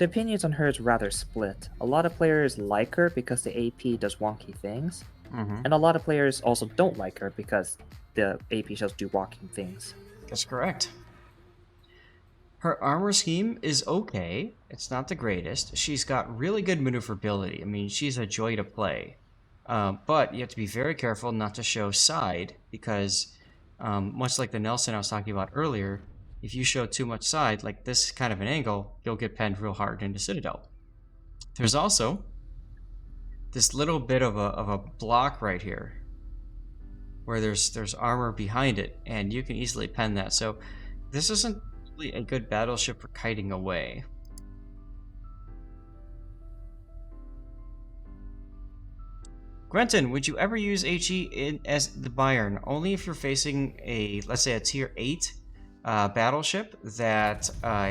opinions on her is rather split. A lot of players like her because the AP does wonky things, and a lot of players also don't like her because the AP just do wonky things. That's correct. Her armor scheme is okay. It's not the greatest. She's got really good maneuverability. I mean, she's a joy to play. But you have to be very careful not to show side because much like the Nelson I was talking about earlier, if you show too much side, like this kind of an angle, you'll get penned real hard into Citadel. There's also this little bit of a block right here where there's armor behind it, and you can easily pen that. So this isn't really a good battleship for kiting away. Grenton, would you ever use HE as the Bayern? Only if you're facing a, let's say, a tier 8 battleship that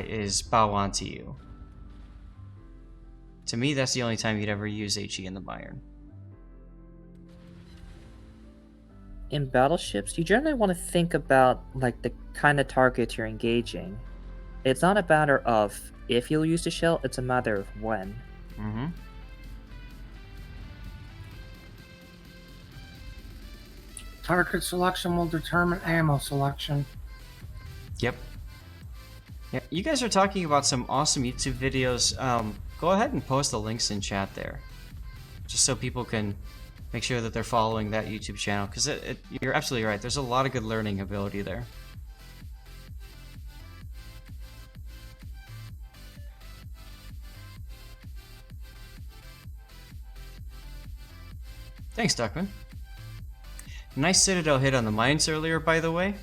is bow on to you. To me, that's the only time you'd ever use HE in the Bayern. In battleships, you generally want to think about like the kind of target you're engaging. It's not a matter of if you'll use the shell, it's a matter of when. Mm-hmm. Target selection will determine ammo selection. Yep. Yeah, you guys are talking about some awesome YouTube videos. Go ahead and post the links in chat there, just so people can make sure that they're following that YouTube channel, because you're absolutely right. There's a lot of good learning ability there. Thanks, Duckman. Nice Citadel hit on the mines earlier, by the way.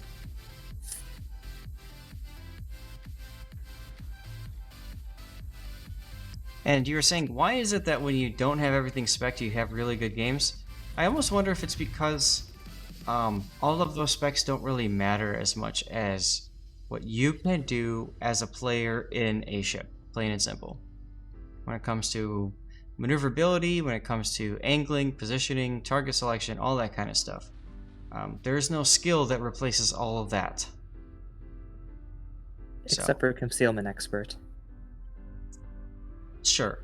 And you were saying, why is it that when you don't have everything spec'd, you have really good games? I almost wonder if it's because all of those specs don't really matter as much as what you can do as a player in a ship, plain and simple. When it comes to maneuverability, when it comes to angling, positioning, target selection, all that kind of stuff. There is no skill that replaces all of that. Except for a concealment expert. Sure.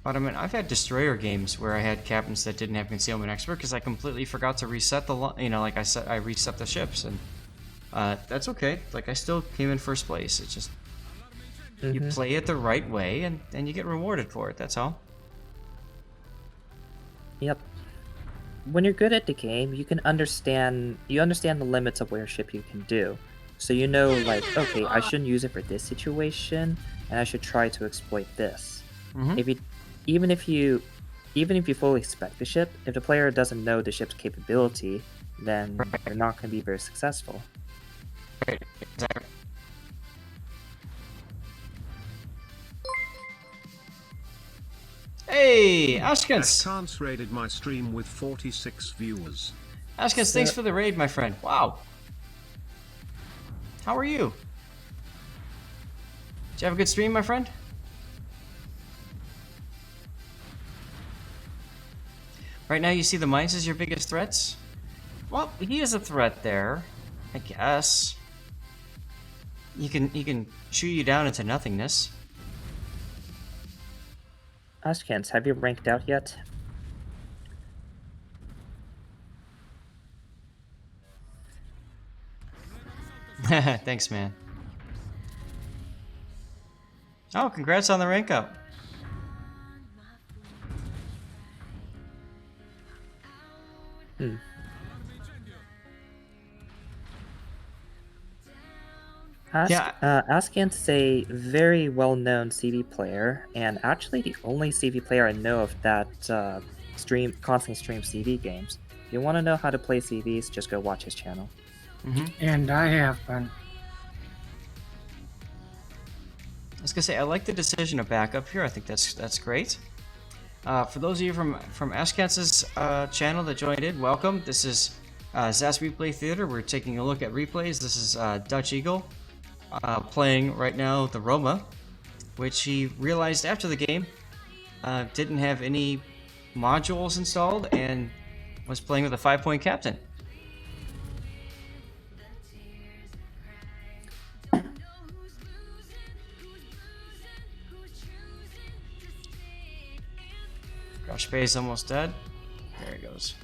But I mean, I've had destroyer games where I had captains that didn't have concealment expert because I completely forgot to reset the, like I reset the ships, and that's okay. Like, I still came in first place. It's just you play it the right way, and you get rewarded for it. That's all. Yep. When you're good at the game, you understand the limits of what your ship you can do. So you know, like, okay, I shouldn't use it for this situation, and I should try to exploit this. Even if you fully spec the ship, if the player doesn't know the ship's capability, then you're not going to be very successful. Right. Exactly. Hey, Ashkins! Ashkans raided my stream with 46 viewers. Ashkins, thanks for the raid, my friend. Wow. How are you? Did you have a good stream, my friend? Right now you see the mines as your biggest threats? Well, he is a threat there, I guess. He can shoot you down into nothingness. Ashkans, have you ranked out yet? Thanks, man. Oh, congrats on the rank up. Ashkans is a very well-known CV player, and actually the only CV player I know of that constantly streams CV games. If you want to know how to play CVs, just go watch his channel. And I have been. I was gonna say, I like the decision to back up here. I think that's great. For those of you from Ashkans's channel that joined in, welcome. This is Zaz Replay Theater. We're taking a look at replays. This is Dutch Eagle playing right now the Roma, which he realized after the game didn't have any modules installed and was playing with a 5-point captain. Gosh, Bay's almost dead. There he goes.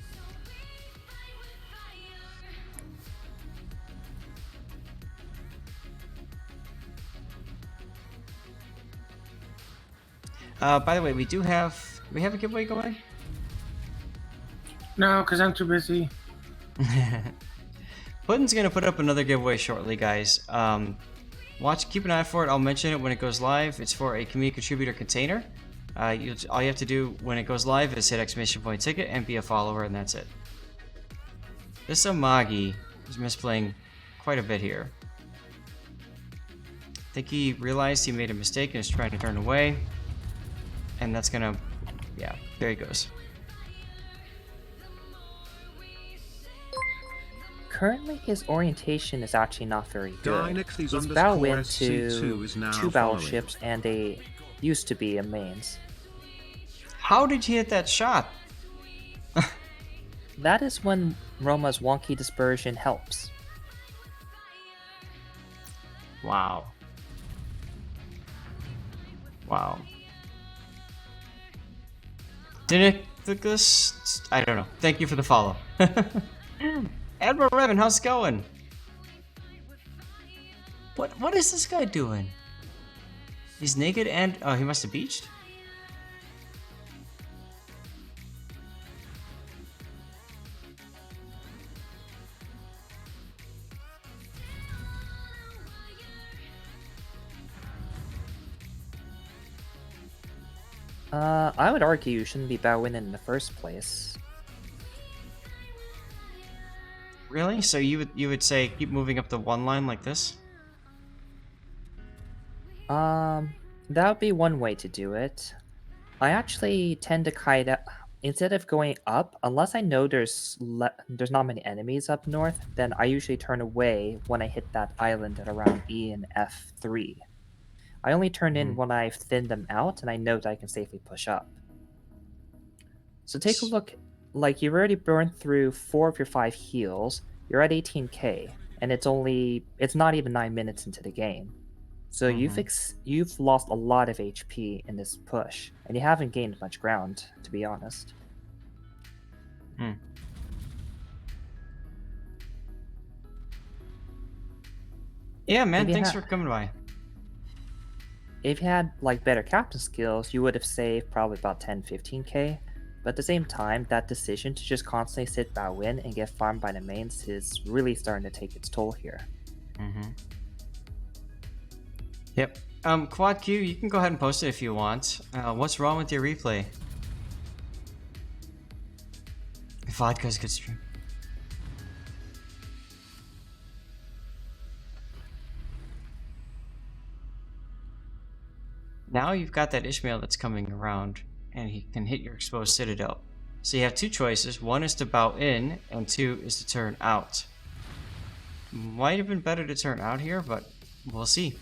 By the way, we have a giveaway going? No, because I'm too busy. Puddin's gonna put up another giveaway shortly, guys. Keep an eye for it. I'll mention it when it goes live. It's for a community contributor container. All you have to do when it goes live is hit exclamation point ticket and be a follower, and that's it. This Amagi is misplaying quite a bit here. think he realized he made a mistake and is trying to turn away. And that's gonna... Yeah, there he goes. Currently, his orientation is actually not very good. Dynexys He's bow underscore into SC2 is now 2 following. battleships and a used to be a mains. How did you hit that shot? That is when Roma's wonky dispersion helps. Wow. Wow. Didn't it click this? I don't know. Thank you for the follow. Admiral Revan, how's it going? What is this guy doing? He's naked and oh, he must have beached. I would argue you shouldn't be bowing in the first place. Really? So you would say keep moving up the one line like this? That would be one way to do it. I actually tend to kite up instead of going up, unless I know there's not many enemies up north. Then I usually turn away when I hit that island at around E and F3. I only turn in when I've thinned them out and I know that I can safely push up. So take a look. Like, you've already burned through 4 of your 5 heals. You're at 18k, and it's not even 9 minutes into the game. So you've lost a lot of HP in this push, and you haven't gained much ground, to be honest. Yeah, man. Thanks for coming by. If you had like better captain skills, you would have saved probably about 10-15k. But at the same time, that decision to just constantly sit bow in and get farmed by the mains is really starting to take its toll here. Yep. Quad Q, you can go ahead and post it if you want. What's wrong with your replay? Vodka's good stream. Now you've got that Ishmael that's coming around, and he can hit your exposed citadel. So you have 2 choices. 1 is to bow in, and 2 is to turn out. Might have been better to turn out here, but we'll see.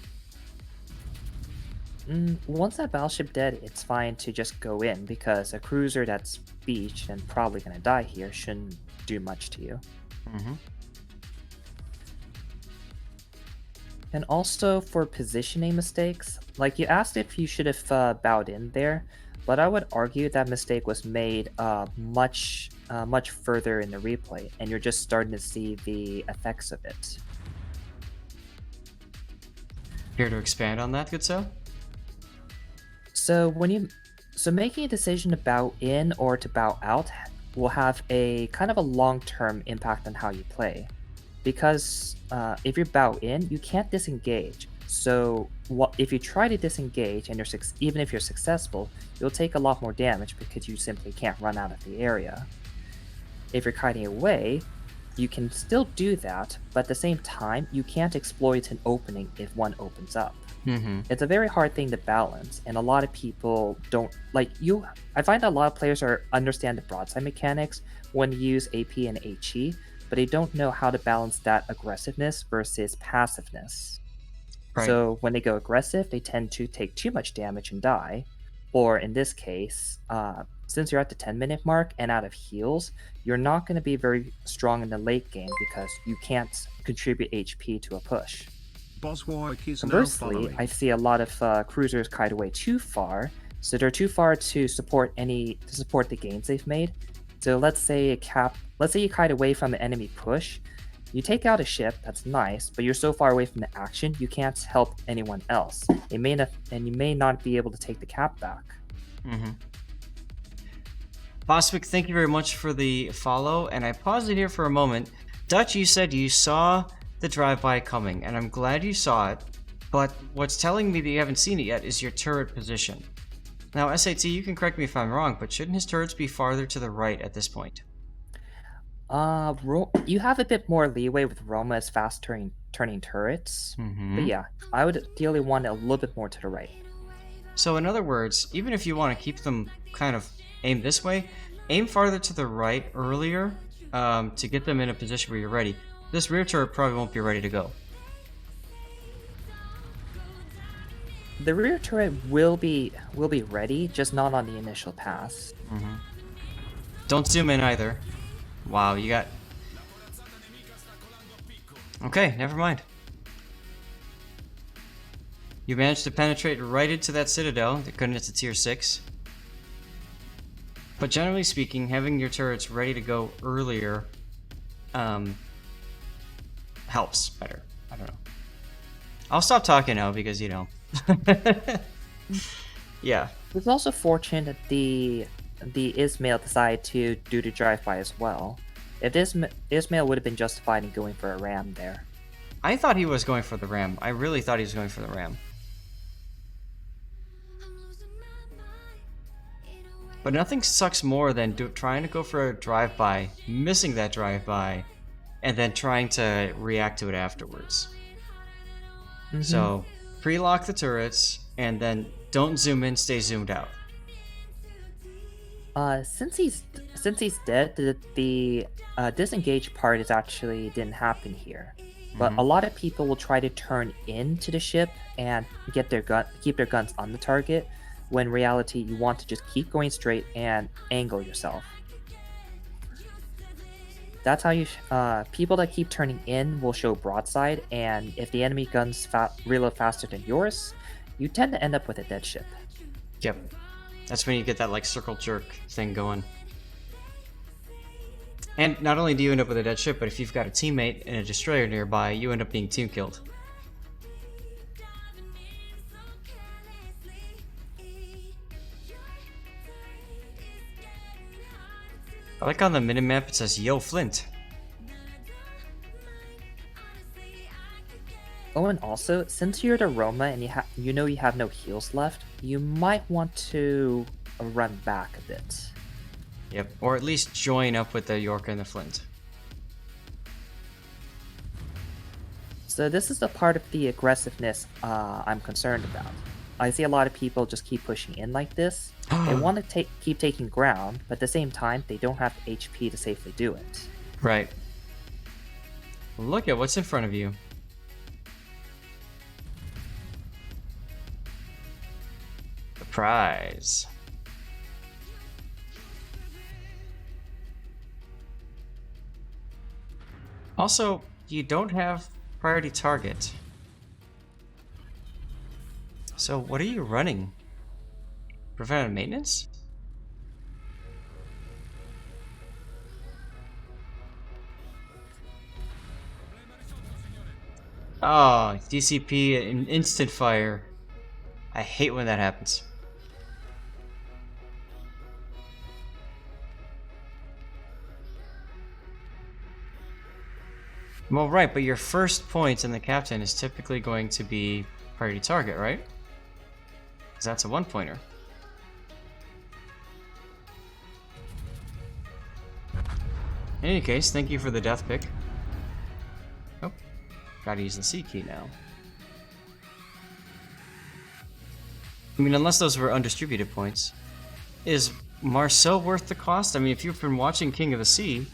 Once that battleship dead, it's fine to just go in, because a cruiser that's beached and probably going to die here shouldn't do much to you. And also for positioning mistakes, like you asked if you should have bowed in there, but I would argue that mistake was made much further in the replay, and you're just starting to see the effects of it. Here to expand on that, good so? So making a decision to bow in or to bow out will have a kind of a long-term impact on how you play. Because if you bow in, you can't disengage. So if you try to disengage and even if you're successful, you'll take a lot more damage because you simply can't run out of the area. If you're kiting away, you can still do that, but at the same time, you can't exploit an opening if one opens up. It's a very hard thing to balance, and a lot of people don't I find that a lot of players understand the broadside mechanics when you use AP and HE, but they don't know how to balance that aggressiveness versus passiveness. Right. So when they go aggressive, they tend to take too much damage and die. Or in this case, since you're at the 10-minute mark and out of heals, you're not going to be very strong in the late game because you can't contribute HP to a push. Conversely, I see a lot of cruisers kite away too far, so they're too far to support the gains they've made. So let's say you kite away from an enemy push, you take out a ship, that's nice, but you're so far away from the action, you can't help anyone else. You may not be able to take the cap back. Boswick, thank you very much for the follow, and I paused it here for a moment. Dutch, you said you saw the drive-by coming, and I'm glad you saw it, but what's telling me that you haven't seen it yet is your turret position. Now, SAT, you can correct me if I'm wrong, but shouldn't his turrets be farther to the right at this point? You have a bit more leeway with Roma's fast turning turrets, but yeah, I would ideally want it a little bit more to the right. So in other words, even if you want to keep them kind of aimed this way, aim farther to the right earlier to get them in a position where you're ready. This rear turret probably won't be ready to go. The rear turret will be ready, just not on the initial pass. Don't zoom in either. Wow, you got... Okay, never mind. You managed to penetrate right into that citadel that couldn't hit to tier 6. But generally speaking, having your turrets ready to go earlier helps better. I don't know. I'll stop talking now because, you know. Yeah. It's also fortunate that the Ismail decided to do the drive-by as well. If Ismail would have been justified in going for a ram there. I thought he was going for the ram. I really thought he was going for the ram. But nothing sucks more than trying to go for a drive-by, missing that drive-by, and then trying to react to it afterwards. So, pre-lock the turrets, and then don't zoom in, stay zoomed out. Since he's dead, the disengage part didn't happen here. But a lot of people will try to turn into the ship and keep their guns on the target, when in reality you want to just keep going straight and angle yourself. That's how you people that keep turning in will show broadside, and if the enemy guns reload faster than yours, you tend to end up with a dead ship. Yep. That's when you get that like circle jerk thing going. And not only do you end up with a dead ship, but if you've got a teammate and a destroyer nearby, you end up being team killed. I like on the minimap it says Yo Flint. Oh, and also, since you're the Roma and you know you have no heals left, you might want to run back a bit. Yep, or at least join up with the York and the Flint. So this is the part of the aggressiveness I'm concerned about. I see a lot of people just keep pushing in like this. They want to keep taking ground, but at the same time, they don't have HP to safely do it. Right. Look at what's in front of you. The prize. Also, you don't have priority target. So what are you running? Preventive maintenance? Oh, DCP and instant fire. I hate when that happens. Well, right, but your first point in the captain is typically going to be priority target, right? Because that's a one-pointer. In any case, thank you for the death pick. Oh, gotta use the C key now. I mean, unless those were undistributed points. Is Marceau worth the cost? I mean, if you've been watching King of the Sea,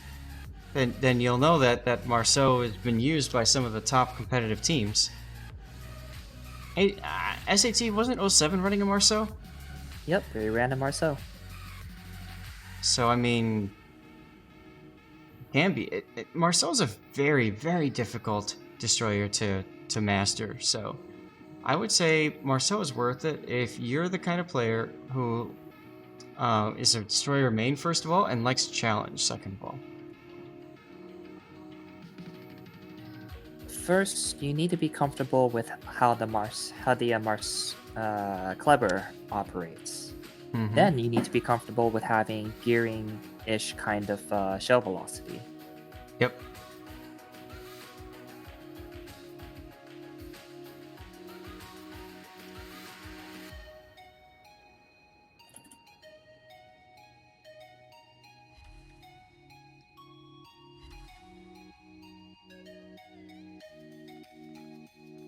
then you'll know that Marceau has been used by some of the top competitive teams. Hey, SAT, wasn't 07 running a Marceau? Yep, very random Marceau. So, I mean, can be. Marceau's a very, very difficult destroyer to master, so I would say Marceau is worth it if you're the kind of player who is a destroyer main, first of all, and likes challenge, second of all. First, you need to be comfortable with how the Mars Kleber operates. Then you need to be comfortable with having gearing-ish kind of shell velocity. Yep.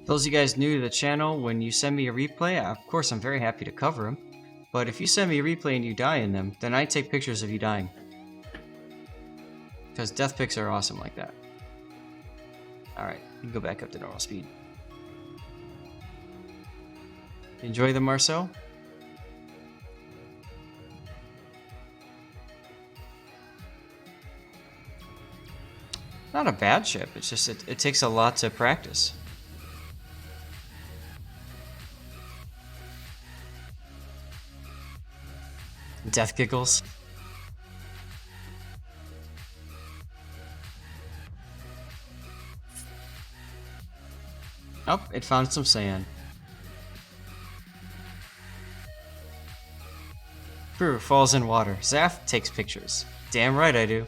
Those of you guys new to the channel, when you send me a replay, of course I'm very happy to cover them. But if you send me a replay and you die in them, then I take pictures of you dying. Because death pics are awesome like that. Alright, you can go back up to normal speed. Enjoy them, Marcel? Not a bad ship, it's just it takes a lot to practice. Death giggles. Oh, it found some sand. Crew falls in water. Zaf takes pictures. Damn right I do.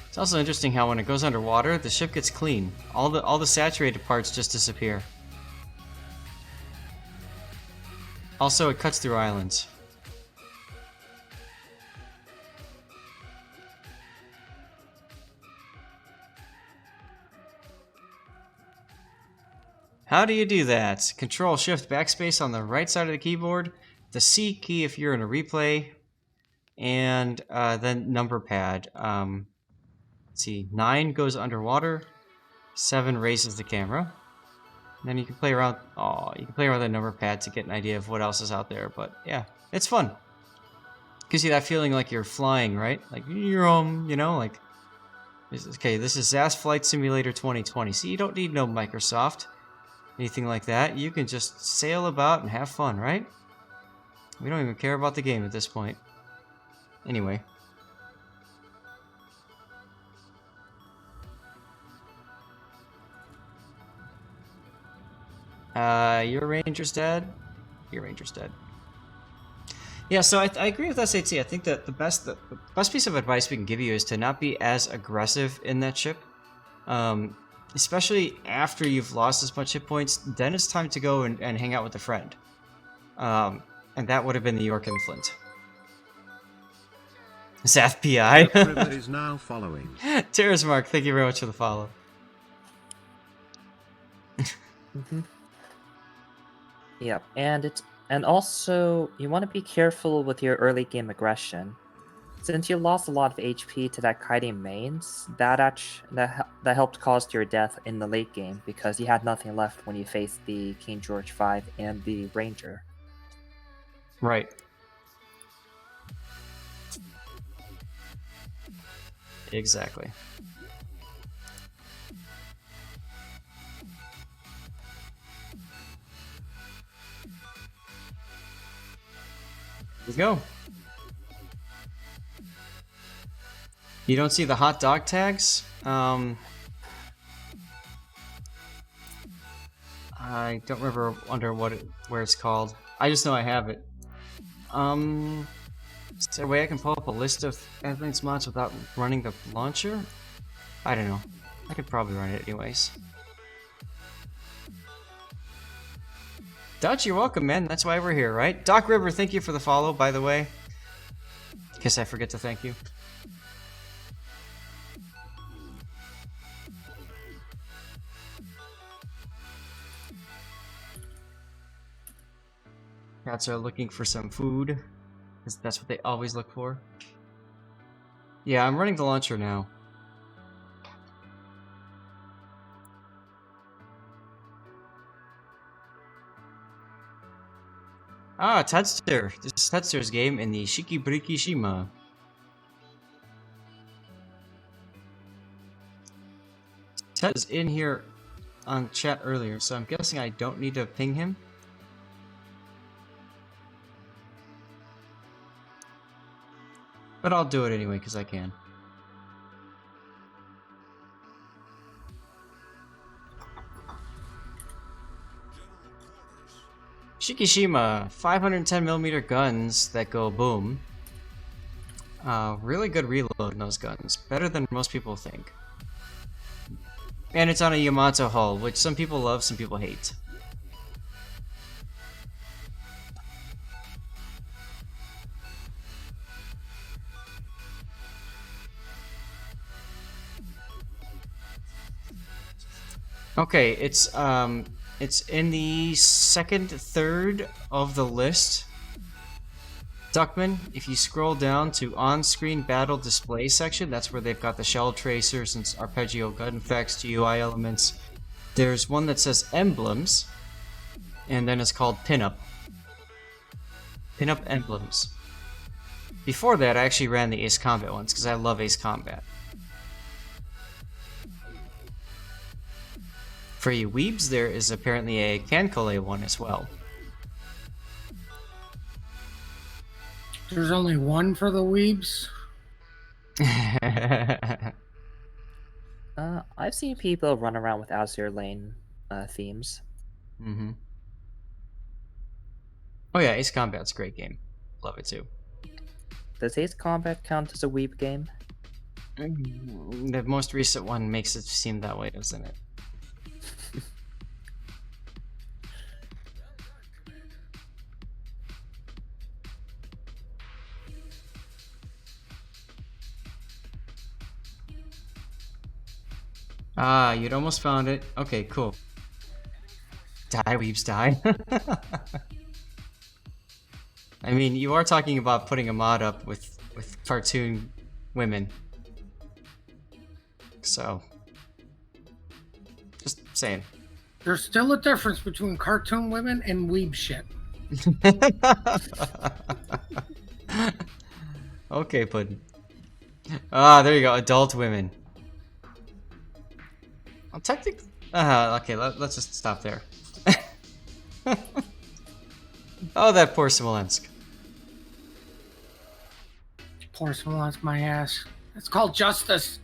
It's also interesting how when it goes underwater, the ship gets clean. All the saturated parts just disappear. Also, it cuts through islands. How do you do that? Control Shift Backspace on the right side of the keyboard, the C key if you're in a replay, and then number pad. Let's see, 9 goes underwater, 7 raises the camera. And then you can play around. Oh, you can play around the number pad to get an idea of what else is out there. But yeah, it's fun. Gives you that feeling like you're flying, right? Like you're you know, like. Okay, this is ZAS Flight Simulator 2020. See, you don't need no Microsoft, anything like that. You can just sail about and have fun, right? We don't even care about the game at this point. Anyway. Your ranger's dead. Your ranger's dead. Yeah, so I agree with SAT. I think that the best piece of advice we can give you is to not be as aggressive in that ship. Especially after you've lost as much hit points, then it's time to go and hang out with a friend. And that would have been the York and Flint. Zaf PI. is now following. Terrace Mark, thank you very much for the follow. Yeah, and also you want to be careful with your early game aggression. Since you lost a lot of HP to that kiting mains, that helped cause your death in the late game because you had nothing left when you faced the King George V and the Ranger. Right. Exactly. Here we go. You don't see the hot dog tags? I don't remember under where it's called. I just know I have it. Is there a way I can pull up a list of Athlete's mods without running the launcher? I don't know. I could probably run it anyways. Dutch, you're welcome, man. That's why we're here, right? Doc River, thank you for the follow, by the way. In case I forget to thank you. Cats are looking for some food, because that's what they always look for. Yeah, I'm running the launcher now. Ah, Tedster. This is Tedster's game in the SHIKISHIMA. Ted was in here on chat earlier, so I'm guessing I don't need to ping him. But I'll do it anyway, because I can. Shikishima, 510mm guns that go boom. Really good reload in those guns. Better than most people think. And it's on a Yamato hull, which some people love, some people hate. Okay, it's in the second third of the list. Duckman, if you scroll down to on-screen battle display section, that's where they've got the shell tracers and arpeggio gun effects, GUI elements. There's one that says emblems, and then it's called pinup. Pinup emblems. Before that, I actually ran the Ace Combat ones because I love Ace Combat. For you weebs, there is apparently a KhaneKhannan one as well. There's only one for the weebs. I've seen people run around with Azure Lane themes. Mm-hmm. Oh yeah, Ace Combat's a great game. Love it too. Does Ace Combat count as a weeb game? The most recent one makes it seem that way, doesn't it? Ah, you'd almost found it. Okay, cool. Die, weebs, die. I mean, you are talking about putting a mod up with cartoon women. So, just saying. There's still a difference between cartoon women and weeb shit. Okay, Puddin. Ah, there you go. Adult women. Well, technically... okay, let's just stop there. Oh, that poor Smolensk. Poor Smolensk, my ass. It's called justice.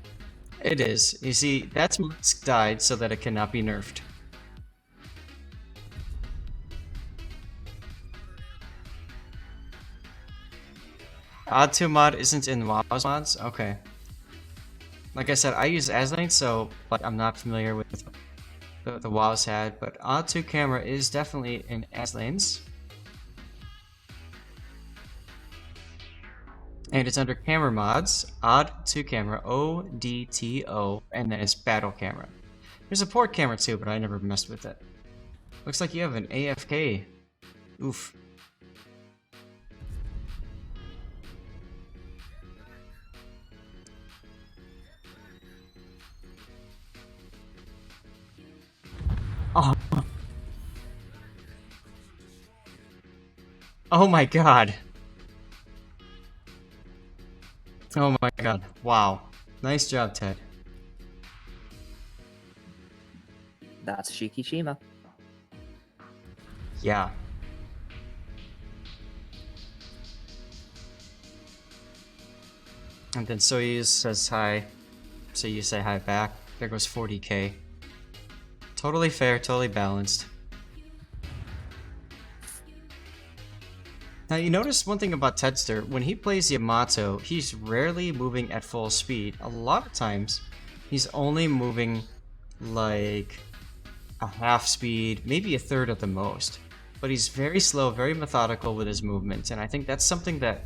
It is. You see, that Smolensk died so that it cannot be nerfed. Odd2 mod isn't in WoW's mods? Okay. Like I said, I use Aslane, so like, I'm not familiar with the WoW's had, but Odd2 camera is definitely in Aslane's. And it's under camera mods, Odd2 camera, ODTO, and then it's battle camera. There's a port camera too, but I never messed with it. Looks like you have an AFK. Oof. Oh. Oh my god. Oh my god. Wow. Nice job, Ted. That's Shikishima. Yeah. And then Soyuz says hi. So you say hi back. There goes 40k. Totally fair, totally balanced. Now you notice one thing about Tedster, when he plays Yamato, he's rarely moving at full speed. A lot of times, he's only moving like a half speed, maybe a third at the most. But he's very slow, very methodical with his movements, and I think that's something that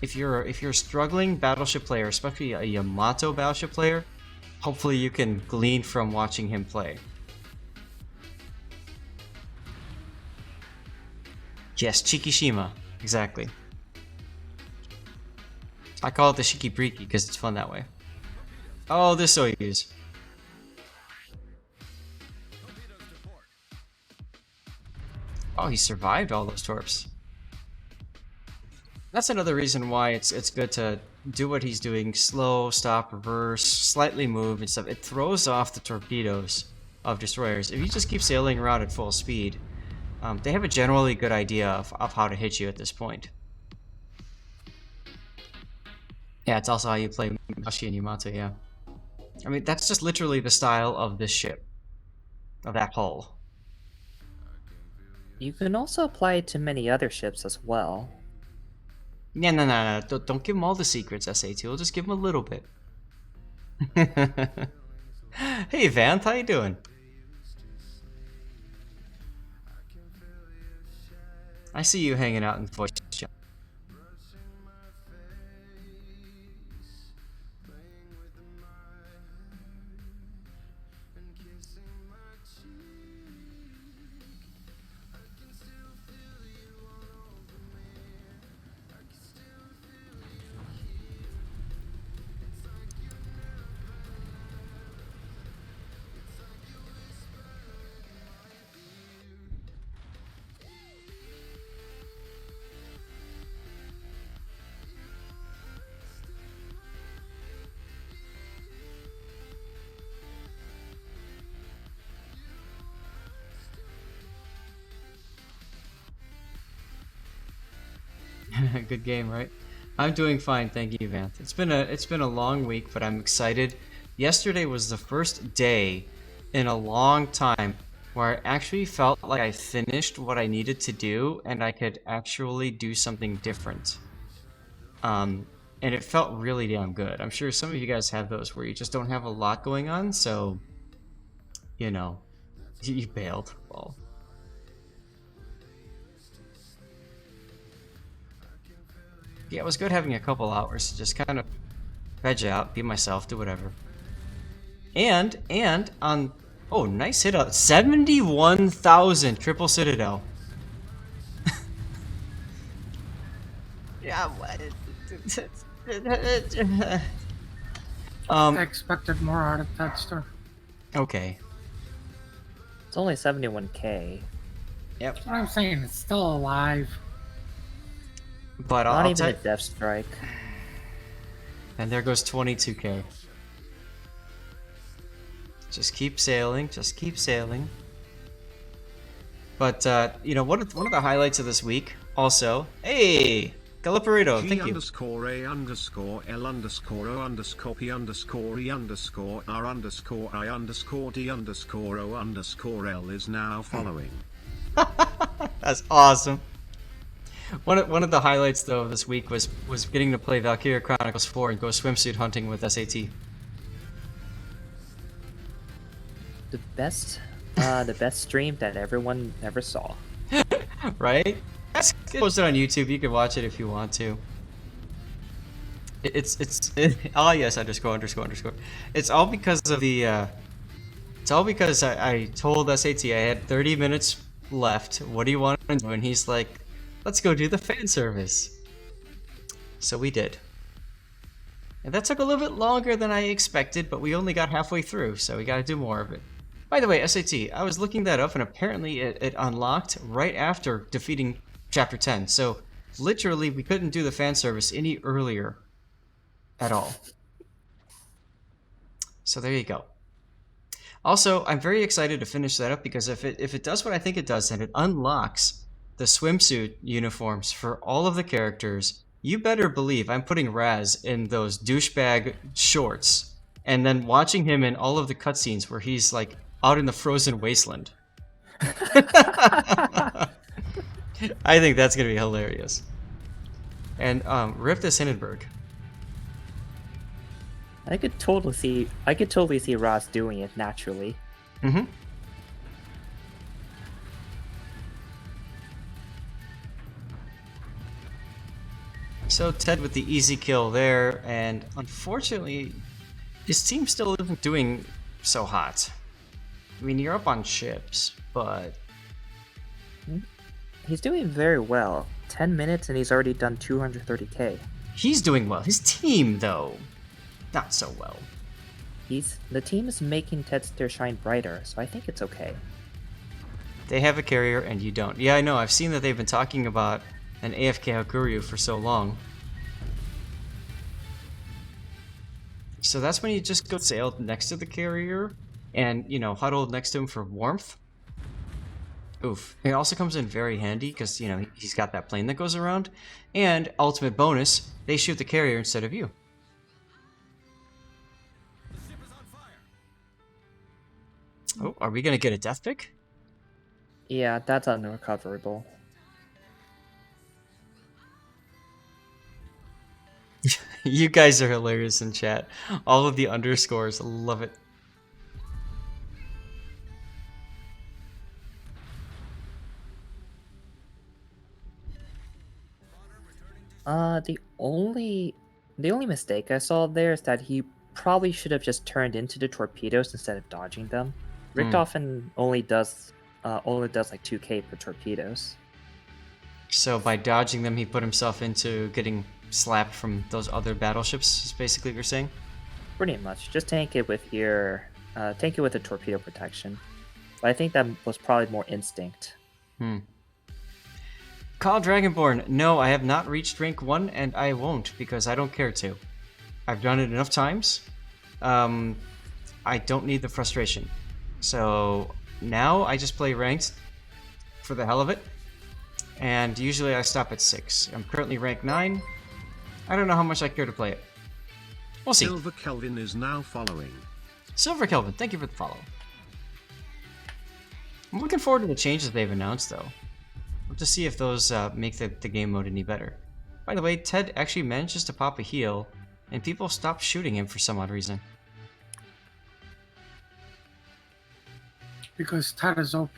if you're a struggling battleship player, especially a Yamato battleship player, hopefully you can glean from watching him play. Yes, Shikishima. Exactly. I call it the Shikibriki because it's fun that way. Oh, this Soyuz. Oh, he survived all those torps. That's another reason why it's good to do what he's doing. Slow, stop, reverse, slightly move and stuff. It throws off the torpedoes of destroyers. If you just keep sailing around at full speed, they have a generally good idea of how to hit you at this point. Yeah, it's also how you play Mashi and Yamato, yeah. I mean, that's just literally the style of this ship. Of that hull. You can also apply it to many other ships as well. No. Don't give them all the secrets, SA2. Just give them a little bit. Hey, Vant, how you doing? I see you hanging out in voice chat. Good game, right? I'm doing fine, thank you, Vanth. It's been a long week, but I'm excited. Yesterday was the first day in a long time where I actually felt like I finished what I needed to do and I could actually do something different. And it felt really damn good. I'm sure some of you guys have those where you just don't have a lot going on, so you know, you bailed. Well, yeah, it was good having a couple hours to just kind of veg out, be myself, do whatever. And on, oh, nice hit out, 71,000 triple citadel. Yeah, what? I expected more out of that stuff. Okay. It's only 71k. Yep. That's what I'm saying. It's still alive. But Not I'll even tell a death strike. And there goes 22k. Just keep sailing. Just keep sailing. But you know, one of the highlights of this week also. Hey, Galiparito, thank you. G_A_L_P_R_P_R_E_R_I_D_O_I_D_L is now following. That's awesome. One of the highlights though of this week was getting to play Valkyria Chronicles 4 and go swimsuit hunting with SAT. The best stream that everyone ever saw. Right? That's posted on YouTube. You can watch it if you want to. Oh yes, underscore. It's all because of the. It's all because I told SAT I had 30 minutes left. What do you want to do? And he's like, let's go do the fan service. So we did. And that took a little bit longer than I expected, but we only got halfway through, so we got to do more of it. By the way, SAT, I was looking that up, and apparently it unlocked right after defeating Chapter 10. So literally, we couldn't do the fan service any earlier at all. So there you go. Also, I'm very excited to finish that up because if it does what I think it does, and it unlocks the swimsuit uniforms for all of the characters, you better believe I'm putting Raz in those douchebag shorts and then watching him in all of the cutscenes where he's like out in the frozen wasteland. I think that's gonna be hilarious. And rip this Hindenburg. I could totally see Ross doing it naturally. Mm-hmm. So Ted with the easy kill there, and unfortunately, his team still isn't doing so hot. I mean, you're up on ships, but He's doing very well. 10 minutes and he's already done 230k. he's doing well. His team, though, not so well. The team is making Ted's their shine brighter, so I think it's okay. They have a carrier and you don't. Yeah, I know. I've seen that they've been talking about an AFK Hakuryu for so long. So that's when you just go sail next to the carrier and, you know, huddle next to him for warmth. Oof. It also comes in very handy because, you know, he's got that plane that goes around. And ultimate bonus, they shoot the carrier instead of you. Oh, are we going to get a death pick? Yeah, that's unrecoverable. You guys are hilarious in chat. All of the underscores, love it. The only mistake I saw there is that he probably should have just turned into the torpedoes instead of dodging them. Richtofen only does like 2k per torpedoes. So by dodging them, he put himself into getting slapped from those other battleships, is basically what you're saying? Pretty much. Just tank it with the torpedo protection. But I think that was probably more instinct. Call Dragonborn, no, I have not reached rank 1, and I won't, because I don't care to. I've done it enough times. I don't need the frustration. So now I just play ranked for the hell of it. And usually I stop at 6. I'm currently rank 9. I don't know how much I care to play it. We'll see. Silver Kelvin is now following. Silver Kelvin, thank you for the follow. I'm looking forward to the changes they've announced, though. We'll just see if those make the game mode any better. By the way, Ted actually manages to pop a heal, and people stop shooting him for some odd reason. Because Ted is OP.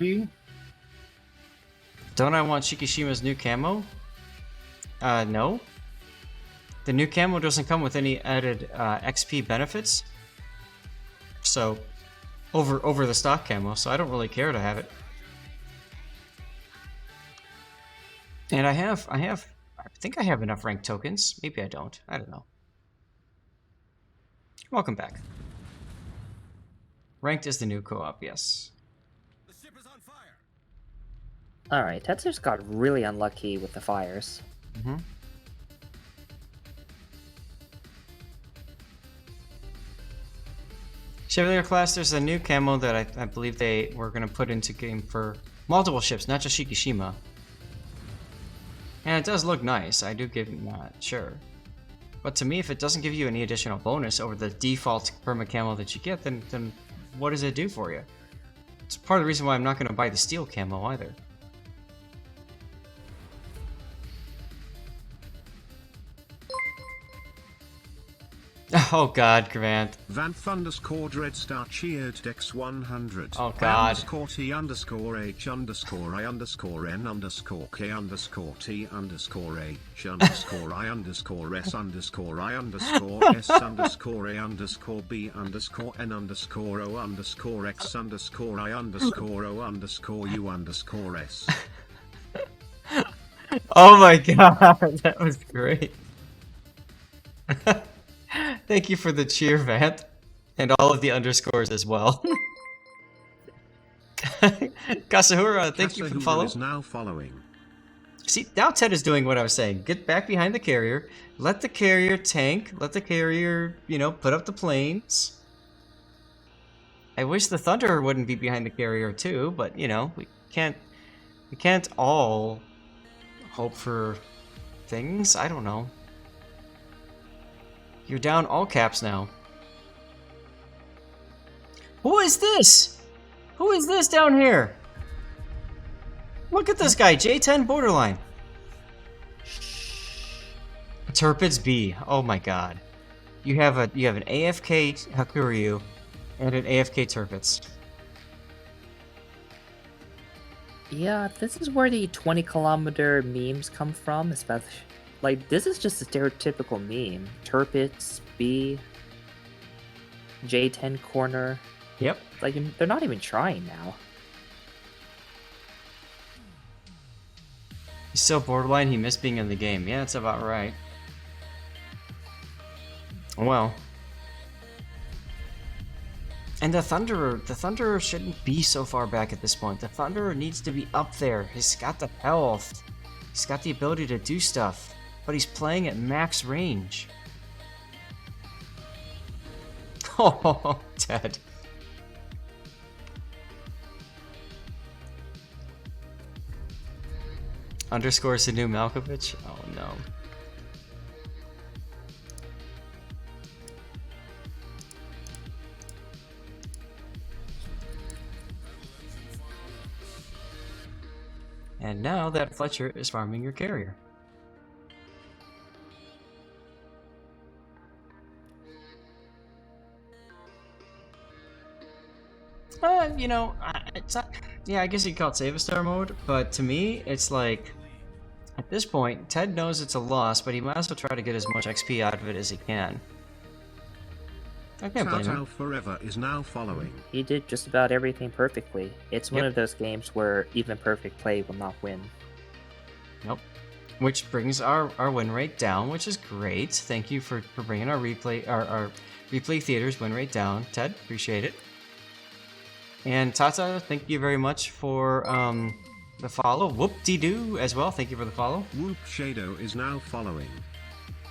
Don't I want Shikishima's new camo? No. The new camo doesn't come with any added XP benefits. So, over the stock camo, so I don't really care to have it. And I think I have enough rank tokens. Maybe I don't. I don't know. Welcome back. Ranked is the new co-op, yes. Alright, Tetsu's got really unlucky with the fires. Mm-hmm. Chevalier class, there's a new camo that I believe they were going to put into game for multiple ships, not just Shikishima. And it does look nice, I do give him that, sure. But to me, if it doesn't give you any additional bonus over the default perma camo that you get, then what does it do for you? It's part of the reason why I'm not going to buy the steel camo either. Oh god, Grant. Vanth underscore Dreadstar cheered Dex 100. Oh god. Underscore T underscore H underscore I underscore N underscore K underscore T underscore H underscore I underscore S underscore I underscore S underscore A underscore B underscore N underscore O underscore X underscore I underscore O underscore U underscore S. Oh my god, that was great. Thank you for the cheer, Vant, and all of the underscores as well. Kasahura, thank you for the follow. Is now following. See, now Ted is doing what I was saying. Get back behind the carrier, let the carrier tank, let the carrier, put up the planes. I wish the Thunder wouldn't be behind the carrier too, but we can't all hope for things. I don't know. You're down all caps now. Who is this? Who is this down here? Look at this guy, J10 Borderline. Turpids B. Oh my god. You have an AFK Hakuryu and an AFK Turpids. Yeah, this is where the 20-kilometer memes come from, especially. Like, this is just a stereotypical meme. Turpits, B, J10 corner. Yep. Like, they're not even trying now. He's so borderline, he missed being in the game. Yeah, that's about right. Well. And the Thunderer shouldn't be so far back at this point. The Thunderer needs to be up there. He's got the health. He's got the ability to do stuff. But he's playing at max range. Oh, Ted. Underscore Sanu Malkovich? Oh no. And now that Fletcher is farming your carrier. It's not. Yeah, I guess you could call it Save a Star mode, but to me, it's like at this point, Ted knows it's a loss, but he might as well try to get as much XP out of it as he can. I can't blame him. Forever is now following. He did just about everything perfectly. It's one of those games where even perfect play will not win. Nope. Which brings our win rate down, which is great. Thank you for bringing our replay theaters win rate down, Ted. Appreciate it. And Tata, thank you very much for the follow. Whoop-de-doo as well. Thank you for the follow. Whoop Shadow is now following.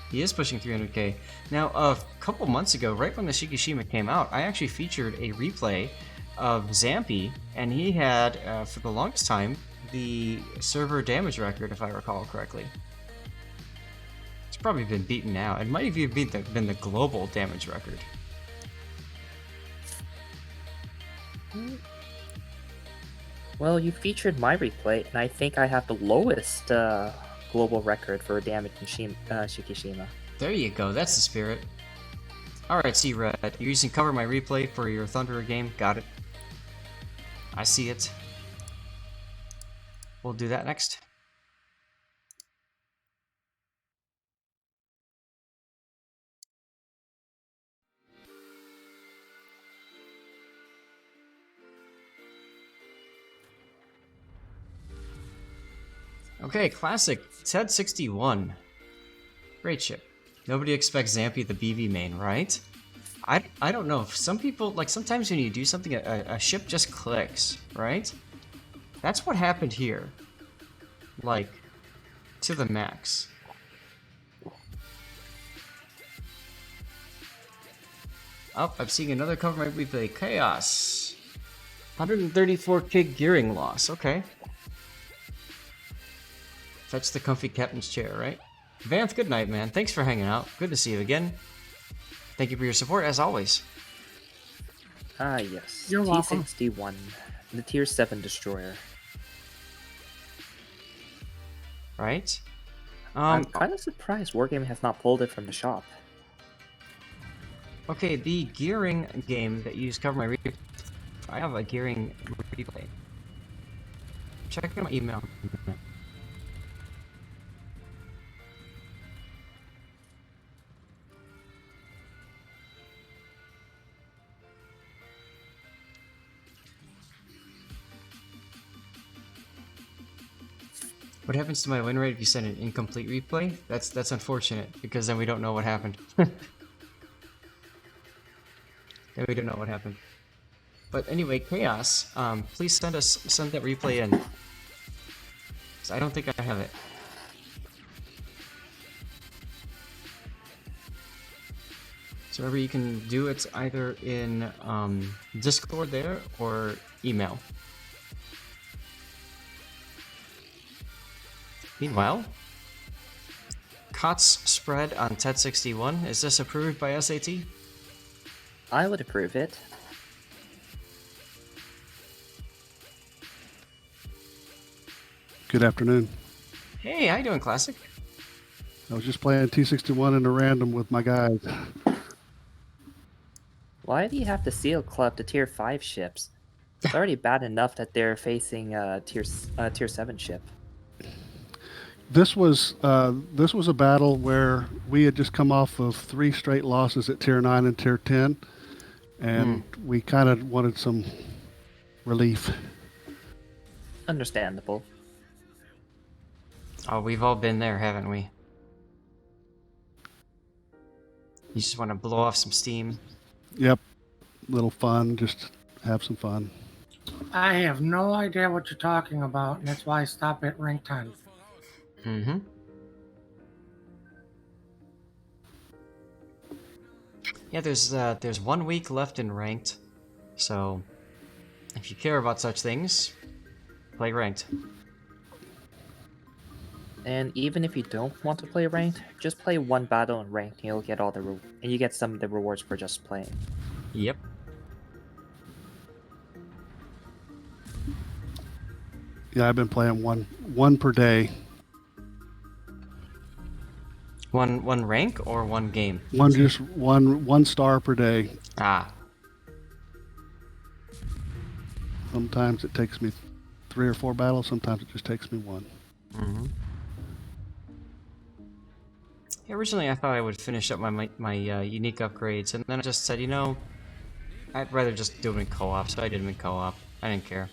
He is pushing 300k. Now, a couple months ago, right when the Shikishima came out, I actually featured a replay of Zampy, and he had, for the longest time, the server damage record, if I recall correctly. It's probably been beaten now. It might have even been the global damage record. Well, you featured my replay, and I think I have the lowest global record for damage in Shikishima. There you go, that's the spirit. Alright, C-Red, you're using Cover My Replay for your Thunderer game. Got it. I see it. We'll do that next. Okay, classic. TED 61. Great ship. Nobody expects Zampy the BV main, right? I don't know. Some people, like, sometimes when you do something, a ship just clicks, right? That's what happened here. Like, to the max. Oh, I'm seeing another cover my replay. Chaos. 134k gearing loss. Okay. Fetch the comfy captain's chair, right? Vanth, good night, man. Thanks for hanging out. Good to see you again. Thank you for your support, as always. Ah, yes. You're welcome. T61, the Tier 7 destroyer. Right? I'm kind of surprised Wargaming has not pulled it from the shop. Okay, the gearing game that you use cover my replay. I have a gearing replay. Check my email. What happens to my win rate if you send an incomplete replay? That's unfortunate, because then we don't know what happened. Then we don't know what happened. But anyway, Chaos, please send that replay in. 'Cause I don't think I have it. So remember, you can do it either in Discord there or email. Meanwhile, COTS spread on TED 61. Is this approved by SAT? I would approve it. Good afternoon. Hey, how you doing, Classic? I was just playing T61 in a random with my guys. Why do you have to seal club to Tier 5 ships? It's already bad enough that they're facing a Tier 7 ship. This was a battle where we had just come off of 3 straight losses at Tier 9 and Tier 10, and we kind of wanted some relief. Understandable. Oh, we've all been there, haven't we? You just want to blow off some steam. Yep, little fun, just have some fun. I have no idea what you're talking about, and that's why I stopped at rank 10. Mm-hmm. Yeah, there's 1 week left in ranked, so if you care about such things, play ranked. And even if you don't want to play ranked, just play 1 battle in ranked, and you'll get all the and you get some of the rewards for just playing. Yep. Yeah, I've been playing one per day. One rank or one game? One star per day. Ah. Sometimes it takes me 3 or 4 battles. Sometimes it just takes me 1. Mm-hmm. Yeah, originally I thought I would finish up my unique upgrades, and then I just said, you know, I'd rather just do them in co-op, so I did them in co-op. I didn't care.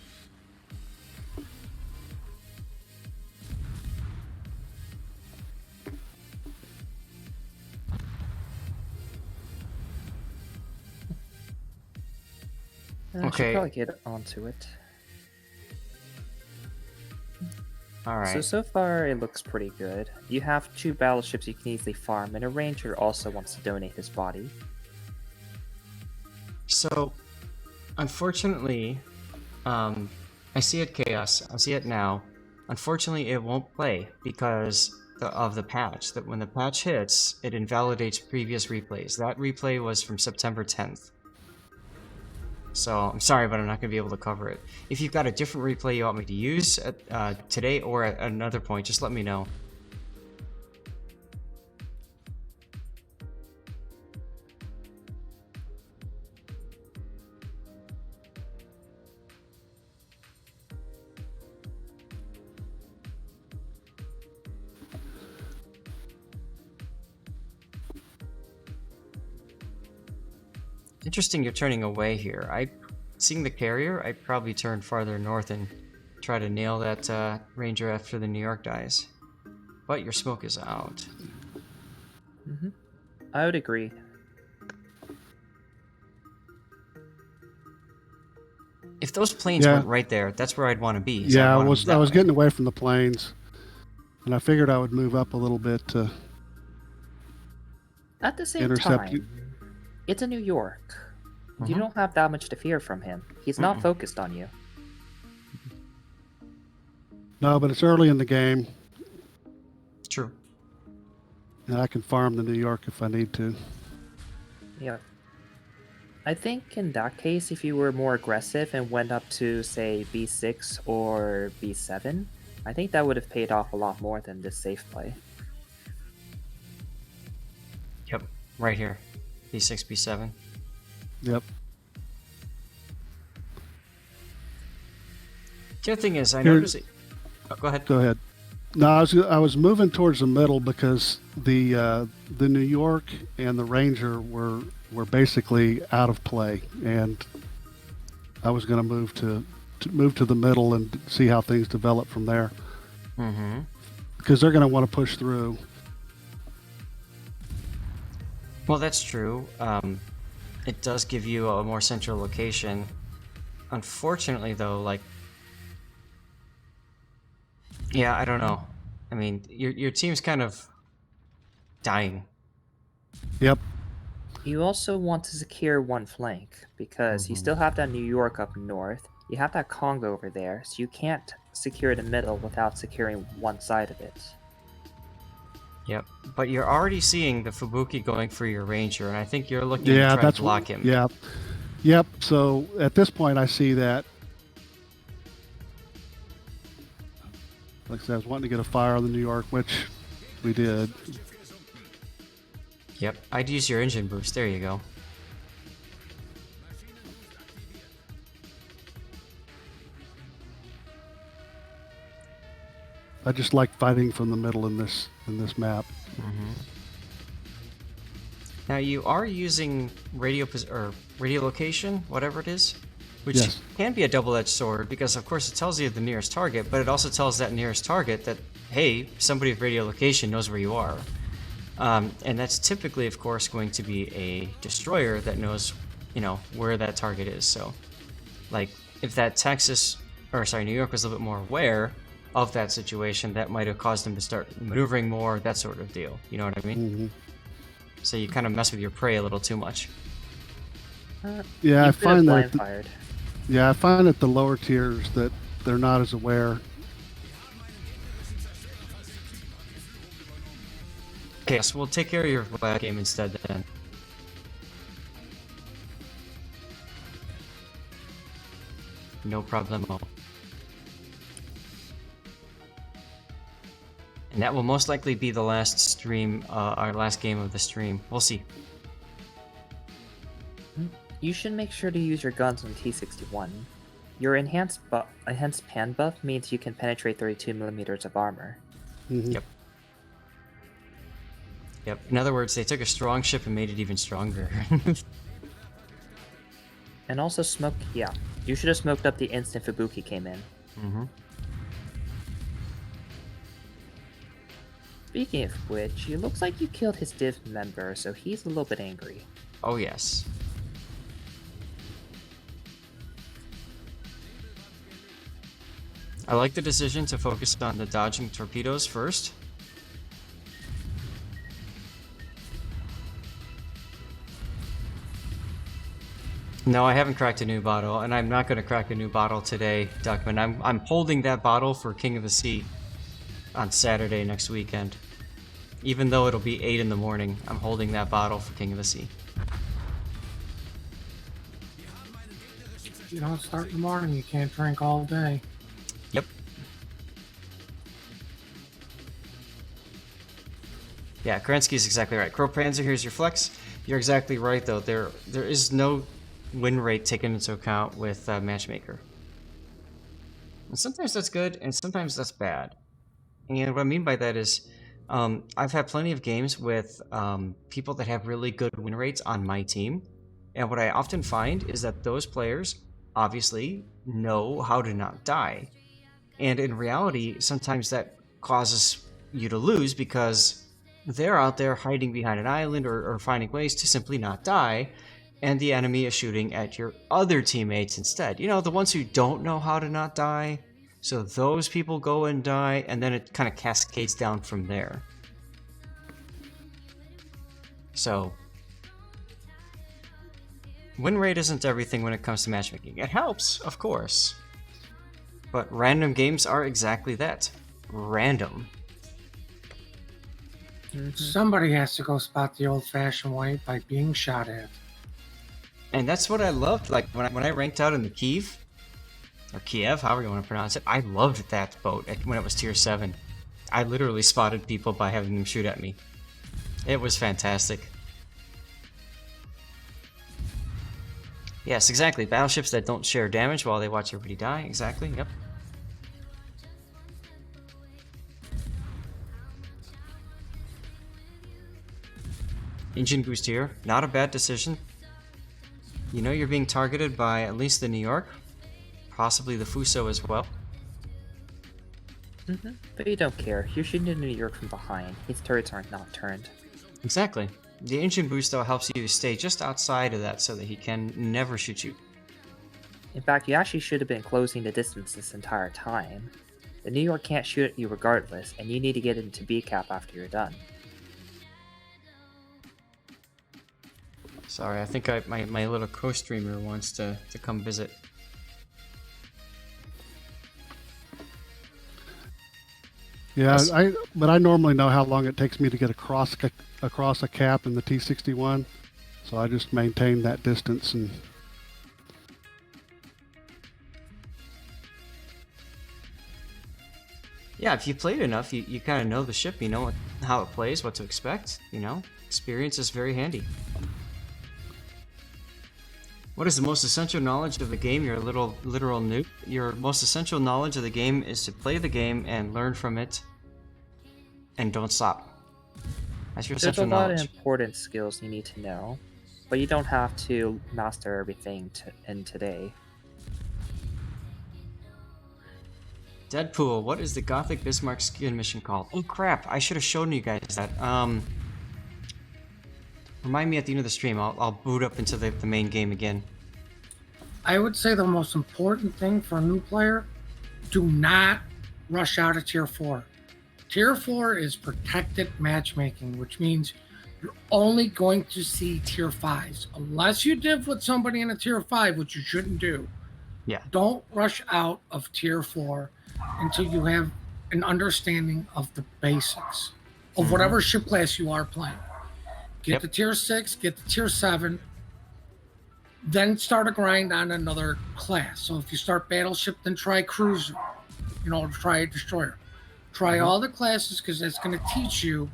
I Okay. should probably get onto it. Alright. So far it looks pretty good. You have 2 battleships you can easily farm, and a ranger also wants to donate his body. So, unfortunately, I see it, Chaos. I see it now. Unfortunately, it won't play because of the patch. That when the patch hits, it invalidates previous replays. That replay was from September 10th. So I'm sorry, but I'm not going to be able to cover it. If you've got a different replay you want me to use at, today or at another point, just let me know. Interesting you're turning away here. Seeing the carrier, I'd probably turn farther north and try to nail that ranger after the New York dies. But your smoke is out. Mm-hmm. I would agree. If those planes weren't right there, that's where I'd want to be. So Yeah, I was getting away from the planes, and I figured I would move up a little bit to At the same intercept you. time, it's a New York. You don't have that much to fear from him. He's not focused on you. No, but it's early in the game. It's true. And I can farm the New York if I need to. Yeah. I think in that case, if you were more aggressive and went up to, say, B6 or B7, I think that would have paid off a lot more than this safe play. Yep, right here. B6, B7. Yep. The other thing is, I noticed... Oh, go ahead. Go ahead. No, I was moving towards the middle because the New York and the Ranger were basically out of play, and I was going to move to the middle and see how things develop from there. Mm-hmm. Because they're going to want to push through. Well, that's true. It does give you a more central location. Unfortunately, though, like... Yeah, I don't know. I mean, your team's kind of dying. Yep. You also want to secure one flank, because you still have that New York up north, you have that Congo over there, so you can't secure the middle without securing one side of it. Yep, but you're already seeing the Fubuki going for your Ranger, and I think you're looking to try to block him. Yeah. Yep, so at this point I see that. Like I said, I was wanting to get a fire on the New York, which we did. Yep, I'd use your engine boost. There you go. I just like fighting from the middle in this map. Mm-hmm. Now you are using radio location, whatever it is, which can be a double-edged sword because, of course, it tells you the nearest target, but it also tells that nearest target that, hey, somebody with radio location knows where you are. And that's typically, of course, going to be a destroyer that knows, you know, where that target is. So, like, if that New York was a little bit more aware of that situation, that might have caused them to start maneuvering more, that sort of deal. You know what I mean? Mm-hmm. So you kind of mess with your prey a little too much. Yeah, I find that. I find at the lower tiers that they're not as aware. Okay, so we'll take care of your Vlad game instead then. No problemo. And that will most likely be the last stream, our last game of the stream. We'll see. You should make sure to use your guns on T61. Your enhanced pan buff means you can penetrate 32mm of armor. Mm-hmm. Yep. Yep. In other words, they took a strong ship and made it even stronger. And also smoke, yeah. You should have smoked up the instant Fubuki came in. Mm-hmm. Speaking of which, it looks like you killed his div member, so he's a little bit angry. Oh, yes. I like the decision to focus on the dodging torpedoes first. No, I haven't cracked a new bottle, and I'm not going to crack a new bottle today, Duckman. I'm holding that bottle for King of the Sea on Saturday next weekend. Even though it'll be 8 in the morning, I'm holding that bottle for King of the Sea. If you don't start in the morning, you can't drink all day. Yep. Yeah, Kerensky's exactly right. Crow Panzer, here's your flex. You're exactly right, though. There is no win rate taken into account with Matchmaker. And sometimes that's good, and sometimes that's bad. And what I mean by that is, I've had plenty of games with people that have really good win rates on my team. And what I often find is that those players obviously know how to not die. And in reality, sometimes that causes you to lose because they're out there hiding behind an island or finding ways to simply not die, and the enemy is shooting at your other teammates instead. You know, the ones who don't know how to not die. So those people go and die, and then it kind of cascades down from there. So, win rate isn't everything when it comes to matchmaking. It helps, of course. But random games are exactly that. Random. Somebody has to go spot the old-fashioned way by being shot at. And that's what I loved. Like, when I ranked out in the Kiev, or Kiev, however you want to pronounce it, I loved that boat when it was tier 7. I literally spotted people by having them shoot at me. It was fantastic. Yes, exactly. Battleships that don't share damage while they watch everybody die. Exactly, yep. Engine boost here. Not a bad decision. You know you're being targeted by at least the New York. Possibly the Fuso as well. But you don't care. You're shooting in New York from behind. His turrets aren't not turned. Exactly. The engine boost though helps you stay just outside of that so that he can never shoot you. In fact, you actually should have been closing the distance this entire time. The New York can't shoot at you regardless, and you need to get into B cap after you're done. Sorry, I think my little co-streamer wants to come visit. Yeah, but I normally know how long it takes me to get across a cap in the T61, so I just maintain that distance. And yeah, if you played enough, you kind of know the ship, you know how it plays, what to expect, you know? Experience is very handy. What is the most essential knowledge of the game? You're a literal noob. Your most essential knowledge of the game is to play the game and learn from it, and don't stop. That's your essential knowledge. There's a lot of important skills you need to know, but you don't have to master everything in today. Deadpool, what is the Gothic Bismarck skin mission called? Oh crap, I should have shown you guys that. Remind me at the end of the stream. I'll boot up into the main game again. I would say the most important thing for a new player, do not rush out of tier 4. Tier 4 is protected matchmaking, which means you're only going to see tier 5s. Unless you div with somebody in a tier 5, which you shouldn't do. Yeah. Don't rush out of tier 4 until you have an understanding of the basics of whatever ship class you are playing. Get the tier 6, get the tier 7, then start a grind on another class. So if you start battleship, then try cruiser, try a destroyer. Try all the classes, because that's going to teach you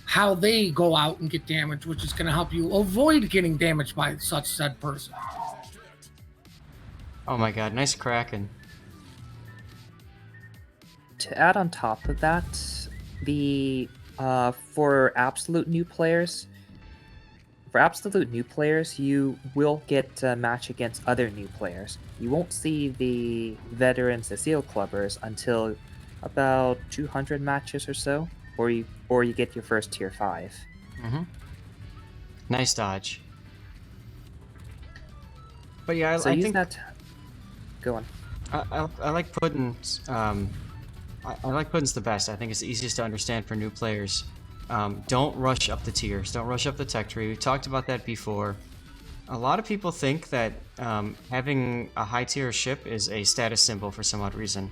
how they go out and get damaged, which is going to help you avoid getting damaged by such said person. Oh my god, nice Kraken. To add on top of that, for absolute new players, you will get a match against other new players. You won't see the veterans, the seal clubbers, until about 200 matches or so, or you get your first tier 5. Nice dodge. But yeah, So I use think that. Go on. I like Puddin's. I like Puddin's the best. I think it's the easiest to understand for new players. Don't rush up the tiers. Don't rush up the tech tree. We've talked about that before. A lot of people think that having a high tier ship is a status symbol for some odd reason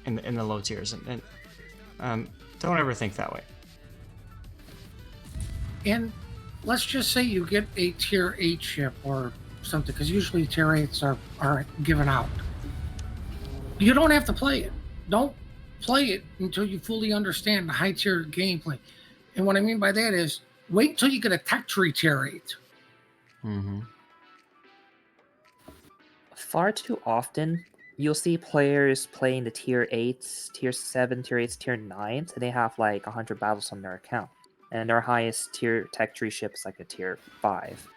in the low tiers, and don't ever think that way. And let's just say you get a tier 8 ship or something, because usually tier 8s are given out. You don't have to play it. Don't play it until you fully understand the high tier gameplay. And what I mean by that is wait until you get a tech tree tier 8. Mm-hmm. Far too often, you'll see players playing the tier 8s, tier 7, tier 8s, tier 9s, and they have like 100 battles on their account. And their highest tier tech tree ship is like a tier 5.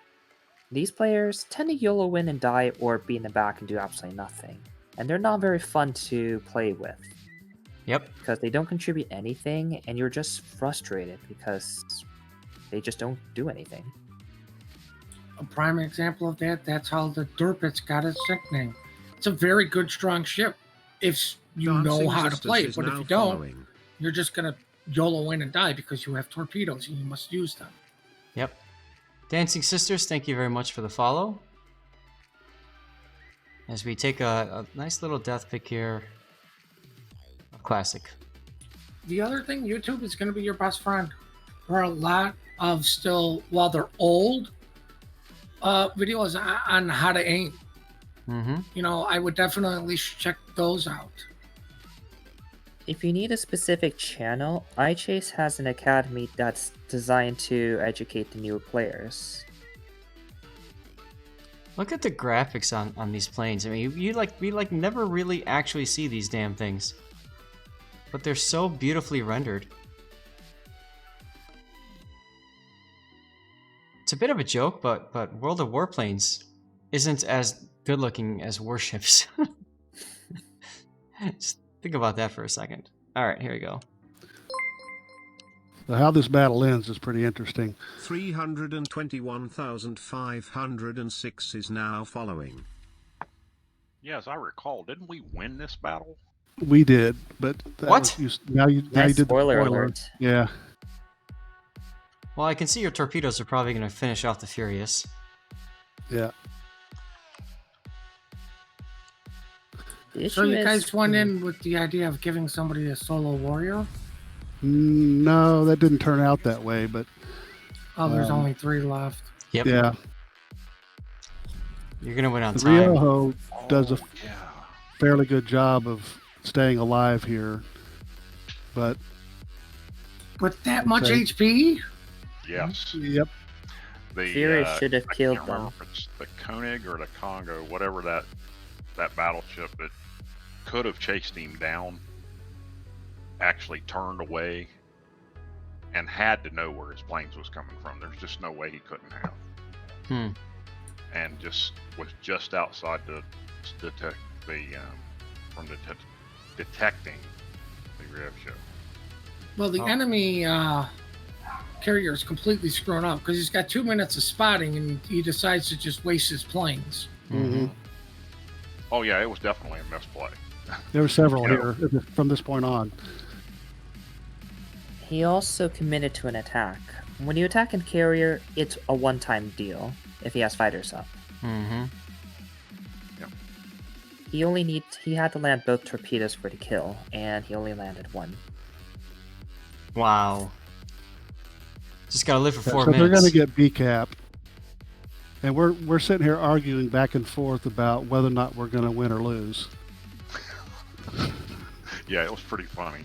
These players tend to YOLO win and die or be in the back and do absolutely nothing. And they're not very fun to play with. Yep. Because they don't contribute anything, and you're just frustrated because they just don't do anything. A prime example of that's how the Derpitz got its nickname. It's a very good, strong ship if you know how to play it. But if you don't, you're just going to YOLO in and die because you have torpedoes and you must use them. Yep. Dancing Sisters, thank you very much for the follow. As we take a nice little death pick here. Classic. The other thing, YouTube is going to be your best friend. There are a lot of still, while they're old, videos on how to aim. Mm-hmm. You know, I would definitely check those out. If you need a specific channel, iChase has an academy that's designed to educate the newer players. Look at the graphics on these planes. I mean, we never really actually see these damn things, but they're so beautifully rendered. It's a bit of a joke, but World of Warplanes isn't as good looking as warships. Just think about that for a second. All right, here we go. So how this battle ends is pretty interesting. 321,506 is now following. Yeah, as I recall, didn't we win this battle? We did, but that What? was now you Nice did spoiler the spoiler. alert. Yeah. Well, I can see your torpedoes are probably going to finish off the Furious. Yeah. The So issue you is- guys went in with the idea of giving somebody a solo warrior? No, that didn't turn out that way, but Oh, there's only 3 left. Yep. yeah. You're going to win on The time. Rioho does a Yeah. fairly good job of staying alive here, but With that much Okay. HP? Yes. yep. The, Furious should have I killed can't remember them. if it's the Koenig or the Congo, whatever that battleship that could have chased him down, actually turned away and had to know where his planes was coming from. There's just no way he couldn't have. Hmm. And just was just outside the detect from detecting the rev ship. Well, the Oh. enemy carrier is completely screwed up because he's got 2 minutes of spotting and he decides to just waste his planes. Mm-hmm. Oh yeah, it was definitely a misplay. There were several Yeah. here from this point on. He also committed to an attack. When you attack in carrier, it's a one-time deal if he has fighters up. Mm-hmm. He had to land both torpedoes for the kill, and he only landed one. Wow. Just got to live for 4 So minutes. they're going to get B-cap, and we're sitting here arguing back and forth about whether or not we're going to win or lose. Yeah, it was pretty funny.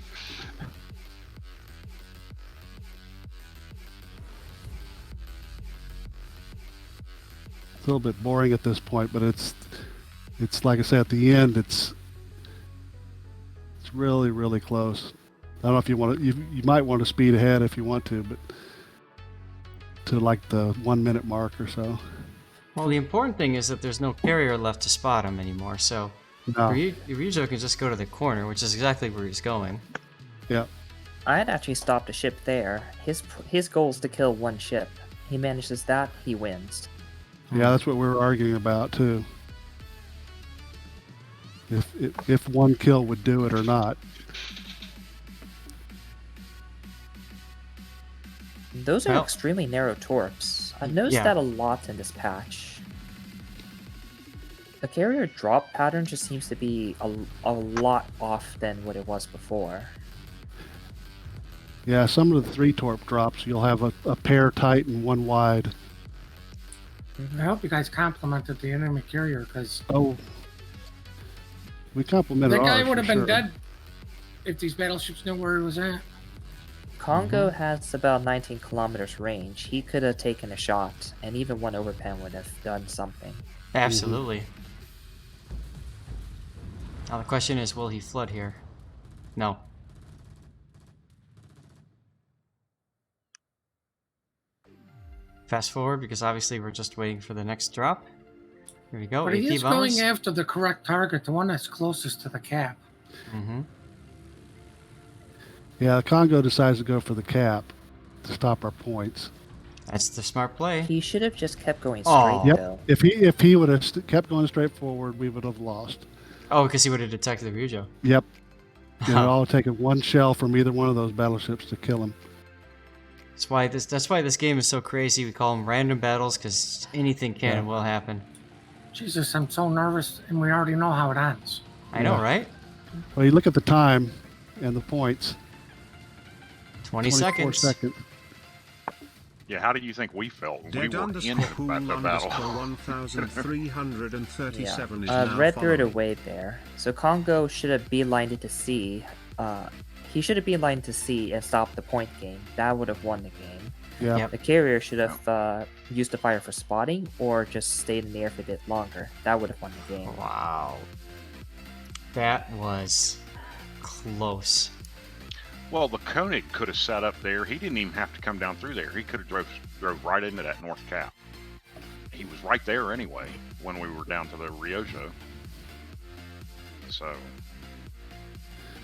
It's a little bit boring at this point, but it's like I said at the end, it's really, really close. I don't know if you want to, you might want to speed ahead if you want to, but to like the 1 minute mark or so. Well, the important thing is that there's no carrier left to spot him anymore, so No. Ryujo can just go to the corner, which is exactly where he's going. Yeah. I had actually stopped a ship there. His goal is to kill one ship. He manages that, he wins. Yeah, that's what we were arguing about too. If one kill would do it or not. Those are Well- extremely narrow torps. I've noticed Yeah. that a lot in this patch. The carrier drop pattern just seems to be a lot off than what it was before. Yeah, some of the 3-torp drops, you'll have a pair tight and one wide. I hope you guys complimented the enemy carrier, because Oh, we complimented that guy ours would have for been sure. dead if these battleships knew where he was at. Congo has about 19 kilometers range. He could have taken a shot, and even one overpen would have done something. Absolutely. Now the question is, will he flood here? No. Fast forward, because obviously we're just waiting for the next drop. Here we go. But he AP is bombers. going after the correct target, the one that's closest to the cap. Mm-hmm. Yeah, Congo decides to go for the cap to stop our points. That's the smart play. He should have just kept going Aw. straight, Yep. though. If he would have kept going straight forward, we would have lost. Oh, because he would have detected the Ryujo. Yep. It would all taken one shell from either one of those battleships to kill him. That's why this game is so crazy. We call them random battles, because anything can and will happen. Jesus, I'm so nervous, and we already know how it ends. I know, right? Well, you look at the time and the points. 20 24 seconds. Yeah, how do you think we felt when we Dead were in underscore the pool battle? underscore 1337 is now Red threw it following. away there. So Congo should have beelined it to C. He should have beelined to C and stopped the point game. That would have won the game. Yeah. Yep. The carrier should have used the fire for spotting or just stayed in the air for a bit longer. That would have won the game. Wow. That was close. Well, the Koenig could have set up there. He didn't even have to come down through there. He could have drove right into that north cap. He was right there anyway when we were down to the Ryujo. So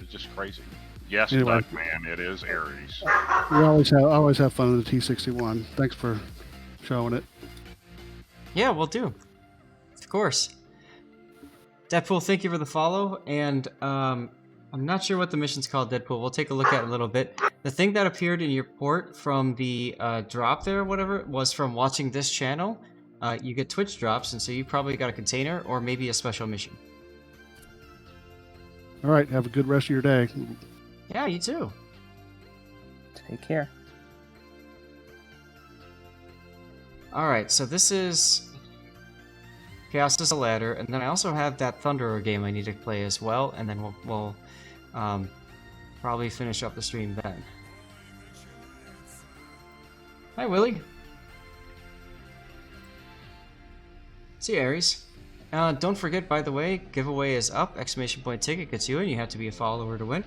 it's just crazy. Yes, Anyway. Duckman, it is Ares. We always have fun in the T-61. Thanks for showing it. Yeah, we'll do. Of course. Deadpool, thank you for the follow. And I'm not sure what the mission's called, Deadpool. We'll take a look at it in a little bit. The thing that appeared in your port from the drop there, or whatever, was from watching this channel. You get Twitch drops, and so you probably got a container or maybe a special mission. All right, have a good rest of your day. Yeah, you too. Take care. Alright, so this is Chaos is a Ladder, and then I also have that Thunderer game I need to play as well, and then we'll probably finish up the stream then. Hi, Willie. See you, Ares. Don't forget, by the way, giveaway is up. ! Ticket gets you in. You have to be a follower to win.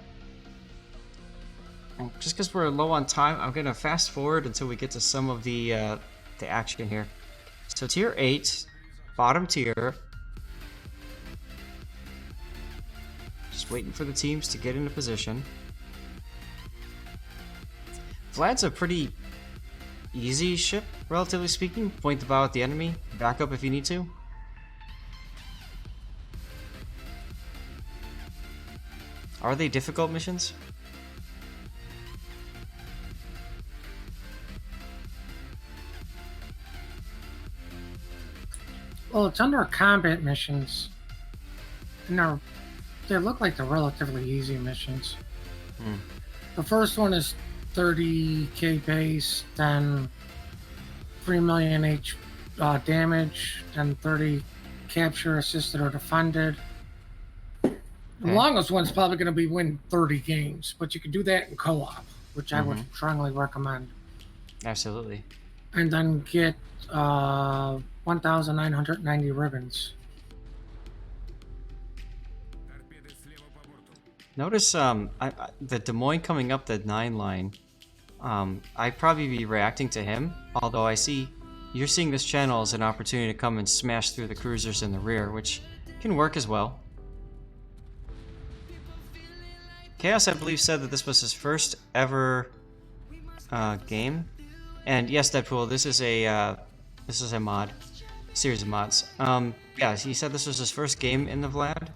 And just because we're low on time, I'm going to fast forward until we get to some of the action here. So tier 8, bottom tier. Just waiting for the teams to get into position. Vlad's a pretty easy ship, relatively speaking. Point the bow at the enemy, back up if you need to. Are they difficult missions? Well, it's under combat missions, and they look like they're relatively easy missions. Hmm. The first one is 30k base, then 3 million damage, then 30 capture, assisted, or defended. The longest one's probably going to be win 30 games, but you can do that in co-op, which I would strongly recommend. Absolutely. And then get 1,990 ribbons. Notice the Des Moines coming up the 9 line. I'd probably be reacting to him, although I see you're seeing this channel as an opportunity to come and smash through the cruisers in the rear, which can work as well. Chaos, I believe, said that this was his first ever game, and yes, Deadpool, this is a mod, series of mods. Yeah, he said this was his first game in the Vlad.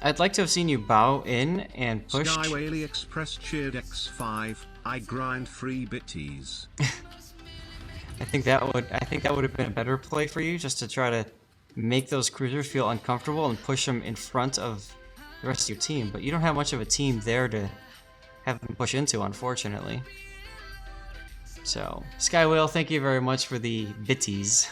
I'd like to have seen you bow in and push. Skyway Express cheered X5. I grind free bitties. I think that would have been a better play for you, just to try to make those cruisers feel uncomfortable and push them in front of the rest of your team, but you don't have much of a team there to have them push into, unfortunately. So, Sky Whale, thank you very much for the bitties.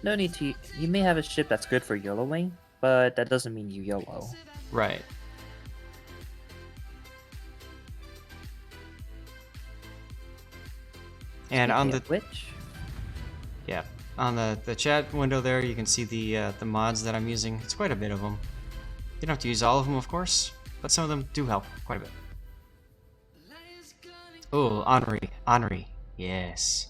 No need to. You may have a ship that's good for YOLOing, but that doesn't mean you YOLO. Right. And on the which, yeah, on the chat window there, you can see the mods that I'm using. It's quite a bit of them. You don't have to use all of them, of course, but some of them do help quite a bit. Oh, Henri, yes.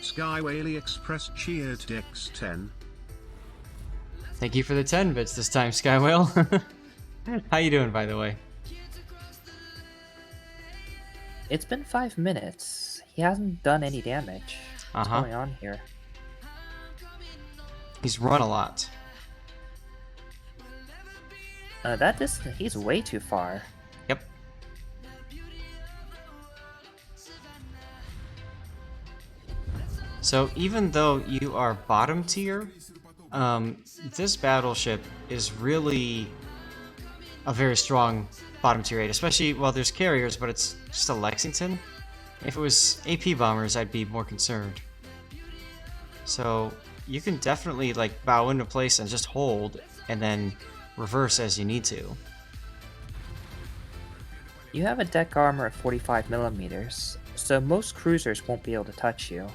Sky Whaley Express cheered Dex 10. Thank you for the 10 bits this time, Sky Whale. How you doing, by the way? it's been 5 minutes. He hasn't done any damage. What's going on here? He's run a lot. That distance, he's way too far. Yep. So even though you are bottom tier, this battleship is really a very strong bottom tier 8, especially, well, there's carriers, but it's just a Lexington. If it was AP bombers, I'd be more concerned. So you can definitely like bow into place and just hold, and then reverse as you need to. You have a deck armor of 45 millimeters, so most cruisers won't be able to touch you.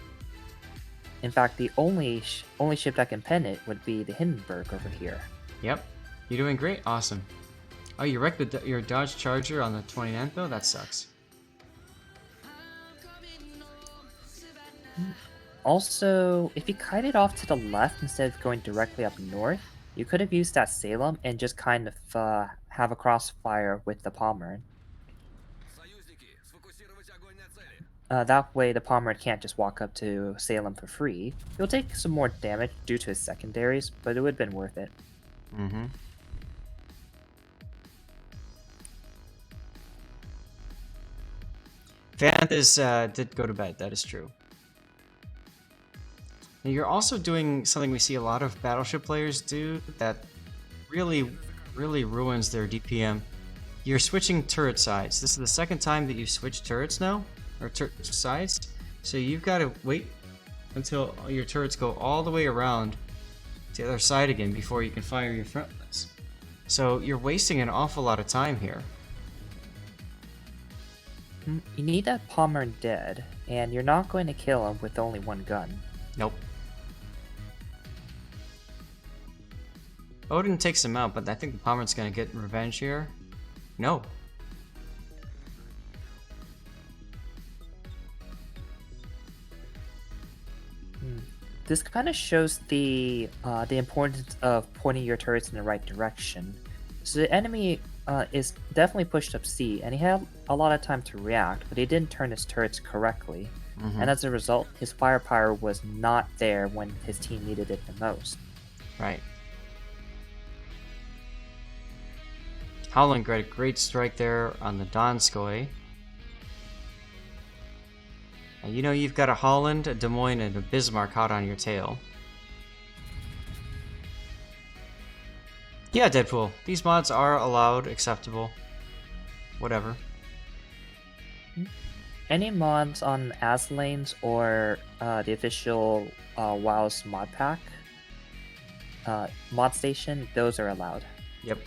In fact, the only ship that can pen it would be the Hindenburg over here. Yep, you're doing great. Awesome. Oh, you wrecked your Dodge Charger on the 29th though? That sucks. Also, if you kite it off to the left instead of going directly up north, you could have used that Salem and just kind of have a crossfire with the Pommern. That way the Pommern can't just walk up to Salem for free. He'll take some more damage due to his secondaries, but it would have been worth it. Mm-hmm. Vanthus did go to bed, that is true. Now, you're also doing something we see a lot of battleship players do that really ruins their DPM. You're switching turret sides. This is the second time that you've switched turrets now, or turret sides. So you've got to wait until your turrets go all the way around to the other side again before you can fire your frontlets. So you're wasting an awful lot of time here. You need that Pommern dead, and you're not going to kill him with only one gun. Nope. Odin takes him out, but I think the Pommern's gonna get revenge here. No. This kind of shows the importance of pointing your turrets in the right direction. So the enemy is definitely pushed up C, and he had a lot of time to react, but he didn't turn his turrets correctly. And as a result, his firepower was not there when his team needed it the most. Right. Howling got a great strike there on the Donskoy. And you know you've got a Holland, a Des Moines, and a Bismarck hot on your tail. Yeah, Deadpool. These mods are allowed, acceptable. Whatever. Any mods on Aslanes or the official WoW's mod pack, mod station, those are allowed. Yep.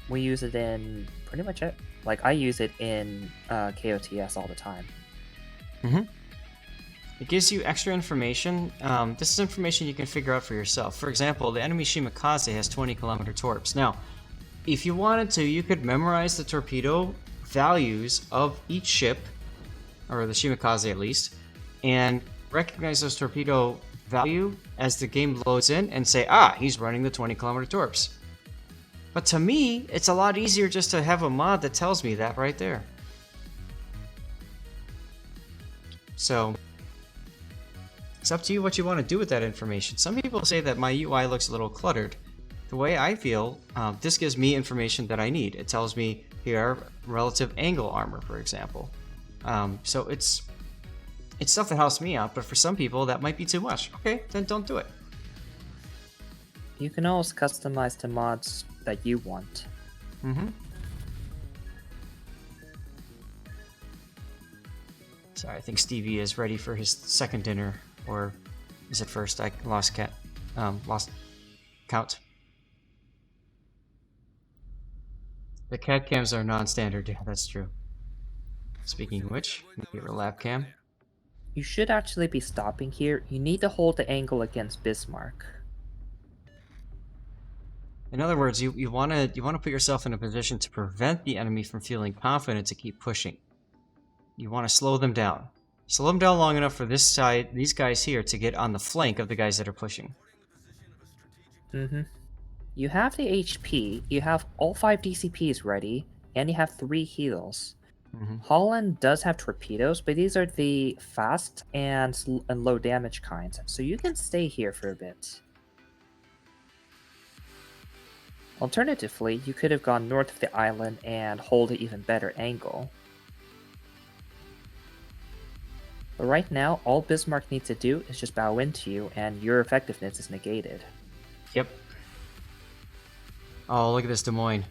We use it in pretty much it. Like, I use it in KOTS all the time. It gives you extra information. This is information you can figure out for yourself. For example, the enemy SHIKISHIMA has 20-kilometer torps. Now, if you wanted to, you could memorize the torpedo values of each ship, or the SHIKISHIMA at least, and recognize those torpedo value as the game loads in and say, he's running the 20-kilometer torps. But to me, it's a lot easier just to have a mod that tells me that right there. So it's up to you what you want to do with that information. Some people say that my UI looks a little cluttered. The way I feel, this gives me information that I need. It tells me here relative angle armor, for example. So it's stuff that helps me out, but for some people that might be too much. Okay, then don't do it. You can always customize the mods that you want. Mm-hmm. Sorry, I think Stevie is ready for his second dinner, or is it first? I lost count. The cat cams are non-standard. Yeah, that's true. Speaking of which, let me get a lap cam. You should actually be stopping here. You need to hold the angle against Bismarck. In other words, you want to put yourself in a position to prevent the enemy from feeling confident to keep pushing. You want to slow them down. Slow them down long enough for these guys here to get on the flank of the guys that are pushing. Mm-hmm. You have the HP, you have all 5 DCPs ready, and you have 3 heals. Mm-hmm. Holland does have torpedoes, but these are the fast and low damage kinds, so you can stay here for a bit. Alternatively, you could have gone north of the island and hold an even better angle. But right now, all Bismarck needs to do is just bow into you, and your effectiveness is negated. Yep. Oh, look at this Des Moines.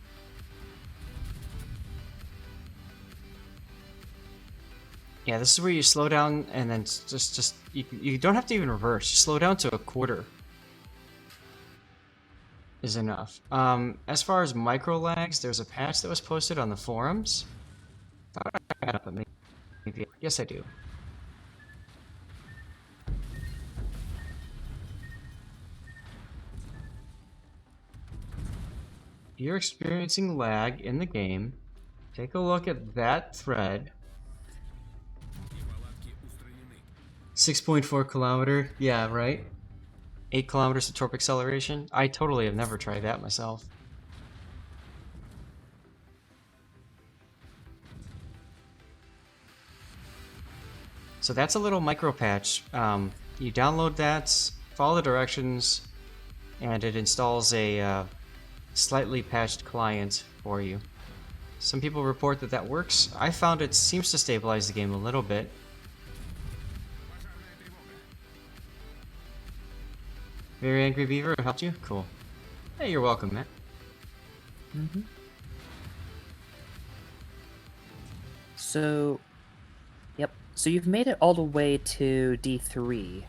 Yeah, this is where you slow down and then just you don't have to even reverse. Just slow down to a quarter is enough. As far as micro lags, there's a patch that was posted on the forums. Thought I had it, but maybe yes, I do. If you're experiencing lag in the game, take a look at that thread. 6.4 kilometer, yeah, right? 8 kilometers to torp acceleration. I totally have never tried that myself. So that's a little micro patch. You download that, follow the directions, and it installs a slightly patched client for you. Some people report that that works. I found it seems to stabilize the game a little bit. Very Angry Beaver helped you? Cool. Hey, you're welcome, Matt. Mm-hmm. So, yep. So you've made it all the way to D3.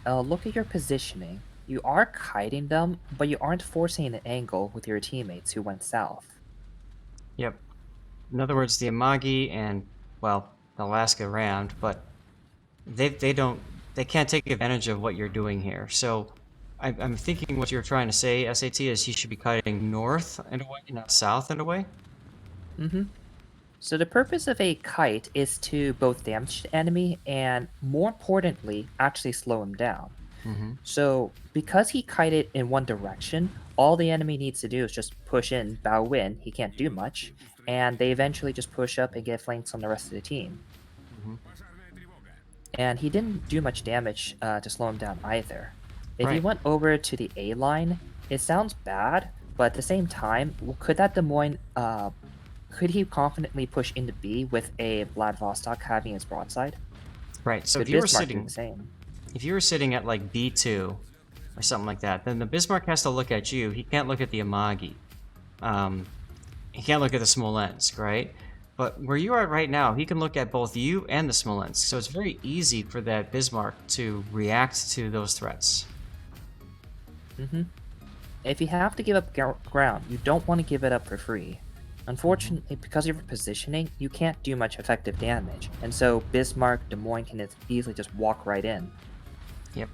Look at your positioning. You are kiting them, but you aren't forcing an angle with your teammates who went south. Yep. In other words, the Amagi and, well, the Alaska round, but they can't take advantage of what you're doing here. So I'm thinking what you're trying to say, SAT, is he should be kiting north and away, not south and away? Mm-hmm. So the purpose of a kite is to both damage the enemy and, more importantly, actually slow him down. Mm-hmm. So because he kited in one direction, all the enemy needs to do is just push in, bow in, he can't do much, and they eventually just push up and get flanks on the rest of the team. Mm-hmm. And he didn't do much damage to slow him down either. If he Right. went over to the A line, it sounds bad, but at the same time, could that Des Moines, could he confidently push into B with a Vladivostok having his broadside? Right, so Could if you were Bismarck do sitting... the same? If you were sitting at like B2 or something like that, then the Bismarck has to look at you. He can't look at the Amagi. He can't look at the Smolensk, right? But where you are right now, he can look at both you and the Smolensk. So it's very easy for that Bismarck to react to those threats. Mm-hmm. If you have to give up ground, you don't want to give it up for free. Unfortunately, because of your positioning, you can't do much effective damage, and so Bismarck, Des Moines can easily just walk right in. Yep.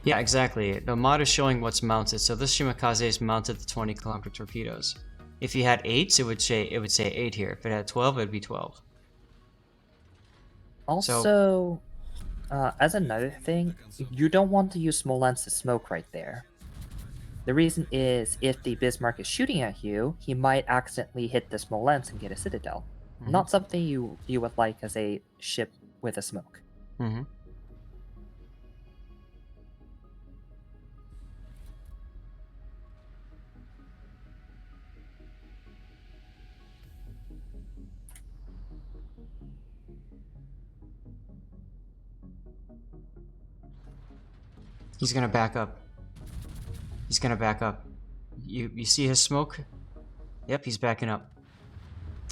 Yeah, exactly. The mod is showing what's mounted. So this Shimakaze is mounted to 20 kilometer torpedoes. If you had 8s, it would say 8 here. If it had 12, it would be 12. Also, as another thing, you don't want to use Smolensk to smoke right there. The reason is if the Bismarck is shooting at you, he might accidentally hit the Smolensk and get a citadel. Not something you would like as a ship with a smoke. Mm-hmm. He's gonna back up. He's gonna back up. You see his smoke? Yep, he's backing up.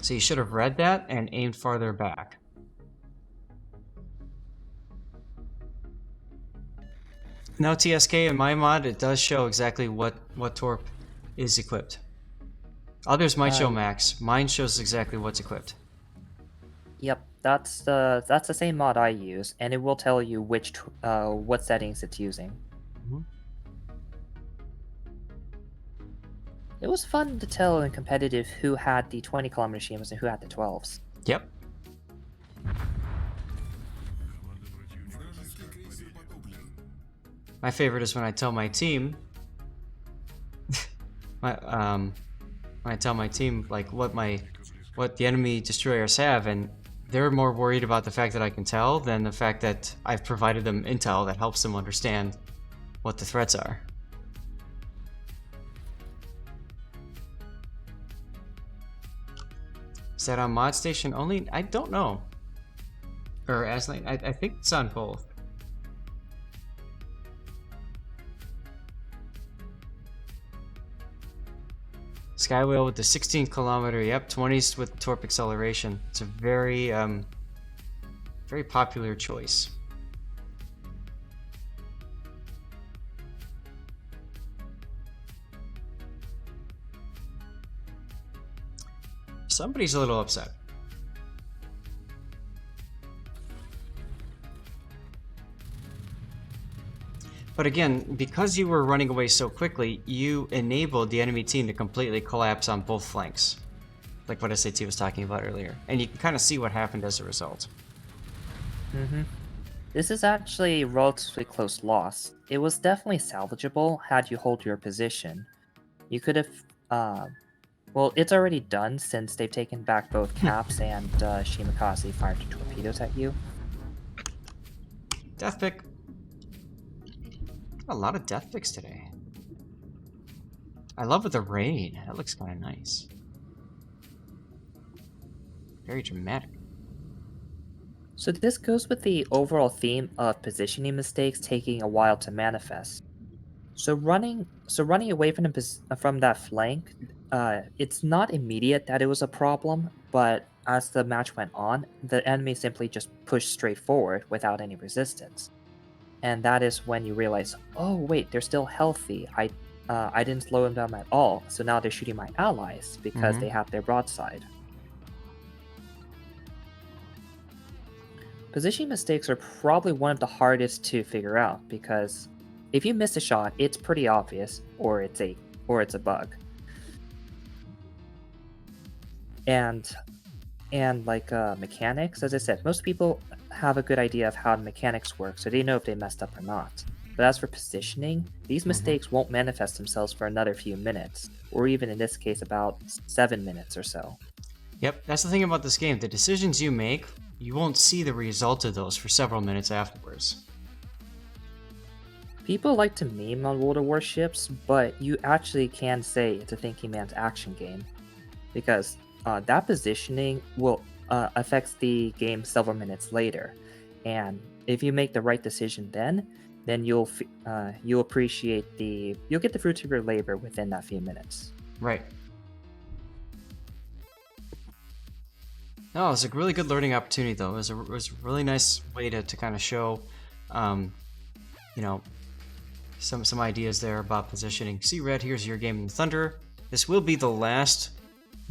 So you should have read that and aimed farther back. Now TSK in my mod, it does show exactly what torp is equipped. Others might show max. Mine shows exactly what's equipped. Yep, that's the same mod I use, and it will tell you which what settings it's using. It was fun to tell in competitive who had the 20-kilometer Shimas and who had the 12s. Yep. My favorite is when I tell my team, when I tell my team like what the enemy destroyers have, and they're more worried about the fact that I can tell than the fact that I've provided them intel that helps them understand what the threats are. Is that on mod station only? I don't know. Or Aslan, I think it's on both. Skywhale with the 16-kilometer, yep, 20s with torp acceleration. It's a very, very popular choice. Somebody's a little upset. But again, because you were running away so quickly, you enabled the enemy team to completely collapse on both flanks. Like what SAT was talking about earlier. And you can kind of see what happened as a result. This is actually a relatively close loss. It was definitely salvageable had you hold your position. You could have... well, it's already done since they've taken back both caps and Shimakaze fired torpedoes at you. Death pick. A lot of death picks today. I love with the rain. That looks kind of nice. Very dramatic. So this goes with the overall theme of positioning mistakes taking a while to manifest. So running away from that flank, it's not immediate that it was a problem, but as the match went on, the enemy simply just pushed straight forward without any resistance. And that is when you realize, oh wait, they're still healthy. I didn't slow them down at all, so now they're shooting my allies because they have their broadside. Positioning mistakes are probably one of the hardest to figure out because if you miss a shot, it's pretty obvious, or it's a bug. And like mechanics, as I said, most people have a good idea of how the mechanics work, so they know if they messed up or not. But as for positioning, these mistakes won't manifest themselves for another few minutes, or even in this case about 7 minutes or so. Yep, that's the thing about this game. The decisions you make, you won't see the result of those for several minutes afterwards. People like to meme on World of Warships, but you actually can say it's a thinking man's action game, because that positioning will affects the game several minutes later, and if you make the right decision then you'll appreciate you'll get the fruits of your labor within that few minutes. Right. No, it's a really good learning opportunity though. It was a really nice way to kind of show, you know, some ideas there about positioning. See, Red, here's your game in Thunder. This will be the last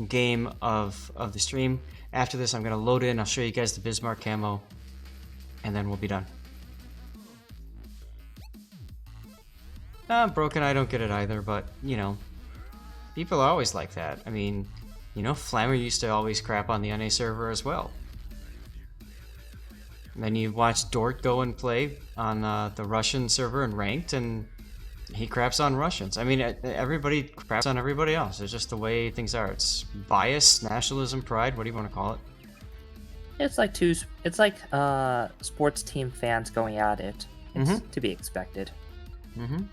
game of the stream. After this, I'm going to load in, I'll show you guys the Bismarck camo, and then we'll be done. Broken, I don't get it either, but, you know, people are always like that. I mean, you know, Flammer used to always crap on the NA server as well. And then you watch Dort go and play on the Russian server and ranked, and He craps on Russians. I mean, everybody craps on everybody else. It's just the way things are. It's bias, nationalism, pride. What do you want to call it? It's like sports team fans going at it. It's to be expected. Mm-hmm.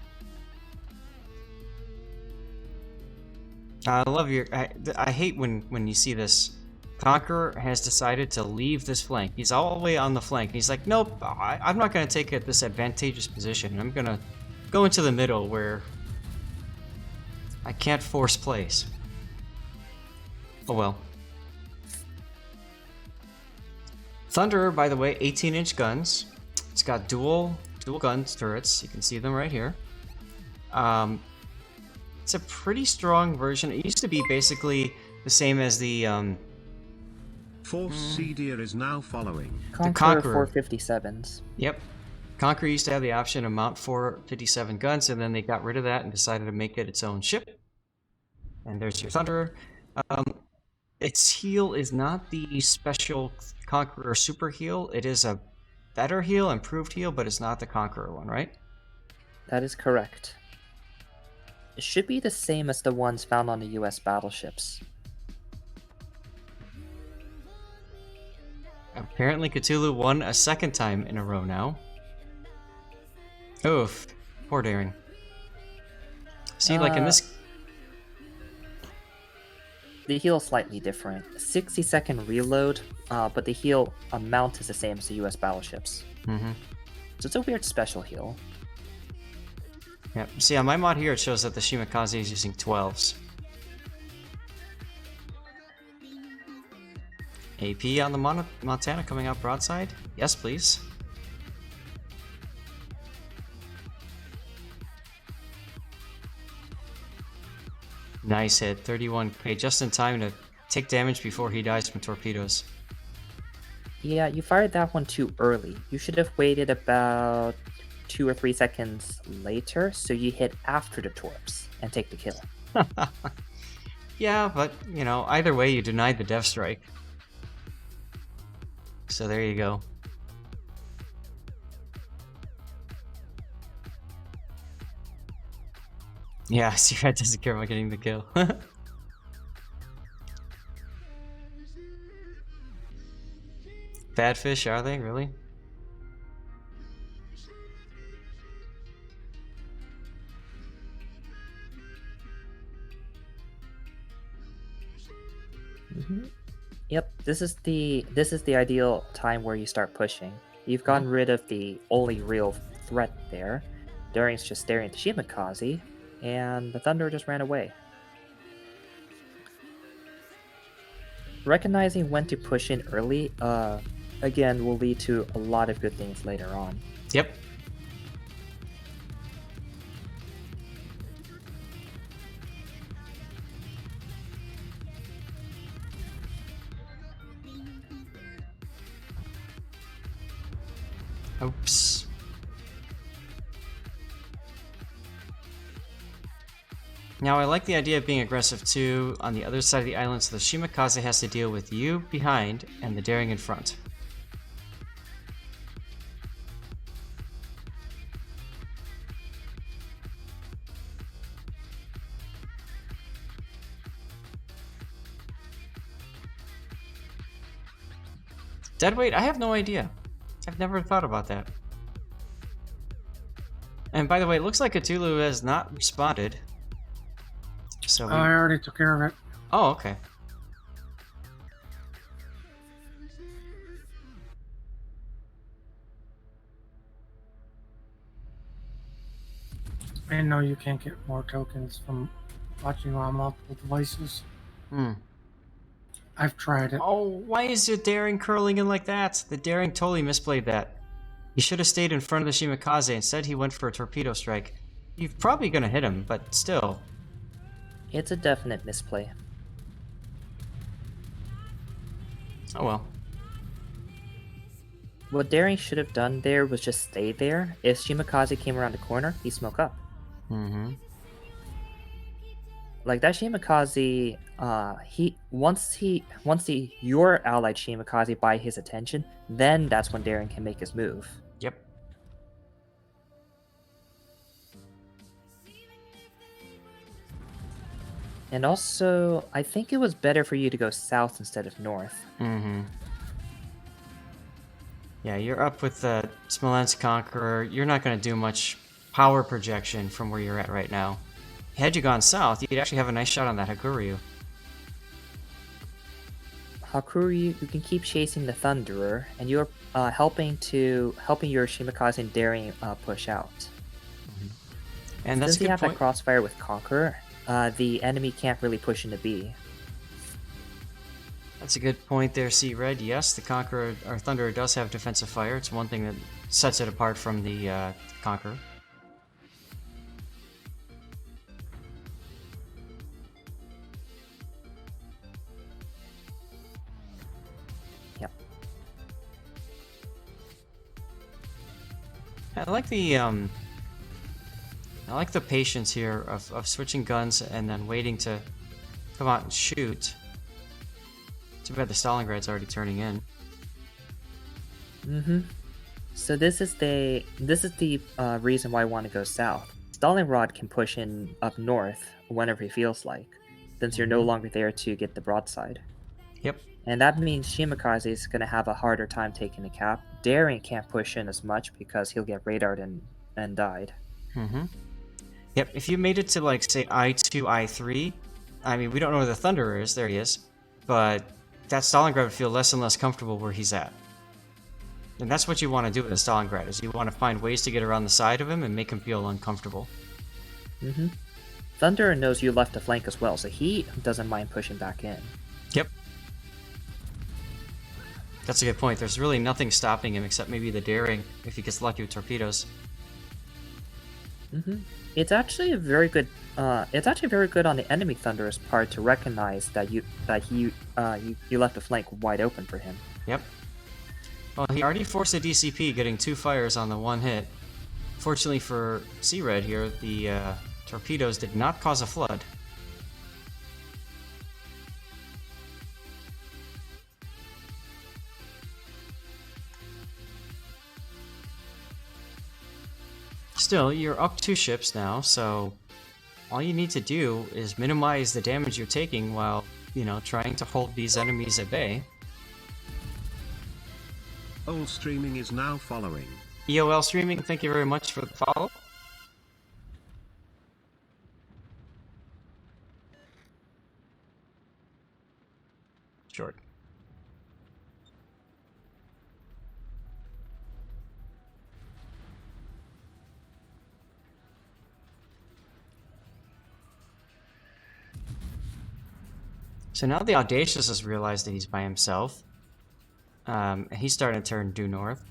I love your. I hate when you see this. Conqueror has decided to leave this flank. He's all the way on the flank. He's like, nope, I'm not going to take this advantageous position. I'm going to go into the middle where I can't force plays. Oh well. Thunderer, by the way, 18-inch guns. It's got dual guns turrets. You can see them right here. It's a pretty strong version. It used to be basically the same as the Force Seedier is now following. Conqueror 457s. Yep. Conqueror used to have the option to mount 457 guns, and then they got rid of that and decided to make it its own ship. And there's your Thunderer. Its heal is not the special Conqueror super heal. It is a better heal, improved heal, but it's not the Conqueror one, right? That is correct. It should be the same as the ones found on the US battleships. Apparently Cthulhu won a second time in a row now. Oof. Poor Daring. See, like in this... The heal is slightly different. 60-second reload, but the heal amount is the same as the US battleships. Mm-hmm. So it's a weird special heal. Yeah. See, on my mod here, it shows that the Shimakaze is using 12s. AP on the Montana coming out broadside? Yes, please. Nice hit, 31k, just in time to take damage before he dies from torpedoes. Yeah, you fired that one too early. You should have waited about 2 or 3 seconds later, so you hit after the torps and take the kill. Yeah, but, you know, either way, you denied the death strike. So there you go. Yeah, Searat doesn't care about getting the kill. Bad fish, are they? Really? Yep, this is the ideal time where you start pushing. You've gotten rid of the only real threat there. Daring's just staring at the Shimakaze, and the Thunder just ran away. Recognizing when to push in early, again, will lead to a lot of good things later on. Yep. Oops. Now I like the idea of being aggressive too on the other side of the island, so the Shimakaze has to deal with you behind and the Daring in front. Deadweight? I have no idea. I've never thought about that. And by the way, it looks like Cthulhu has not responded. So I already took care of it. Oh, okay. I know you can't get more tokens from watching on multiple devices. I've tried it. Oh, why is the Daring curling in like that? The Daring totally misplayed that. He should have stayed in front of the Shimakaze. Instead, he went for a torpedo strike. You're probably going to hit him, but still. It's a definite misplay. Oh well. What Daring should have done there was just stay there. If Shimakaze came around the corner, he'd smoke up. Mm-hmm. Like that Shimakaze, once your allied Shimakaze buy his attention, then that's when Daring can make his move. Yep. And also, I think it was better for you to go south instead of north. Mm-hmm. Yeah, you're up with the Smolensk Conqueror. You're not going to do much power projection from where you're at right now. Had you gone south, you'd actually have a nice shot on that Hakuryu. Hakuryu, you can keep chasing the Thunderer, and you're helping your Shimikaze and Daring push out. And that's Since a you good have point. that crossfire with Conqueror, the enemy can't really push into B. That's a good point there, C-Red. Yes, the Conqueror, or Thunderer, does have defensive fire. It's one thing that sets it apart from the Conqueror. Yep. I like the patience here of switching guns and then waiting to come out and shoot. Too bad the Stalingrad's already turning in. Mm-hmm. So this is the reason why I want to go south. Stalingrad can push in up north whenever he feels like, since you're no longer there to get the broadside. Yep. And that means Shimikaze is going to have a harder time taking the cap. Daring can't push in as much because he'll get radared and died. Mm-hmm. Yep, if you made it to, like, say, I2, I3, I mean, we don't know where the Thunderer is, there he is, but that Stalingrad would feel less and less comfortable where he's at. And that's what you want to do with a Stalingrad, is you want to find ways to get around the side of him and make him feel uncomfortable. Mm-hmm. Thunderer knows you left a flank as well, so he doesn't mind pushing back in. Yep. That's a good point. There's really nothing stopping him except maybe the Daring, if he gets lucky with torpedoes. Mm-hmm. It's actually very good on the enemy Thunderer's part to recognize that you left the flank wide open for him. Yep. Well, he already forced a DCP, getting 2 fires on the 1 hit. Fortunately for C-Red here, the torpedoes did not cause a flood. Still, you're up 2 ships now, so all you need to do is minimize the damage you're taking while, trying to hold these enemies at bay. All streaming is now following. EOL Streaming, thank you very much for the follow. Short. So now the Audacious has realized that he's by himself. He's starting to turn due north.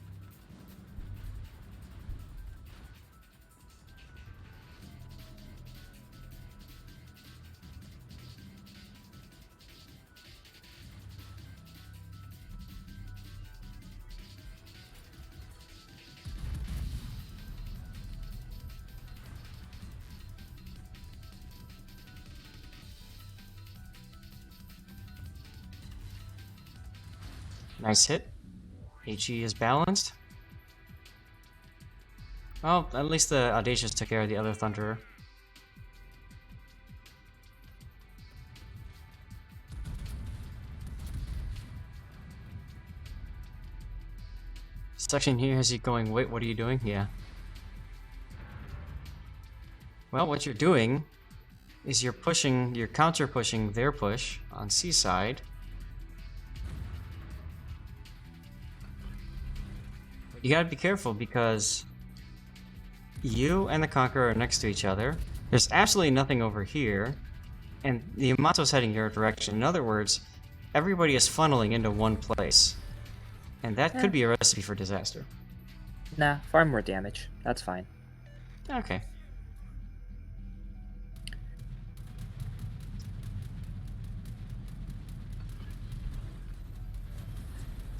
Nice hit. HE is balanced. Well, at least the Audacious took care of the other Thunderer. Section here has you going, wait, what are you doing? Yeah. Well, what you're doing is you're counter pushing their push on C side. You gotta be careful because you and the Conqueror are next to each other. There's absolutely nothing over here, and the Yamato's heading your direction. In other words, everybody is funneling into one place, and that could be a recipe for disaster. Nah, far more damage. That's fine. Okay.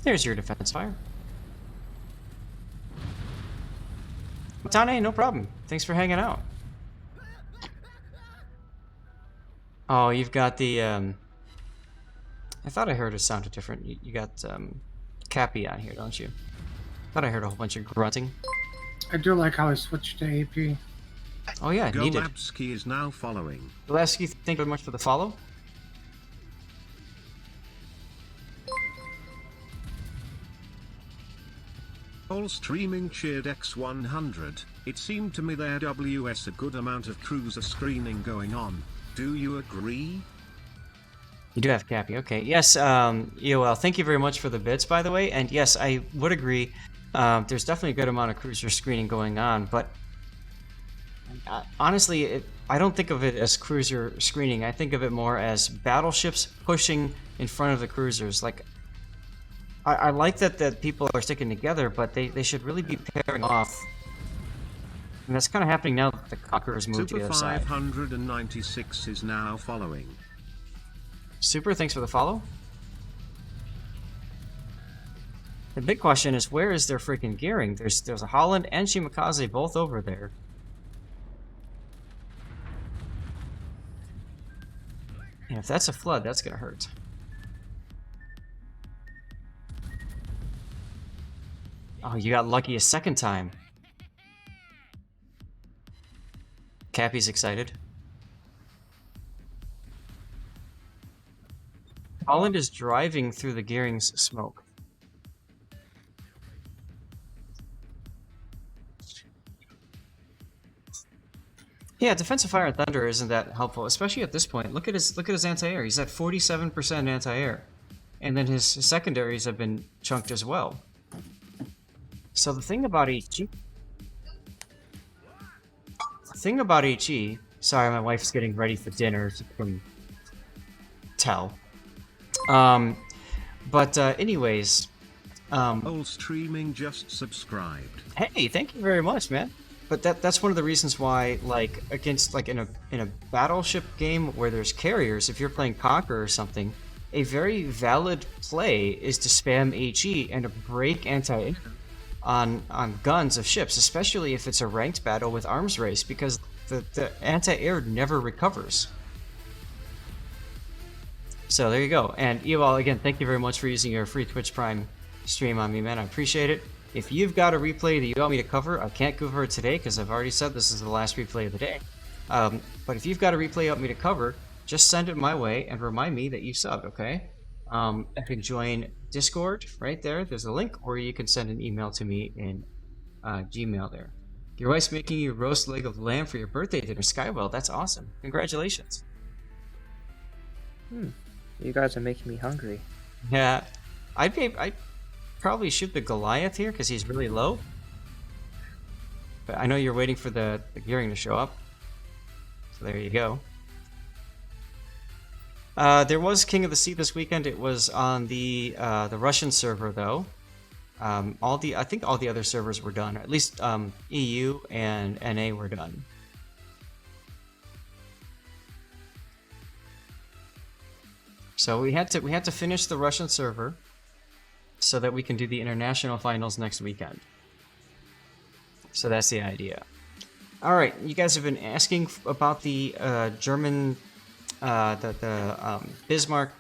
There's your defense fire. Matane, no problem. Thanks for hanging out. Oh, you've got the, I thought I heard it sounded different. You got, Cappy on here, don't you? Thought I heard a whole bunch of grunting. I do like how I switched to AP. Oh yeah, needed. Golabski is now following. Golabski, thank you very much for the follow. All streaming cheered X100. It seemed to me there was a good amount of cruiser screening going on. Do you agree? You do have Cappy, okay. Yes, EOL, thank you very much for the bits, by the way. And yes, I would agree. There's definitely a good amount of cruiser screening going on, but honestly, I don't think of it as cruiser screening. I think of it more as battleships pushing in front of the cruisers. Like, I like that people are sticking together, but they should really be pairing off. And that's kind of happening now that the Conquerors moved to the other side. 596 is now following. Super, thanks for the follow. The big question is, where is their freaking gearing? There's a Holland and Shimakaze both over there. And if that's a flood, that's gonna hurt. Oh, you got lucky a second time. Cappy's excited. Holland is driving through the gearing's smoke. Yeah, defensive fire and thunder isn't that helpful, especially at this point. Look at his anti-air. He's at 47% anti-air, and then his secondaries have been chunked as well. So the thing about HE, sorry, my wife's getting ready for dinner, as you can tell. Anyways, All streaming just subscribed. hey, thank you very much, man. But that's one of the reasons why, like, against, like, in a battleship game where there's carriers, if you're playing Conqueror or something, a very valid play is to spam HE and to break anti-air on guns of ships, especially if it's a ranked battle with arms race, because the anti-air never recovers. So there you go. And Ewald, again, thank you very much for using your free Twitch Prime stream on me, man. I appreciate it. If you've got a replay that you want me to cover, I can't cover it today because I've already said this is the last replay of the day. But if you've got a replay you want me to cover, just send it my way and remind me that you subbed, okay? I can join Discord right there. There's a link, or you can send an email to me in Gmail there. Your wife's making you roast leg of lamb for your birthday dinner, Skywell. That's awesome. Congratulations. You guys are making me hungry. Yeah, I'd probably shoot the Goliath here because he's really low. But I know you're waiting for the gearing to show up. So there you go. There was King of the Sea this weekend. It was on the Russian server though. I think all the other servers were done. At least EU and NA were done. So we had to finish the Russian server so that we can do the international finals next weekend. So that's the idea. All right, you guys have been asking about the German, the Bismarck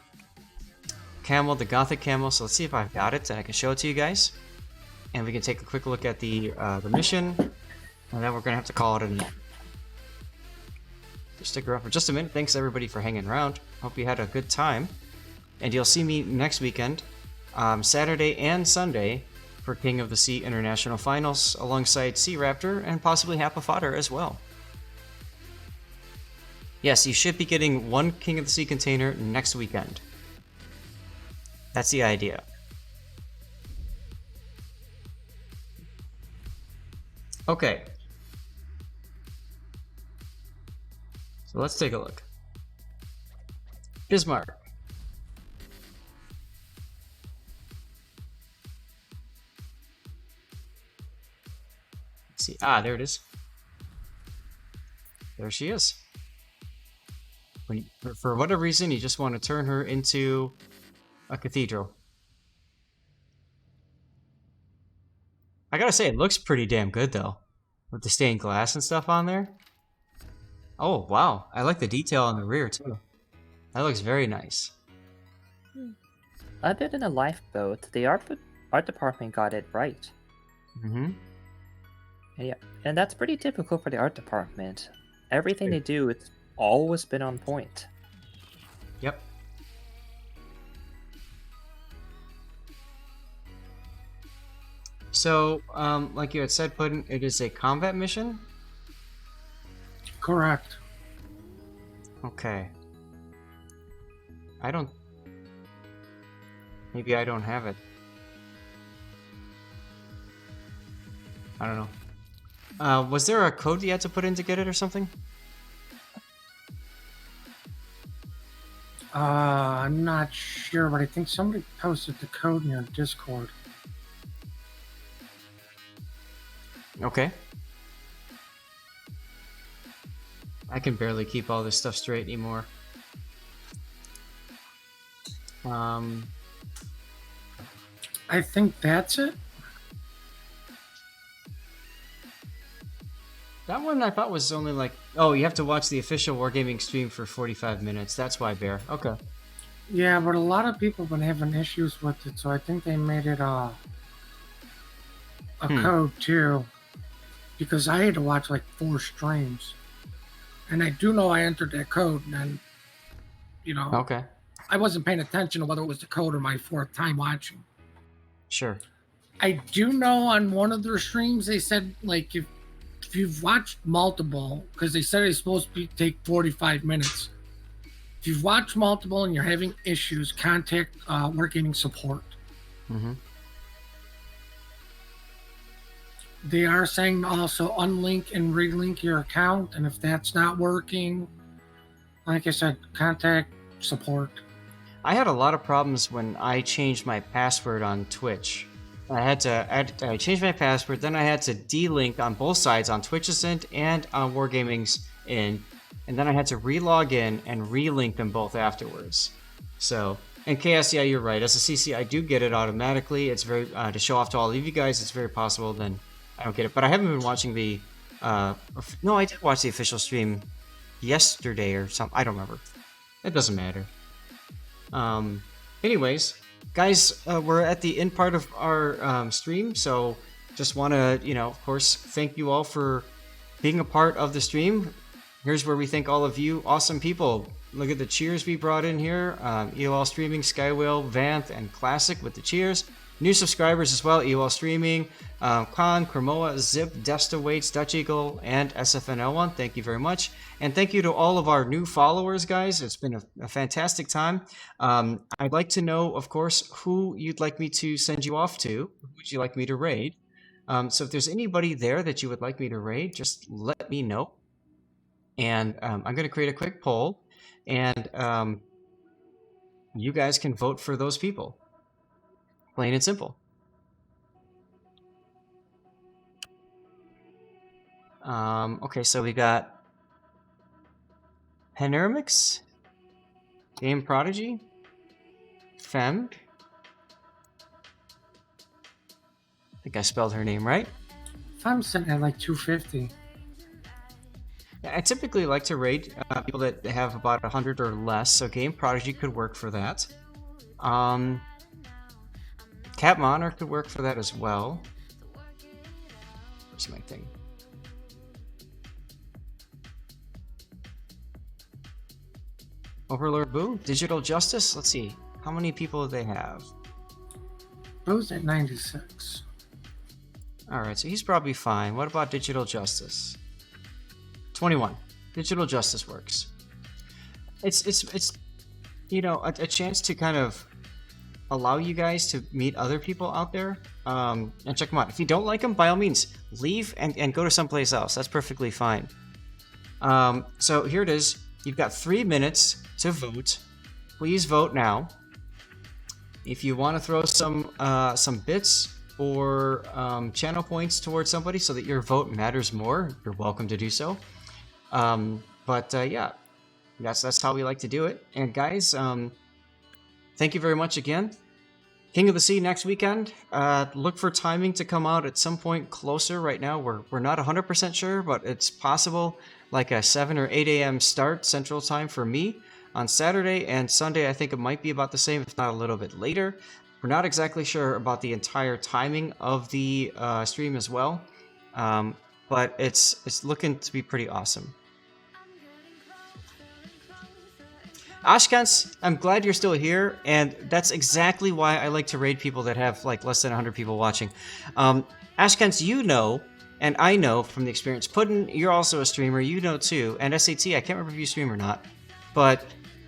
camel, the Gothic camel. So let's see if I've got it and I can show it to you guys, and we can take a quick look at the mission, and then we're gonna have to call it a night. So stick around for just a minute. Thanks everybody for hanging around. Hope you had a good time, and you'll see me next weekend, Saturday and Sunday, for King of the Sea International Finals alongside Sea Raptor and possibly Hapa Fodder as well. Yes, you should be getting one King of the Sea container next weekend. That's the idea. Okay. So let's take a look. Bismarck. Let's see. Ah, there it is. There she is. For whatever reason, you just want to turn her into a cathedral. I gotta say, it looks pretty damn good though, with the stained glass and stuff on there. Oh wow, I like the detail on the rear too. That looks very nice. Other than a lifeboat, the art department got it right. Mm-hmm. Yeah, and that's pretty typical for the art department. Everything they do, it's always been on point. Yep. So, like you had said, Puddin', it is a combat mission? Correct. Okay. I don't... Maybe I don't have it. I don't know. Was there a code you had to put in to get it or something? I'm not sure, but I think somebody posted the code in your Discord. Okay. I can barely keep all this stuff straight anymore. I think that's it. That one I thought was only like... Oh, you have to watch the official Wargaming stream for 45 minutes. That's why, Bear. Okay. Yeah, but a lot of people have been having issues with it, so I think they made it a code too. Because I had to watch like 4 streams. And I do know I entered that code, and then, you know... Okay. I wasn't paying attention to whether it was the code or my 4th time watching. Sure. I do know on one of their streams they said, like, if you've watched multiple, because they said it's supposed to take 45 minutes. If you've watched multiple and you're having issues, contact Wargaming support. Mm-hmm. They are saying also unlink and relink your account, and if that's not working, like I said, contact support. I had a lot of problems when I changed my password on Twitch. I changed my password, then I had to delink on both sides, on Twitch's end and on Wargaming's end, and then I had to relog in and relink them both afterwards. So, and Chaos, yeah, you're right. As a CC, I do get it automatically. It's very, to show off to all of you guys, it's very possible then I don't get it. But I haven't been watching the, no, I did watch the official stream yesterday or something. I don't remember. It doesn't matter. Anyways, guys, we're at the end part of our stream, so just want to, of course, thank you all for being a part of the stream. Here's where we thank all of you awesome people. Look at the cheers we brought in here. EOL Streaming, Skywhale, Vanth, and Classic with the cheers. New subscribers as well, EOL Streaming, Khan, Cremoa, Zip, Desta Waits, Dutch Eagle, and SFNL1. Thank you very much. And thank you to all of our new followers, guys. It's been a fantastic time. I'd like to know, of course, who you'd like me to send you off to. Who would you like me to raid? So if there's anybody there that you would like me to raid, just let me know. And I'm going to create a quick poll, and you guys can vote for those people. Plain and simple. Okay, so we got Penermix, Game Prodigy, Fem. I think I spelled her name right. I'm sitting at like 250. I typically like to raid people that have about 100 or less, so Game Prodigy could work for that. Cat Monarch could work for that as well. Where's my thing? Overlord Boo? Digital Justice? Let's see. How many people do they have? Boo's at 96. Alright, so he's probably fine. What about Digital Justice? 21. Digital Justice works. It's a chance to kind of allow you guys to meet other people out there and check them out. If you don't like them, by all means, leave and go to someplace else. That's perfectly fine. So here it is. You've got 3 minutes to vote. Please vote now. If you want to throw some bits or channel points towards somebody so that your vote matters more, you're welcome to do so. Yeah, that's how we like to do it. And guys, thank you very much again. King of the Sea next weekend. Look for timing to come out at some point closer. Right now, we're not 100% sure, but it's possible like a 7 or 8 a.m. start Central Time for me on Saturday, and Sunday I think it might be about the same, if not a little bit later. We're not exactly sure about the entire timing of the stream as well. but it's looking to be pretty awesome. Ashkans, I'm glad you're still here, and that's exactly why I like to raid people that have like less than 100 people watching. Ashkans, you know, and I know from the experience, Puddin', you're also a streamer, you know too, and SAT, I can't remember if you stream or not, but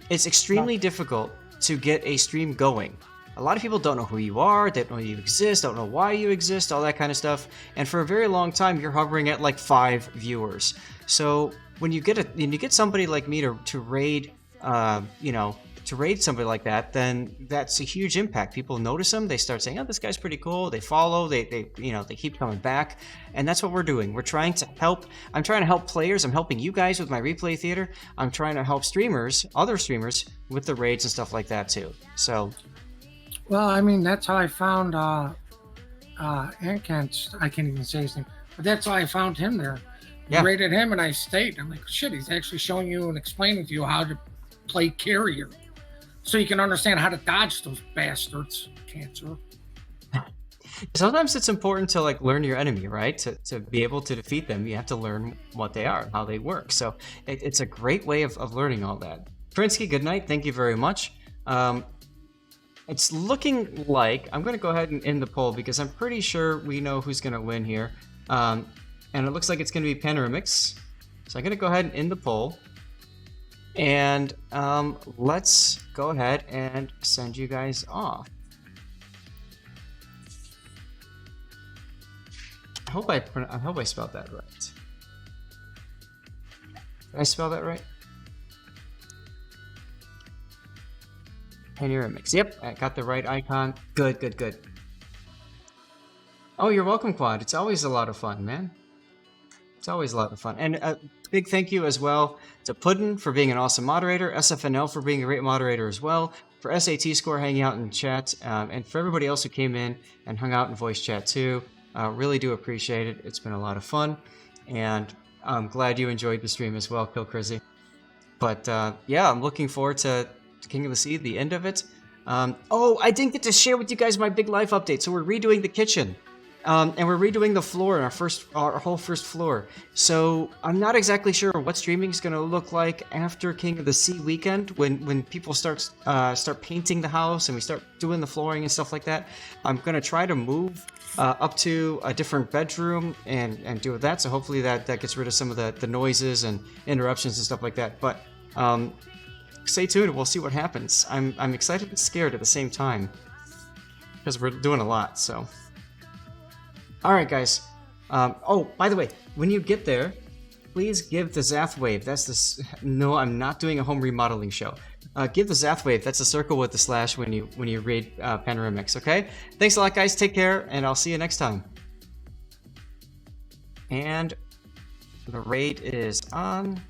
it's extremely difficult to get a stream going. A lot of people don't know who you are, they don't know you exist, don't know why you exist, all that kind of stuff, and for a very long time you're hovering at like 5 viewers. So when you get somebody like me to raid, to raid somebody like that, then that's a huge impact. People notice them, they start saying, oh, this guy's pretty cool, they follow, they keep coming back, and that's what we're doing. We're trying to help. I'm trying to help players, I'm helping you guys with my replay theater, I'm trying to help streamers, other streamers, with the raids and stuff like that too. So, well, I mean, that's how I found Ankant. I can't even say his name, but that's how I found him there. You rated him, and I stayed. I'm like, shit, he's actually showing you and explaining to you how to play carrier, so you can understand how to dodge those bastards. Cancer. Sometimes it's important to like learn your enemy, right? To be able to defeat them, you have to learn what they are, how they work. So it's a great way of learning all that. Prinsky, good night. Thank you very much. It's looking like I'm going to go ahead and end the poll because I'm pretty sure we know who's going to win here. And it looks like it's going to be Panoramix. So I'm going to go ahead and end the poll. And let's go ahead and send you guys off. I hope I spelled that right. Did I spell that right? Panoramix. Yep, I got the right icon. Good, good, good. Oh, you're welcome, Quad. It's always a lot of fun, man. It's always a lot of fun. And a big thank you as well to Puddin' for being an awesome moderator, SFNL for being a great moderator as well, for SAT Score hanging out in chat, and for everybody else who came in and hung out in voice chat too. Really do appreciate it. It's been a lot of fun, and I'm glad you enjoyed the stream as well, Kill Crizzy. But yeah, I'm looking forward to King of the Sea, the end of it. Oh, I didn't get to share with you guys my big life update. So we're redoing the kitchen. And we're redoing the floor in our whole first floor. So I'm not exactly sure what streaming is going to look like after King of the Sea weekend when people start painting the house and we start doing the flooring and stuff like that. I'm going to try to move up to a different bedroom and do that. So hopefully that gets rid of some of the noises and interruptions and stuff like that. But stay tuned. We'll see what happens. I'm excited and scared at the same time because we're doing a lot. So. All right, guys. Oh, by the way, when you get there, please give the Zath wave. That's the no. I'm not doing a home remodeling show. Give the Zath wave. That's a circle with the slash when you read Panoramix. Okay. Thanks a lot, guys. Take care, and I'll see you next time. And the raid is on.